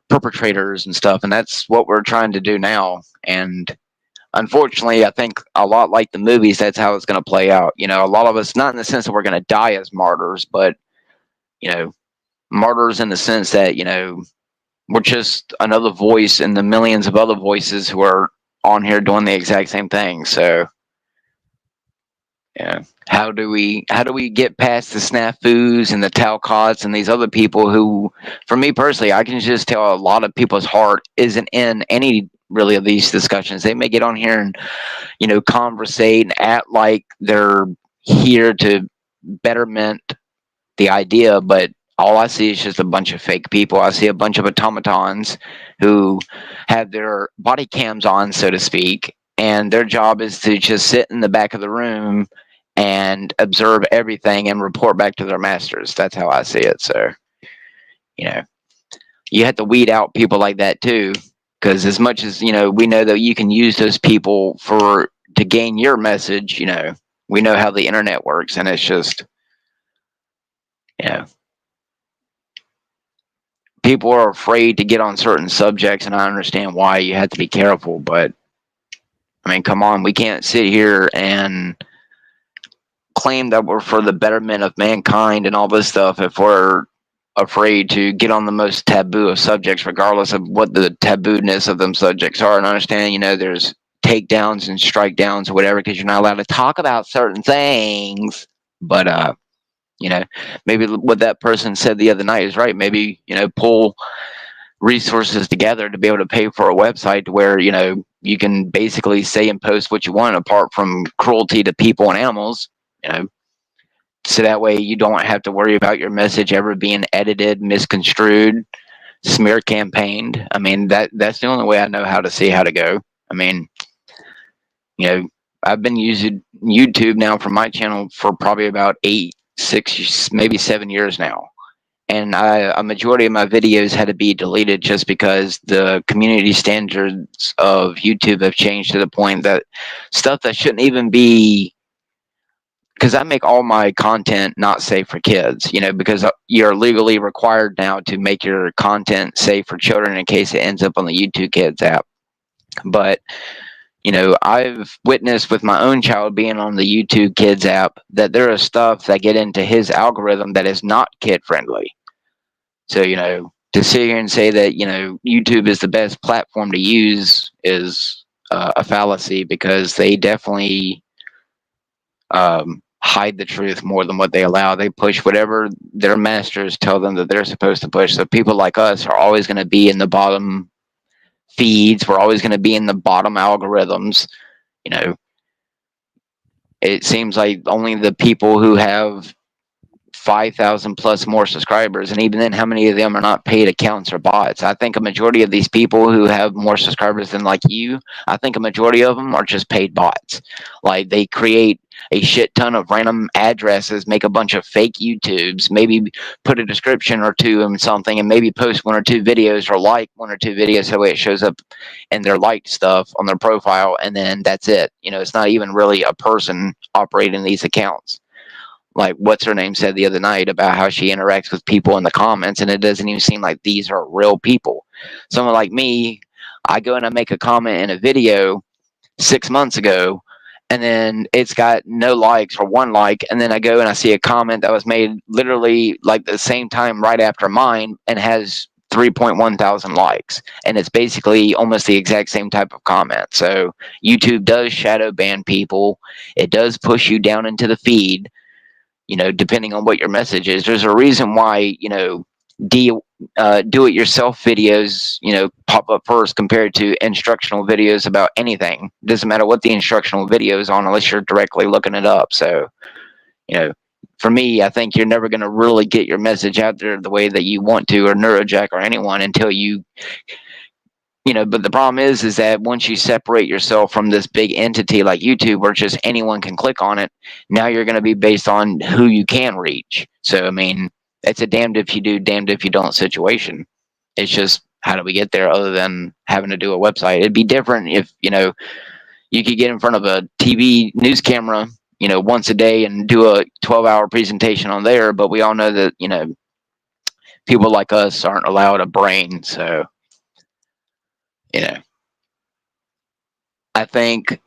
[SPEAKER 7] perpetrators and stuff, and that's what we're trying to do now. And unfortunately, I think a lot like the movies, that's how it's going to play out. You know, a lot of us, not in the sense that we're going to die as martyrs, but, you know, martyrs in the sense that, you know, we're just another voice in the millions of other voices who are on here doing the exact same thing. So, yeah, how do we get past the snafus and the Talcots and these other people who, for me personally, I can just tell a lot of people's heart isn't in any really of these discussions. They may get on here and, you know, conversate and act like they're here to betterment the idea, but all I see is just a bunch of fake people. I see a bunch of automatons who have their body cams on, so to speak, and their job is to just sit in the back of the room and observe everything and report back to their masters. That's how I see it. So, you know, you have to weed out people like that too, because as much as, you know, we know that you can use those people to gain your message, you know, we know how the internet works, and it's just, you know, people are afraid to get on certain subjects, and I understand why. You have to be careful, but I mean, come on, we can't sit here and claim that we're for the betterment of mankind and all this stuff if we're afraid to get on the most taboo of subjects, regardless of what the taboo-ness of them subjects are. And I understand, you know, there's takedowns and strike downs or whatever, because you're not allowed to talk about certain things. But you know, maybe what that person said the other night is right. Maybe, you know, pull resources together to be able to pay for a website to where, you know, you can basically say and post what you want, apart from cruelty to people and animals, you know, so that way you don't have to worry about your message ever being edited, misconstrued, smear campaigned. I mean, that's the only way I know how to see how to go. I mean, you know, I've been using YouTube now for my channel for probably about 8, 6, maybe 7 years now. And a majority of my videos had to be deleted just because the community standards of YouTube have changed to the point that stuff that shouldn't even be, because I make all my content not safe for kids, you know, because you're legally required now to make your content safe for children in case it ends up on the YouTube Kids app. But, you know, I've witnessed with my own child being on the YouTube Kids app that there is stuff that get into his algorithm that is not kid friendly. So, you know, to sit here and say that, you know, YouTube is the best platform to use is a fallacy, because they definitely hide the truth more than what they allow. They push whatever their masters tell them that they're supposed to push. So people like us are always going to be in the bottom feeds. We're always going to be in the bottom algorithms. You know, it seems like only the people who have 5,000 plus more subscribers, and even then, how many of them are not paid accounts or bots? I think a majority of these people who have more subscribers than like you, I think a majority of them are just paid bots. Like, they create a shit ton of random addresses, make a bunch of fake YouTubes, maybe put a description or two in something, and maybe post 1 or 2 videos or like 1 or 2 videos so it shows up in their liked stuff on their profile, and then that's it. You know, it's not even really a person operating these accounts. Like what's her name said the other night about how she interacts with people in the comments, and it doesn't even seem like these are real people. Someone like me, I go and I make a comment in a video 6 months ago, and then it's got no likes or 1 like, and then I go and I see a comment that was made literally like the same time right after mine and has 3.1 thousand likes, and it's basically almost the exact same type of comment. So YouTube does shadow ban people. It does push you down into the feed, you know, depending on what your message is. There's a reason why, you know, do-it-yourself videos, you know, pop up first compared to instructional videos about anything. Doesn't matter what the instructional video is on unless you're directly looking it up. So, you know, for me, I think you're never going to really get your message out there the way that you want to, or NeuroJack or anyone, until you know, but the problem is that once you separate yourself from this big entity like YouTube, where just anyone can click on it, now you're going to be based on who you can reach. So, I mean, it's a damned if you do, damned if you don't situation. It's just, how do we get there other than having to do a website? It'd be different if, you know, you could get in front of a TV news camera, you know, once a day and do a 12-hour presentation on there. But we all know that, you know, people like us aren't allowed a brain. So, I think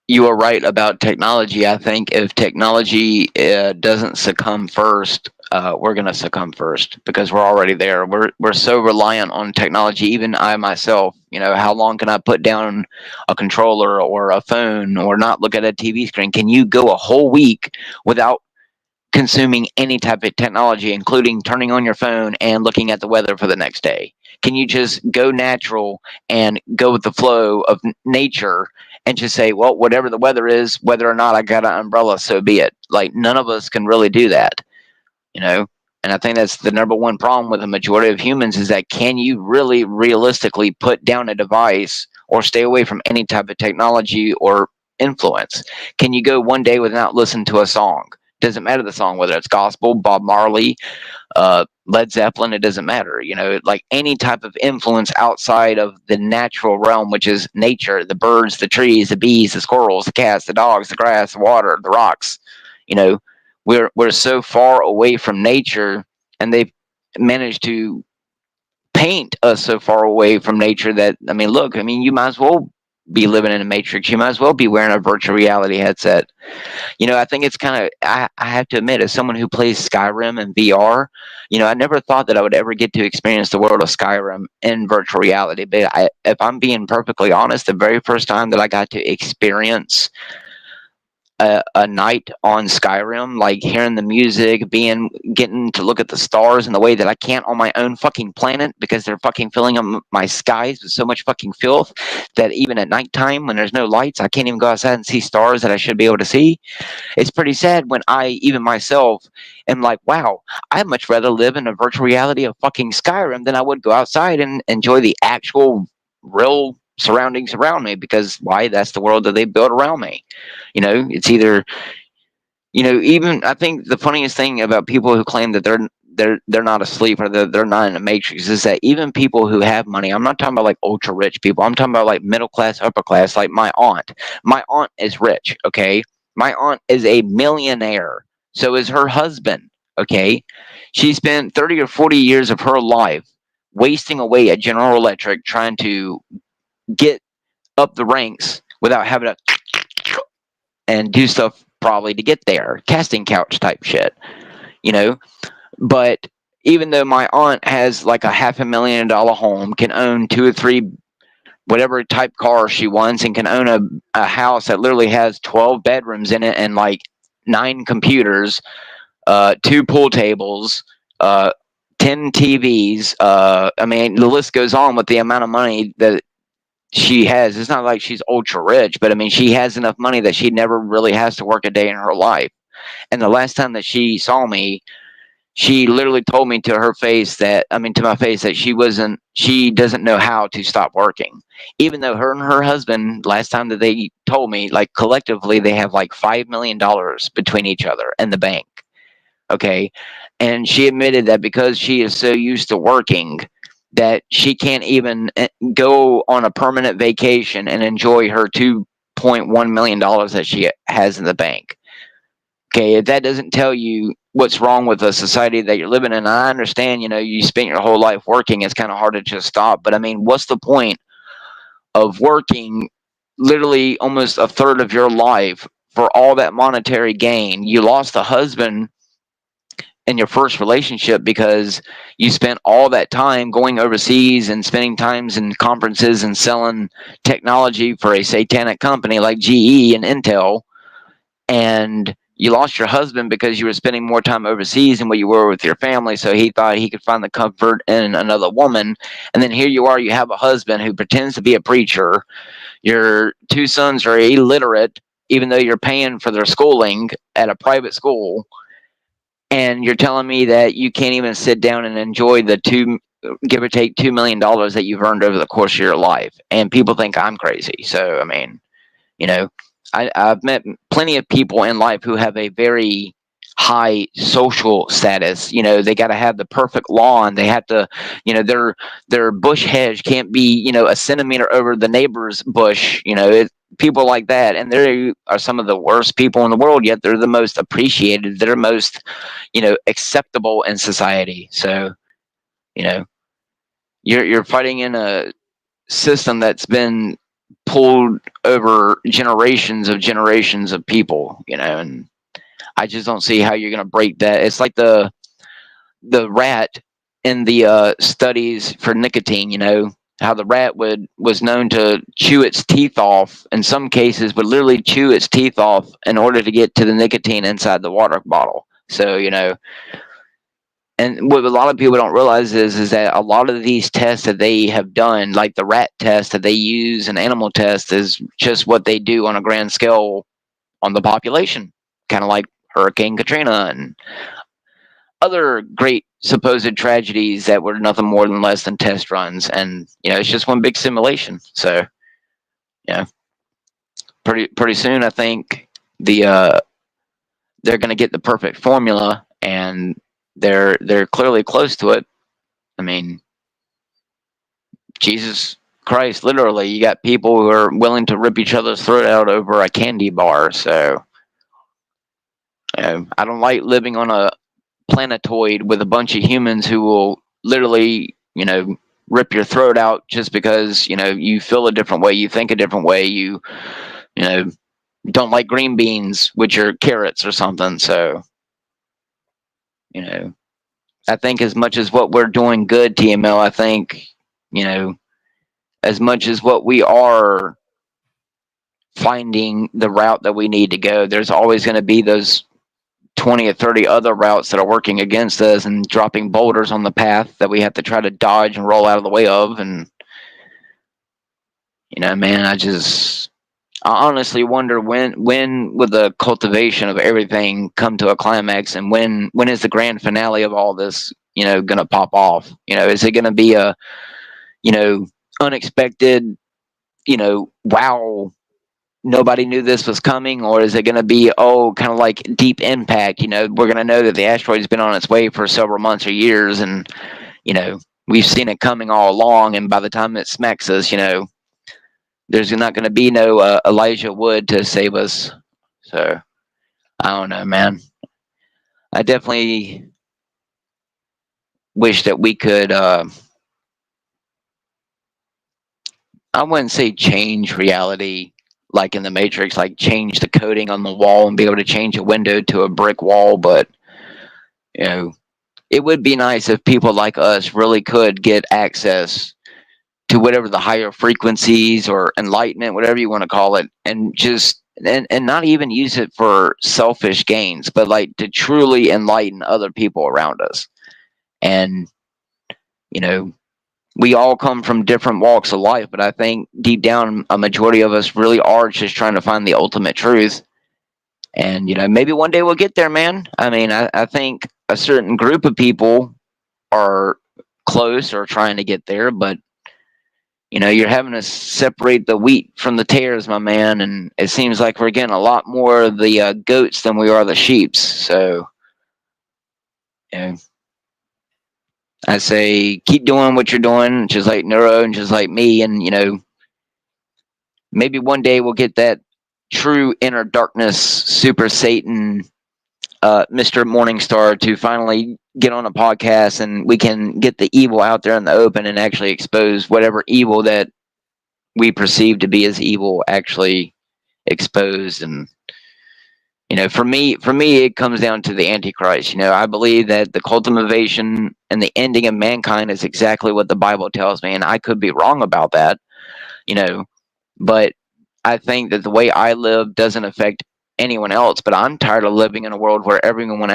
[SPEAKER 7] you are right about technology. I think if technology doesn't succumb first, we're going to succumb first because we're already there. We're so reliant on technology. Even I myself, how long can I put down a controller or a phone or not look at a TV screen? Can you go a whole week without consuming any type of technology, including turning on your phone and looking at the weather for the next day? Can you just go natural and go with the flow of nature and just say, well, whatever the weather is, whether or not I got an umbrella, so be it? Like, none of us can really do that, And I think that's the number one problem with the majority of humans is that can you really realistically put down a device or stay away from any type of technology or influence? Can you go one day without listening to a song? Doesn't matter the song, whether it's gospel, Bob Marley, Led Zeppelin, it doesn't matter. Like any type of influence outside of the natural realm, which is nature, the birds, the trees, the bees, the squirrels, the cats, the dogs, the grass, the water, the rocks. We're so far away from nature, and they've managed to paint us so far away from nature that, look, you might as well be living in a matrix. You might as well be wearing a virtual reality headset. I think it's kind of, I have to admit, as someone who plays Skyrim and VR, I never thought that I would ever get to experience the world of Skyrim in virtual reality. But if I'm being perfectly honest, the very first time that I got to experience a night on Skyrim, like hearing the music, getting to look at the stars in the way that I can't on my own fucking planet because they're fucking filling up my skies with so much fucking filth that even at nighttime when there's no lights, I can't even go outside and see stars that I should be able to see. It's pretty sad when I, even myself, am like, wow, I'd much rather live in a virtual reality of fucking Skyrim than I would go outside and enjoy the actual real surroundings around me, because why? That's the world that they built around me. It's either, even I think the funniest thing about people who claim that they're not asleep or they're not in a matrix is that even people who have money, I'm not talking about like ultra rich people, I'm talking about like middle class, upper class, like my aunt. My aunt is rich, okay? My aunt is a millionaire. So is her husband, okay? She spent 30 or 40 years of her life wasting away at General Electric trying to get up the ranks without having to and do stuff probably to get there, casting couch type shit, But even though my aunt has like a $500,000 home, can own 2 or 3 whatever type car she wants, and can own a house that literally has 12 bedrooms in it and like 9 computers, 2 pool tables, 10 TVs. The list goes on with the amount of money that she has. It's not like she's ultra rich, but she has enough money that she never really has to work a day in her life. And the last time that she saw me, she literally told me to my face that she doesn't know how to stop working. Even though her and her husband, last time that they told me, like collectively, they have like $5 million between each other in the bank. Okay. And she admitted that because she is so used to working, that she can't even go on a permanent vacation and enjoy her $2.1 million that she has in the bank. Okay, if that doesn't tell you what's wrong with the society that you're living in, I understand, you spent your whole life working, it's kind of hard to just stop. But what's the point of working literally almost a third of your life for all that monetary gain? You lost a husband in your first relationship because you spent all that time going overseas and spending times in conferences and selling technology for a satanic company like GE and Intel. And you lost your husband because you were spending more time overseas than what you were with your family. So he thought he could find the comfort in another woman. And then here you are, you have a husband who pretends to be a preacher. Your 2 sons are illiterate, even though you're paying for their schooling at a private school. And you're telling me that you can't even sit down and enjoy the give or take $2 million that you've earned over the course of your life. And people think I'm crazy. So, I've met plenty of people in life who have a very high social status. They got to have the perfect lawn. They have to, their bush hedge can't be, a centimeter over the neighbor's bush. People like that, and they are some of the worst people in the world, yet they're the most appreciated. They're most, acceptable in society. So, you're fighting in a system that's been pulled over generations of people, and I just don't see how you're going to break that. It's like the rat in the studies for nicotine, how the rat was known to chew its teeth off, in some cases would literally chew its teeth off in order to get to the nicotine inside the water bottle. So, and what a lot of people don't realize is that a lot of these tests that they have done, like the rat test that they use and animal test, is just what they do on a grand scale on the population, kind of like Hurricane Katrina and other great supposed tragedies that were nothing more than less than test runs. And it's just one big simulation. So pretty soon I think they're going to get the perfect formula, and they're clearly close to it. I mean, Jesus Christ, literally, you got people who are willing to rip each other's throat out over a candy bar. So I don't like living on a planetoid with a bunch of humans who will literally, rip your throat out just because, you feel a different way, you think a different way, you don't like green beans, which are carrots or something. So, I think as much as what we're doing good, TML, I think, as much as what we are finding the route that we need to go, there's always going to be those 20 or 30 other routes that are working against us and dropping boulders on the path that we have to try to dodge and roll out of the way of. And man, I honestly wonder when will the cultivation of everything come to a climax, and when is the grand finale of all this gonna pop off? Is it gonna be a unexpected wow, nobody knew this was coming? Or is it going to be, kind of like Deep Impact? We're going to know that the asteroid's been on its way for several months or years, and we've seen it coming all along, and by the time it smacks us, there's not going to be no Elijah Wood to save us. So I don't know, man. I definitely wish that we could I wouldn't say change reality like in the Matrix, like change the coding on the wall and be able to change a window to a brick wall, but it would be nice if people like us really could get access to whatever the higher frequencies or enlightenment, whatever you want to call it, and just and not even use it for selfish gains, but like to truly enlighten other people around us. And we all come from different walks of life, but I think deep down a majority of us really are just trying to find the ultimate truth. And maybe one day we'll get there, man. I mean, I think a certain group of people are close or trying to get there, but you're having to separate the wheat from the tares, my man, and it seems like we're getting a lot more of the goats than we are the sheeps. So I say keep doing what you're doing, just like Neuro and just like me, and maybe one day we'll get that true inner darkness super Satan Mr. Morningstar to finally get on a podcast, and we can get the evil out there in the open and actually expose whatever evil that we perceive to be as evil actually exposed. And for me it comes down to the Antichrist. I believe that the cultivation and the ending of mankind is exactly what the Bible tells me, and I could be wrong about that, but I think that the way I live doesn't affect anyone else. But I'm tired of living in a world where everyone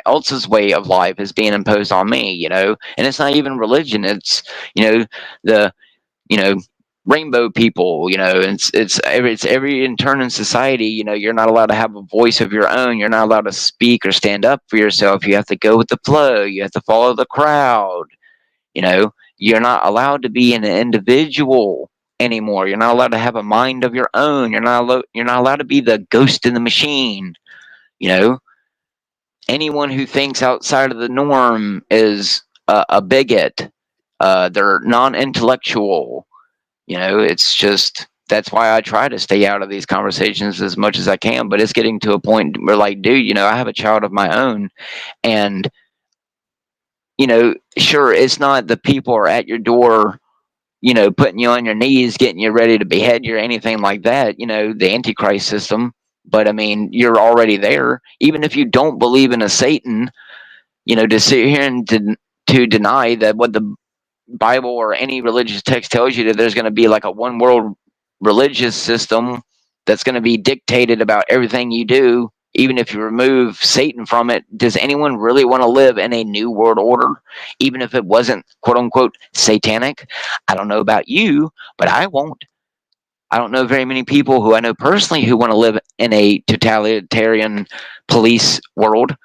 [SPEAKER 7] else's way of life is being imposed on me, and it's not even religion. It's the rainbow people, it's every intern in society. You're not allowed to have a voice of your own. You're not allowed to speak or stand up for yourself. You have to go with the flow. You have to follow the crowd. You're not allowed to be an individual anymore. You're not allowed to have a mind of your own. You're not allowed to be the ghost in the machine. Anyone who thinks outside of the norm is a bigot. They're non-intellectual. It's just, that's why I try to stay out of these conversations as much as I can. But it's getting to a point where, like, dude, I have a child of my own, and sure, it's not the people are at your door putting you on your knees, getting you ready to behead you or anything like that, the Antichrist system. But I mean, you're already there. Even if you don't believe in a Satan, to sit here and to deny that what the Bible or any religious text tells you, that there's going to be like a one world religious system that's going to be dictated about everything you do, even if you remove Satan from it. Does anyone really want to live in a new world order, even if it wasn't quote unquote satanic? I don't know about you, but I won't. I don't know very many people who I know personally who want to live in a totalitarian police world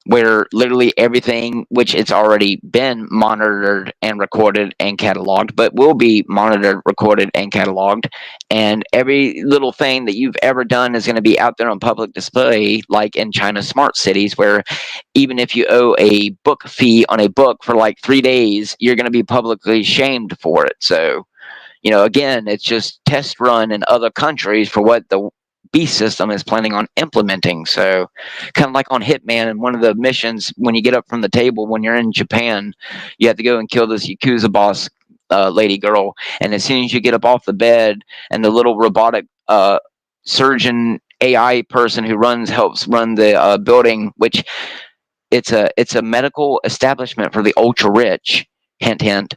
[SPEAKER 7] where literally everything, which it's already been monitored and recorded and cataloged, but will be monitored, recorded, and cataloged. And every little thing that you've ever done is going to be out there on public display, like in China's smart cities, where even if you owe a book fee on a book for like 3 days, you're going to be publicly shamed for it. So, again, it's just test run in other countries for what the beast system is planning on implementing. So kind of like on Hitman, and one of the missions, when you get up from the table, when you're in Japan, you have to go and kill this Yakuza boss lady girl. And as soon as you get up off the bed, and the little robotic surgeon AI person who helps run the building, which it's a medical establishment for the ultra rich, hint hint.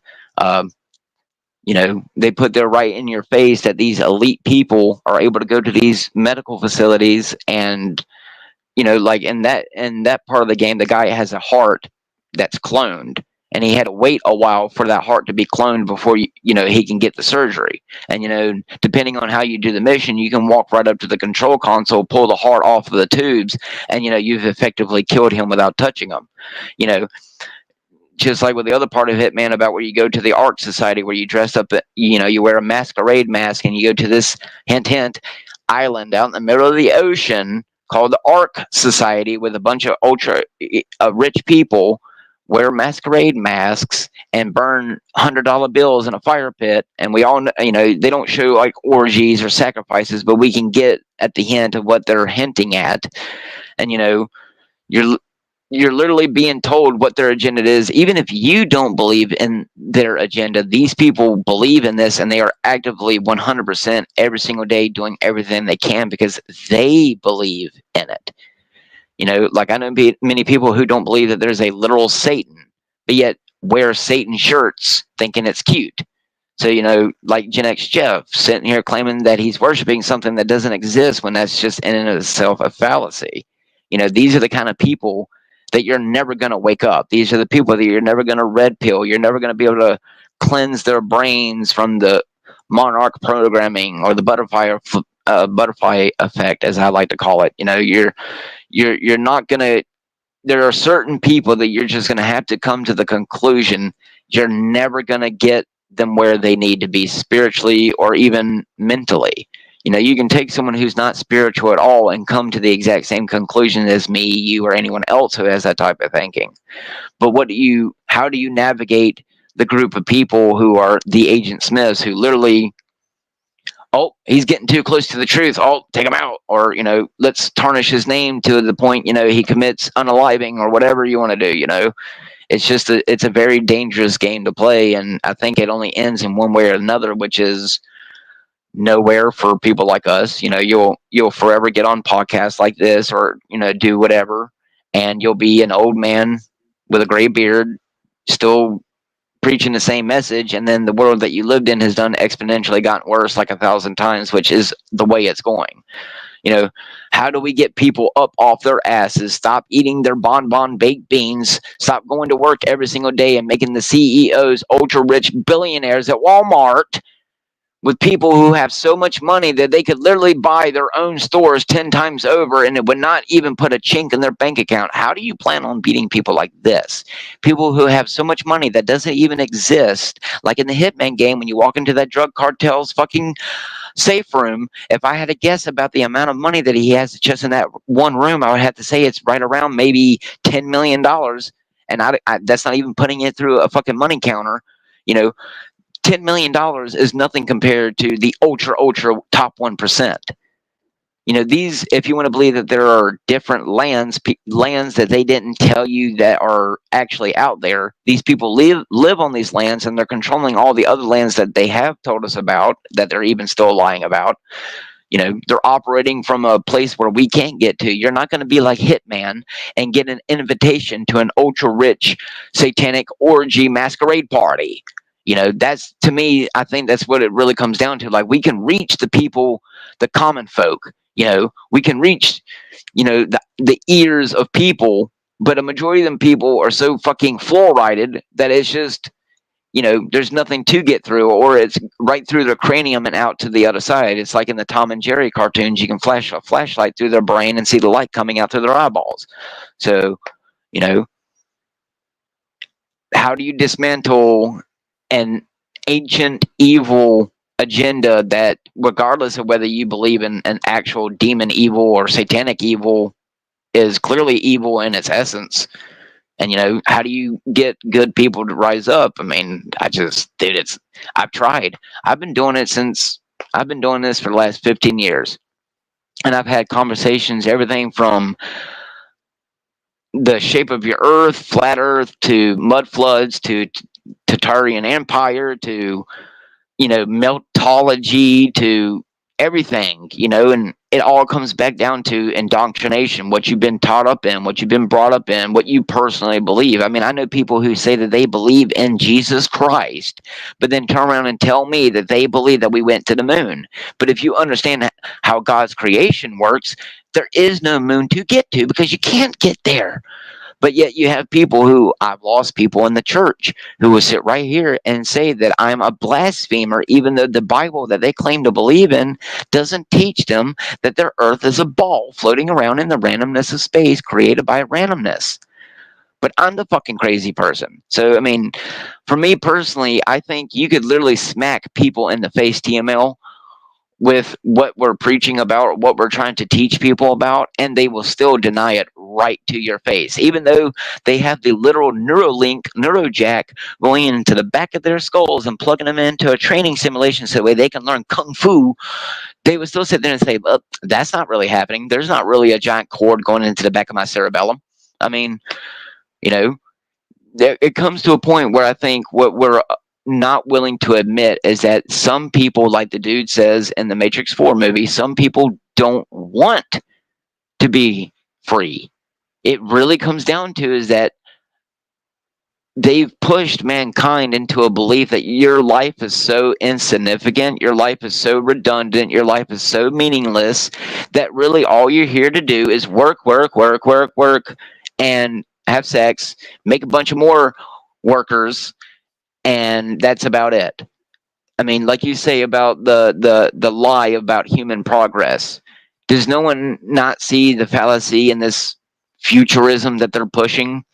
[SPEAKER 7] They put their right in your face that these elite people are able to go to these medical facilities, and like in that part of the game, the guy has a heart that's cloned, and he had to wait a while for that heart to be cloned before he can get the surgery. And depending on how you do the mission, you can walk right up to the control console, pull the heart off of the tubes, and you've effectively killed him without touching him. Just like with the other part of Hitman, about where you go to the Ark Society, where you dress up, you wear a masquerade mask, and you go to this hint hint island out in the middle of the ocean called the Ark Society, with a bunch of ultra rich people wear masquerade masks and burn $100 bills in a fire pit. And we all know, they don't show like orgies or sacrifices, but we can get at the hint of what they're hinting at. And you're literally being told what their agenda is. Even if you don't believe in their agenda, these people believe in this, and they are actively 100% every single day doing everything they can because they believe in it. Like I know many people who don't believe that there's a literal Satan, but yet wear Satan shirts thinking it's cute. So, like Gen X Jeff sitting here claiming that he's worshiping something that doesn't exist, when that's just in and of itself a fallacy. These are the kind of people that you're never going to wake up. These are the people that you're never going to red pill. You're never going to be able to cleanse their brains from the monarch programming or the butterfly effect, as I like to call it. You're not going to. There are certain people that you're just going to have to come to the conclusion you're never going to get them where they need to be spiritually or even mentally. You can take someone who's not spiritual at all and come to the exact same conclusion as me, you, or anyone else who has that type of thinking. But how do you navigate the group of people who are the Agent Smiths, who literally, oh, he's getting too close to the truth, oh, take him out, or let's tarnish his name to the point he commits unaliving, or whatever you want to do. It's just it's a very dangerous game to play, and I think it only ends in one way or another, which is nowhere for people like us. You'll forever get on podcasts like this, or do whatever, and you'll be an old man with a gray beard still preaching the same message, and then the world that you lived in has done exponentially gotten worse like 1,000 times, which is the way it's going. How do we get people up off their asses, stop eating their bonbon baked beans, stop going to work every single day and making the CEOs ultra rich billionaires at Walmart, with people who have so much money that they could literally buy their own stores 10 times over, and it would not even put a chink in their bank account? How do you plan on beating people like this? People who have so much money that doesn't even exist. Like in the Hitman game, when you walk into that drug cartel's fucking safe room, if I had to guess about the amount of money that he has just in that one room, I would have to say it's right around maybe $10 million. And I that's not even putting it through a fucking money counter. $10 million is nothing compared to the ultra top 1%. these, if you want to believe that there are different lands that they didn't tell you that are actually out there, these people live on these lands, and they're controlling all the other lands that they have told us about, that they're even still lying about. They're operating from a place where we can't get to. You're not going to be like Hitman and get an invitation to an ultra rich satanic orgy masquerade party. That's, to me, I think that's what it really comes down to. Like, we can reach the people, the common folk. We can reach, the ears of people, but a majority of them people are so fucking fluoridated that it's just, there's nothing to get through, or it's right through their cranium and out to the other side. It's like in the Tom and Jerry cartoons, you can flash a flashlight through their brain and see the light coming out through their eyeballs. So, how do you dismantle an ancient evil agenda that, regardless of whether you believe in an actual demon evil or satanic evil, is clearly evil in its essence? And how do you get good people to rise up? I mean, I've tried. I've been doing this for the last 15 years. And I've had conversations, everything from the shape of your earth, flat earth, to mud floods, to Tartarian Empire, to, meltology, to everything, and it all comes back down to indoctrination, what you've been taught up in, what you've been brought up in, what you personally believe. I mean, I know people who say that they believe in Jesus Christ, but then turn around and tell me that they believe that we went to the moon. But if you understand how God's creation works, there is no moon to get to, because you can't get there. But yet you have people who, I've lost people in the church who will sit right here and say that I'm a blasphemer, even though the Bible that they claim to believe in doesn't teach them that their earth is a ball floating around in the randomness of space created by randomness. But I'm the fucking crazy person. So, I mean, for me personally, I think you could literally smack people in the face, TML, with what we're preaching about, what we're trying to teach people about, and they will still deny it right to your face, even though they have the literal NeuroJack going into the back of their skulls and plugging them into a training simulation so that way they can learn kung fu. They would still sit there and say, well, that's not really happening. There's not really a giant cord going into the back of my cerebellum. I mean, it comes to a point where I think what we're not willing to admit is that some people, like the dude says in the Matrix 4 movie, some people don't want to be free. It really comes down to is that they've pushed mankind into a belief that your life is so insignificant, your life is so redundant, your life is so meaningless, that really all you're here to do is work, and have sex, make a bunch of more workers, and that's about it. I mean, like you say about the lie about human progress. Does no one not see the fallacy in this futurism that they're pushing?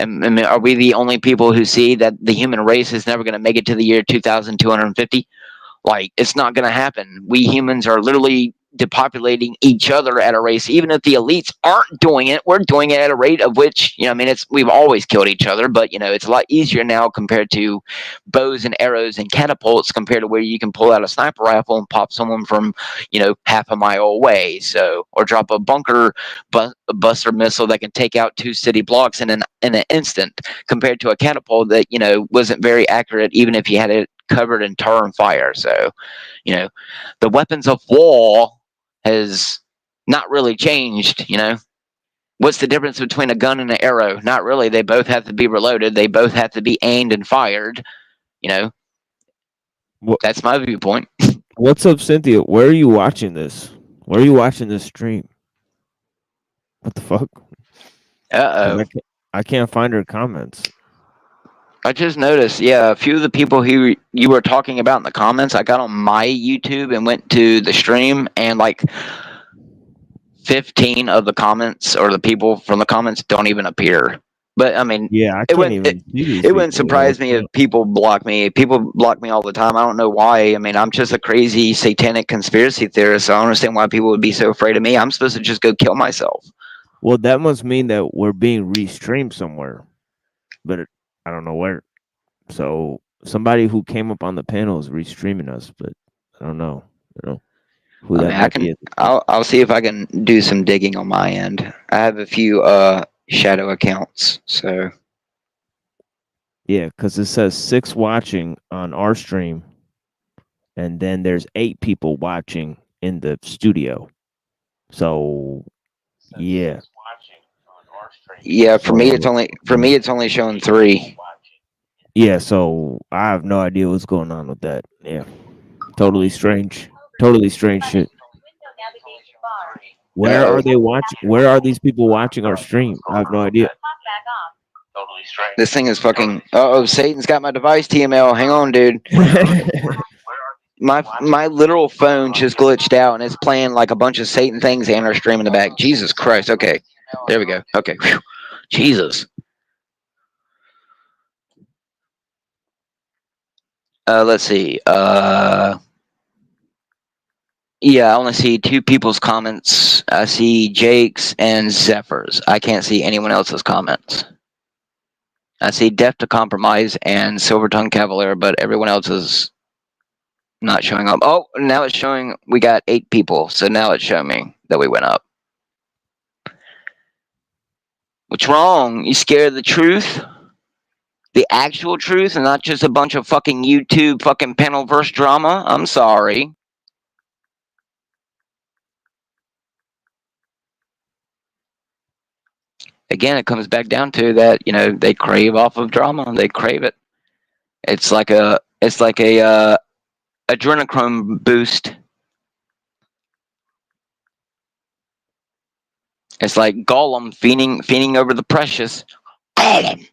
[SPEAKER 7] I mean, are we the only people who see that the human race is never going to make it to the year 2250? Like, it's not going to happen. We humans are literally depopulating each other at a race. Even if the elites aren't doing it, we're doing it at a rate of which, I mean, we've always killed each other, but, it's a lot easier now compared to bows and arrows and catapults, compared to where you can pull out a sniper rifle and pop someone from, half a mile away. So, or drop a bunker buster missile that can take out 2 city blocks in an instant, compared to a catapult that, wasn't very accurate, even if you had it covered in tar and fire. So, the weapons of war has not really changed. What's the difference between a gun and an arrow? Not really. They both have to be reloaded. They both have to be aimed and fired. That's my viewpoint.
[SPEAKER 19] What's up, Cynthia? Where are you watching this? Where are you watching this stream? What the fuck?
[SPEAKER 7] Uh-oh.
[SPEAKER 19] I can't find her comments.
[SPEAKER 7] I just noticed, a few of the people who you were talking about in the comments, I got on my YouTube and went to the stream, and like 15 of the comments, or the people from the comments, don't even appear. But I mean,
[SPEAKER 19] I can't even see these
[SPEAKER 7] it wouldn't
[SPEAKER 19] people.
[SPEAKER 7] surprise me if people block me. People block me all the time. I don't know why. I mean, I'm just a crazy satanic conspiracy theorist, so I don't understand why people would be so afraid of me. I'm supposed to just go kill myself.
[SPEAKER 19] Well, that must mean that we're being restreamed somewhere, but I don't know where. So somebody who came up on the panel is restreaming us, but I don't know. who
[SPEAKER 7] I
[SPEAKER 19] that
[SPEAKER 7] mean, I
[SPEAKER 19] might
[SPEAKER 7] can.
[SPEAKER 19] be.
[SPEAKER 7] I'll see if I can do some digging on my end. I have a few shadow accounts, so
[SPEAKER 19] Yeah, because it says 6 watching on our stream, and then there's 8 people watching in the studio. So yeah.
[SPEAKER 7] yeah. For me, it's
[SPEAKER 19] So
[SPEAKER 7] only showing 3.
[SPEAKER 19] yeah, so I have no idea what's going on with that. Yeah. Totally strange. Totally strange shit. Where
[SPEAKER 7] Uh-oh.
[SPEAKER 19] are they watching? Where are these people watching our stream? I have no idea.
[SPEAKER 7] This thing is fucking. Oh, Satan's got my device. TML. Hang on, dude. My literal phone just glitched out and it's playing like a bunch of Satan things and our stream in the back. Jesus Christ. Okay, there we go. Okay, whew. Jesus. Let's see. Yeah, I only see 2 people's comments. I see Jake's and Zephyr's. I can't see anyone else's comments. I see Death to Compromise and Silver Tongue Cavalier, but everyone else is not showing up. Oh, now it's showing we got 8 people, so now it's showing me that we went up. What's wrong? You scared of the truth? The actual truth and not just a bunch of fucking YouTube fucking panelverse drama? I'm sorry. Again, it comes back down to that, they crave off of drama. They crave it. It's like a adrenochrome boost. It's like Gollum fiending over the precious. Gollum!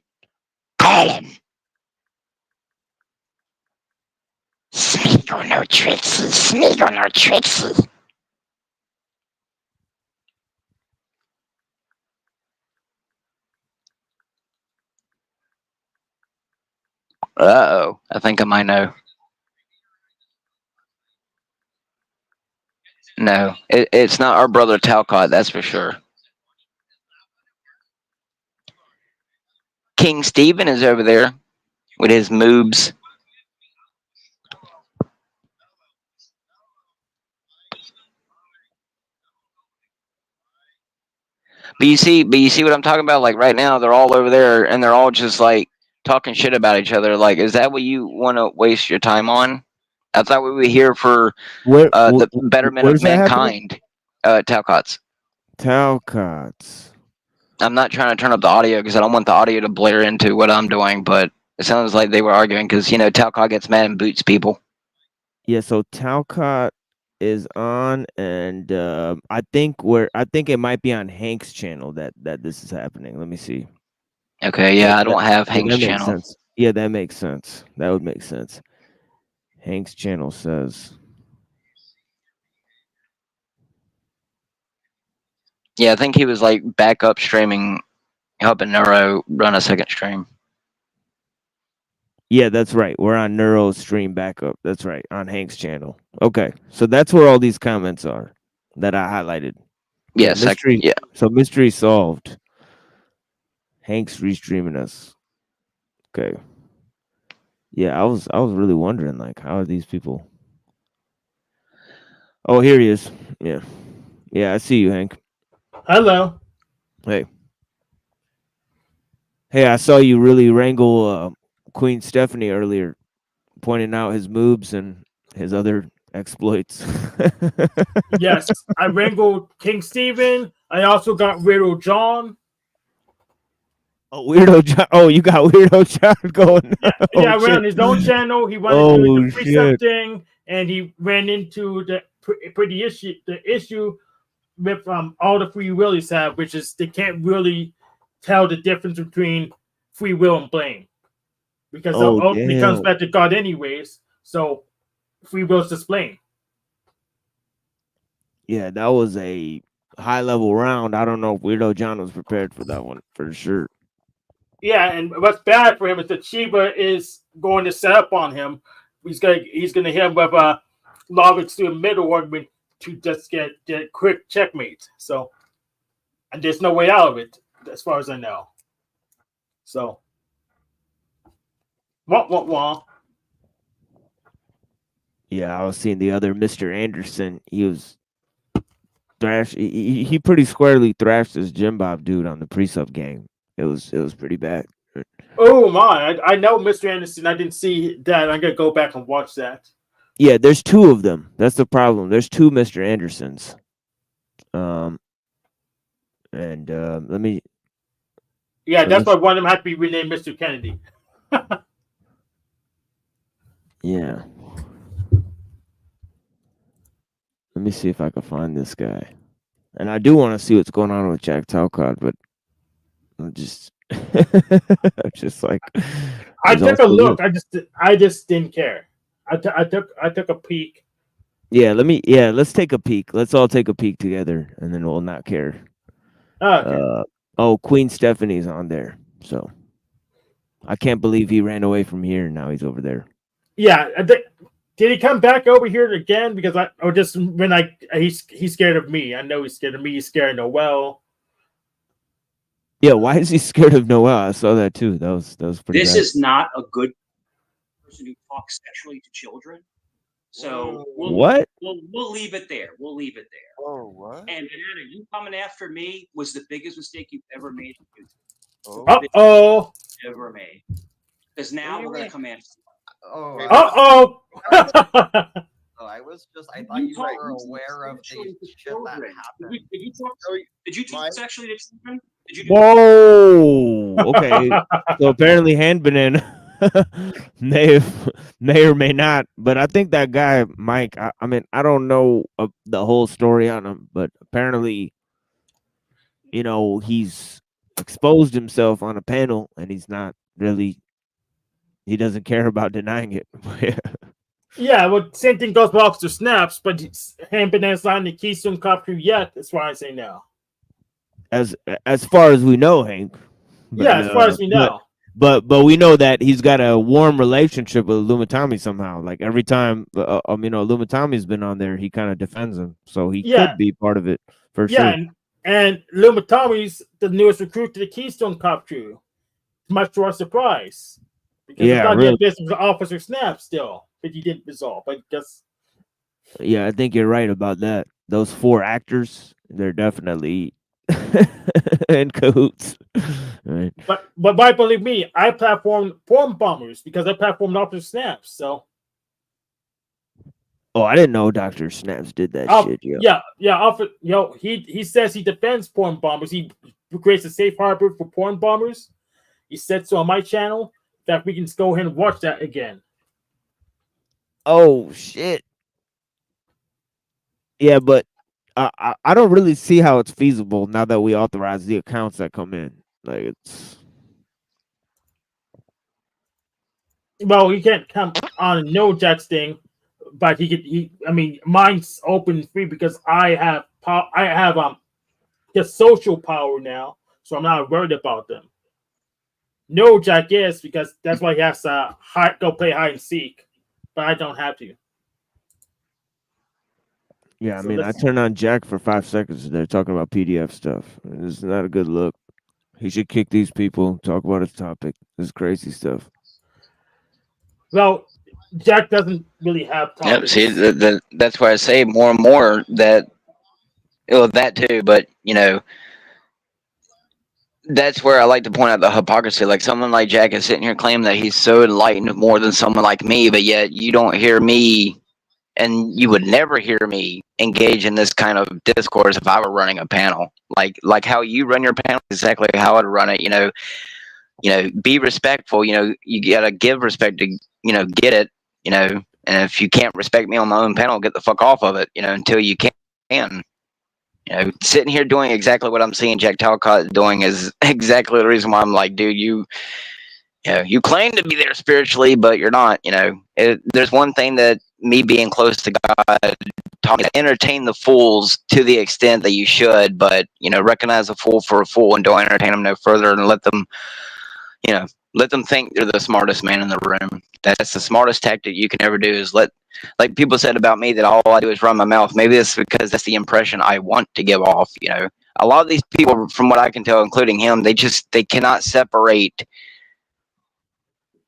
[SPEAKER 7] Smeagol no trickses, Smeagol no trickses. Uh-oh, I think I might know. No, it's not our brother Talcott, that's for sure. King Stephen is over there with his moobs. But you see what I'm talking about? Like right now, they're all over there and they're all just like talking shit about each other. Like, is that what you want to waste your time on? I thought we were here for the betterment of
[SPEAKER 19] where's that happening?
[SPEAKER 7] mankind. Talcott's.
[SPEAKER 19] Talcott's.
[SPEAKER 7] I'm not trying to turn up the audio because I don't want the audio to blare into what I'm doing, but it sounds like they were arguing because, Talcott gets mad and boots people.
[SPEAKER 19] Yeah, so Talcott is on, and I think it might be on Hank's channel that this is happening. Let me see.
[SPEAKER 7] Okay, yeah, I don't have Hank's
[SPEAKER 19] that makes
[SPEAKER 7] channel.
[SPEAKER 19] sense. Yeah, that makes sense. That would make sense. Hank's channel says.
[SPEAKER 7] Yeah, I think he was like backup streaming, helping Neuro run a second stream.
[SPEAKER 19] Yeah, that's right. We're on Neuro Stream Backup. That's right, on Hank's channel. Okay, so that's where all these comments are that I highlighted.
[SPEAKER 7] Yes,
[SPEAKER 19] mystery.
[SPEAKER 7] yeah.
[SPEAKER 19] So mystery solved. Hank's restreaming us. Okay. Yeah, I was really wondering, like, how are these people? Oh, here he is. Yeah, yeah, I see you, Hank.
[SPEAKER 2] Hello.
[SPEAKER 19] Hey. Hey, I saw you really wrangle Queen Stephanie earlier, pointing out his moves and his other exploits.
[SPEAKER 2] Yes, I wrangled King Stephen. I also got Weirdo John.
[SPEAKER 19] Oh, Weirdo John. Oh, you got Weirdo John going.
[SPEAKER 2] Yeah,
[SPEAKER 19] Oh,
[SPEAKER 2] I went on his own
[SPEAKER 19] shit.
[SPEAKER 2] channel. He wanted to do the
[SPEAKER 19] Oh,
[SPEAKER 2] precept
[SPEAKER 19] shit.
[SPEAKER 2] thing, and he ran into the issue with all the free willies have, which is they can't really tell the difference between free will and blame, because it
[SPEAKER 19] Oh,
[SPEAKER 2] ultimately comes
[SPEAKER 19] damn.
[SPEAKER 2] back to God anyways. So free will is just blame.
[SPEAKER 19] Yeah, that was a high level round. I don't know if Weirdo John was prepared for that one for sure.
[SPEAKER 2] Yeah, and what's bad for him is that Shiva is going to set up on him. He's gonna hit him with a logic to a middle argument to just get quick checkmate. So, and there's no way out of it as far as I know. So, wah.
[SPEAKER 19] Yeah, I was seeing the other Mr. Anderson. He was he pretty squarely thrashed this Jim Bob dude on the pre-sub game. It was pretty bad.
[SPEAKER 2] Oh my! I know Mr. Anderson. I didn't see that. I'm gonna go back and watch that.
[SPEAKER 19] Yeah, there's two of them. That's the problem. There's two Mr. Andersons. And let me.
[SPEAKER 2] Yeah,
[SPEAKER 19] Let
[SPEAKER 2] that's
[SPEAKER 19] me
[SPEAKER 2] why one of them had to be renamed Mr. Kennedy.
[SPEAKER 19] yeah. Let me see if I can find this guy. And I do want to see what's going on with Jack Talcott, but I'm just, just like.
[SPEAKER 2] I
[SPEAKER 19] there's
[SPEAKER 2] took a
[SPEAKER 19] also
[SPEAKER 2] look.
[SPEAKER 19] this.
[SPEAKER 2] I just didn't care. I took a peek.
[SPEAKER 19] Yeah, let's take a peek. Let's all take a peek together, and then we'll not care.
[SPEAKER 2] Okay.
[SPEAKER 19] Oh, Queen Stephanie's on there, so I can't believe he ran away from here. And now he's over there.
[SPEAKER 2] Yeah. Did he come back over here again? Because he's scared of me. I know he's scared of me. He's scared of Noel.
[SPEAKER 19] Yeah, why is he scared of Noel? I saw that too. That was pretty.
[SPEAKER 21] This
[SPEAKER 19] bad.
[SPEAKER 21] is not a good person who talks sexually to children. So
[SPEAKER 19] What?
[SPEAKER 21] we'll leave it there. We'll leave it there.
[SPEAKER 22] Oh, what?
[SPEAKER 21] And Banana, you coming after me was the biggest mistake you've ever made.
[SPEAKER 2] Uh-oh.
[SPEAKER 21] Ever made. Because now we're gonna come after you.
[SPEAKER 22] Oh.
[SPEAKER 2] Uh-oh.
[SPEAKER 22] I was just. I thought you were aware of the shit that happened.
[SPEAKER 21] Did you talk sexually to children? Did you do
[SPEAKER 19] Whoa. Okay. So apparently, Hand Banana may or may not, but I think that guy Mike. I mean, I don't know the whole story on him, but apparently, he's exposed himself on a panel, and he's not really. He doesn't care about denying it.
[SPEAKER 2] Yeah, well, same thing goes with Officer Snaps, but Hand Banana's not in the Keystone Cop crew yet. That's why I say no.
[SPEAKER 19] As far as we know, Hank.
[SPEAKER 2] Yeah, as far as we know.
[SPEAKER 19] But we know that he's got a warm relationship with Lumitami somehow. Like every time, Lumitami's been on there, he kind of defends him, so he could be part of it for sure.
[SPEAKER 2] Yeah, and Lumitami's the newest recruit to the Keystone Cop crew, much to our surprise. Because
[SPEAKER 19] Yeah,
[SPEAKER 2] he
[SPEAKER 19] really.
[SPEAKER 2] business with Officer Snap still, but he didn't resolve. I guess.
[SPEAKER 19] Yeah, I think you're right about that. Those 4 actors, they're definitely in cahoots. Right.
[SPEAKER 2] But believe me, I platformed Porn Bombers because I platformed Officer Snaps. So.
[SPEAKER 19] Oh, I didn't know Dr. Snaps did that shit.
[SPEAKER 2] Yeah. He says he defends Porn Bombers. He creates a safe harbor for Porn Bombers. He said so on my channel that we can go ahead and watch that again.
[SPEAKER 19] Oh shit. Yeah, but I don't really see how it's feasible now that we authorize the accounts that come in. Like it's.
[SPEAKER 2] Well, he can't come on a NeuroJack thing, but he I mean, mine's open free because I have the social power now, so I'm not worried about them. NeuroJack is because that's why he has to go play hide and seek, but I don't have to.
[SPEAKER 19] Yeah, I mean, I turned on Jack for 5 seconds. They're talking about PDF stuff. It's not a good look. He should kick these people. Talk about his topic. This is crazy stuff.
[SPEAKER 2] Well, Jack doesn't really have topics.
[SPEAKER 7] Yeah, see, that's why I say more and more that, that too. But that's where I like to point out the hypocrisy. Like someone like Jack is sitting here claiming that he's so enlightened more than someone like me, but yet you don't hear me. And you would never hear me engage in this kind of discourse if I were running a panel. Like how you run your panel is exactly how I'd run it. Be respectful. You gotta give respect to get it. And if you can't respect me on my own panel, get the fuck off of it. Until you can. Sitting here doing exactly what I'm seeing Jack Talcott doing is exactly the reason why I'm like, dude, you claim to be there spiritually, but you're not. There's one thing that me being close to God taught me: to entertain the fools to the extent that you should, but recognize a fool for a fool and don't entertain them no further, and let them think they're the smartest man in the room. That's the smartest tactic you can ever do. Is like people said about me that all I do is run my mouth. Maybe it's because that's the impression I want to give off. A lot of these people, from what I can tell, including him, they cannot separate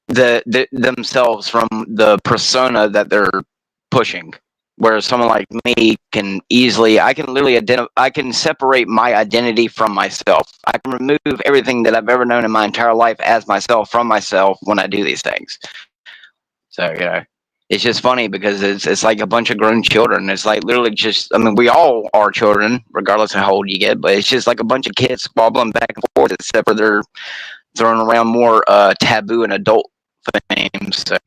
[SPEAKER 7] themselves from the persona that they're pushing. Whereas someone like me can easily, I can literally I can separate my identity from myself. I can remove everything that I've ever known in my entire life as myself from myself when I do these things. So, you know, it's just funny because it's like a bunch of grown children. It's like literally just, I mean, we all are children, regardless of how old you get, but it's just like a bunch of kids squabbling back and forth, except for they're throwing around more taboo and adult themes. So,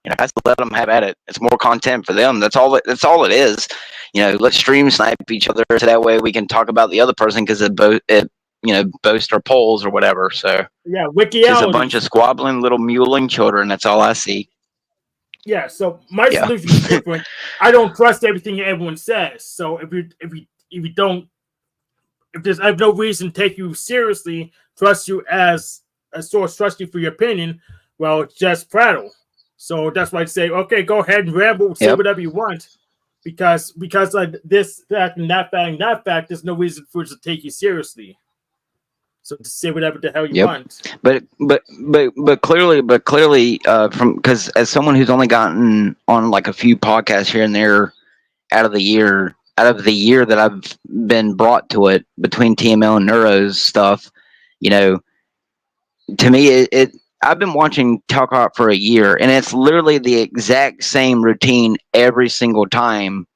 [SPEAKER 7] you know, that's let them have at it. It's more content for them. That's all it is. You know, let's stream snipe each other so that way we can talk about the other person because it boast our polls or whatever. So
[SPEAKER 2] Yeah,
[SPEAKER 7] just a
[SPEAKER 2] wikiology.
[SPEAKER 7] bunch of squabbling little muling children. That's all I see.
[SPEAKER 2] Yeah, so my
[SPEAKER 7] Yeah.
[SPEAKER 2] solution is different. I don't trust everything everyone says. So if you don't, I have no reason to take you seriously, trust you as a source, trust you for your opinion, well, just prattle. So that's why I say, okay, go ahead and ramble, say whatever you want, because of this fact and that fact and that fact, there's no reason for us to take you seriously. So to say whatever the hell you want.
[SPEAKER 7] But clearly, from because as someone who's only gotten on like a few podcasts here and there out of the year that I've been brought to it between TML and Neuro's stuff, you know, to me I've been watching Talk Hop for a year, and it's literally the exact same routine every single time.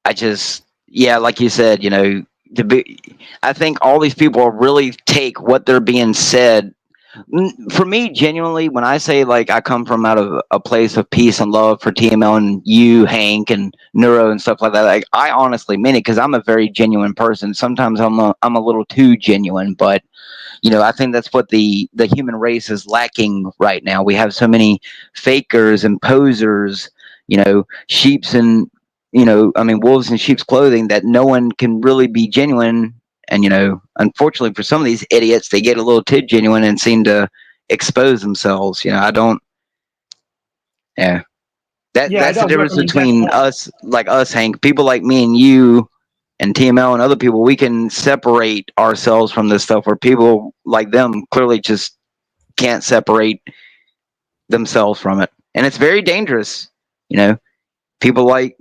[SPEAKER 7] Like you said, you know, I think all these people really take what they're being said. For me, genuinely, when I say like I come from out of a place of peace and love for TML and you, Hank, and Neuro and stuff like that, like I honestly mean it because I'm a very genuine person. Sometimes I'm a little too genuine, but you know, I think that's what the human race is lacking right now. We have so many fakers and posers, you know, sheeps and wolves in sheep's clothing that no one can really be genuine. And you know, unfortunately for some of these idiots, they get a little too genuine and seem to expose themselves. You know, I don't. Yeah, that's the difference between us, Hank. People like me and you, and TML and other people, we can separate ourselves from this stuff. Where people like them clearly just can't separate themselves from it, and it's very dangerous. You know, people like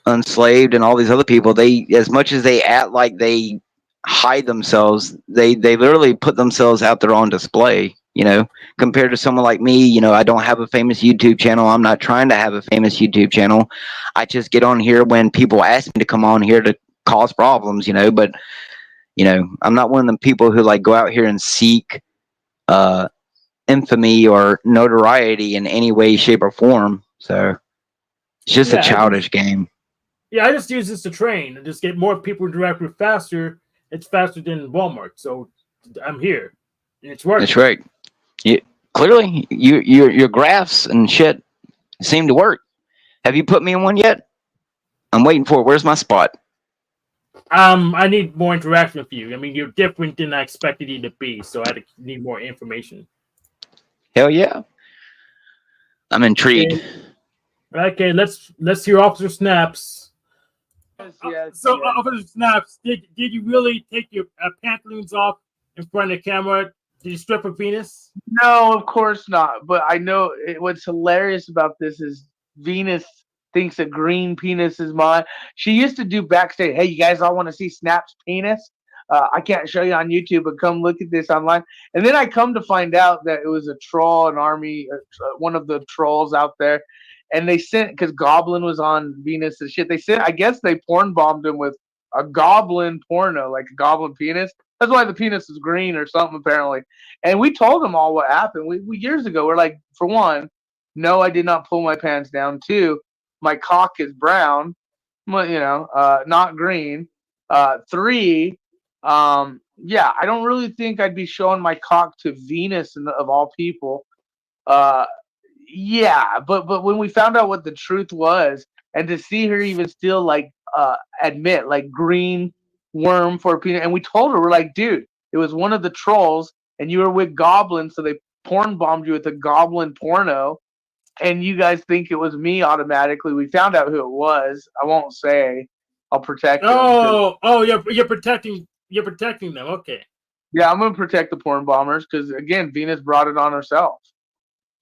[SPEAKER 7] Unslaved and all these other people, they, as much as they act like they hide themselves, they literally put themselves out there on display, you know, compared to someone like me. You know, I don't have a famous YouTube channel. I'm not trying to have a famous YouTube channel. I just get on here when people ask me to come on here to cause problems, you know, but you know, I'm not one of them people who like go out here and seek infamy or notoriety in any way, shape, or form. So it's just a childish game.
[SPEAKER 2] Yeah, I just use this to train and just get more people to interact with faster. It's faster than Walmart, so I'm here, and it's working.
[SPEAKER 7] That's right. Clearly, your graphs and shit seem to work. Have you put me in one yet? I'm waiting for it. Where's my spot?
[SPEAKER 2] I need more interaction with you. I mean, you're different than I expected you to be, so I need more information.
[SPEAKER 7] Hell yeah! I'm intrigued.
[SPEAKER 2] Okay, let's hear Officer Snaps.
[SPEAKER 14] Yes,
[SPEAKER 2] So, Officer Snaps, did you really take your pantaloons off in front of the camera? Did you strip a penis?
[SPEAKER 14] No, of course not. But I know what's hilarious about this is Venus thinks a green penis is mine. She used to do backstage, hey, you guys all want to see Snap's penis? I can't show you on YouTube, but come look at this online. And then I come to find out that it was a troll, an army, one of the trolls out there. And they sent, because Goblin was on Venus and shit, I guess they porn bombed him with a goblin porno, like a goblin penis. That's why the penis is green or something, apparently. And we told them all what happened. We years ago, we're like, for one, no, I did not pull my pants down. Two, my cock is brown, not green. Three, yeah, I don't really think I'd be showing my cock to Venus of all people. Yeah, but when we found out what the truth was, and to see her even still like admit like green worm for a penis, and we told her, we're like, dude, it was one of the trolls, and you were with goblins, so they porn bombed you with a goblin porno, and you guys think it was me automatically. We found out who it was. I won't say. I'll protect them.
[SPEAKER 2] You're protecting them. Okay.
[SPEAKER 14] Yeah, I'm gonna protect the porn bombers because again, Venus brought it on herself.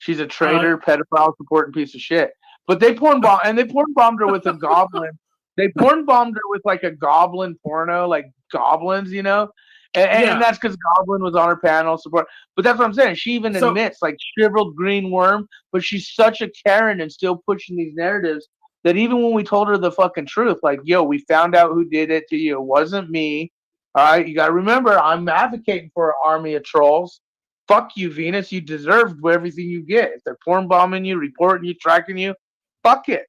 [SPEAKER 14] She's a traitor, pedophile, supporting piece of shit. But they porn bombed her with a goblin. They porn bombed her with like a goblin porno, like goblins, you know. And that's because Goblin was on her panel support. But that's what I'm saying. She even admits, like, shriveled green worm, but she's such a Karen and still pushing these narratives that even when we told her the fucking truth, like, yo, we found out who did it to you. It wasn't me. All right, you got to remember, I'm advocating for an army of trolls. Fuck you, Venus. You deserve everything you get. If they're porn bombing you, reporting you, tracking you, fuck it.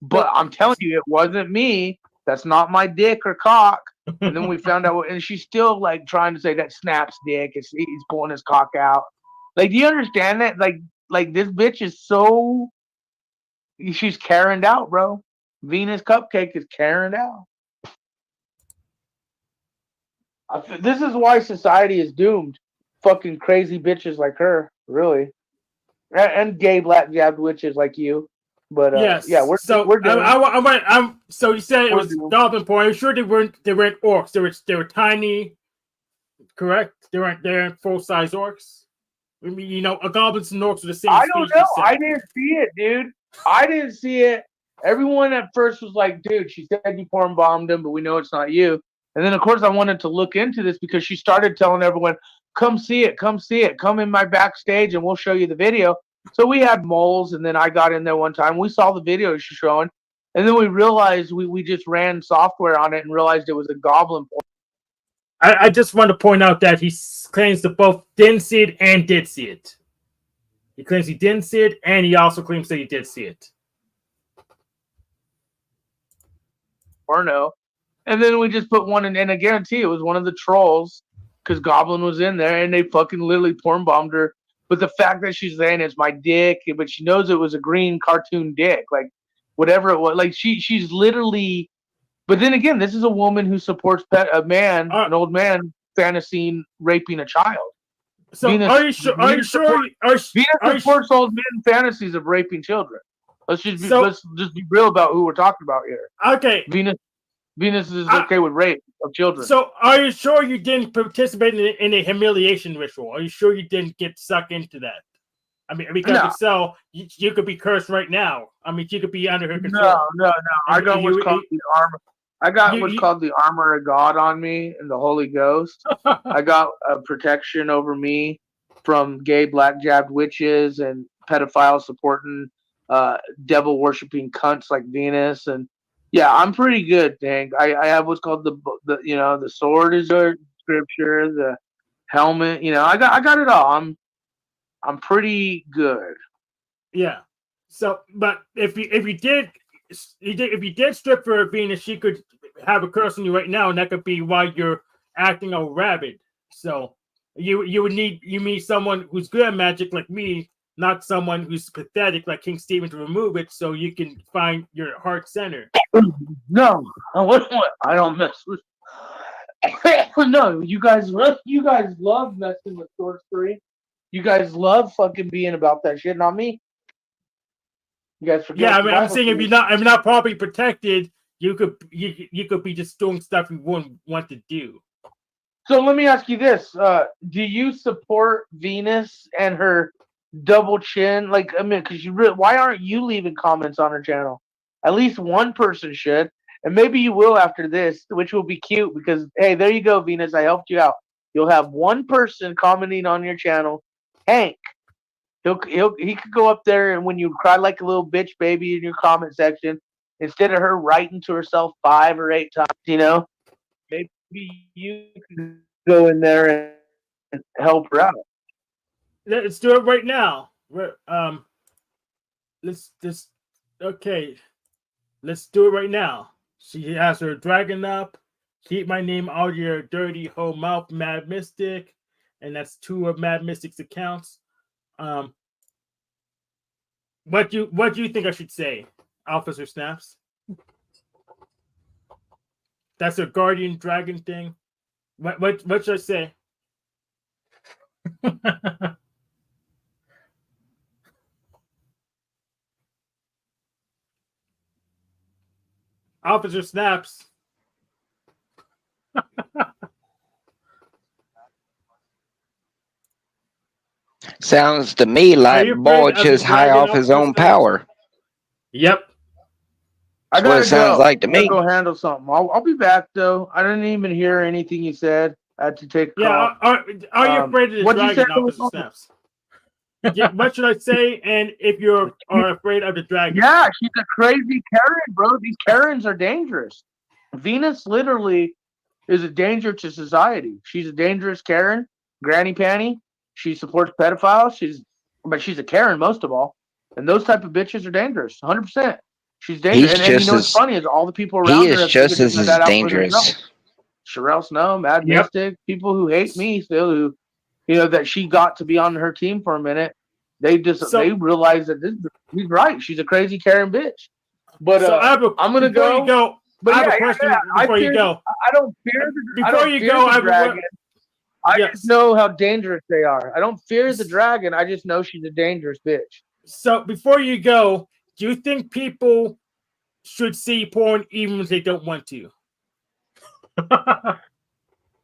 [SPEAKER 14] But I'm telling you, it wasn't me. That's not my dick or cock. And then we found out, and she's still like trying to say that Snap's dick. He's pulling his cock out. Like, do you understand that? Like this bitch is so. She's Karened out, bro. Venus Cupcake is Karened out. This is why society is doomed. Fucking crazy bitches like her, really, and gay black jabbed witches like you. But yeah, we're doomed.
[SPEAKER 2] So you said it was goblin porn. I'm sure they weren't orcs. They were tiny, correct? They weren't full size orcs. I mean, you know, goblins and orcs are the same.
[SPEAKER 14] I don't know. I didn't see it, dude. I didn't see it. Everyone at first was like, dude, she said you porn bombed him, but we know it's not you. And then, of course, I wanted to look into this because she started telling everyone, come see it, come in my backstage and we'll show you the video. So we had moles, and then I got in there one time. We saw the video she's showing, and then we realized we just ran software on it and realized it was a goblin porn.
[SPEAKER 2] I just want to point out that he claims that both didn't see it and did see it. He claims he didn't see it, and he also claims that he did see it.
[SPEAKER 14] Porno. And then we just put one in, and I guarantee it was one of the trolls because Goblin was in there, and they fucking literally porn bombed her. But the fact that she's saying it's my dick, but she knows it was a green cartoon dick, like whatever it was, like she's literally. But then again, this is a woman who supports an old man, fantasy raping a child.
[SPEAKER 2] So
[SPEAKER 14] Venus,
[SPEAKER 2] are you sure?
[SPEAKER 14] Venus supports old men fantasies of raping children. Let's just be real about who we're talking about here.
[SPEAKER 2] Okay,
[SPEAKER 14] Venus is okay with rape of children.
[SPEAKER 2] So, are you sure you didn't participate in a humiliation ritual? Are you sure you didn't get sucked into that? I mean, because if so, you could be cursed right now. I mean, you could be under her control.
[SPEAKER 14] No. I got what's called the armor. I got what's called the armor of God on me and the Holy Ghost. I got a protection over me from gay black jabbed witches and pedophiles supporting devil worshipping cunts like Venus. And yeah, I'm pretty good, Hank. I have what's called the sword is your scripture, the helmet. You know, I got it all. I'm pretty good.
[SPEAKER 2] Yeah. So, but if you did strip for Venus, she could have a curse on you right now, and that could be why you're acting all rabid. So you would need someone who's good at magic like me, not someone who's pathetic like King Stephen to remove it, so you can find your heart center.
[SPEAKER 14] No, I don't mess with. No, you guys love messing with sorcery. You guys love fucking being about that shit, not me. You guys forget.
[SPEAKER 2] Yeah, I mean, I'm saying if you're not properly protected, you could be just doing stuff you wouldn't want to do.
[SPEAKER 14] So let me ask you this: do you support Venus and her double chin? Like, I mean, because why aren't you leaving comments on her channel? At least one person should, and maybe you will after this, which will be cute because hey, there you go, Venus. I helped you out. You'll have one person commenting on your channel, Hank. He could go up there, and when you cry like a little bitch baby in your comment section, instead of her writing to herself 5 or 8 times, you know, maybe you can go in there and help her out.
[SPEAKER 2] Let's do it right now. Let's do it right now. She has her dragon up. Keep my name out of your dirty hoe mouth, Mad Mystic, and that's 2 of Mad Mystic's accounts. What do you think I should say, Officer Snaps? That's a guardian dragon thing. What should I say? Officer Snaps.
[SPEAKER 7] Sounds to me
[SPEAKER 2] Are
[SPEAKER 7] like
[SPEAKER 2] you afraid
[SPEAKER 7] boy
[SPEAKER 2] of the
[SPEAKER 7] just high
[SPEAKER 2] dragon
[SPEAKER 7] off his own
[SPEAKER 2] opposite?
[SPEAKER 7] power.
[SPEAKER 2] Yep.
[SPEAKER 14] I
[SPEAKER 7] That's what it
[SPEAKER 14] gotta
[SPEAKER 7] sounds
[SPEAKER 14] go.
[SPEAKER 7] like to
[SPEAKER 14] I gotta
[SPEAKER 7] me.
[SPEAKER 14] go handle something. I'll be back though. I didn't even hear anything you said. I had to take a
[SPEAKER 2] Yeah.
[SPEAKER 14] call.
[SPEAKER 2] Are you afraid of the
[SPEAKER 14] What'd you say?
[SPEAKER 2] dragon opposite steps? Yeah, what should I say? And if you are afraid of the dragon.
[SPEAKER 14] Yeah, she's a crazy Karen, bro. These Karens are dangerous. Venus literally is a danger to society. She's a dangerous Karen, granny panty. She supports pedophiles. But she's a Karen most of all. And those type of bitches are dangerous, 100%. She's dangerous.
[SPEAKER 7] He's
[SPEAKER 14] And you
[SPEAKER 7] just
[SPEAKER 14] know what's
[SPEAKER 7] as
[SPEAKER 14] funny is all the people
[SPEAKER 7] he
[SPEAKER 14] around her
[SPEAKER 7] is
[SPEAKER 14] have
[SPEAKER 7] just
[SPEAKER 14] figured
[SPEAKER 7] as
[SPEAKER 14] that out for
[SPEAKER 7] dangerous.
[SPEAKER 14] themselves. Sherelle Snow, Mad
[SPEAKER 2] Yep.
[SPEAKER 14] Mystic, people who hate me still, who that she got to be on her team for a minute. They realize that he's right. She's a crazy Karen bitch. But
[SPEAKER 2] So
[SPEAKER 14] I'm gonna
[SPEAKER 2] before
[SPEAKER 14] go.
[SPEAKER 2] you go,
[SPEAKER 14] But
[SPEAKER 2] I have a question before you go.
[SPEAKER 14] I don't fear the dragon. I just know how dangerous they are. I don't fear the dragon. I just know she's a dangerous bitch.
[SPEAKER 2] So before you go, do you think people should see porn even if they don't want to?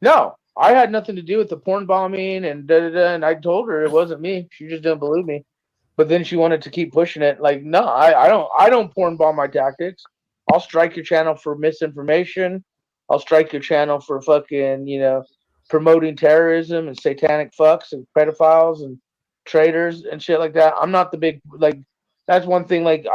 [SPEAKER 14] No, I had nothing to do with the porn bombing and and I told her it wasn't me. She just didn't believe me. But then she wanted to keep pushing it. Like, no, I don't porn bomb my tactics. I'll strike your channel for misinformation. I'll strike your channel for fucking, promoting terrorism and satanic fucks and pedophiles and traitors and shit like that. I'm not the big, like, that's one thing. Like,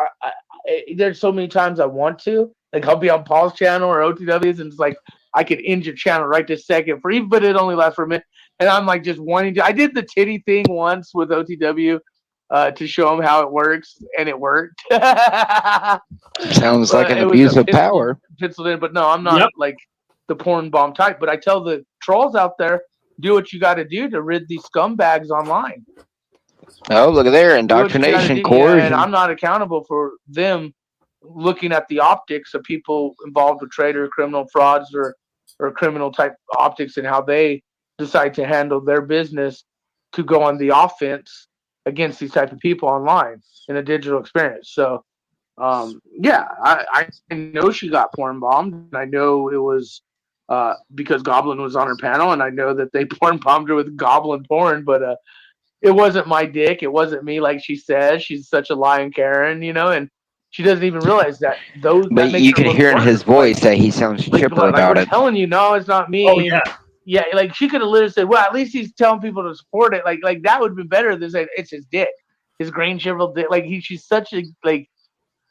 [SPEAKER 14] there's so many times I want to. Like, I'll be on Paul's channel or OTW's and it's like, I could end your channel right this second for even, but it only lasts for a minute. And I'm like just wanting to. I did the titty thing once with OTW to show them how it works, and it worked.
[SPEAKER 7] Sounds like an
[SPEAKER 14] It was
[SPEAKER 7] abuse
[SPEAKER 14] a
[SPEAKER 7] of power.
[SPEAKER 14] penciled in, but no, I'm not like the porn bomb type. But I tell the trolls out there, do what you got to do to rid these scumbags online.
[SPEAKER 7] Oh, look at there,
[SPEAKER 14] Do what you gotta
[SPEAKER 7] indoctrination,
[SPEAKER 14] do.
[SPEAKER 7] coercion.
[SPEAKER 14] And I'm not accountable for them looking at the optics of people involved with traitor, criminal frauds, or criminal type optics and how they decide to handle their business to go on the offense against these type of people online in a digital experience. So, yeah, I know she got porn bombed. And I know it was because Goblin was on her panel, and I know that they porn bombed her with Goblin porn, but it wasn't my dick. It wasn't me, like she says. She's such a lying Karen, and she doesn't even realize that those.
[SPEAKER 7] But
[SPEAKER 14] that makes
[SPEAKER 7] you
[SPEAKER 14] her
[SPEAKER 7] can
[SPEAKER 14] look
[SPEAKER 7] hear in
[SPEAKER 14] worse.
[SPEAKER 7] his voice that he sounds chipper
[SPEAKER 14] Like
[SPEAKER 7] about
[SPEAKER 14] we're
[SPEAKER 7] it.
[SPEAKER 14] telling you, no, it's not me.
[SPEAKER 2] Oh yeah.
[SPEAKER 14] Yeah, like she could have literally said, "Well, at least he's telling people to support it." Like that would be better than saying it's his dick, his green shriveled dick. Like she's such a like.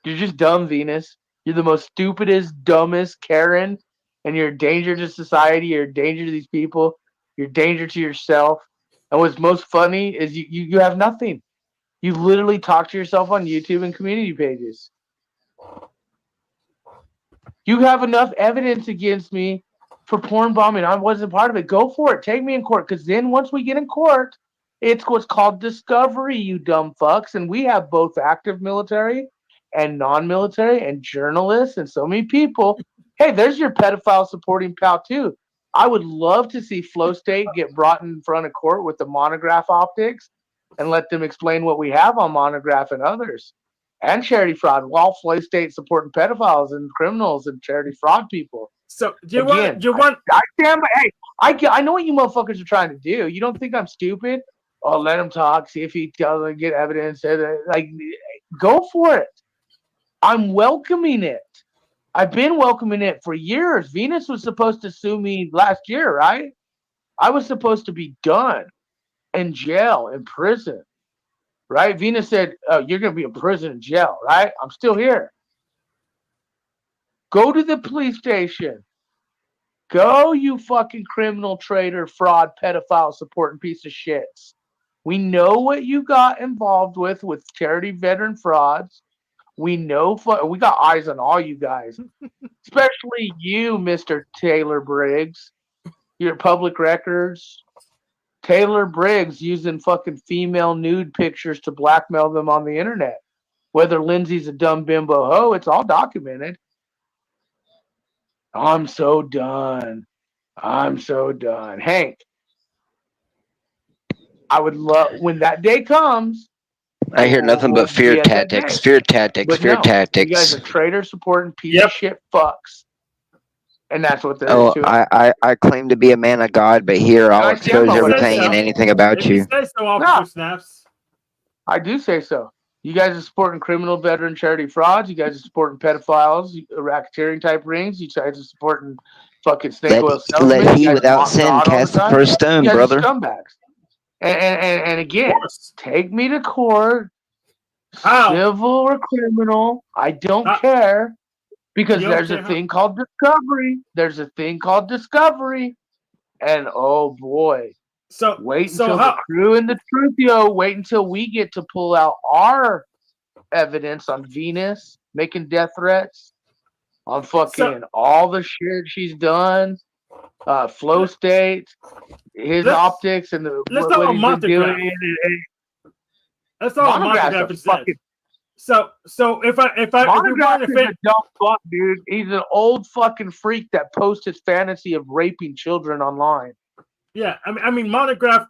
[SPEAKER 14] You're just dumb, Venus. You're the most stupidest, dumbest Karen, and you're a danger to society. You're a danger to these people. You're a danger to yourself. And what's most funny is you have nothing. You literally talk to yourself on YouTube and community pages. You have enough evidence against me for porn bombing. I wasn't part of it. Go for it. Take me in court. Because then once we get in court, it's what's called discovery, you dumb fucks. And we have both active military and non-military and journalists and so many people. Hey, there's your pedophile supporting pal too. I would love to see Flow State get brought in front of court with the monograph optics and let them explain what we have on monograph and others. And charity fraud, while Flow State supporting pedophiles and criminals and charity fraud people.
[SPEAKER 2] So do you want?
[SPEAKER 14] I stand by. Hey, I know what you motherfuckers are trying to do. You don't think I'm stupid? Oh, let him talk. See if he doesn't get evidence. Like, go for it. I'm welcoming it. I've been welcoming it for years. Venus was supposed to sue me last year, right? I was supposed to be done in jail, in prison, right? Venus said, "Oh, you're going to be in prison and jail, right? I'm still here. Go to the police station. Go, you fucking criminal, traitor, fraud, pedophile, supporting piece of shits. We know what you got involved with charity veteran frauds. We know we got eyes on all you guys, especially you, Mr. Taylor Briggs. Your public records. Taylor Briggs using fucking female nude pictures to blackmail them on the internet. Whether Lindsay's a dumb bimbo hoe, it's all documented. I'm so done. I'm so done. Hank, I would love when that day comes.
[SPEAKER 7] I hear nothing but fear tactics, fear tactics,
[SPEAKER 14] But
[SPEAKER 7] fear
[SPEAKER 14] no,
[SPEAKER 7] tactics.
[SPEAKER 14] you guys are traitor supporting piece of shit fucks. and that's what there is
[SPEAKER 7] Oh,
[SPEAKER 14] to it.
[SPEAKER 7] I claim to be a man of God, but here I'll
[SPEAKER 14] I stand
[SPEAKER 7] expose
[SPEAKER 14] by what I
[SPEAKER 7] everything
[SPEAKER 14] say.
[SPEAKER 7] and anything about
[SPEAKER 2] If you
[SPEAKER 7] you.
[SPEAKER 2] say so,
[SPEAKER 14] Yeah.
[SPEAKER 2] Officer Snaps.
[SPEAKER 14] I do say so. You guys are supporting criminal veteran charity frauds. You guys are supporting pedophiles, racketeering type rings. You guys are supporting fucking snake oil salesmen.
[SPEAKER 7] Let
[SPEAKER 14] You
[SPEAKER 7] he
[SPEAKER 14] guys
[SPEAKER 7] without
[SPEAKER 14] mock
[SPEAKER 7] sin
[SPEAKER 14] God all the
[SPEAKER 7] cast the
[SPEAKER 14] time.
[SPEAKER 7] first stone,
[SPEAKER 14] You guys
[SPEAKER 7] brother.
[SPEAKER 14] are scumbags. And again, take me to court, civil or criminal. I don't care because
[SPEAKER 2] You don't
[SPEAKER 14] there's a
[SPEAKER 2] care, huh?
[SPEAKER 14] thing called discovery. There's a thing called discovery. And oh boy, wait until the crew and the Truthio, wait until we get to pull out our evidence on Venus making death threats, on fucking all the shit she's done, flow state, his optics, and
[SPEAKER 2] let's
[SPEAKER 14] what
[SPEAKER 2] talk about
[SPEAKER 14] he's been
[SPEAKER 2] Montegraph.
[SPEAKER 14] doing.
[SPEAKER 2] Let's talk about
[SPEAKER 14] Monograph's
[SPEAKER 2] Montegraph
[SPEAKER 14] a
[SPEAKER 2] instead.
[SPEAKER 14] fucking
[SPEAKER 2] So if we
[SPEAKER 14] Monograph
[SPEAKER 2] want to
[SPEAKER 14] is a dumb fuck, dude. He's an old fucking freak that posts his fantasy of raping children online.
[SPEAKER 2] Yeah, I mean, Monograph.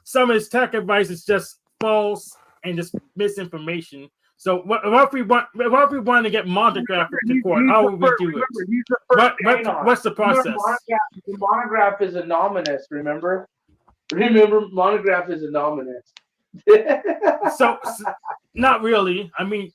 [SPEAKER 2] Some of his tech advice is just false and just misinformation. So what if we want to get Monograph to court? How would we do it?
[SPEAKER 14] He's the first
[SPEAKER 2] What's the process?
[SPEAKER 14] Monograph is anonymous. Remember, Monograph is anonymous.
[SPEAKER 2] so not really. I mean,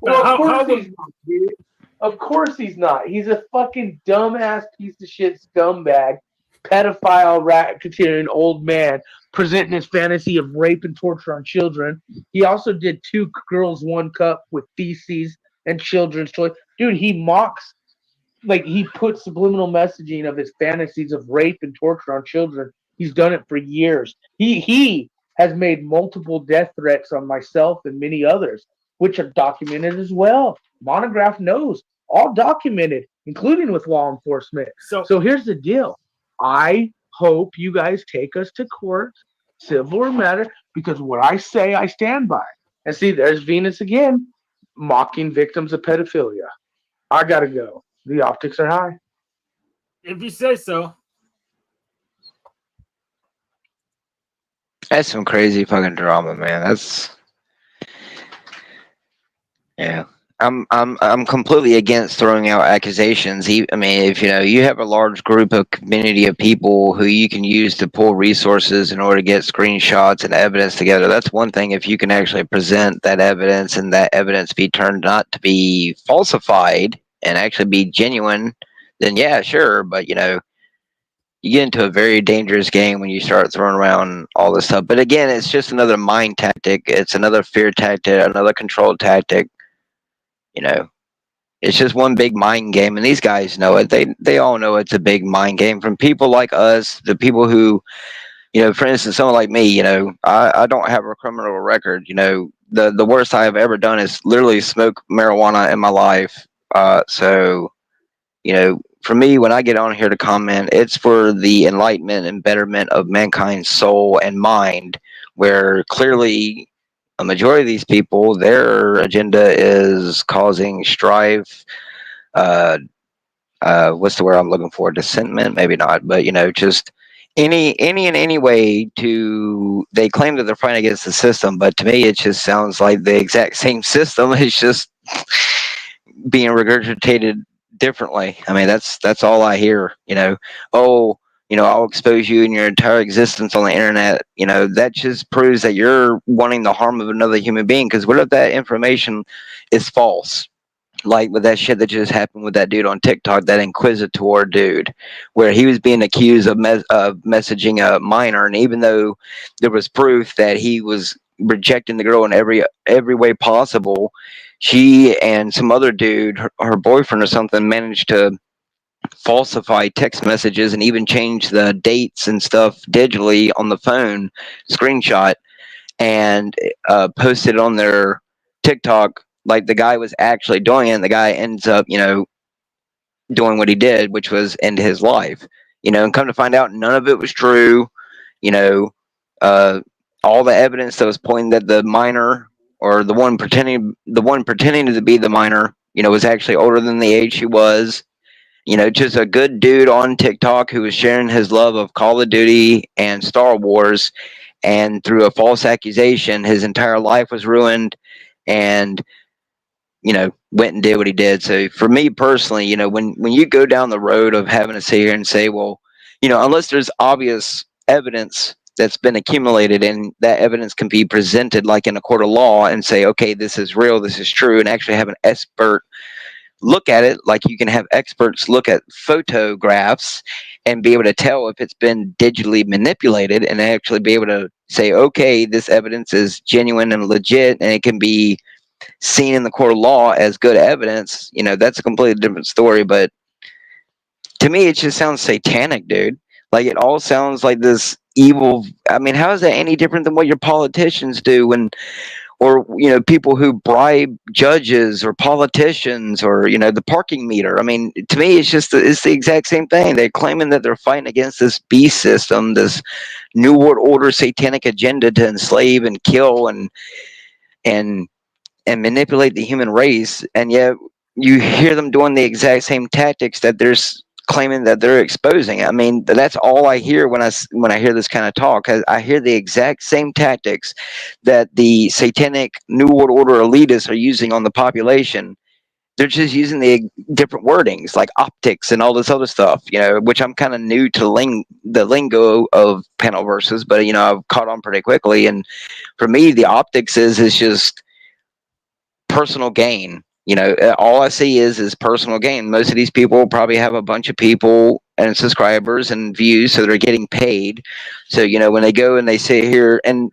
[SPEAKER 14] well, of course he's not, dude. Of course he's not. He's a fucking dumbass piece of shit scumbag, pedophile, racketeering old man presenting his fantasy of rape and torture on children. He also did 2 Girls 1 Cup with feces and children's toys. Dude, he mocks, like he puts subliminal messaging of his fantasies of rape and torture on children. He's done it for years. He has made multiple death threats on myself and many others, which are documented as well. Monograph knows, all documented, including with law enforcement. So here's the deal. I hope you guys take us to court, civil or matter, because what I say, I stand by. And see, there's Venus again, mocking victims of pedophilia. I gotta go. The optics are high.
[SPEAKER 2] If you say so.
[SPEAKER 7] That's some crazy fucking drama, man. That's yeah. I'm completely against throwing out accusations. I mean, if you have a large group of community of people who you can use to pull resources in order to get screenshots and evidence together, that's one thing. If you can actually present that evidence and that evidence be turned not to be falsified and actually be genuine, then yeah, sure. But you get into a very dangerous game when you start throwing around all this stuff. But again, it's just another mind tactic. It's another fear tactic, another control tactic. It's just one big mind game, and these guys know it. They all know it's a big mind game. From people like us, the people who, for instance, someone like me, I don't have a criminal record. The worst I have ever done is literally smoke marijuana in my life. So, for me, when I get on here to comment, it's for the enlightenment and betterment of mankind's soul and mind, where clearly a majority of these people, their agenda is causing strife. What's the word I'm looking for? Dissentment, maybe not, but just any and any way to. They claim that they're fighting against the system, but to me, it just sounds like the exact same system. It's just being regurgitated differently. I mean, that's all I hear. I'll expose you and your entire existence on the internet. That just proves that you're wanting the harm of another human being. Because what if that information is false? Like with that shit that just happened with that dude on TikTok, that Inquisitor dude, where he was being accused of messaging a minor, and even though there was proof that he was rejecting the girl in every way possible, she and some other dude, her boyfriend or something, managed to falsify text messages and even change the dates and stuff digitally on the phone, screenshot, and posted on their TikTok like the guy was actually doing it, and the guy ends up, doing what he did, which was end his life. And come to find out, none of it was true. You know, all the evidence that was pointing that the minor or the one pretending to be the minor, was actually older than the age she was. Just a good dude on TikTok who was sharing his love of Call of Duty and Star Wars, and through a false accusation, his entire life was ruined. And went and did what he did. So for me personally, when you go down the road of having to sit here and say, well, unless there's obvious evidence that's been accumulated and that evidence can be presented like in a court of law and say, okay, this is real, this is true, and actually have an expert look at it, like you can have experts look at photographs and be able to tell if it's been digitally manipulated and actually be able to say, okay, this evidence is genuine and legit and it can be seen in the court of law as good evidence, that's a completely different story. But to me, it just sounds satanic, dude. Like, it all sounds like this evil. I mean, how is that any different than what your politicians do or people who bribe judges or politicians or the parking meter? I mean, to me, it's the exact same thing. They're claiming that they're fighting against this beast system, this new world order satanic agenda to enslave and kill and manipulate the human race, and yet you hear them doing the exact same tactics that they're claiming that they're exposing. I mean, that's all I hear when I hear this kind of talk. I hear the exact same tactics that the satanic New World Order elitists are using on the population. They're just using the different wordings like optics and all this other stuff, which I'm kind of new to the lingo of panel verses, but I've caught on pretty quickly. And for me, the optics is just personal gain. All I see is personal gain. Most of these people probably have a bunch of people and subscribers and views, so they're getting paid. So when they go and they sit here, and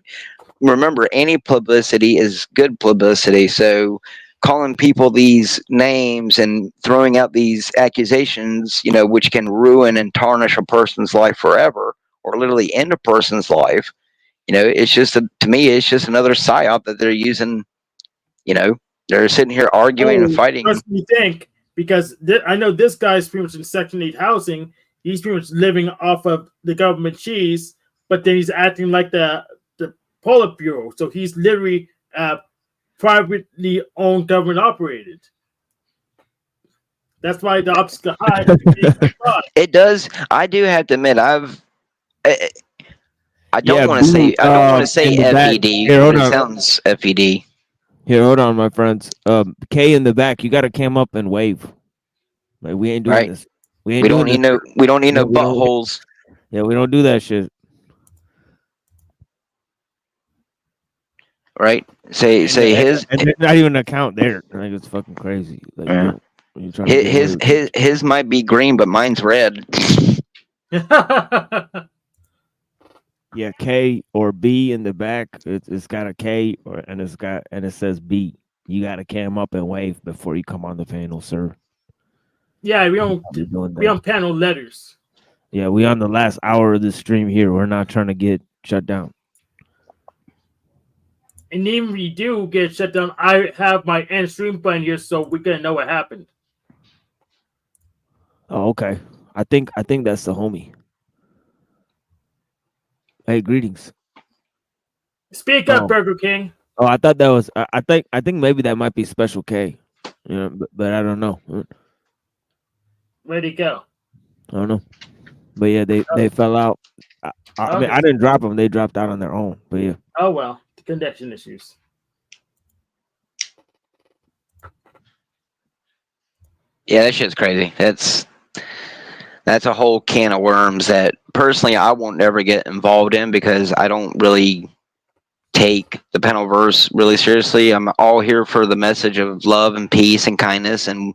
[SPEAKER 7] remember, any publicity is good publicity. So calling people these names and throwing out these accusations, which can ruin and tarnish a person's life forever, or literally end a person's life. It's just to me, it's just another psyop that they're using. They're sitting here arguing and fighting.
[SPEAKER 2] Trust me, think, because I know this guy's pretty much in Section 8 housing. He's pretty much living off of the government cheese, but then he's acting like the Politburo. So he's literally privately owned, government operated. That's why the optics got high.
[SPEAKER 7] It does. I do have to admit, I don't want to say FED. It sounds FED.
[SPEAKER 19] Here, hold on, my friends. K in the back, you gotta cam up and wave. Like, we ain't doing this. We don't
[SPEAKER 7] need no buttholes.
[SPEAKER 19] Yeah, we don't do that shit.
[SPEAKER 7] Right? Say his.
[SPEAKER 19] And there's not even an account there. Like, it's fucking crazy. Like,
[SPEAKER 7] his might be green, but mine's red.
[SPEAKER 19] Yeah, K or B in the back. It's got a K and it says B. You got to cam up and wave before you come on the panel, sir.
[SPEAKER 2] Yeah, we on panel letters.
[SPEAKER 19] Yeah, we on the last hour of the stream here. We're not trying to get shut down.
[SPEAKER 2] And even if you do get shut down, I have my end stream button here, so we're gonna know what happened.
[SPEAKER 19] Oh, okay. I think that's the homie. Hey, greetings.
[SPEAKER 2] Speak up, Burger King.
[SPEAKER 19] Oh, I thought that was. I think maybe that might be Special K. But I don't know.
[SPEAKER 2] Where'd he go?
[SPEAKER 19] I don't know. But yeah, they fell out. I mean, I didn't drop them. They dropped out on their own. But yeah.
[SPEAKER 2] Oh well, connection issues.
[SPEAKER 7] Yeah, that shit's crazy. That's a whole can of worms that personally I won't ever get involved in because I don't really take the panel verse really seriously. I'm all here for the message of love and peace and kindness and,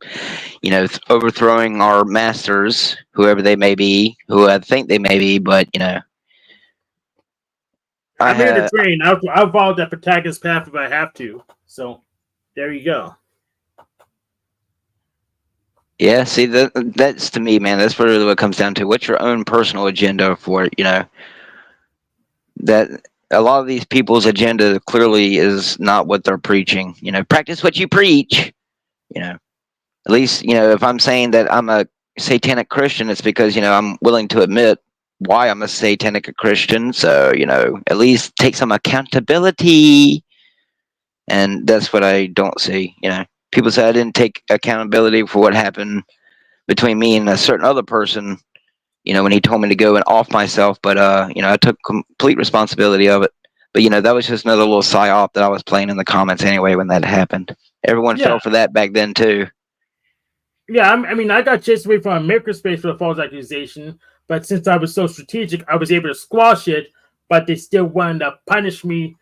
[SPEAKER 7] overthrowing our masters, whoever they may be, who I think they may be, but,
[SPEAKER 2] I'm here to train. I'll follow that protagonist path if I have to. So, there you go.
[SPEAKER 7] Yeah, see, that's to me, man, that's really what it comes down to. What's your own personal agenda for it, That a lot of these people's agenda clearly is not what they're preaching. Practice what you preach. At least, if I'm saying that I'm a satanic Christian, it's because, I'm willing to admit why I'm a satanic Christian. So, at least take some accountability. And that's what I don't see, People say I didn't take accountability for what happened between me and a certain other person, when he told me to go and off myself. But, I took complete responsibility of it. But that was just another little psyop that I was playing in the comments anyway when that happened. Everyone
[SPEAKER 2] Yeah.
[SPEAKER 7] fell for that back then too.
[SPEAKER 2] Yeah, I mean, I got chased away from a makerspace for a false accusation, but since I was so strategic, I was able to squash it, but they still wanted to punish me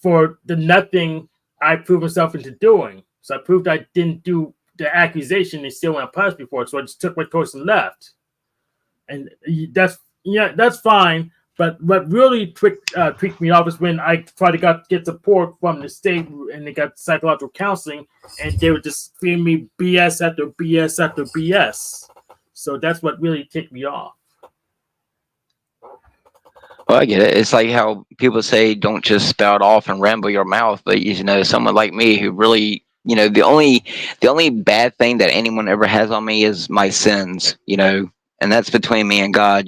[SPEAKER 2] for the nothing I proved myself into doing. So I proved I didn't do the accusation, they still want to punish me for it, so I just took my course and left. And that's fine. But what really tweaked me off is when I tried to get support from the state and they got psychological counseling, and they were just feeding me BS after BS after BS. So that's what really ticked me off.
[SPEAKER 7] Well, I get it. It's like how people say, don't just spout off and ramble your mouth. But someone like me who really, the only bad thing that anyone ever has on me is my sins, and that's between me and God,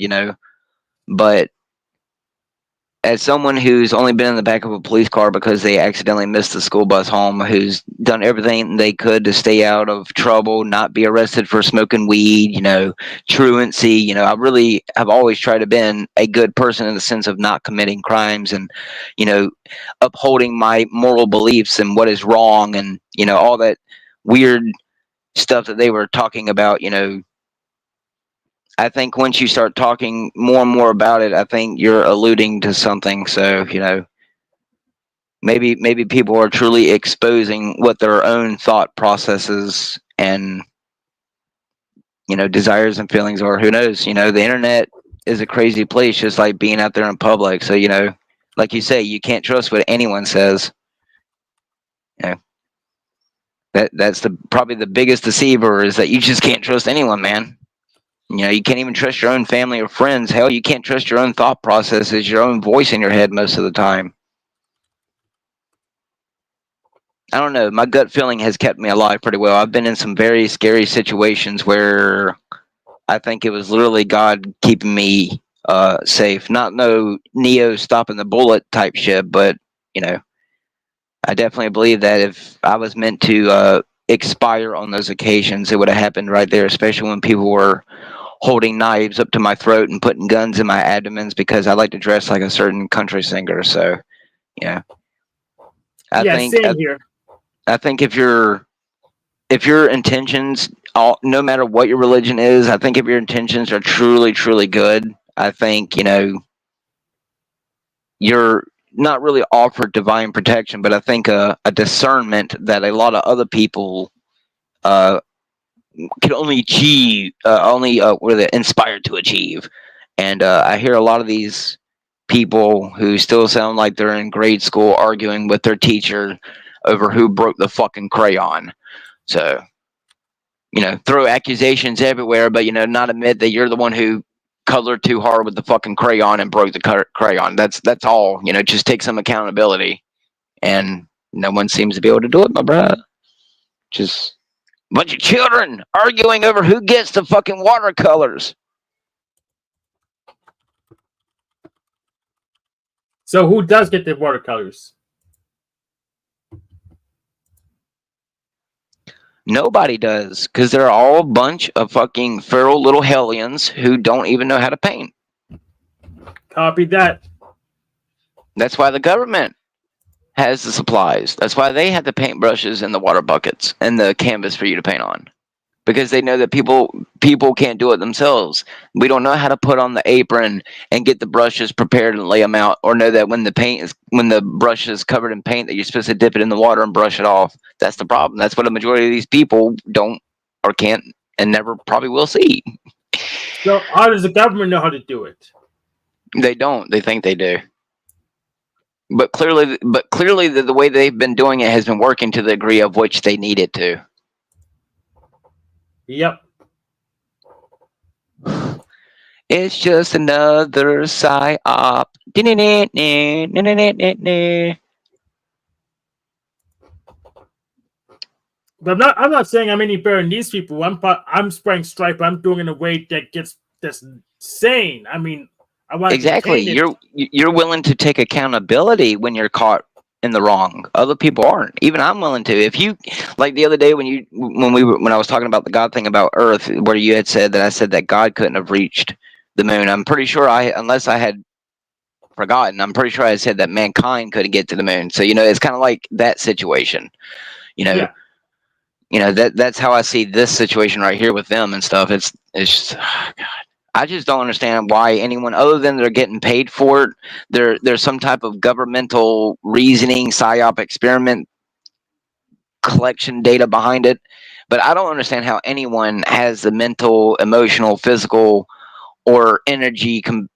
[SPEAKER 7] But as someone who's only been in the back of a police car because they accidentally missed the school bus home, who's done everything they could to stay out of trouble, not be arrested for smoking weed, truancy, I really have always tried to been a good person in the sense of not committing crimes and, upholding my moral beliefs and what is wrong and, all that weird stuff that they were talking about, I think once you start talking more and more about it, I think you're alluding to something. So, maybe people are truly exposing what their own thought processes and, desires and feelings are. Who knows? The internet is a crazy place, just like being out there in public. So, like you say, you can't trust what anyone says. That's probably the biggest deceiver is that you just can't trust anyone, man. You can't even trust your own family or friends. Hell, you can't trust your own thought processes, your own voice in your head most of the time. I don't know. My gut feeling has kept me alive pretty well. I've been in some very scary situations where I think it was literally God keeping me safe. Not no Neo stopping the bullet type shit, but, I definitely believe that if I was meant to expire on those occasions, it would have happened right there, especially when people were holding knives up to my throat and putting guns in my abdomens because I like to dress like a certain country singer. So,
[SPEAKER 2] Same here.
[SPEAKER 7] I think if your intentions, no matter what your religion is, I think if your intentions are truly, truly good, I think you're not really offered divine protection, but I think a discernment that a lot of other people can only achieve, what are they inspired to achieve. And I hear a lot of these people who still sound like they're in grade school arguing with their teacher over who broke the fucking crayon. So, throw accusations everywhere, but, not admit that you're the one who colored too hard with the fucking crayon and broke the crayon. That's all. Just take some accountability. And no one seems to be able to do it, my brother. Just a bunch of children arguing over who gets the fucking watercolors.
[SPEAKER 2] So who does get the watercolors?
[SPEAKER 7] Nobody does, because they're all a bunch of fucking feral little hellions who don't even know how to paint.
[SPEAKER 2] Copy that.
[SPEAKER 7] That's why the government has the supplies. That's why they have the paintbrushes and the water buckets and the canvas for you to paint on. Because they know that people can't do it themselves. We don't know how to put on the apron and get the brushes prepared and lay them out, or know that when the brush is covered in paint that you're supposed to dip it in the water and brush it off. That's the problem. That's what a majority of these people don't or can't and never probably will see.
[SPEAKER 2] So how does the government know how to do it?
[SPEAKER 7] They don't. They think they do. But clearly the way they've been doing it has been working to the degree of which they need it to.
[SPEAKER 2] Yep.
[SPEAKER 7] It's just another psyop.
[SPEAKER 2] But I'm not saying I'm any better than these people. I'm spraying stripe. I'm doing it in a way that's sane. I mean, I want
[SPEAKER 7] exactly. You're willing to take accountability when you're caught in the wrong. Other people aren't. Even I'm willing to. If you like the other day when I was talking about the God thing about Earth, where you had said that I said that God couldn't have reached the moon. I'm pretty sure unless I had forgotten. I'm pretty sure I said that mankind couldn't get to the moon. So it's kind of like that situation. You know, that's how I see this situation right here with them and stuff. It's just, God. I just don't understand why anyone, other than they're getting paid for it, there's some type of governmental reasoning, psyop experiment collection data behind it. But I don't understand how anyone has the mental, emotional, physical, or energy, to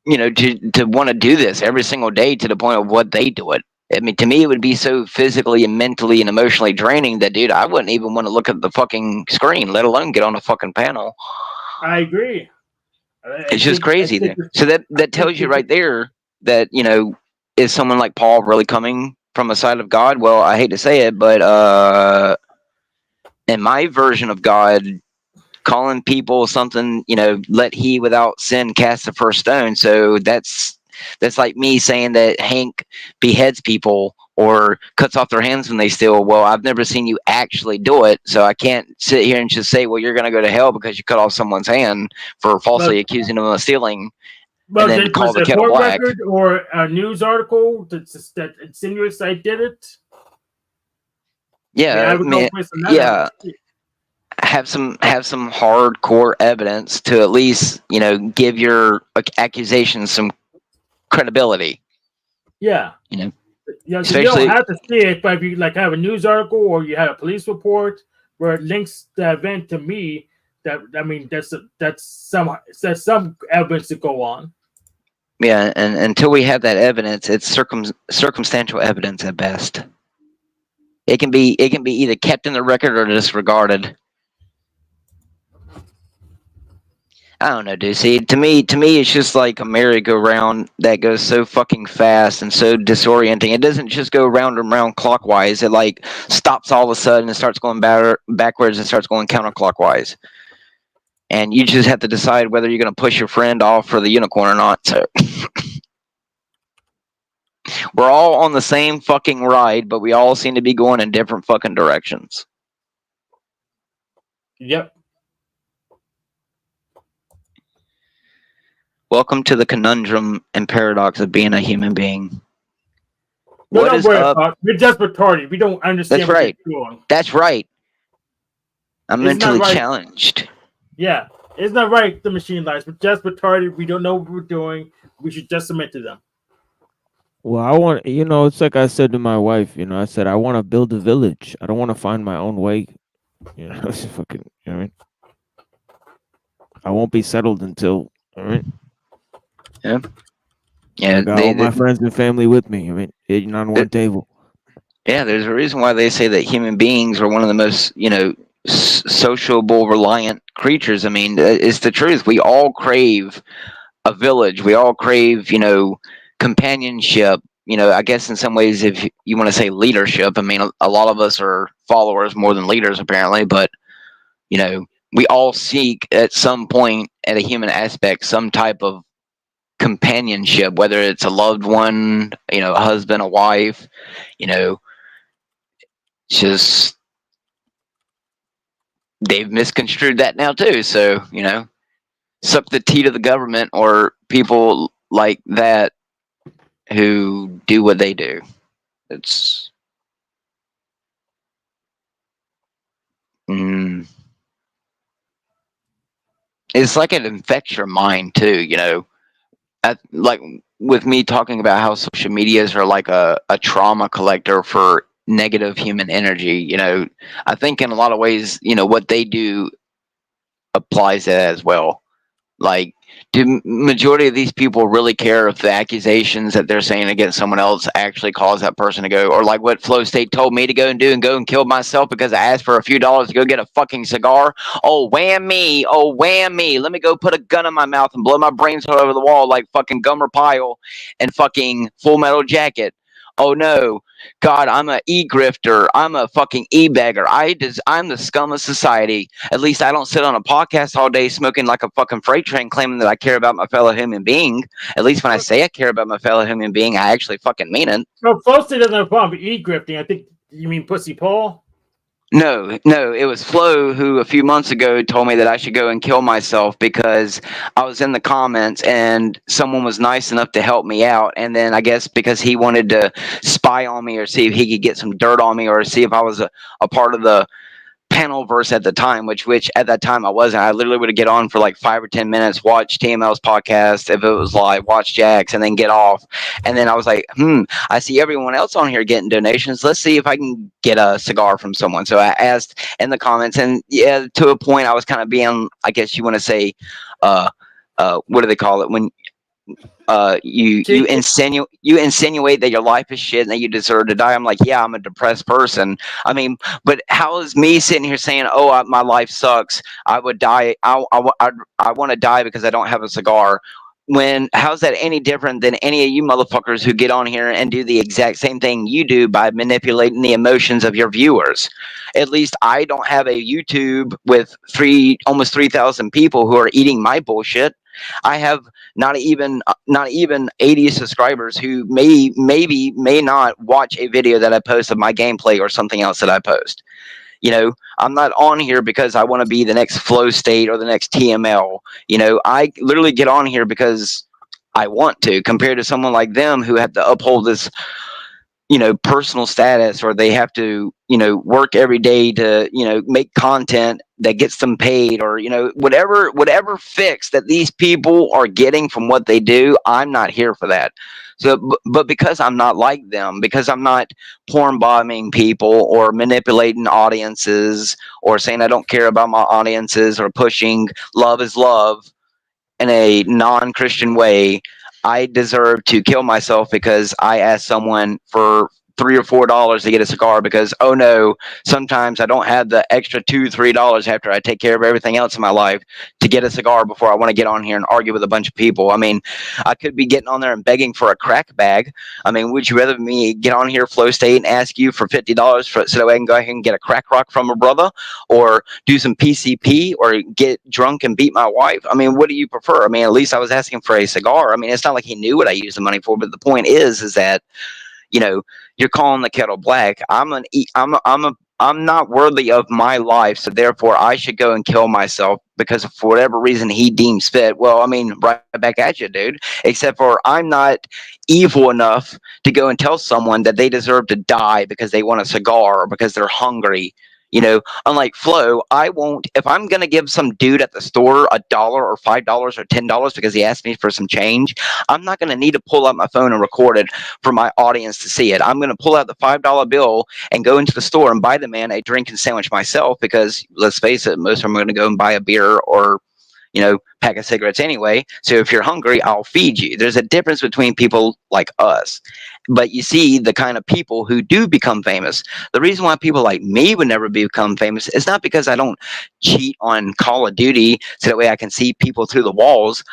[SPEAKER 7] want to do this every single day to the point of what they do it. I mean, to me, it would be so physically and mentally and emotionally draining that, dude, I wouldn't even want to look at the fucking screen, let alone get on a fucking panel.
[SPEAKER 2] I agree.
[SPEAKER 7] It's just crazy. So that tells you right there that, is someone like Paul really coming from a side of God? Well, I hate to say it, but in my version of God, calling people something, let he without sin cast the first stone. So that's like me saying that Hank beheads people or cuts off their hands when they steal. Well, I've never seen you actually do it, so I can't sit here and just say, well, you're going to go to hell because you cut off someone's hand for falsely accusing them of stealing, and then call the kettle black.
[SPEAKER 2] Record or a news article that insinuates I did it?
[SPEAKER 7] Yeah, yeah. Have some hardcore evidence to at least give your accusation some credibility.
[SPEAKER 2] Yeah. So you don't have to see it, but if you have a news article or you have a police report where it links the event to me, that's some evidence to go on.
[SPEAKER 7] Yeah, and until we have that evidence, it's circumstantial evidence at best. It can be either kept in the record or disregarded. I don't know, dude. See, to me, it's just like a merry-go-round that goes so fucking fast and so disorienting. It doesn't just go round and round clockwise. It stops all of a sudden and starts going backwards and starts going counterclockwise. And you just have to decide whether you're going to push your friend off for the unicorn or not. So we're all on the same fucking ride, but we all seem to be going in different fucking directions.
[SPEAKER 2] Yep.
[SPEAKER 7] Welcome to the conundrum and paradox of being a human being.
[SPEAKER 2] What is up? We're just retarded. We don't understand what we're doing.
[SPEAKER 7] That's right. I'm mentally challenged.
[SPEAKER 2] Yeah. It's not right, the machine lies. We're just retarded. We don't know what we're doing. We should just submit to them.
[SPEAKER 19] Well, I want, it's like I said to my wife, I said, I want to build a village. I don't want to find my own way. It's fucking, what I mean? I won't be settled until, all right?
[SPEAKER 7] Yeah. Yeah.
[SPEAKER 19] I got all my friends and family with me. Eating on one table.
[SPEAKER 7] Yeah, there's a reason why they say that human beings are one of the most, sociable, reliant creatures. I mean, it's the truth. We all crave a village. We all crave, companionship. I guess in some ways, if you want to say leadership, I mean, a lot of us are followers more than leaders, apparently. But, we all seek at some point at a human aspect some type of companionship, whether it's a loved one, a husband, a wife, just they've misconstrued that now too. So, suck the tea to the government or people like that who do what they do. It's it's like it infects your mind too, like with me talking about how social medias are like a trauma collector for negative human energy. I think in a lot of ways, what they do applies to that as well. Like, do majority of these people really care if the accusations that they're saying against someone else actually cause that person to go, or like what Flow State told me to go and kill myself because I asked for a few dollars to go get a fucking cigar? Oh, whammy. Oh, whammy. Let me go put a gun in my mouth and blow my brains all over the wall like fucking Gomer Pyle and fucking Full Metal Jacket. Oh no, God, I'm a e-grifter. I'm a fucking e-beggar. I'm the scum of society. At least I don't sit on a podcast all day smoking like a fucking freight train claiming that I care about my fellow human being. At least when I say I care about my fellow human being, I actually fucking mean it.
[SPEAKER 2] No, Flow State doesn't have a problem with e-grifting. I think you mean Pussy Paul.
[SPEAKER 7] No, no, it was Flo who a few months ago told me that I should go and kill myself because I was in the comments and someone was nice enough to help me out. And then I guess because he wanted to spy on me or see if he could get some dirt on me or see if I was a part of the panel verse at the time, which at that time I wasn't. I literally would get on for like 5 or 10 minutes, watch TML's podcast if it was live, watch Jack's, and then get off. And then I was like, I see everyone else on here getting donations. Let's see if I can get a cigar from someone. So I asked in the comments, and yeah, to a point I was kind of being, I guess you want to say, what do they call it when you insinuate that your life is shit and that you deserve to die. I'm like, yeah, I'm a depressed person. I mean, but how is me sitting here saying, oh, my life sucks, I would die, I want to die because I don't have a cigar, when how's that any different than any of you motherfuckers who get on here and do the exact same thing you do by manipulating the emotions of your viewers? At least I don't have a YouTube with almost 3,000 people who are eating my bullshit. I have not even 80 subscribers who may not watch a video that I post of my gameplay or something else that I post. I'm not on here because I want to be the next Flow State or the next TML. I literally get on here because I want to, compared to someone like them who have to uphold this personal status, or they have to work every day to make content that gets them paid, or whatever fix that these people are getting from what they do. I'm not here for that. So but because I'm not like them, because I'm not porn bombing people or manipulating audiences or saying I don't care about my audiences or pushing love is love in a non-Christian way, I deserve to kill myself because I asked someone for $3 or $4 to get a cigar because, oh no, sometimes I don't have the extra $2-3 after I take care of everything else in my life to get a cigar before I want to get on here and argue with a bunch of people. I mean, I could be getting on there and begging for a crack bag. I mean, would you rather me get on here, Flow State, and ask you for $50 so that I can go ahead and get a crack rock from a brother, or do some PCP, or get drunk and beat my wife? I mean, what do you prefer? I mean, at least I was asking for a cigar. I mean, it's not like he knew what I used the money for, but the point is that you're calling the kettle black. I'm not worthy of my life, so therefore I should go and kill myself because for whatever reason he deems fit. Well, I mean, right back at you, dude. Except for I'm not evil enough to go and tell someone that they deserve to die because they want a cigar or because they're hungry. Unlike Flo, I won't. If I'm gonna give some dude at the store $1 or $5 or $10 because he asked me for some change, I'm not gonna need to pull out my phone and record it for my audience to see it. I'm gonna pull out the $5 bill and go into the store and buy the man a drink and sandwich myself, because let's face it, most of them are gonna go and buy a beer or pack of cigarettes anyway. So if you're hungry, I'll feed you. There's a difference between people like us. But you see, the kind of people who do become famous, the reason why people like me would never become famous is not because I don't cheat on Call of Duty so that way I can see people through the walls.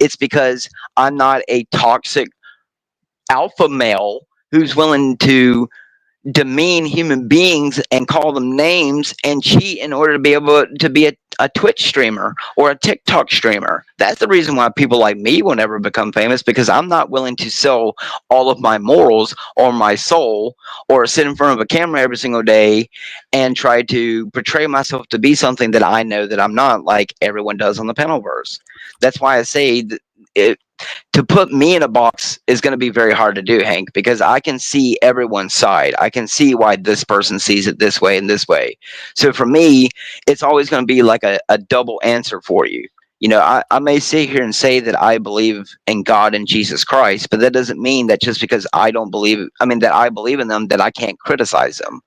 [SPEAKER 7] It's because I'm not a toxic alpha male who's willing to demean human beings and call them names and cheat in order to be able to be a Twitch streamer or a TikTok streamer. That's the reason why people like me will never become famous, because I'm not willing to sell all of my morals or my soul, or sit in front of a camera every single day and try to portray myself to be something that I know that I'm not, like everyone does on the Panelverse. That's why I say that to put me in a box is going to be very hard to do, Hank, because I can see everyone's side. I can see why this person sees it this way and this way. So for me, it's always going to be like a double answer for you. I may sit here and say that I believe in God and Jesus Christ, but that doesn't mean that just because that I believe in them, that I can't criticize them.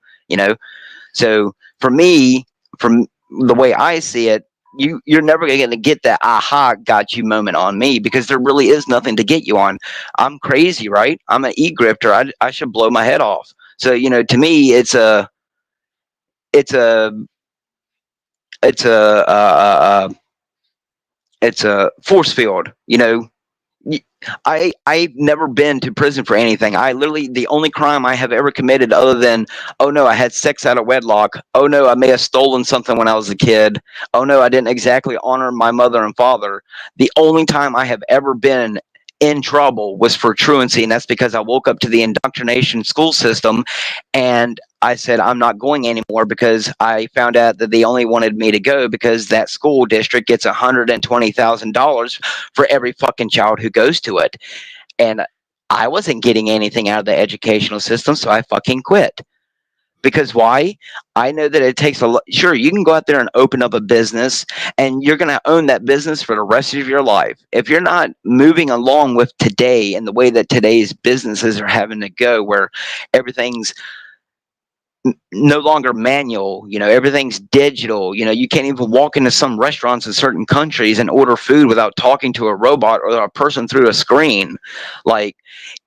[SPEAKER 7] So for me, from the way I see it, you're never going to get that aha got you moment on me, because there really is nothing to get you on. I'm crazy, right? I'm an e-grifter. I should blow my head off. So to me, it's a force field. I've never been to prison for anything. The only crime I have ever committed, other than, oh no, I had sex out of wedlock, oh no, I may have stolen something when I was a kid, oh no, I didn't exactly honor my mother and father. The only time I have ever been in trouble was for truancy, and that's because I woke up to the indoctrination school system, and I said I'm not going anymore because I found out that they only wanted me to go because that school district gets $120,000 for every fucking child who goes to it, and I wasn't getting anything out of the educational system, so I fucking quit. Because why? I know that it takes a lot. Sure, you can go out there and open up a business and you're going to own that business for the rest of your life. If you're not moving along with today and the way that today's businesses are having to go, where everything's no longer manual, everything's digital. You can't even walk into some restaurants in certain countries and order food without talking to a robot or a person through a screen. Like,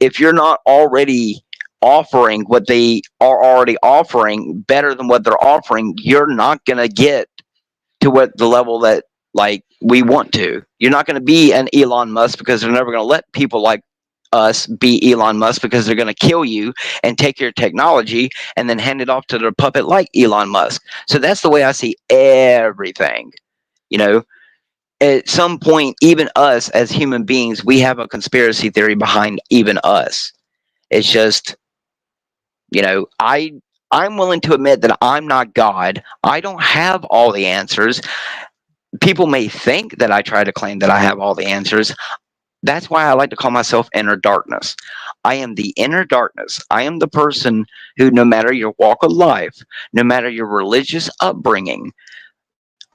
[SPEAKER 7] if you're not already offering what they are already offering better than what they're offering, you're not going to get to what the level that like we want to. You're not going to be an Elon Musk because they're never going to let people like us be Elon Musk, because they're going to kill you and take your technology and then hand it off to their puppet like Elon Musk. So that's the way I see everything. At some point, even us as human beings, we have a conspiracy theory behind even us. It's just, I'm willing to admit that I'm not God. I don't have all the answers. People may think that I try to claim that I have all the answers. That's why I like to call myself inner darkness. I am the inner darkness. I am the person who, no matter your walk of life, no matter your religious upbringing,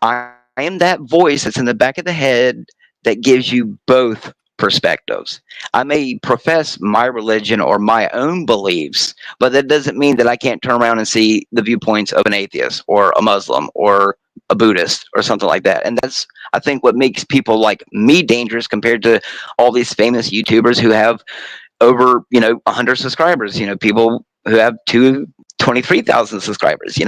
[SPEAKER 7] I am that voice that's in the back of the head that gives you both perspectives. I may profess my religion or my own beliefs, but that doesn't mean that I can't turn around and see the viewpoints of an atheist or a Muslim or a Buddhist or something like that. And that's, I think, what makes people like me dangerous compared to all these famous YouTubers who have over 100 subscribers. People who have 23,000 subscribers.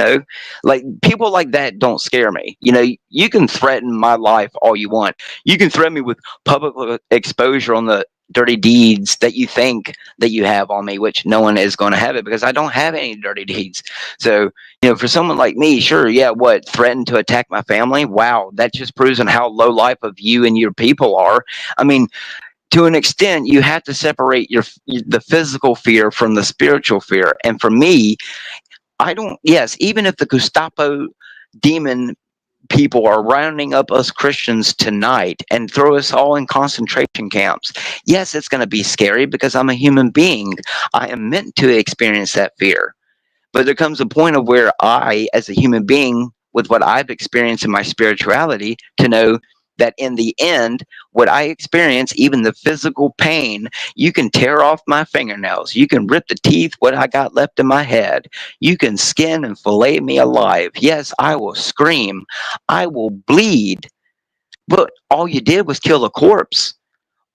[SPEAKER 7] Like, people like that don't scare me. You can threaten my life all you want. You can threaten me with public exposure on the dirty deeds that you think that you have on me, which no one is going to have it, because I don't have any dirty deeds. So, for someone like me, sure, yeah, what, threaten to attack my family? Wow, that just proves on how low life of you and your people are. I mean, to an extent, you have to separate the physical fear from the spiritual fear. And for me, even if the Gestapo demon people are rounding up us Christians tonight and throw us all in concentration camps, yes, it's going to be scary because I'm a human being. I am meant to experience that fear. But there comes a point of where I, as a human being, with what I've experienced in my spirituality, to know that in the end, what I experience, even the physical pain, you can tear off my fingernails, you can rip the teeth, what I got left in my head, you can skin and fillet me alive. Yes, I will scream, I will bleed, but all you did was kill a corpse.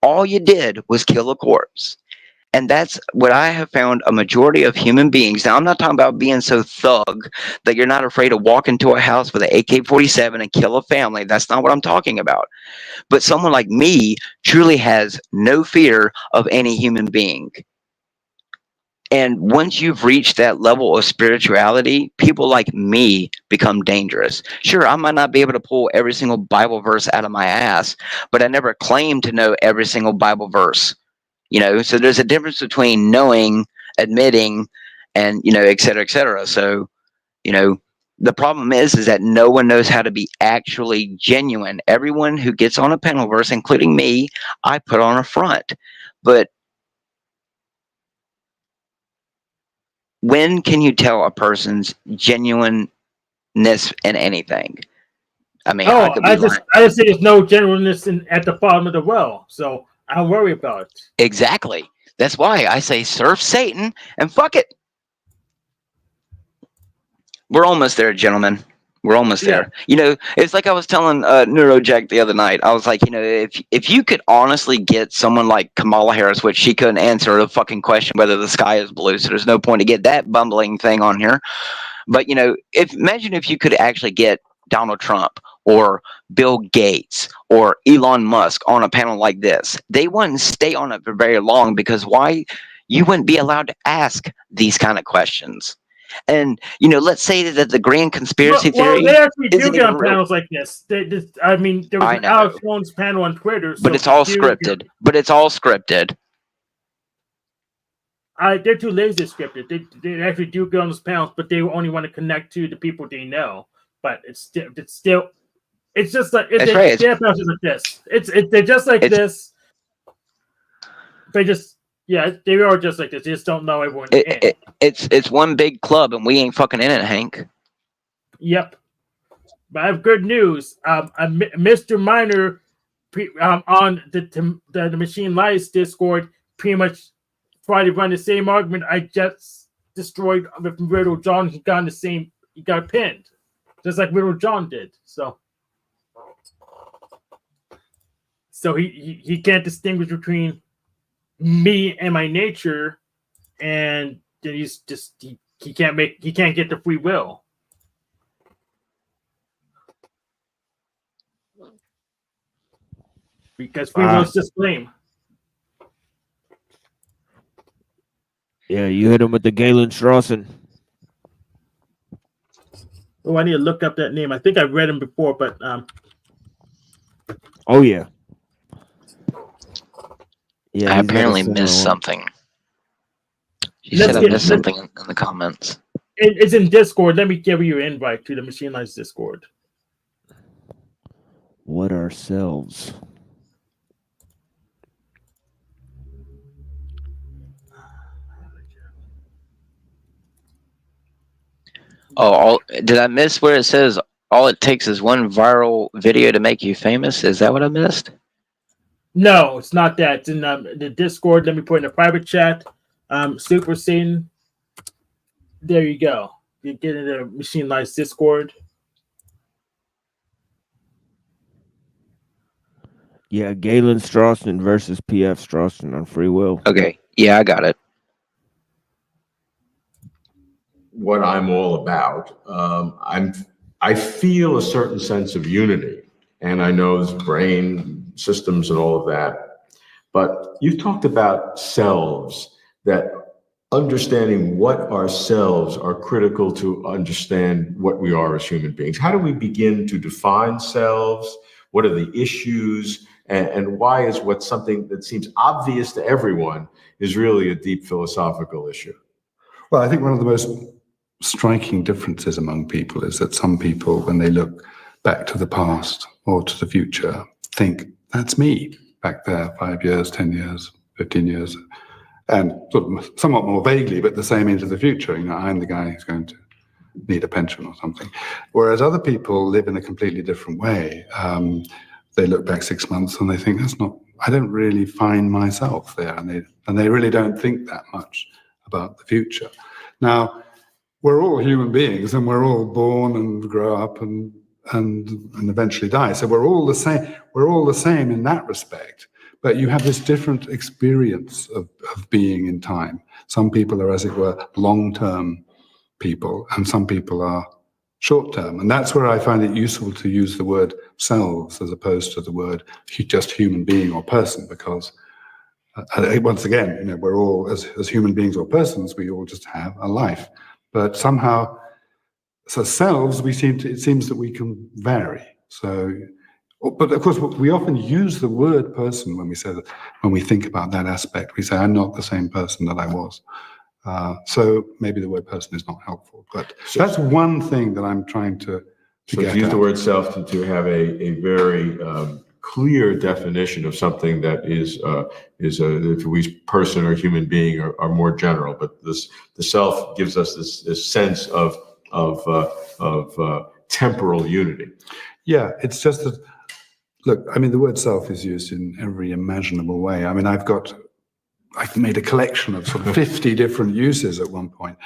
[SPEAKER 7] All you did was kill a corpse. And that's what I have found a majority of human beings. Now, I'm not talking about being so thug that you're not afraid to walk into a house with an AK-47 and kill a family. That's not what I'm talking about. But someone like me truly has no fear of any human being. And once you've reached that level of spirituality, people like me become dangerous. Sure, I might not be able to pull every single Bible verse out of my ass, but I never claimed to know every single Bible verse. So there's a difference between knowing, admitting, and, et cetera, et cetera. So, the problem is that no one knows how to be actually genuine. Everyone who gets on a panel verse, including me, I put on a front. But when can you tell a person's genuineness in anything? I mean, I could be
[SPEAKER 2] I just think there's no genuineness at the bottom of the well, so I don't worry about it.
[SPEAKER 7] Exactly. That's why I say surf Satan and fuck it. We're almost there, gentlemen. We're almost there. It's like I was telling NeuroJack the other night. I was like, if you could honestly get someone like Kamala Harris, which she couldn't answer the fucking question whether the sky is blue, so there's no point to get that bumbling thing on here. But imagine if you could actually get Donald Trump or Bill Gates or Elon Musk on a panel like this. They wouldn't stay on it for very long, because why? You wouldn't be allowed to ask these kind of questions. And let's say that the grand conspiracy
[SPEAKER 2] Well,
[SPEAKER 7] theory
[SPEAKER 2] they actually do
[SPEAKER 7] isn't
[SPEAKER 2] get
[SPEAKER 7] even
[SPEAKER 2] on
[SPEAKER 7] real.
[SPEAKER 2] panels like this. I mean, there was
[SPEAKER 7] I
[SPEAKER 2] an Alex
[SPEAKER 7] know,
[SPEAKER 2] Jones panel on Twitter.
[SPEAKER 7] but
[SPEAKER 2] So
[SPEAKER 7] it's all
[SPEAKER 2] they do
[SPEAKER 7] scripted.
[SPEAKER 2] they're too lazy to script it. They actually do get on those panels, but they only want to connect to the people they know. But it's still it's just like
[SPEAKER 7] That's right.
[SPEAKER 2] they have panels just like this. They're just like this. They just they are just like this. They just don't know everyone in.
[SPEAKER 7] It's one big club, and we ain't fucking in it, Hank.
[SPEAKER 2] Yep. But I have good news. Mr. Miner on the Machine Lies Discord pretty much tried to run the same argument I just destroyed with Riddle John. He got pinned, just like Riddle John did. So he can't distinguish between me and my nature, and then he's just he can't get the free will. Because free will is just blame.
[SPEAKER 19] Yeah, you hit him with the Galen Strawson.
[SPEAKER 2] Oh, I need to look up that name. I think I've read him before, but
[SPEAKER 19] Oh yeah. Yeah,
[SPEAKER 7] I apparently missed something. She said I missed something in the comments.
[SPEAKER 2] It's in Discord. Let me give you an invite to the Machine Lies Discord.
[SPEAKER 19] What are selves?
[SPEAKER 7] Oh, did I miss where it says all it takes is one viral video to make you famous? Is that what I missed?
[SPEAKER 2] No, it's not that. It's in the Discord. Let me put in a private chat. Super Satan. There you go. You get in the Machine Lies Discord.
[SPEAKER 19] Yeah, Galen Strawson versus P.F. Strawson on free will.
[SPEAKER 7] Okay. Yeah, I got it.
[SPEAKER 4] What I'm all about. I feel a certain sense of unity, and I know there's brain systems and all of that. But you've talked about selves, that understanding what our selves are critical to understand what we are as human beings. How do we begin to define selves? What are the issues? And why is what something that seems obvious to everyone is really a deep philosophical issue?
[SPEAKER 6] Well, I think one of the most striking differences among people is that some people, when they look back to the past or to the future, think, that's me back there 5 years, 10 years, 15 years, and sort of somewhat more vaguely, but the same into the future. I'm the guy who's going to need a pension or something. Whereas other people live in a completely different way. They look back 6 months and they think, I don't really find myself there. And they really don't think that much about the future. Now, we're all human beings, and we're all born and grow up and eventually die. So we're all the same. We're all the same in that respect. But you have this different experience of being in time. Some people are, as it were, long-term people, and some people are short-term. And that's where I find it useful to use the word selves as opposed to the word just human being or person, because once again, we're all, as human beings or persons, we all just have a life. But somehow, so selves, it seems that we can vary. So, but of course, we often use the word person when we think about that aspect. We say, I'm not the same person that I was. So maybe the word person is not helpful. But that's one thing that I'm trying to get
[SPEAKER 4] to use
[SPEAKER 6] at.
[SPEAKER 4] the word self to have a very clear definition of something that is if we person or human being are more general, but the self gives us this sense of temporal unity.
[SPEAKER 6] Yeah, it's just that. Look, I mean, the word self is used in every imaginable way. I mean, I've made a collection of sort of 50 different uses at one point.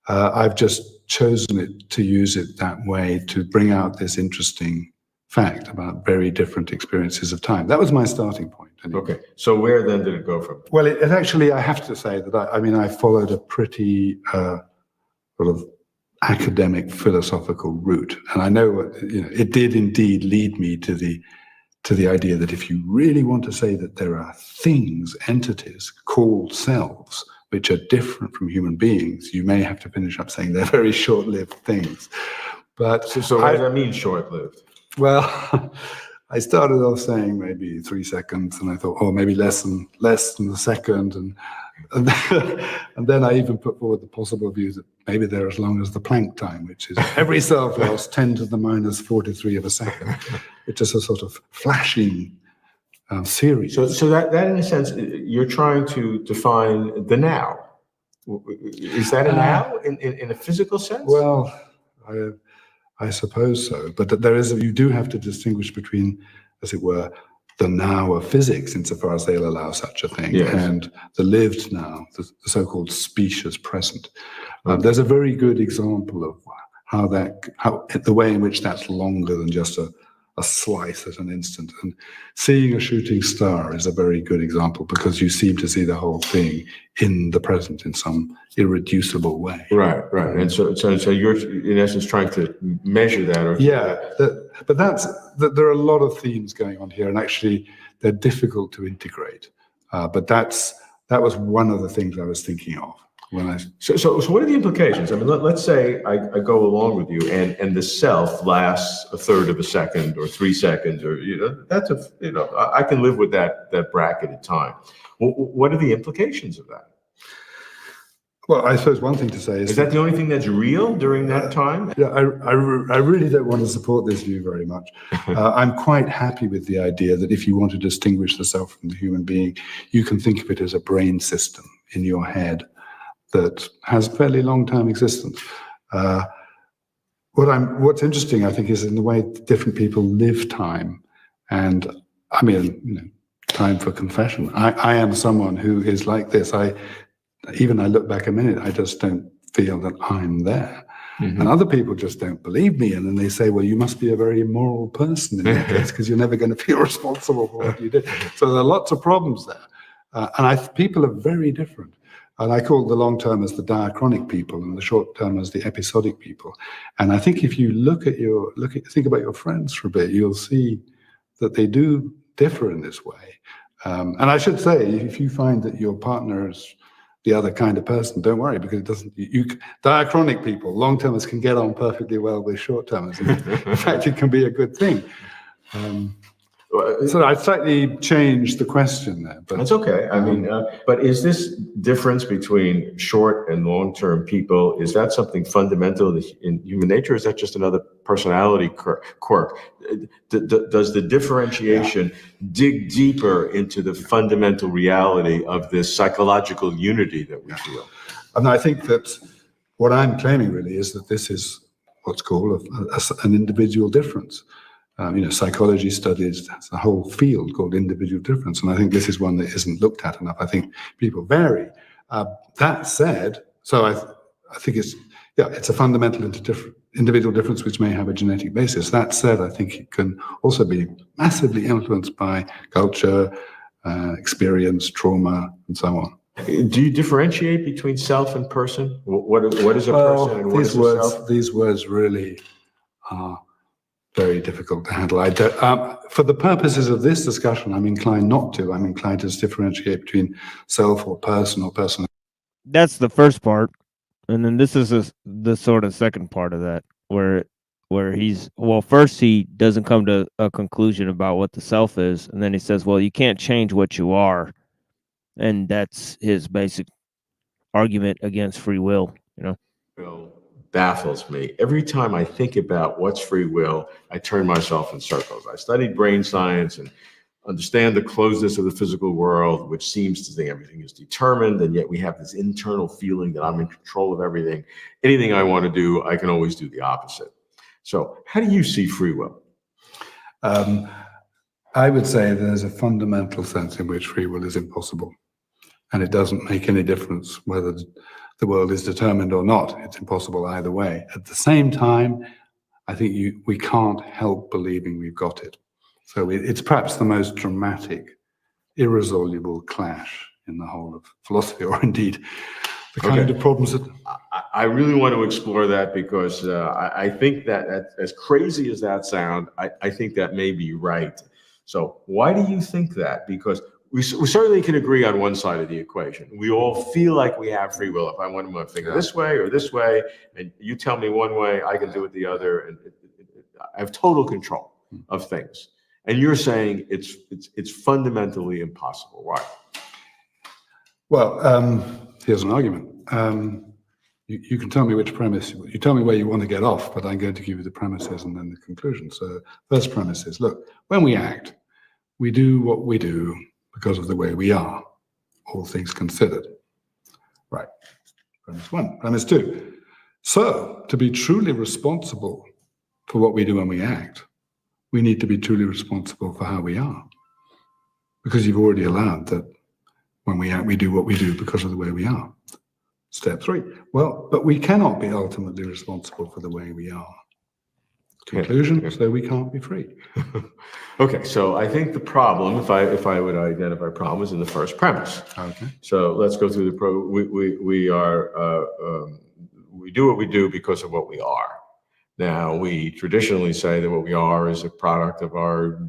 [SPEAKER 6] I've just chosen to use it that way to bring out this interesting fact about very different experiences of time. That was my starting point. Anyway.
[SPEAKER 4] Okay, so where then did it go from?
[SPEAKER 6] Well, it actually, I have to say that I followed a pretty sort of academic philosophical route, and I know it did indeed lead me to the idea that if you really want to say that there are things, entities called selves, which are different from human beings, you may have to finish up saying they're very short-lived things. But
[SPEAKER 4] so what does that mean, short-lived?
[SPEAKER 6] Well, I started off saying maybe 3 seconds, and I thought, oh, maybe less than a second, and then I even put forward the possible view that maybe they're as long as the Planck time, which is every cell lost 10 to the minus 43 of a second, which is a sort of flashing series.
[SPEAKER 4] So that in a sense, you're trying to define the now. Is that a now in a physical sense?
[SPEAKER 6] Well, I suppose so, but you do have to distinguish between, as it were, the now of physics, insofar as they'll allow such a thing,
[SPEAKER 4] yes,
[SPEAKER 6] and the lived now, the so-called specious present. There's a very good example of how the way in which that's longer than just a slice at an instant. And seeing a shooting star is a very good example, because you seem to see the whole thing in the present in some irreducible way.
[SPEAKER 4] Right. And so you're in essence trying to measure that.
[SPEAKER 6] But there are a lot of themes going on here, and actually they're difficult to integrate. But that was one of the things I was thinking of.
[SPEAKER 4] So what are the implications? I mean, let's say I go along with you, and the self lasts a third of a second or 3 seconds, or I can live with that bracketed time. What are the implications of that?
[SPEAKER 6] Well, I suppose one thing to say is
[SPEAKER 4] that the only thing that's real during that time?
[SPEAKER 6] Yeah, I really don't want to support this view very much. I'm quite happy with the idea that if you want to distinguish the self from the human being, you can think of it as a brain system in your head that has fairly long-term existence. What's interesting, I think, is in the way different people live time. And I mean, time for confession. I am someone who is like this. I look back a minute, I just don't feel that I'm there. Mm-hmm. And other people just don't believe me. And then they say, well, you must be a very immoral person in that case, because you're never going to feel responsible for what you did. So there are lots of problems there. People are very different. And I call the long-termers the diachronic people and the short-termers the episodic people. And I think if you think about your friends for a bit, you'll see that they do differ in this way. And I should say, if you find that your partner is the other kind of person, don't worry, because it doesn't. Diachronic people, long-termers can get on perfectly well with short-termers. In fact, it can be a good thing. So I slightly changed the question there, but
[SPEAKER 4] that's okay. I mean, but is this difference between short and long-term people, is that something fundamental in human nature? Or is that just another personality quirk? Does the differentiation dig deeper into the fundamental reality of this psychological unity that we feel?
[SPEAKER 6] And I think that what I'm claiming really is that this is what's called an individual difference. Psychology studies a whole field called individual difference, and I think this is one that isn't looked at enough. I think people vary. That said, so I think it's a fundamental individual difference which may have a genetic basis. That said, I think it can also be massively influenced by culture, experience, trauma, and so on.
[SPEAKER 4] Do you differentiate between self and person? What is a person and what is a self?
[SPEAKER 6] These words really are very difficult to handle. For the purposes of this discussion, I'm inclined not to. I'm inclined to differentiate between self or person.
[SPEAKER 19] That's the first part, and then this is the sort of second part of that, where first he doesn't come to a conclusion about what the self is, and then he says, well, you can't change what you are, and that's his basic argument against free will.
[SPEAKER 4] Baffles me. Every time I think about what's free will, I turn myself in circles. I studied brain science and understand the closeness of the physical world, which seems to think everything is determined, and yet we have this internal feeling that I'm in control of everything. Anything I want to do, I can always do the opposite. So how do you see free will?
[SPEAKER 6] I would say there's a fundamental sense in which free will is impossible, and it doesn't make any difference whether the world is determined or not. It's impossible either way. At the same time, I think we can't help believing we've got it. So it's perhaps the most dramatic, irresoluble clash in the whole of philosophy, or indeed the kind of problems that...
[SPEAKER 4] I really want to explore that, because I think that as crazy as that sounds, I think that may be right. So why do you think that? Because we certainly can agree on one side of the equation. We all feel like we have free will. If I want to think this way or this way, and you tell me one way, I can do it the other, and I have total control of things. And you're saying it's fundamentally impossible. Why?
[SPEAKER 6] Well, here's an argument. You can tell me which premise, you tell me where you want to get off, but I'm going to give you the premises and then the conclusion. So first premise is, look, when we act, we do what we do because of the way we are, all things considered. Right. Premise one. Premise two. So to be truly responsible for what we do when we act, we need to be truly responsible for how we are. Because you've already allowed that when we act, we do what we do because of the way we are. Step three. Well, but we cannot be ultimately responsible for the way we are. Conclusion, so we can't be free.
[SPEAKER 4] Okay, so I think the problem, if I would identify a problem, is in the first premise.
[SPEAKER 6] Okay.
[SPEAKER 4] So let's go through the we do what we do because of what we are. Now, we traditionally say that what we are is a product of our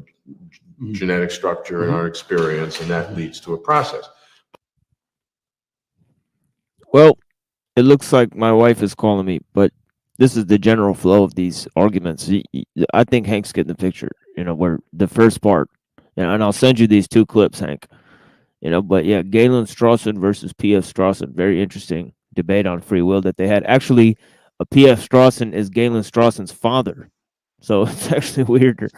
[SPEAKER 4] genetic structure and our experience, and that leads to a process.
[SPEAKER 19] Well, it looks like my wife is calling me, but this is the general flow of these arguments. I think Hank's getting the picture, where the first part, and I'll send you these two clips, Hank, but yeah, Galen Strawson versus P.F. Strawson, very interesting debate on free will that they had. Actually, P.F. Strawson is Galen Strawson's father, so it's actually weirder.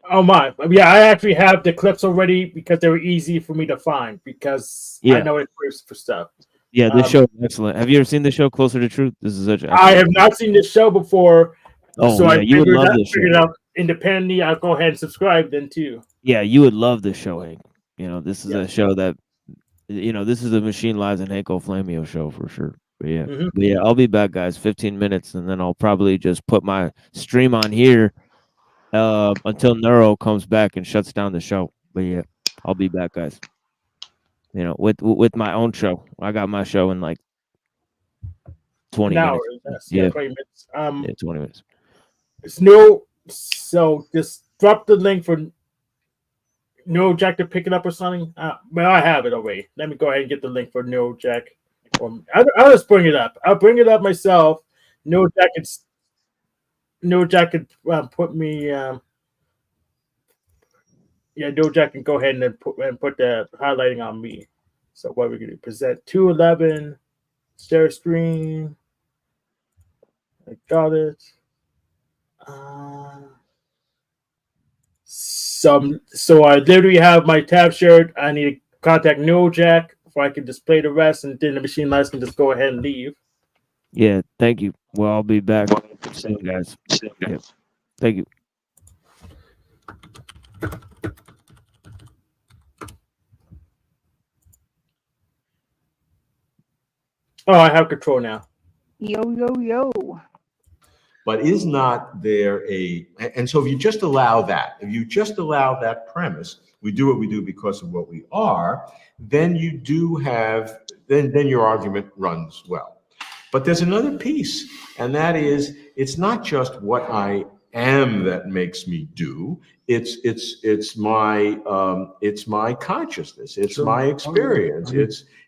[SPEAKER 2] Oh my! Yeah, I actually have the clips already because they were easy for me to find because I know it for stuff.
[SPEAKER 19] Yeah, this show is excellent. Have you ever seen the show Closer to Truth? This is such.
[SPEAKER 2] I have not seen this show before,
[SPEAKER 19] Oh,
[SPEAKER 2] so
[SPEAKER 19] yeah,
[SPEAKER 2] I
[SPEAKER 19] you would love this show.
[SPEAKER 2] figured out independently. I'll go ahead and subscribe then too.
[SPEAKER 19] Yeah, you would love this show, Hank. This is a show that, this is a Machine Lives and Hank O'Flamio show for sure. But yeah, I'll be back, guys. 15 minutes, and then I'll probably just put my stream on here until Neuro comes back and shuts down the show. But yeah, I'll be back, guys. With my own show. I got my show in like 20
[SPEAKER 2] An hour,
[SPEAKER 19] minutes.
[SPEAKER 2] yes, 20 minutes.
[SPEAKER 19] 20 minutes.
[SPEAKER 2] So just drop the link for NeuroJack to pick it up or something. Well, I have it already. Let me go ahead and get the link for NeuroJack. I'll just bring it up. I'll bring it up myself. NeuroJack could put me. NeuroJack can go ahead and put the highlighting on me. So what we're gonna do? Present 211, share screen. I got it. So I literally have my tab shared. I need to contact NeuroJack before I can display the rest, and then the Machine Lives can just go ahead and leave.
[SPEAKER 19] Yeah, thank you. Well, I'll be back soon, guys. Yeah. Thank you.
[SPEAKER 2] Oh, I have control now.
[SPEAKER 8] Yo.
[SPEAKER 4] But is not there and so if you just allow that premise, we do what we do because of what we are, then you do have, then your argument runs well. But there's another piece, and that is, it's not just what I am that makes me do, it's my consciousness, it's my experience,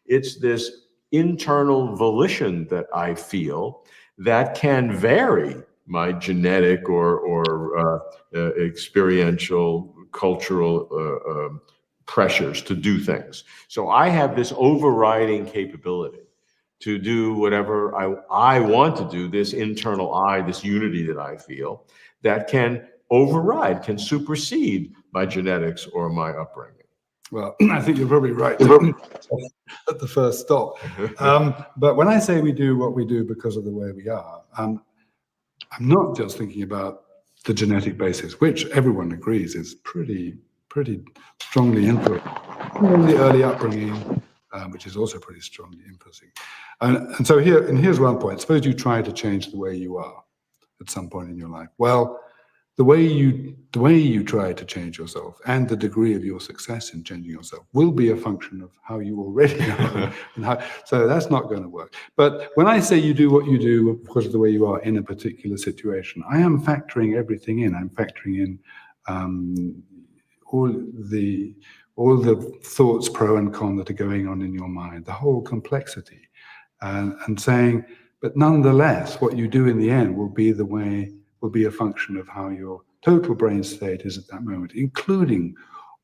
[SPEAKER 4] it's this internal volition that I feel that can vary my genetic or experiential, cultural pressures to do things. So I have this overriding capability to do whatever I want to do, this internal I, this unity that I feel, that can override, can supersede my genetics or my upbringing.
[SPEAKER 6] Well, I think you're probably right at the first stop. But when I say we do what we do because of the way we are, I'm not just thinking about the genetic basis, which everyone agrees is pretty strongly influenced. The early upbringing, which is also pretty strongly influencing. And so here's one point. Suppose you try to change the way you are at some point in your life. Well, the way you try to change yourself and the degree of your success in changing yourself will be a function of how you already are. So that's not going to work. But when I say you do what you do because of the way you are in a particular situation, I am factoring everything in. I'm factoring in all the thoughts pro and con that are going on in your mind, the whole complexity, and saying, but nonetheless, what you do in the end will be a function of how your total brain state is at that moment, including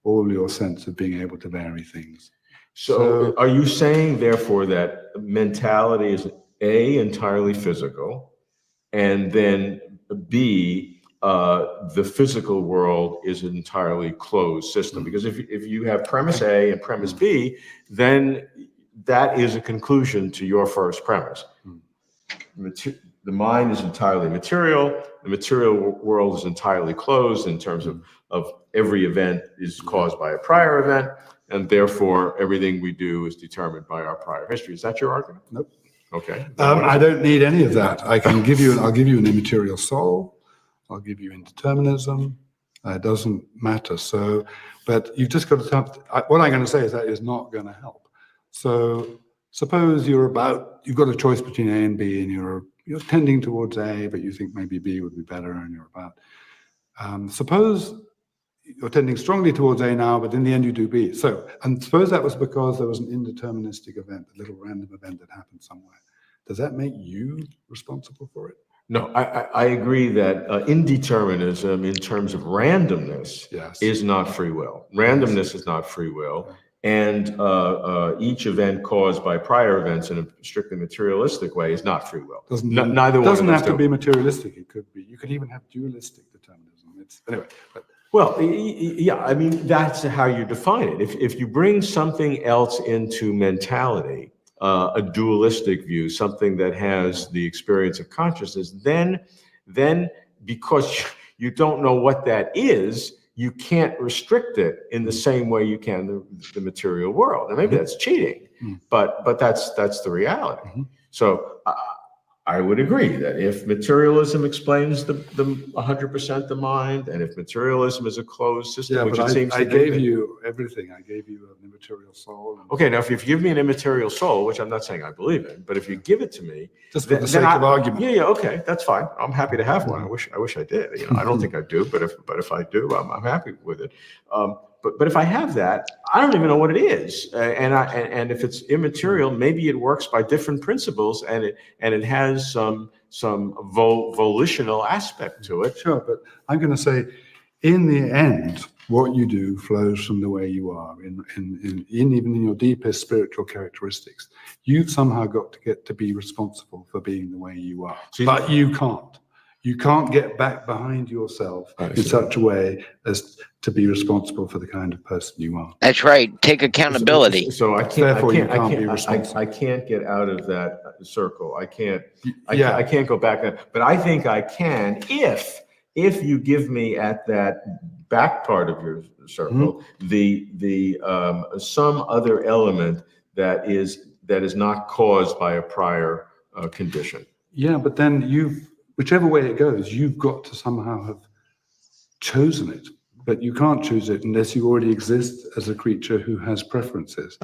[SPEAKER 6] all your sense of being able to vary things.
[SPEAKER 4] So are you saying, therefore, that mentality is A, entirely physical, and then B, the physical world is an entirely closed system? Because if you have premise A and premise B, then that is a conclusion to your first premise. The mind is entirely material. The material world is entirely closed in terms of every event is caused by a prior event, and therefore everything we do is determined by our prior history. Is that your argument?
[SPEAKER 6] Nope.
[SPEAKER 4] Okay.
[SPEAKER 6] I don't need any of that. I'll give you an immaterial soul. I'll give you indeterminism. It doesn't matter. So, but you've just got to what I'm going to say is that is not going to help. So suppose you've got a choice between A and B, and you're tending towards A, but you think maybe B would be better, and you're about. Suppose you're tending strongly towards A now, but in the end you do B. So, and suppose that was because there was an indeterministic event, a little random event that happened somewhere. Does that make you responsible for it?
[SPEAKER 4] No, I agree that indeterminism in terms of randomness is not free will. Randomness is not free will. And each event caused by prior events in a strictly materialistic way is not free will. Neither one
[SPEAKER 6] doesn't
[SPEAKER 4] of
[SPEAKER 6] have
[SPEAKER 4] those
[SPEAKER 6] to be materialistic. It could be. You could even have dualistic determinism. Anyway.
[SPEAKER 4] Well, yeah, I mean, that's how you define it. If you bring something else into mentality, a dualistic view, something that has the experience of consciousness, then because you don't know what that is, you can't restrict it in the same way you can the material world. And maybe that's cheating, but that's the reality. So I would agree that if materialism explains the 100% the mind, and if materialism is a closed system, which it seems to be.
[SPEAKER 6] I gave you everything. I gave you an immaterial soul.
[SPEAKER 4] Okay, now if you give me an immaterial soul, which I'm not saying I believe in, but if you give it to me,
[SPEAKER 6] just for the sake of argument.
[SPEAKER 4] Yeah, okay, that's fine. I'm happy to have one. I wish I did. I don't think I do, but if I do, I'm happy with it. But if I have that, I don't even know what it is, and if it's immaterial, maybe it works by different principles, and it has some volitional aspect to it.
[SPEAKER 6] Sure, but I'm going to say, in the end, what you do flows from the way you are, even in your deepest spiritual characteristics. You've somehow got to get to be responsible for being the way you are, but you can't. You can't get back behind yourself in such a way as to be responsible for the kind of person you are.
[SPEAKER 17] That's right. Take accountability.
[SPEAKER 4] So I can't get out of that circle. I can't go back there. But I think I can if you give me at that back part of your circle the some other element that is not caused by a prior condition.
[SPEAKER 6] Yeah, but then whichever way it goes, you've got to somehow have chosen it. But you can't choose it unless you already exist as a creature who has preferences.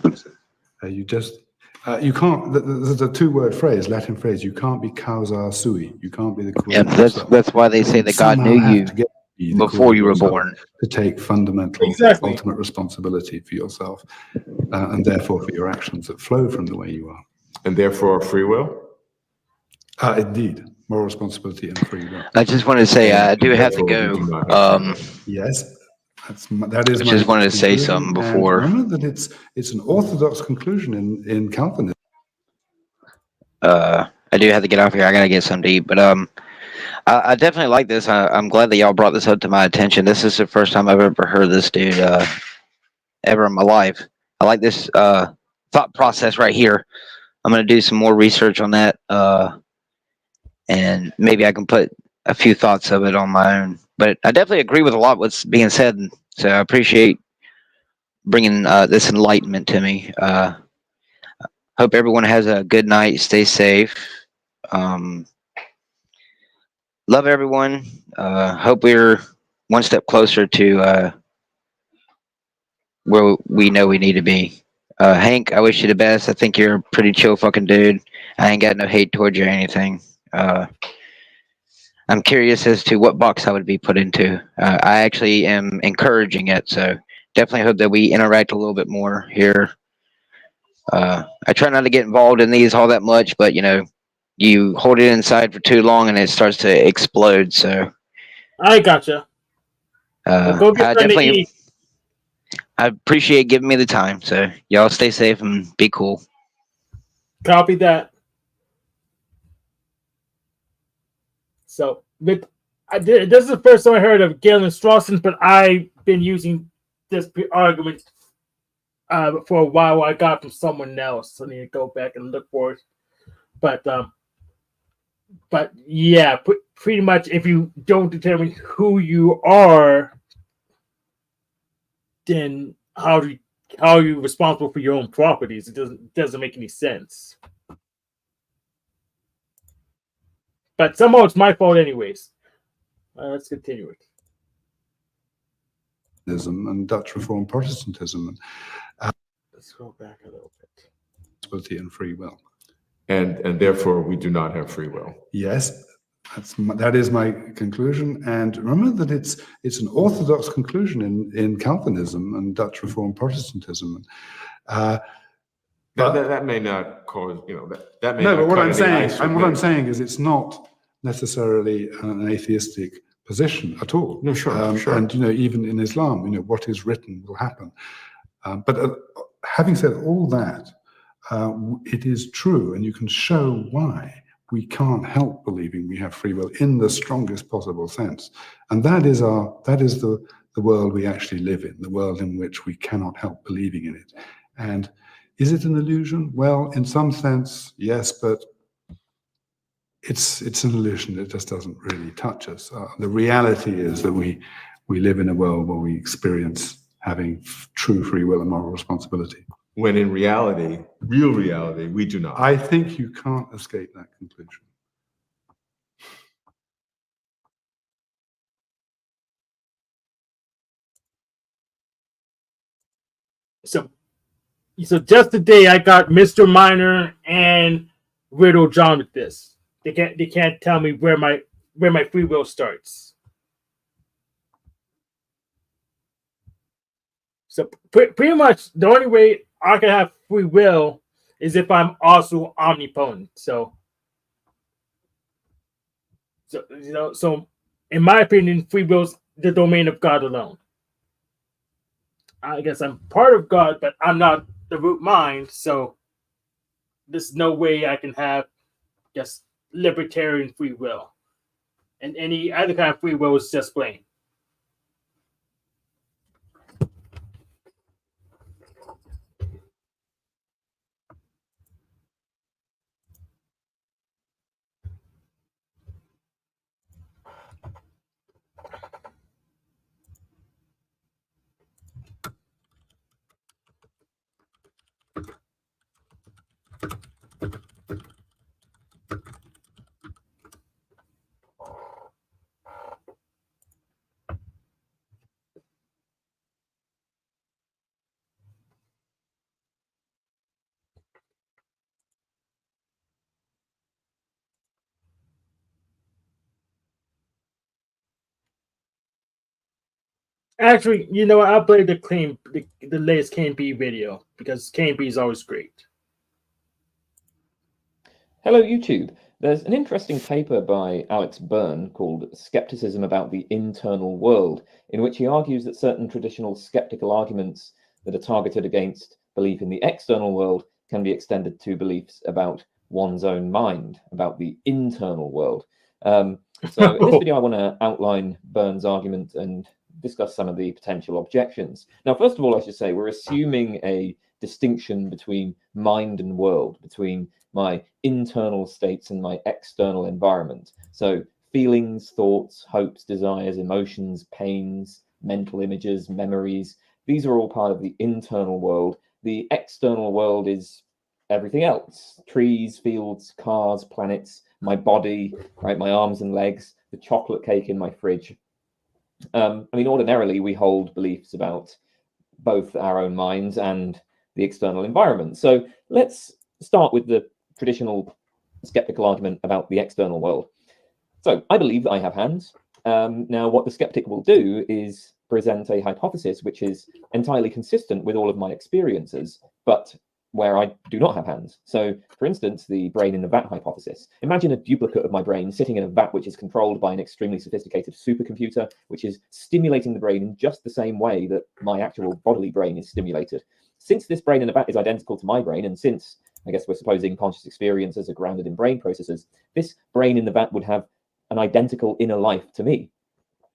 [SPEAKER 6] You can't. There's a two-word phrase, Latin phrase. You can't be causa sui. You can't be the cause.
[SPEAKER 17] Yeah, that's why they say that God knew you before you were born.
[SPEAKER 6] To take fundamental, ultimate responsibility for yourself, and therefore for your actions that flow from the way you are.
[SPEAKER 4] And therefore free will?
[SPEAKER 6] Indeed. Moral responsibility and free will.
[SPEAKER 17] I just wanted to say I do have to go.
[SPEAKER 6] Yes, that is.
[SPEAKER 17] I just wanted to say something before.
[SPEAKER 6] Remember that it's an orthodox conclusion in Calvinism.
[SPEAKER 17] I do have to get off here. I gotta get something to eat. But I definitely like this. I'm glad that y'all brought this up to my attention. This is the first time I've ever heard this dude ever in my life. I like this thought process right here. I'm gonna do some more research on that. And maybe I can put a few thoughts of it on my own. But I definitely agree with a lot of what's being said. So I appreciate bringing this enlightenment to me. Hope everyone has a good night. Stay safe. Love everyone. Hope we're one step closer to where we know we need to be. Hank, I wish you the best. I think you're a pretty chill fucking dude. I ain't got no hate towards you or anything.
[SPEAKER 7] I'm curious as to what box I would be put into. I actually am encouraging it, so definitely hope that we interact a little bit more here. I try not to get involved in these all that much, but you know, you hold it inside for too long and it starts to explode. So
[SPEAKER 2] I gotcha. Well, go get
[SPEAKER 7] I
[SPEAKER 2] something to
[SPEAKER 7] definitely
[SPEAKER 2] eat.
[SPEAKER 7] I appreciate giving me the time. So y'all stay safe and be cool.
[SPEAKER 2] Copy that. So, but this is the first time I heard of Galen Strawson, but I've been using this argument for a while. I got from someone else, so I need to go back and look for it. But yeah, pretty much if you don't determine who you are, then how are you responsible for your own properties? It doesn't make any sense. But somehow it's my fault anyways. Let's continue it.
[SPEAKER 6] And Dutch Reformed Protestantism.
[SPEAKER 2] Let's go back a little bit.
[SPEAKER 6] Responsibility and free will.
[SPEAKER 4] And therefore we do not have free will.
[SPEAKER 6] Yes, that is my conclusion. And remember that it's an orthodox conclusion in Calvinism and Dutch Reformed Protestantism.
[SPEAKER 4] That may not cause, you know, that may
[SPEAKER 6] no,
[SPEAKER 4] not
[SPEAKER 6] but what
[SPEAKER 4] cut
[SPEAKER 6] I'm
[SPEAKER 4] any
[SPEAKER 6] saying,
[SPEAKER 4] ice with
[SPEAKER 6] what
[SPEAKER 4] me.
[SPEAKER 6] I'm saying is it's not necessarily an atheistic position at all.
[SPEAKER 4] No, sure, sure.
[SPEAKER 6] And you know, even in Islam, you know, what is written will happen. But having said all that, it is true, and you can show why we can't help believing we have free will in the strongest possible sense, and that is the world we actually live in, the world in which we cannot help believing in it. And is it an illusion? Well, in some sense, yes, but it's an illusion. It just doesn't really touch us. The reality is that we live in a world where we experience having true free will and moral responsibility.
[SPEAKER 4] When in reality, real reality, we do not.
[SPEAKER 6] I think you can't escape that conclusion.
[SPEAKER 2] So just today I got Mr. Minor and Riddle John with this. They can't tell me where my free will starts. So pretty much the only way I can have free will is if I'm also omnipotent. So in my opinion, free will is the domain of God alone. I guess I'm part of God, but I'm not the root mind. So there's no way I can have just libertarian free will. And any other kind of free will is just plain. Actually, you know what? I'll play the latest KMP video because KMP is always great.
[SPEAKER 11] Hello, YouTube. There's an interesting paper by Alex Byrne called Skepticism About the Internal World, in which he argues that certain traditional skeptical arguments that are targeted against belief in the external world can be extended to beliefs about one's own mind, about the internal world. So in this video, I want to outline Byrne's argument and discuss some of the potential objections. Now, first of all, I should say we're assuming a distinction between mind and world, between my internal states and my external environment. So feelings, thoughts, hopes, desires, emotions, pains, mental images, memories, these are all part of the internal world. The external world is everything else: trees, fields, cars, planets, my body, right, my arms and legs, the chocolate cake in my fridge. I mean, ordinarily we hold beliefs about both our own minds and the external environment. So let's start with the traditional skeptical argument about the external world. So I believe that I have hands. Now, what the skeptic will do is present a hypothesis which is entirely consistent with all of my experiences, but where I do not have hands. So, for instance, the brain in the vat hypothesis. Imagine a duplicate of my brain sitting in a vat which is controlled by an extremely sophisticated supercomputer, which is stimulating the brain in just the same way that my actual bodily brain is stimulated. Since this brain in a vat is identical to my brain, and since I guess we're supposing conscious experiences are grounded in brain processes, this brain in the vat would have an identical inner life to me.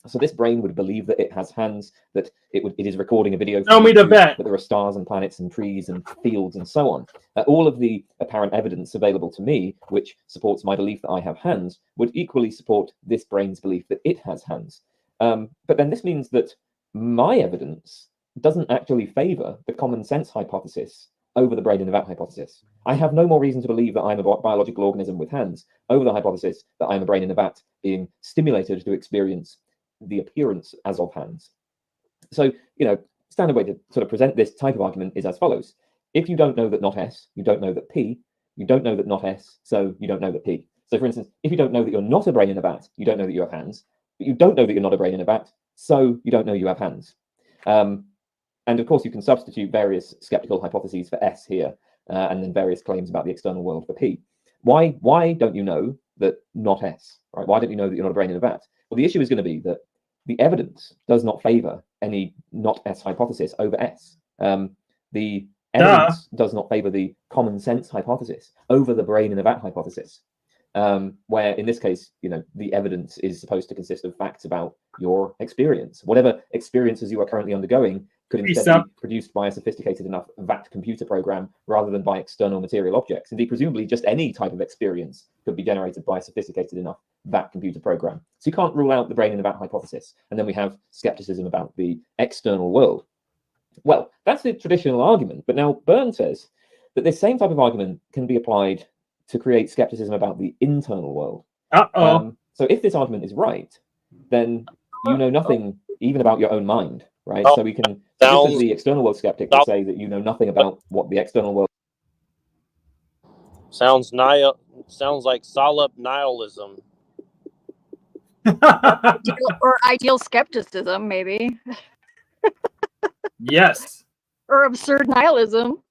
[SPEAKER 11] So this brain would believe that it has hands, that it is recording a video.
[SPEAKER 2] Tell me the vat.
[SPEAKER 11] That there are stars and planets and trees and fields and so on. All of the apparent evidence available to me, which supports my belief that I have hands, would equally support this brain's belief that it has hands. But then this means that my evidence doesn't actually favor the common sense hypothesis over the brain in the vat hypothesis. I have no more reason to believe that I'm a biological organism with hands over the hypothesis that I'm a brain in a vat being stimulated to experience the appearance as of hands. So, standard way to sort of present this type of argument is as follows. If you don't know that not S, you don't know that P, you don't know that not S, so you don't know that P. So for instance, if you don't know that you're not a brain in a vat, you don't know that you have hands, but you don't know that you're not a brain in a vat, so you don't know you have hands. And of course, you can substitute various skeptical hypotheses for S here, and then various claims about the external world for P. Why don't you know that not S? Right? Why don't you know that you're not a brain in a vat? Well, the issue is going to be that the evidence does not favor any not S hypothesis over S. The evidence does not favor the common sense hypothesis over the brain in a vat hypothesis, where in this case, the evidence is supposed to consist of facts about your experience. Whatever experiences you are currently undergoing could instead be produced by a sophisticated enough VAT computer program rather than by external material objects. Indeed, presumably just any type of experience could be generated by a sophisticated enough VAT computer program. So you can't rule out the brain in the VAT hypothesis. And then we have skepticism about the external world. Well, that's the traditional argument. But now Byrne says that this same type of argument can be applied to create skepticism about the internal world. So if this argument is right, then you know nothing even about your own mind, right? So we can, just as the external world skeptic will say that you know nothing about what the external world.
[SPEAKER 1] Sounds like solid nihilism.
[SPEAKER 8] Or ideal skepticism, maybe.
[SPEAKER 2] Yes.
[SPEAKER 8] Or absurd nihilism.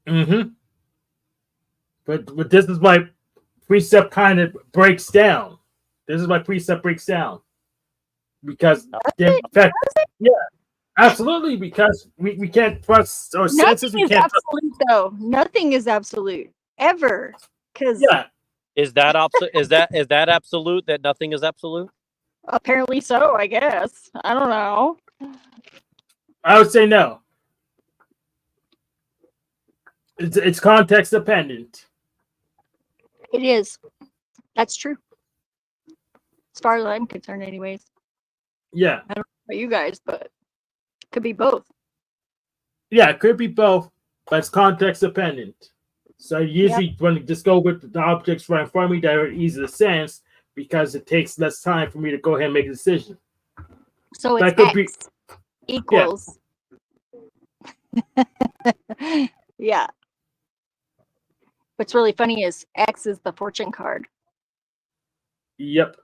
[SPEAKER 2] Mm-hmm. But this is my precept kind of breaks down. This is my precept breaks down. Because in fact, yeah, absolutely, because we can't trust our senses.
[SPEAKER 8] Nothing is absolute, though. Nothing is absolute ever. Because
[SPEAKER 1] is that absolute? That nothing is absolute?
[SPEAKER 8] Apparently so, I guess. I don't know.
[SPEAKER 2] I would say no. It's context dependent.
[SPEAKER 8] It is. That's true. As far as I'm concerned, anyways.
[SPEAKER 2] Yeah.
[SPEAKER 8] I don't know about you guys, but it could be both.
[SPEAKER 2] Yeah, it could be both, but it's context dependent. So usually when you just go with the objects right in front of me that are easy to sense, because it takes less time for me to go ahead and make a decision.
[SPEAKER 8] So
[SPEAKER 2] that
[SPEAKER 8] it's
[SPEAKER 2] could
[SPEAKER 8] X equals. Yeah. What's really funny is X is the fortune card.
[SPEAKER 2] Yep.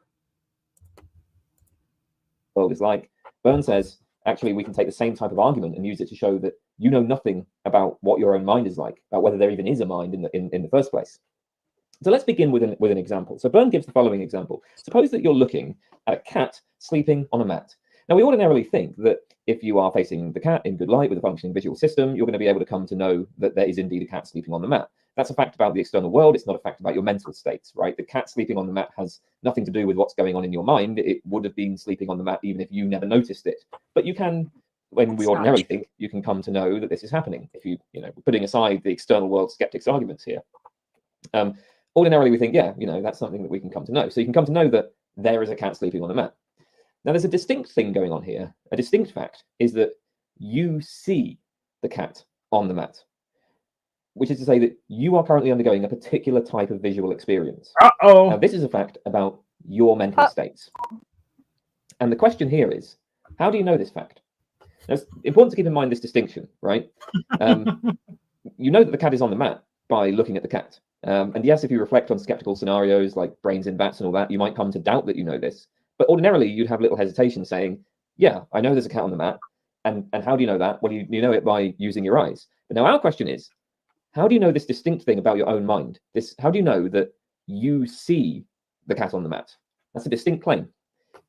[SPEAKER 11] World is like. Byrne says, actually, we can take the same type of argument and use it to show that you know nothing about what your own mind is like, about whether there even is a mind in the first place. So let's begin with an example. So Byrne gives the following example. Suppose that you're looking at a cat sleeping on a mat. Now, we ordinarily think that if you are facing the cat in good light with a functioning visual system, you're going to be able to come to know that there is indeed a cat sleeping on the mat. That's a fact about the external world. It's not a fact about your mental states, right? The cat sleeping on the mat has nothing to do with what's going on in your mind. It would have been sleeping on the mat even if you never noticed it. But you can, when we ordinarily think, you can come to know that this is happening. If putting aside the external world skeptics' arguments here. Ordinarily, we think, that's something that we can come to know. So you can come to know that there is a cat sleeping on the mat. Now, there's a distinct thing going on here. A distinct fact is that you see the cat on the mat, which is to say that you are currently undergoing a particular type of visual experience. Now, this is a fact about your mental states. And the question here is, how do you know this fact? Now, it's important to keep in mind this distinction, right? You know that the cat is on the mat, by looking at the cat. And yes, if you reflect on skeptical scenarios like brains in bats and all that, you might come to doubt that you know this. But ordinarily, you'd have little hesitation saying, yeah, I know there's a cat on the mat. And how do you know that? Well, you know it by using your eyes. But now our question is, how do you know this distinct thing about your own mind? How do you know that you see the cat on the mat? That's a distinct claim,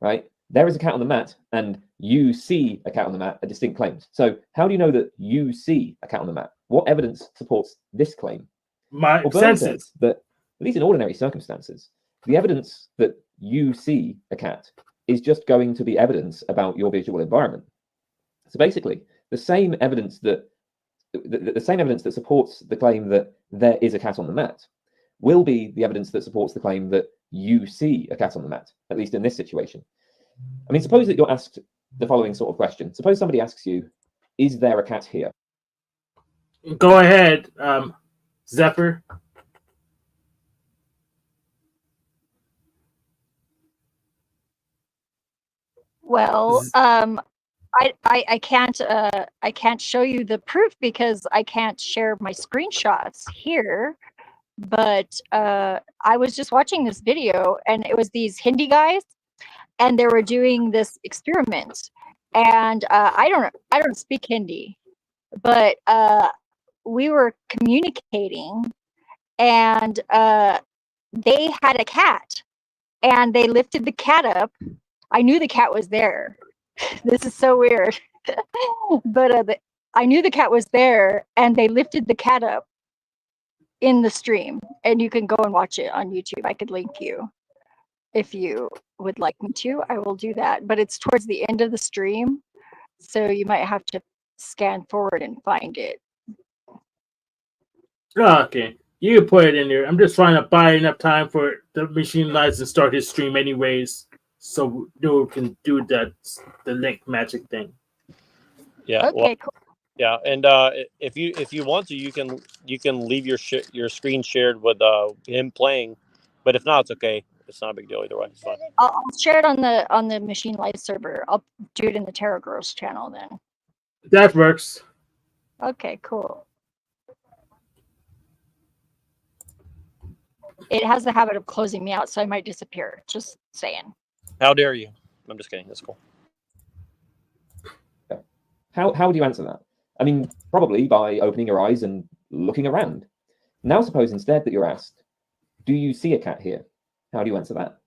[SPEAKER 11] right? There is a cat on the mat, and you see a cat on the mat, a distinct claim. So how do you know that you see a cat on the mat? What evidence supports this claim?
[SPEAKER 2] My
[SPEAKER 11] Burn
[SPEAKER 2] senses.
[SPEAKER 11] says that, at least in ordinary circumstances, the evidence that you see a cat is just going to be evidence about your visual environment. So basically, the same evidence that supports the claim that there is a cat on the mat will be the evidence that supports the claim that you see a cat on the mat, at least in this situation. I mean, suppose that you're asked the following sort of question. Suppose somebody asks you, is there a cat here?
[SPEAKER 2] Go ahead, Zephyr.
[SPEAKER 8] Well, I can't show you the proof because I can't share my screenshots here. But I was just watching this video, and it was these Hindi guys, and they were doing this experiment. And I don't speak Hindi, but we were communicating, and they had a cat, and they lifted the cat up. I knew the cat was there. This is so weird. But I knew the cat was there, and they lifted the cat up in the stream, and you can go and watch it on YouTube. I could link you if you would like me to. I will do that, but it's towards the end of the stream, so you might have to scan forward and find it.
[SPEAKER 2] Okay, you can put it in there. I'm just trying to buy enough time for the machine lights to start his stream anyways, so you can do the link magic thing.
[SPEAKER 1] Yeah.
[SPEAKER 8] Okay,
[SPEAKER 1] well,
[SPEAKER 8] cool.
[SPEAKER 1] Yeah, and if you want to, you can leave your screen shared with him playing, but if not, it's okay. It's not a big deal either way. It's fine.
[SPEAKER 8] I'll share it on the Machine Live server. I'll do it in the Tarot Girls channel then.
[SPEAKER 2] That works.
[SPEAKER 8] Okay, cool. It has the habit of closing me out, so I might disappear. Just saying.
[SPEAKER 1] How dare you? I'm just kidding. That's cool.
[SPEAKER 11] How would you answer that? I mean, probably by opening your eyes and looking around. Now suppose instead that you're asked, do you see a cat here? How do you answer that?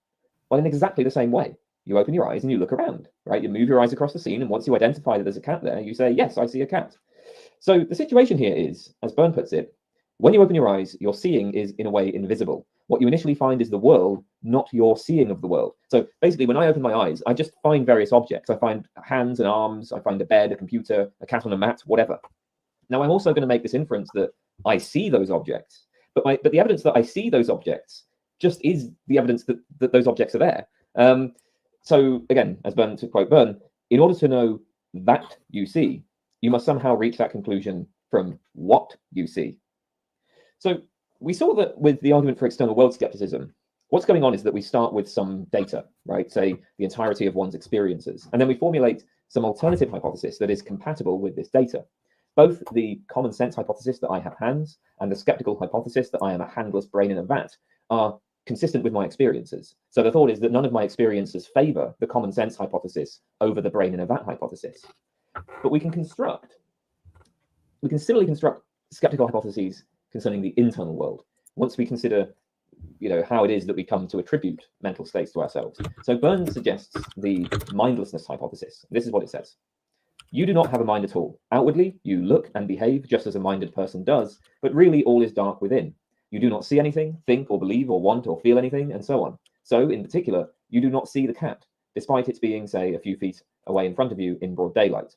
[SPEAKER 11] Well, in exactly the same way. You open your eyes and you look around, right? You move your eyes across the scene, and once you identify that there's a cat there, you say, yes, I see a cat. So the situation here is, as Byrne puts it, when you open your eyes, your seeing is in a way invisible. What you initially find is the world, not your seeing of the world. So basically, when I open my eyes, I just find various objects. I find hands and arms, I find a bed, a computer, a cat on a mat, whatever. Now, I'm also going to make this inference that I see those objects, but the evidence that I see those objects just is the evidence that those objects are there. So again, as Byrne, to quote Byrne, in order to know that you see, you must somehow reach that conclusion from what you see. So we saw that with the argument for external world skepticism, what's going on is that we start with some data, right? Say the entirety of one's experiences, and then we formulate some alternative hypothesis that is compatible with this data. Both the common sense hypothesis that I have hands and the skeptical hypothesis that I am a handless brain in a vat are consistent with my experiences. So the thought is that none of my experiences favor the common sense hypothesis over the brain in a vat hypothesis. But we can similarly construct skeptical hypotheses concerning the internal world once we consider, how it is that we come to attribute mental states to ourselves. So Byrne suggests the mindlessness hypothesis. This is what it says. You do not have a mind at all. Outwardly, you look and behave just as a minded person does, but really all is dark within. You do not see anything, think or believe or want or feel anything, and so on. So, in particular, you do not see the cat, despite its being, say, a few feet away in front of you in broad daylight.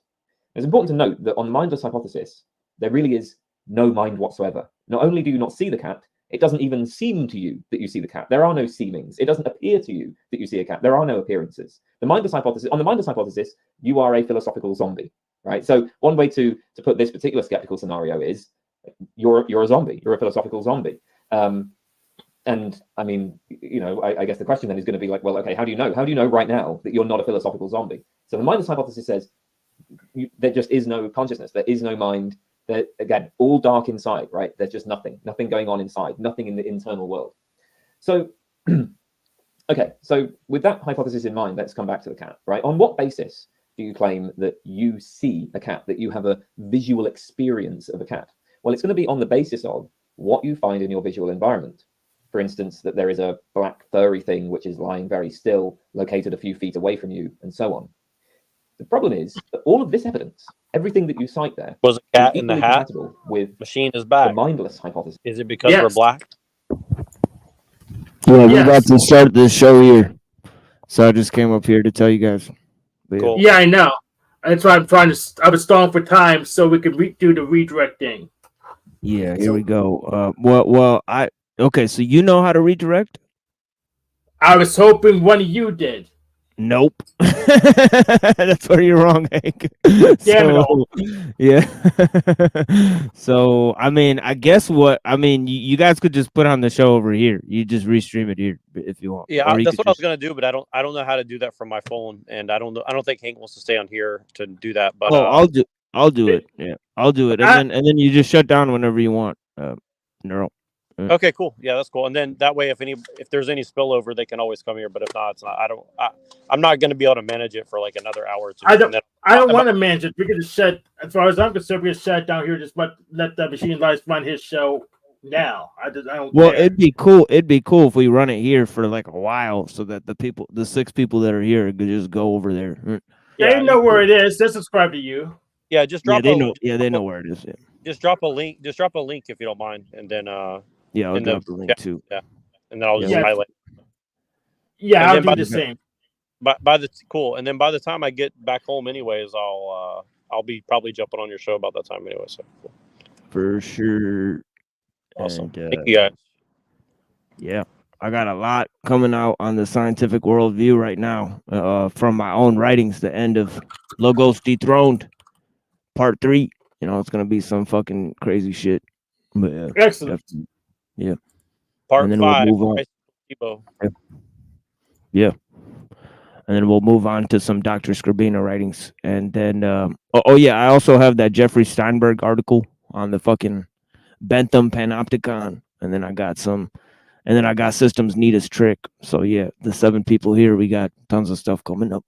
[SPEAKER 11] It's important to note that on the mindless hypothesis, there really is no mind whatsoever. Not only do you not see the cat, it doesn't even seem to you that you see the cat. There are no seemings. It doesn't appear to you that you see a cat. There are no appearances. On the mindless hypothesis, you are a philosophical zombie, right? So one way to put this particular skeptical scenario is you're a zombie. You're a philosophical zombie. And I mean, I guess the question then is going to be like, well, okay, how do you know? How do you know right now that you're not a philosophical zombie? So the mindless hypothesis says there just is no consciousness. There is no mind. They're, again, all dark inside, right? There's just nothing going on inside, nothing in the internal world. So, okay, so with that hypothesis in mind, let's come back to the cat, right? On what basis do you claim that you see a cat, that you have a visual experience of a cat? Well, it's going to be on the basis of what you find in your visual environment. For instance, that there is a black furry thing which is lying very still, located a few feet away from you, and so on. The problem is that all of this evidence, everything that you cite there,
[SPEAKER 3] was a cat in the
[SPEAKER 11] equally
[SPEAKER 3] hat.
[SPEAKER 11] compatible with
[SPEAKER 3] Machine is back.
[SPEAKER 11] the mindless hypothesis.
[SPEAKER 3] Is it because we're black?
[SPEAKER 19] Yeah, we're about to start this show here. So I just came up here to tell you guys. But
[SPEAKER 3] Cool.
[SPEAKER 2] Yeah, I know. That's why I'm trying to. I was stalling for time so we could do the redirect thing.
[SPEAKER 19] Yeah, here we go. Okay, so you know how to redirect?
[SPEAKER 2] I was hoping one of you did.
[SPEAKER 19] Nope. That's where you're wrong, Hank.
[SPEAKER 2] Damn it all.
[SPEAKER 19] Yeah. So, I mean, you guys could just put on the show over here. You just restream it here if you want.
[SPEAKER 3] Yeah,
[SPEAKER 19] Or you
[SPEAKER 3] that's
[SPEAKER 19] could
[SPEAKER 3] what I was gonna do, but I don't know how to do that from my phone, and I don't think Hank wants to stay on here to do that. But
[SPEAKER 19] I'll do it. Yeah, I'll do it, and then you just shut down whenever you want. Neuro.
[SPEAKER 3] Okay, cool. Yeah, that's cool. And then that way, if there's any spillover, they can always come here. But if not, it's not. I'm not going to be able to manage it for like another hour or two.
[SPEAKER 2] I don't want to manage it. We can just shut. As far as I'm concerned, we can shut down here. Just let the Machine Lights run his show now. I don't.
[SPEAKER 19] Well,
[SPEAKER 2] care.
[SPEAKER 19] it'd be cool if we run it here for like a while, so that the 6 people that are here could just go over there.
[SPEAKER 2] They know where it is. They subscribe to you.
[SPEAKER 3] Yeah, just drop.
[SPEAKER 19] They know where it is. Yeah.
[SPEAKER 3] Just drop a link. Just drop a link if you don't mind, and then
[SPEAKER 19] Yeah, I'll drop the link too.
[SPEAKER 3] Yeah, and then I'll just
[SPEAKER 2] Yeah.
[SPEAKER 3] highlight.
[SPEAKER 2] Yeah,
[SPEAKER 3] And
[SPEAKER 2] I'll
[SPEAKER 3] then
[SPEAKER 2] do
[SPEAKER 3] by
[SPEAKER 2] the same.
[SPEAKER 3] Cool. And then by the time I get back home, anyways, I'll be probably jumping on your show about that time anyway. So cool.
[SPEAKER 19] For sure.
[SPEAKER 3] Awesome.
[SPEAKER 19] And,
[SPEAKER 3] Thank you guys.
[SPEAKER 19] Yeah, I got a lot coming out on the scientific worldview right now from my own writings. The end of Logos Dethroned, Part 3. It's gonna be some fucking crazy shit. But yeah,
[SPEAKER 2] Excellent.
[SPEAKER 19] Yeah.
[SPEAKER 3] Part
[SPEAKER 19] and then
[SPEAKER 3] 5.
[SPEAKER 19] We'll move on. Yeah. And then we'll move on to some Dr. Scribina writings. And then, yeah, I also have that Jeffrey Steinberg article on the fucking Bentham Panopticon. And then I got Systems Neatest Trick. So yeah, the 7 people here, we got tons of stuff coming up.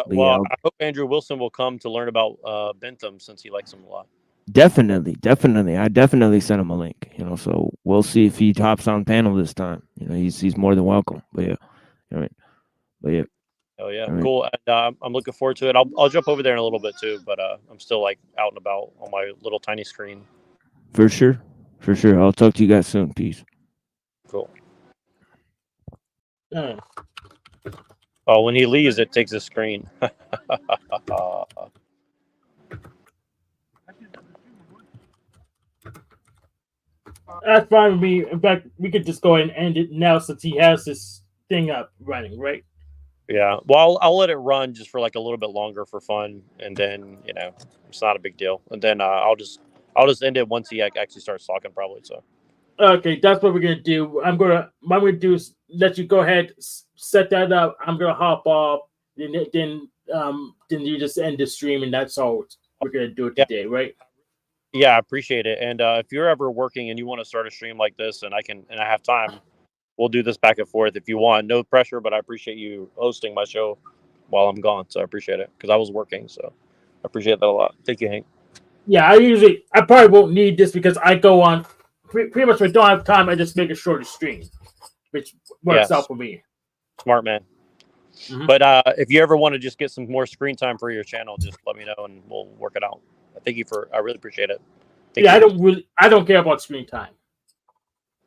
[SPEAKER 3] Well, I hope Andrew Wilson will come to learn about Bentham since he likes him a lot.
[SPEAKER 19] Definitely. I definitely sent him a link, so we'll see if he hops on panel this time. He's more than welcome. But yeah. All right. But yeah.
[SPEAKER 3] Oh yeah,
[SPEAKER 19] right.
[SPEAKER 3] cool. And I'm looking forward to it. I'll jump over there in a little bit too, but I'm still like out and about on my little tiny screen.
[SPEAKER 19] For sure. I'll talk to you guys soon. Peace.
[SPEAKER 3] Cool. Oh, when he leaves, it takes a screen.
[SPEAKER 2] That's fine with me. In fact, we could just go ahead and end it now since he has this thing up running, right?
[SPEAKER 3] Yeah. Well, I'll let it run just for like a little bit longer for fun, and then it's not a big deal. And then I'll just end it once he actually starts talking, probably. So.
[SPEAKER 2] Okay, that's what we're gonna do. What I'm gonna do is let you go ahead, set that up. I'm gonna hop off, then you just end the stream, and that's all we're gonna do it today, right?
[SPEAKER 3] Yeah, I appreciate it. And if you're ever working and you want to start a stream like this, and I have time, we'll do this back and forth if you want. No pressure, but I appreciate you hosting my show while I'm gone. So I appreciate it because I was working. So I appreciate that a lot. Thank you, Hank.
[SPEAKER 2] Yeah, I probably won't need this because I go on pretty much when I don't have time. I just make a shorter stream, which works out for me.
[SPEAKER 3] Smart man. Mm-hmm. But if you ever want to just get some more screen time for your channel, just let me know and we'll work it out. I really appreciate it. Thank you.
[SPEAKER 2] I don't care about screen time.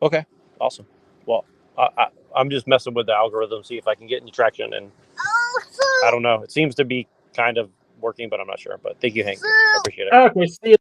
[SPEAKER 3] Okay, awesome. Well, I'm just messing with the algorithm, see if I can get any traction, and I don't know. It seems to be kind of working, but I'm not sure. But thank you, Hank. I appreciate it.
[SPEAKER 2] Okay, see you.